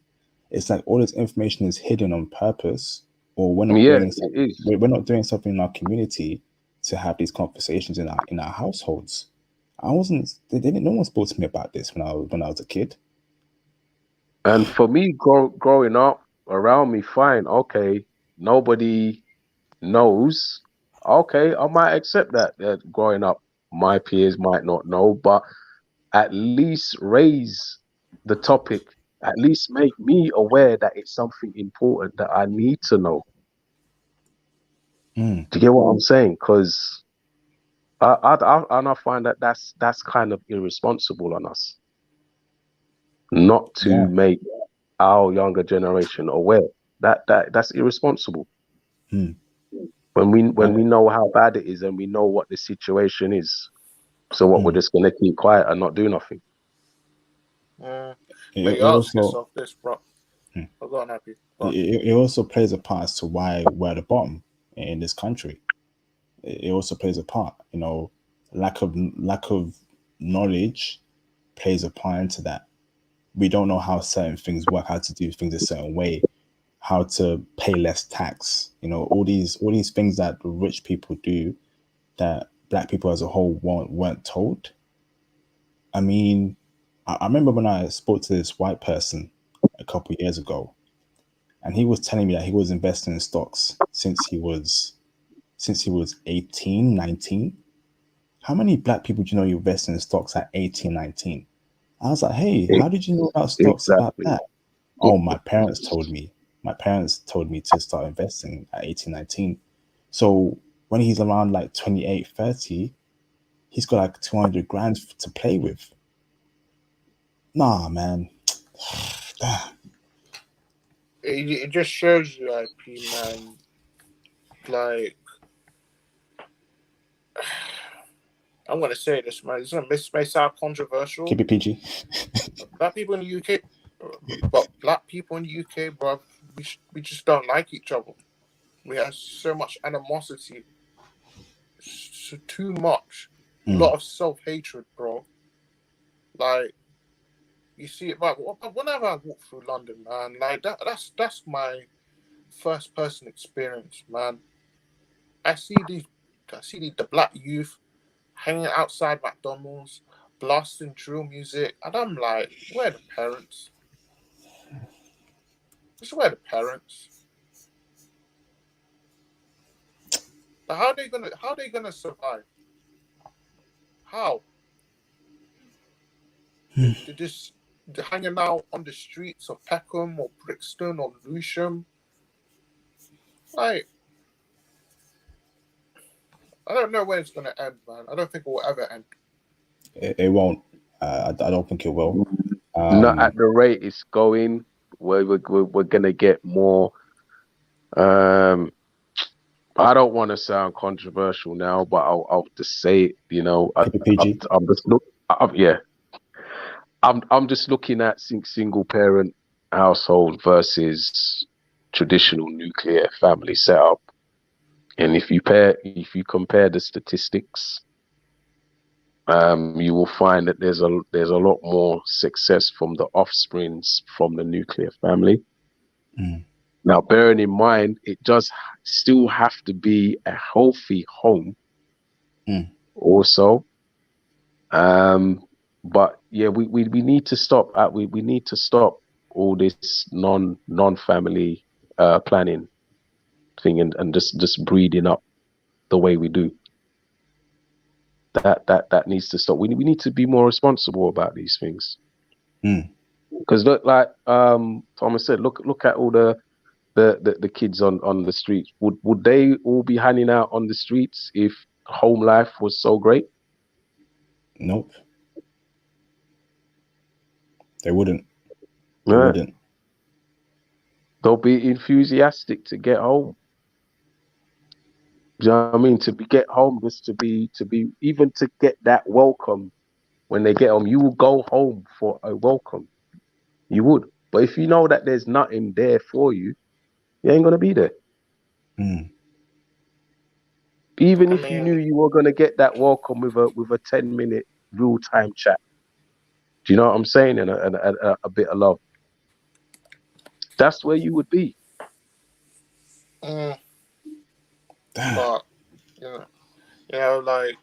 It's like all this information is hidden on purpose, or we're not doing something. We're not doing something in our community to have these conversations in our households. No one spoke to me about this when I was a kid. And for me, growing up around me, fine, okay, nobody knows. Okay, I might accept that growing up, my peers might not know, but at least raise the topic, at least make me aware that it's something important that I need to know. Do you get what I'm saying? Because I find that that's kind of irresponsible on us, not to make our younger generation aware. That's irresponsible. When we know how bad it is and we know what the situation is, so what, we're just gonna keep quiet and not do nothing. But you ask yourself this, bro. I'll go on, happy. It also plays a part as to why we're at the bottom in this country. It also plays a part. Lack of knowledge plays a part into that. We don't know how certain things work, how to do things a certain way, how to pay less tax. All these things that the rich people do that black people as a whole weren't told. I mean, I remember when I spoke to this white person a couple of years ago, and he was telling me that he was investing in stocks since he was 18, 19. How many black people do you know you invest in stocks at 18, 19? I was like, hey, how did you know about stocks about that? Oh, my parents told me. My parents told me to start investing at 18, 19. So when he's around like 28, 30, he's got like 200 grand to play with. Nah, man. It just shows you, IP, man. Like, I'm gonna say this, man. This may sound controversial. Keep it PG. Black people in the UK, bro, we just don't like each other. We have so much animosity, so too much, a lot of self-hatred, bro. Like, you see it, right? Whenever I walk through London, man, like that's my first-person experience, man. I see the black youth hanging outside McDonald's, blasting drill music, and I'm like, where are the parents? Just where are the parents? But how are they gonna survive? How? They're just hanging out on the streets of Peckham or Brixton or Lewisham. Like, I don't know when it's gonna end, man. I don't think it will ever end. It won't. I don't think it will. Not at the rate it's going. We're gonna get more. I don't want to sound controversial now, but I'll just say it. I'm just looking at single parent household versus traditional nuclear family setup. And if you compare the statistics, you will find that there's a lot more success from the offsprings from the nuclear family. Now, bearing in mind, it does still have to be a healthy home, also. But yeah, we need to stop. We need to stop all this non-family planning thing and just breeding up the way we do. That needs to stop. We need to be more responsible about these things. Because look, like Thomas said, look at all the kids on the streets. Would they all be hanging out on the streets if home life was so great? Nope. They wouldn't. They Yeah. wouldn't. They'll be enthusiastic to get home. Do you know what I mean? To get home, just to be even to get that welcome when they get home. You will go home for a welcome. You would. But if you know that there's nothing there for you, you ain't gonna be there. Even if you knew you were gonna get that welcome with a 10-minute real time chat. Do you know what I'm saying? And a bit of love. That's where you would be. But like,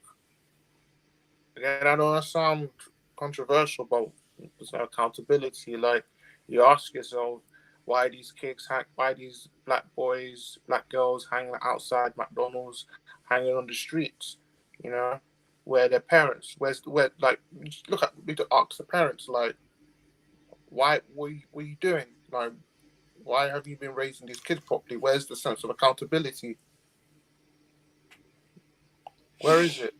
again, I don't want to sound controversial, but there's no accountability. Like, you ask yourself, why these black boys, black girls hanging outside McDonald's, hanging on the streets, you know, where their parents, where like, we need to ask the parents, like, why, what are you doing? Like, why have you been raising these kids properly? Where's the sense of accountability? Where is it?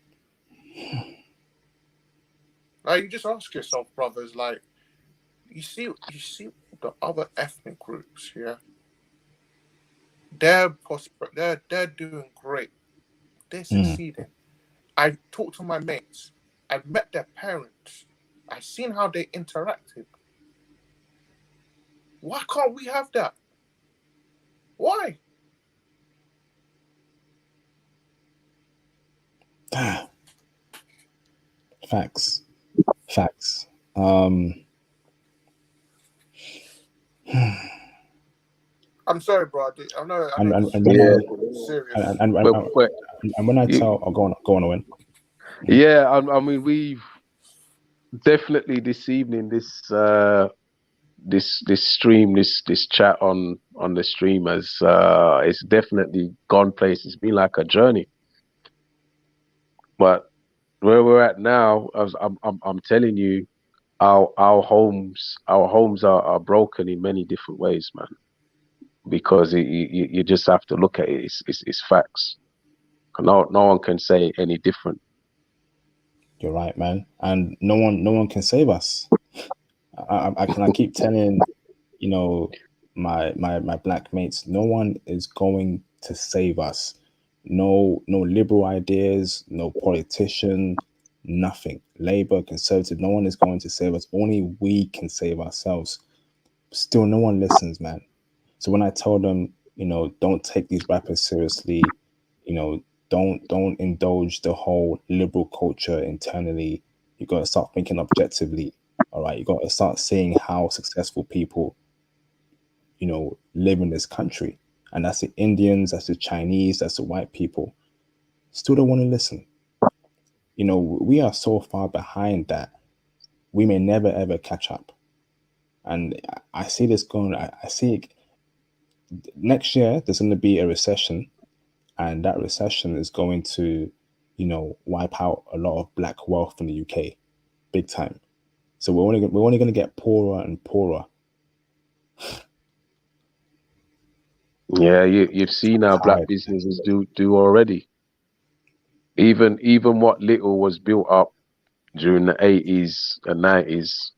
Like, you just ask yourself, brothers, like, you see the other ethnic groups, yeah? They're doing great. They're succeeding. I talked to my mates. I've met their parents. I've seen how they interacted. Why can't we have that? Why? Facts. I'm sorry, bro. I know And serious. and when I tell, go on, Owen. Yeah, I mean, we've definitely this evening, this stream, this chat on the stream has it's definitely gone places. It's been like a journey. But where we're at now, I'm telling you, our homes are broken in many different ways, man. Because you just have to look at it. It's facts. No one can say any different. You're right, man. And no one can save us. I keep telling, you know, my black mates, no one is going to save us. No liberal ideas, no politician, nothing. Labour, Conservative, no one is going to save us. Only we can save ourselves. Still, no one listens, man. So when I tell them, you know, don't take these rappers seriously, you know, don't indulge the whole liberal culture internally. You got to start thinking objectively. All right, you got to start seeing how successful people, you know, live in this country, and that's the Indians, that's the Chinese, that's the white people. Still don't want to listen. You know, we are so far behind that we may never ever catch up. And I see this going. I see it, next year there's going to be a recession, and that recession is going to, you know, wipe out a lot of black wealth in the UK, big time. So we're only going to get poorer and poorer. Yeah, you've seen how black businesses do already. Even what little was built up during the 80s and 90s,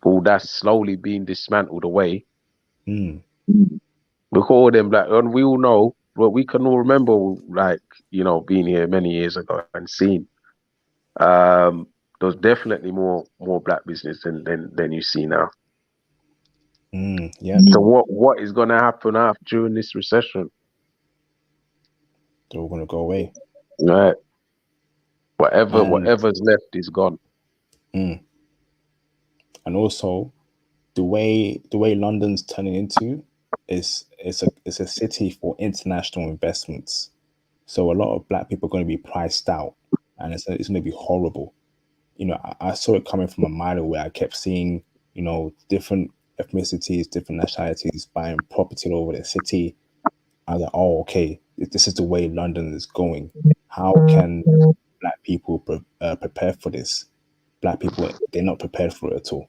all that's slowly being dismantled away. Look at all them black, and we all know, well, we can all remember, like, you know, being here many years ago and seeing. There's definitely more black business than you see now. Yeah, So what is going to happen after during this recession? they're all gonna go away. Right. And Whatever's left is gone. and also the way London's turning into is it's a city for international investments. So a lot of black people are going to be priced out, and it's going to be horrible. You know, I saw it coming from a mile away. I kept seeing, you know, different ethnicities, different nationalities buying property all over the city. I was like, oh, okay, this is the way London is going. How can black people prepare for this? Black people, they're not prepared for it at all.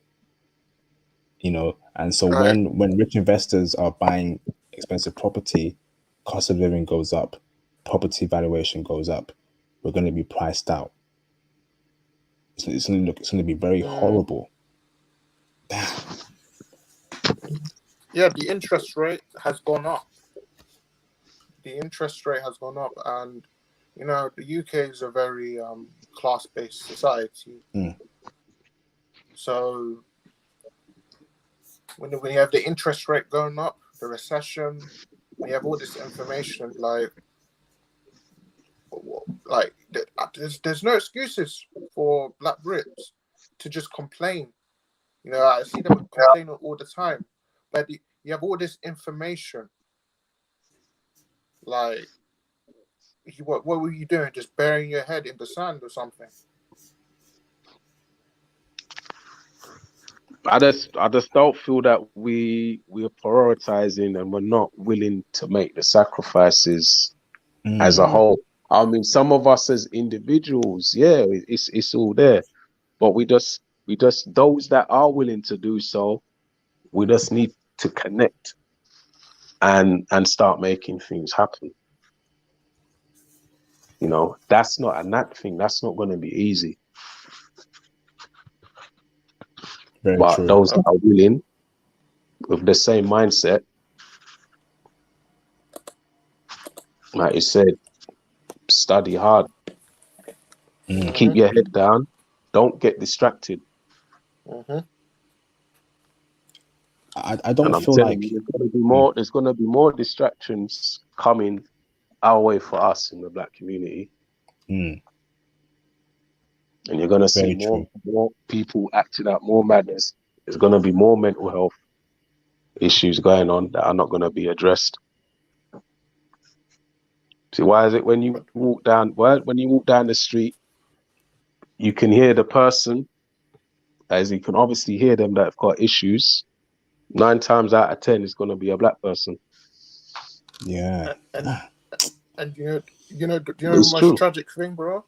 You know, and so Right. when rich investors are buying expensive property, cost of living goes up, property valuation goes up. We're going to be priced out. It's going to be very horrible. Yeah, the interest rate has gone up. The interest rate has gone up, and you know the UK is a very class-based society. So when you have the interest rate going up, the recession, when you have all this information, there's no excuses for Black Brits to just complain. You know, I see them complaining all the time, but you have all this information. Like, what were you doing? Just burying your head in the sand or something? I just don't feel that we're prioritizing and we're not willing to make the sacrifices as a whole. I mean, some of us as individuals, yeah, it's all there, but we just those that are willing to do so, we just need to connect and start making things happen. You know, that's not a nat thing. That's not going to be easy. But true. those that are willing with the same mindset, like you said, study hard, keep your head down, don't get distracted. I don't feel like there's gonna be more distractions coming our way for us in the Black community. And you're gonna see more people acting out more madness. There's gonna be more mental health issues going on that are not gonna be addressed. See, why is it when you walk down the street, you can hear the person, as you can obviously hear them that have got issues. 9 times out of 10, it's gonna be a Black person. Yeah. And you know the most tragic thing, bro?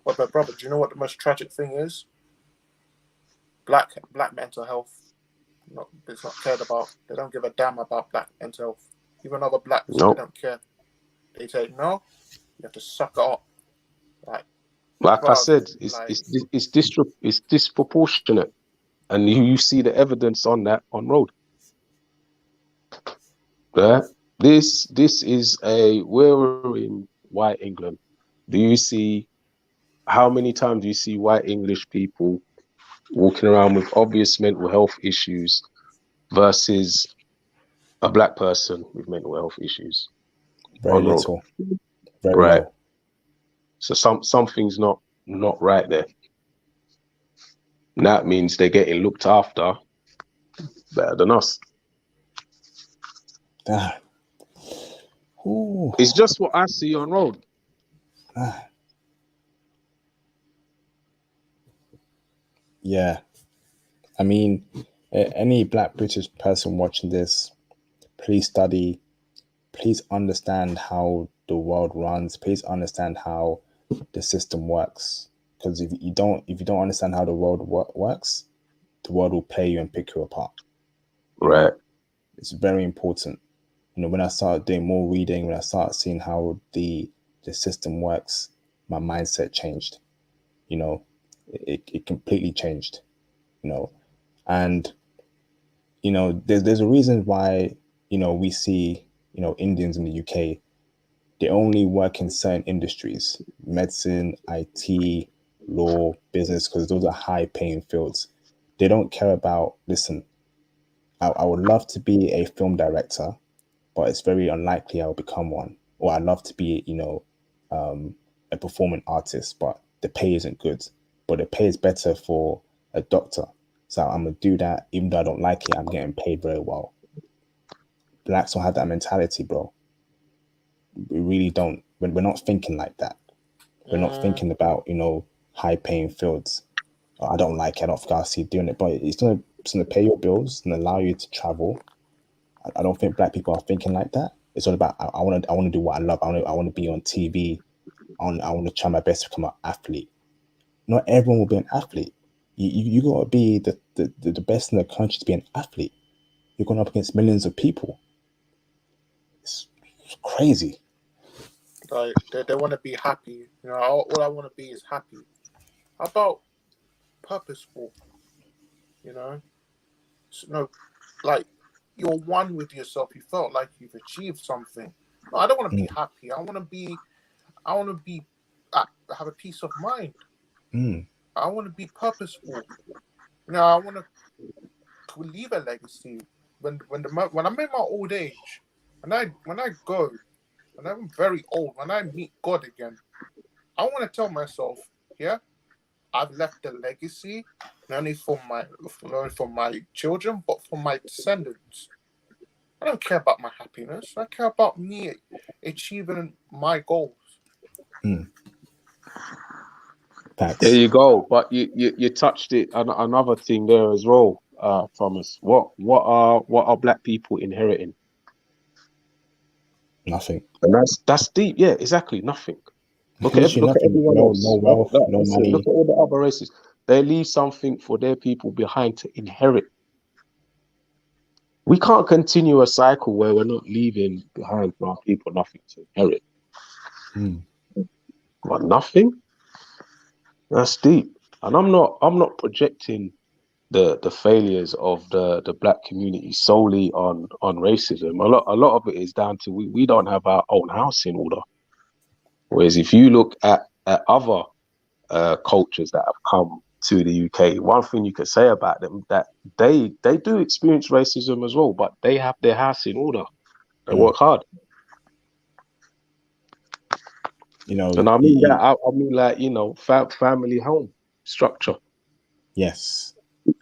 But brother, do you know what the most tragic thing is? Black mental health. It's not cared about. They don't give a damn about Black mental health. Even other Blacks, they don't care. They say no, you have to suck it up. Like I said, it's disproportionate, and you see the evidence on that on road. Yeah, this is we're in white England. Do you see how many times do you see white English people walking around with obvious mental health issues versus a Black person with mental health issues? Very little. Very right. low. So something's not right there. And that means they're getting looked after better than us. It's just what I see on road. Yeah. I mean, any Black British person watching this, please study, please understand how the world runs, please understand how the system works. Because if you don't understand how the world works, the world will play you and pick you apart. Right. It's very important. You know, when I started doing more reading, when I started seeing how the system works, my mindset changed. You know, it completely changed. You know, and you know, there's a reason why, you know, we see, you know, Indians in the UK, they only work in certain industries, medicine, IT, law, business, because those are high paying fields. They don't care about, listen, I would love to be a film director, but it's very unlikely I will become one. Or I'd love to be, a performing artist, but the pay isn't good. But the pay is better for a doctor. So I'm gonna do that, even though I don't like it, I'm getting paid very well. Blacks don't have that mentality, bro. We really don't. We're not thinking like that. We're not thinking about, high paying fields. I don't like it. I don't think I'll see doing it, but it's gonna pay your bills and allow you to travel. I don't think black people are thinking like that. It's all about I want to do what I love. I want to be on TV. I want to try my best to become an athlete. Not everyone will be an athlete. You got to be the best in the country to be an athlete. You're going up against millions of people. It's crazy. Like they want to be happy. All I want to be is happy. How about purposeful? No, like you're one with yourself. You felt like you've achieved something. No, I don't want to be happy. I want to be. Have a peace of mind. I want to be purposeful. I want to leave a legacy. When I'm in my old age, when I'm very old, when I meet God again, I want to tell myself, I've left a legacy, not only for my children, but for my descendants. I don't care about my happiness. I care about me achieving my goals. There you go. But you touched it on another thing there as well, Thomas. What are black people inheriting? Nothing. And that's deep. Yeah, exactly. Nothing. Look at everyone else. No wealth, no money. Look at all the other races. They leave something for their people behind to inherit. We can't continue a cycle where we're not leaving behind for our people nothing to inherit. But nothing? That's deep. And I'm not projecting the failures of the black community solely on racism. A lot of it is down to we don't have our own house in order. Whereas if you look at other cultures that have come to the UK, one thing you could say about them that they do experience racism as well, but they have their house in order. They work hard. And I mean that. I mean, like, family home structure. Yes,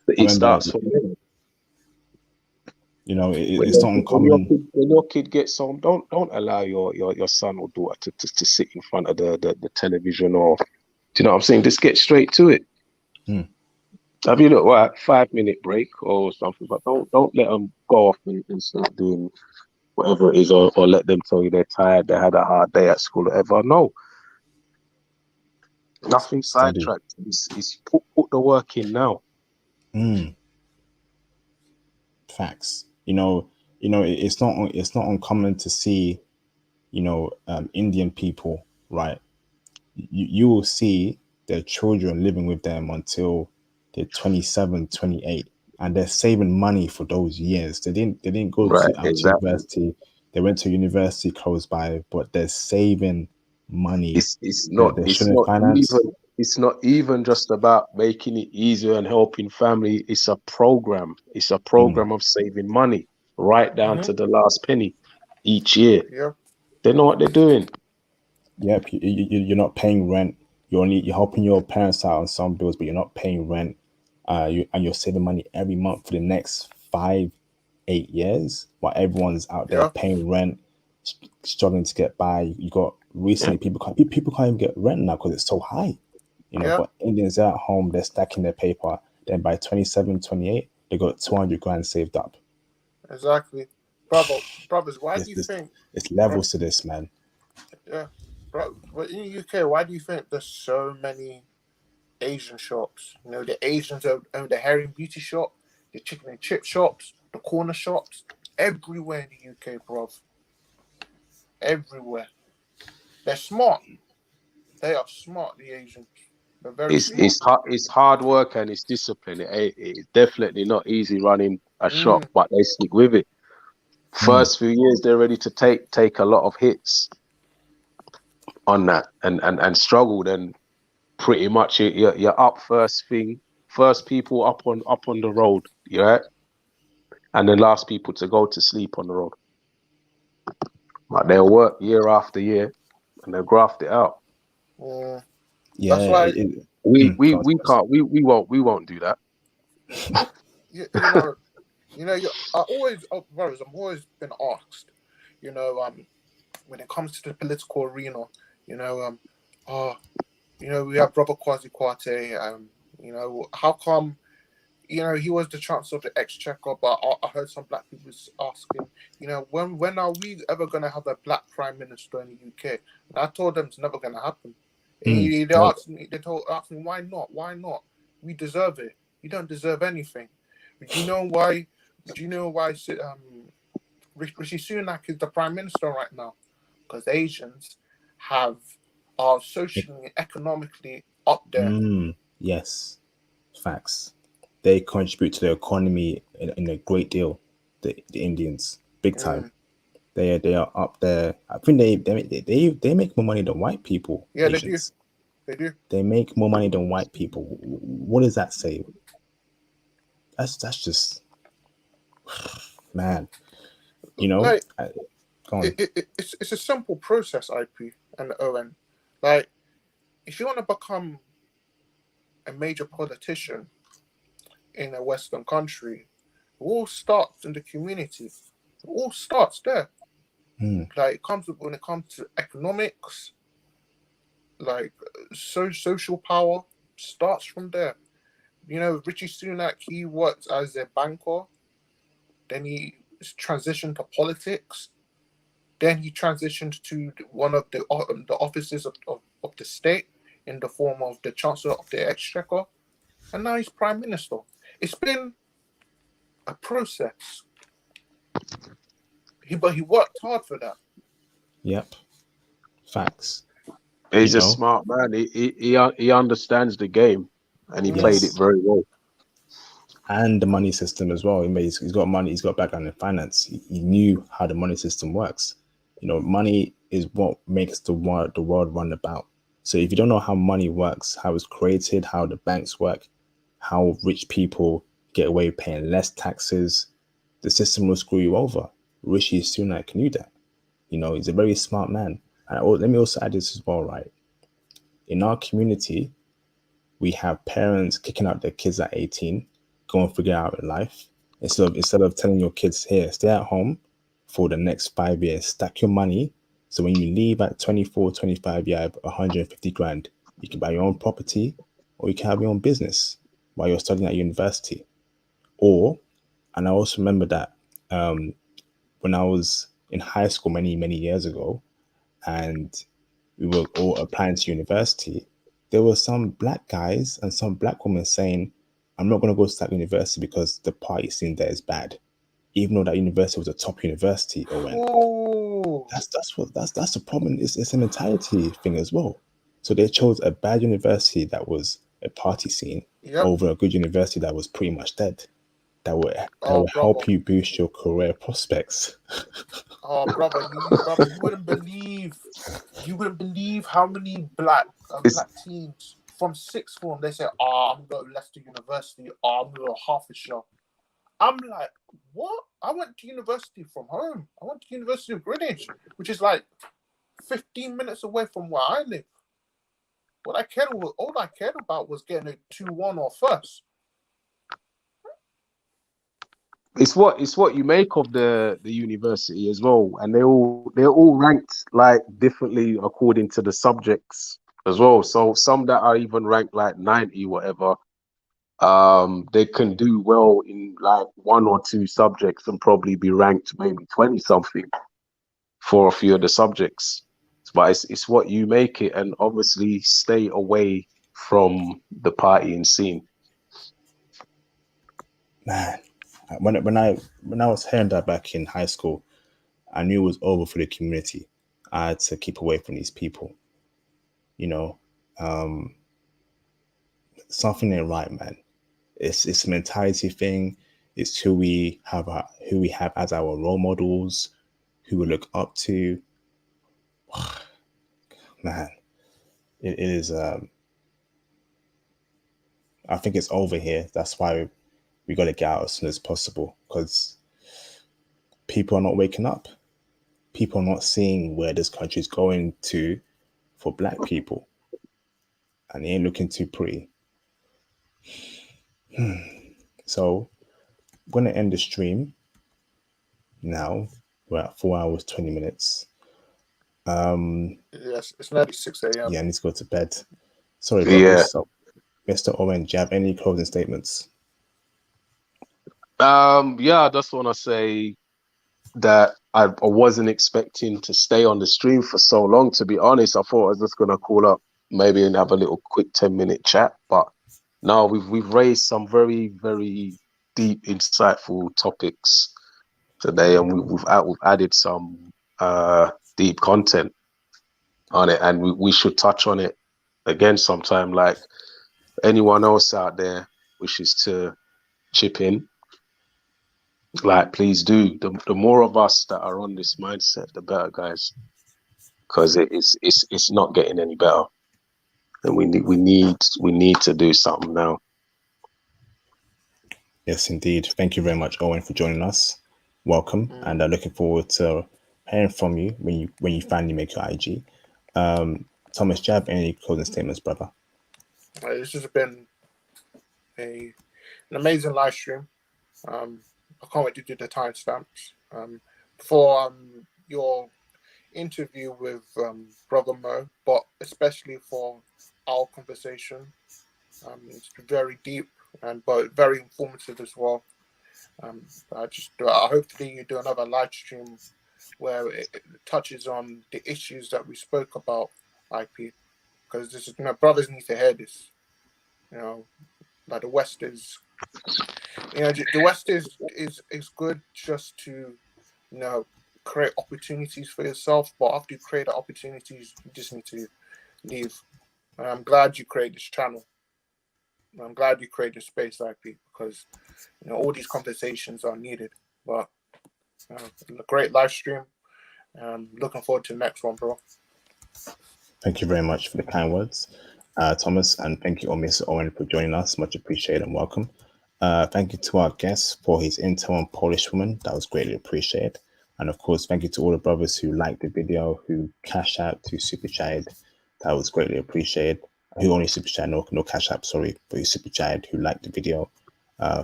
it starts from there. It's not uncommon. When your kid gets home, don't allow your son or daughter to sit in front of the television, or do you know what I'm saying? Just get straight to it. Have you look right 5-minute break or something, but don't let them go off and start doing whatever it is, or let them tell you they're tired, they had a hard day at school, whatever. No, nothing sidetracked. It's put the work in now. Facts. It's not uncommon to see, Indian people, right? You will see their children living with them until they're 27, 28, and they're saving money for those years. They didn't go to university. They went to university close by, but they're saving money. It's not even just about making it easier and helping family. It's a program. It's a program of saving money right down to the last penny each year. Yeah. They know what they're doing. Yep. You're not paying rent. You're helping your parents out on some bills, but you're not paying rent. You're saving money every month for the next 5-8 years, while everyone's out there paying rent, struggling to get by. You got recently people can't even get rent now because it's so high. But Indians are at home, they're stacking their paper. Then by 27, 28, they got 200 grand saved up. Exactly. Brothers, why do you think it's levels to this, man? Yeah. But in the UK, why do you think there's so many Asian shops? The Asians own the hair and beauty shop, the chicken and chip shops, the corner shops, everywhere in the UK, bruv. Everywhere. They're smart. They are smart, the Asians. They're very smart. It's hard work and it's discipline. It's definitely not easy running a shop, but they stick with it. First few years, they're ready to take a lot of hits on that and struggle. Then pretty much you're up first people up on the road. Yeah. and the last people to go to sleep on the road. Like they'll work year after year, and they'll graft it out. That's Yeah, why We God, won't do that. you know, brothers, I've always been asked, when it comes to the political arena, we have Brother Kwasi Kwarteng, how come, he was the Chancellor of the Exchequer, but I heard some black people asking, when are we ever going to have a black Prime Minister in the UK? And I told them it's never going to happen. They asked me, why not? Why not? We deserve it. You don't deserve anything. Do you know why? Rishi Sunak is the Prime Minister right now? Because Asians are socially and economically up there. Yes, facts. They contribute to the economy in a great deal. The Indians, big time. They are up there. I think they make more money than white people. Yeah, Asians. They do. They make more money than white people. What does that say? That's just, man. Like, Go on. it's a simple process, IP and Owen. Like, if you want to become a major politician in a Western country, it all starts in the community. It all starts there. Like, when it comes to economics, like social power starts from there. Rishi Sunak, he worked as a banker, then he transitioned to politics, then he transitioned to one of the offices of the state in the form of the Chancellor of the Exchequer, and now he's Prime Minister. It's been a process. But he worked hard for that. Yep. Facts. He's a smart man. He understands the game, and he played it very well. And the money system as well. He's got money. He's got background in finance. He knew how the money system works. Money is what makes the world run about. So if you don't know how money works, how it's created, how the banks work, how rich people get away with paying less taxes, the system will screw you over. Rishi Sunak knew that. He's a very smart man. And let me also add this as well, right? In our community, we have parents kicking out their kids at 18, go and figure out life. Instead of telling your kids, here, stay at home for the next 5 years, stack your money. So when you leave at 24, 25, you have 150 grand. You can buy your own property, or you can have your own business while you're studying at university. And I also remember that when I was in high school many, many years ago, and we were all applying to university, there were some black guys and some black women saying, I'm not going to go to that university because the party scene there is bad, even though that university was a top university. That's the problem. It's a mentality thing as well. So they chose a bad university that was a party scene over a good university that was pretty much dead. That will help you boost your career prospects. Brother, you wouldn't believe how many black teens from sixth form, they say, I'm going to Leicester University, I'm going to Hertfordshire. I'm like, what? I went to university from home. I went to University of Greenwich, which is like 15 minutes away from where I live. All I cared about was getting a 2-1 or first. It's what you make of the university as well, and they're all ranked like differently according to the subjects as well. So some that are even ranked like 90 whatever, they can do well in like 1 or 2 subjects and probably be ranked maybe 20 something for a few of the subjects. But it's what you make it, and obviously stay away from the partying scene. Man, when I was hearing that back in high school, I knew it was over for the community. I had to keep away from these people. Something ain't right, man. It's a mentality thing. It's who we have as our role models, who we look up to. Man, it is. I think it's over here. That's why we got to get out as soon as possible, because people are not waking up. People are not seeing where this country is going to for black people. And they ain't looking too pretty. So I'm going to end the stream now. We're at 4 hours, 20 minutes. Yes, it's nearly 6 a.m. Yeah, I need to go to bed. Sorry, Yeah. brothers. So, Mr. Owen, do you have any closing statements? Yeah, I just want to say that I wasn't expecting to stay on the stream for so long. To be honest, I thought I was just gonna call up maybe and have a little quick 10-minute chat. But no, we've raised some very, very deep, insightful topics today, and we've added some deep content on it, and we should touch on it again sometime. Like anyone else out there wishes to chip in, like please do. The more of us that are on this mindset, the better, guys, because it's not getting any better, and we need to do something now. Yes, indeed. Thank you very much, Owen, for joining us. Welcome, and looking forward to hearing from you when you finally make your IG. Thomas, do you have any closing statements, brother? This has been an amazing live stream. I can't wait to do the timestamps for your interview with Brother Mo, but especially for our conversation. It's very deep but very informative as well. I hopefully you do another live stream where it touches on the issues that we spoke about, IP, because this is, brothers need to hear this. Like the West is, the West is good just to, create opportunities for yourself. But after you create the opportunities, you just need to leave. And I'm glad you created this channel. I'm glad you created this space, IP, because all these conversations are needed. But a great live stream. Looking forward to the next one, bro. Thank you very much for the kind words, Thomas, and thank you, Mr. Owen, for joining us. Much appreciated and welcome. Thank you to our guest for his intel on Polish woman. That was greatly appreciated. And of course, thank you to all the brothers who liked the video, who cashed out, who super chatted. That was greatly appreciated. Who only super chat, no cash app, sorry, but who super chatted, who liked the video.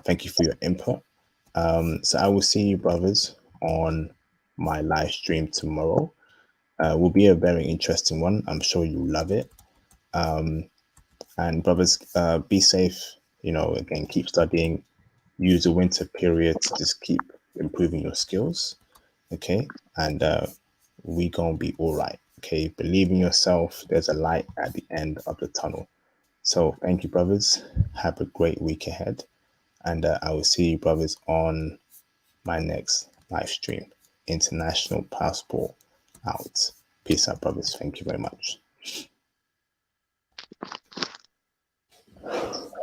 Thank you for your input. So I will see you, brothers, on my live stream tomorrow. Will be a very interesting one. I'm sure you'll love it. And brothers, be safe. Again, keep studying. Use the winter period to just keep improving your skills. Okay, and we gonna be all right. Okay, believe in yourself. There's a light at the end of the tunnel. So thank you, brothers. Have a great week ahead, and I will see you, brothers, on my next live stream. International Passport out. Peace out, brothers. Thank you very much.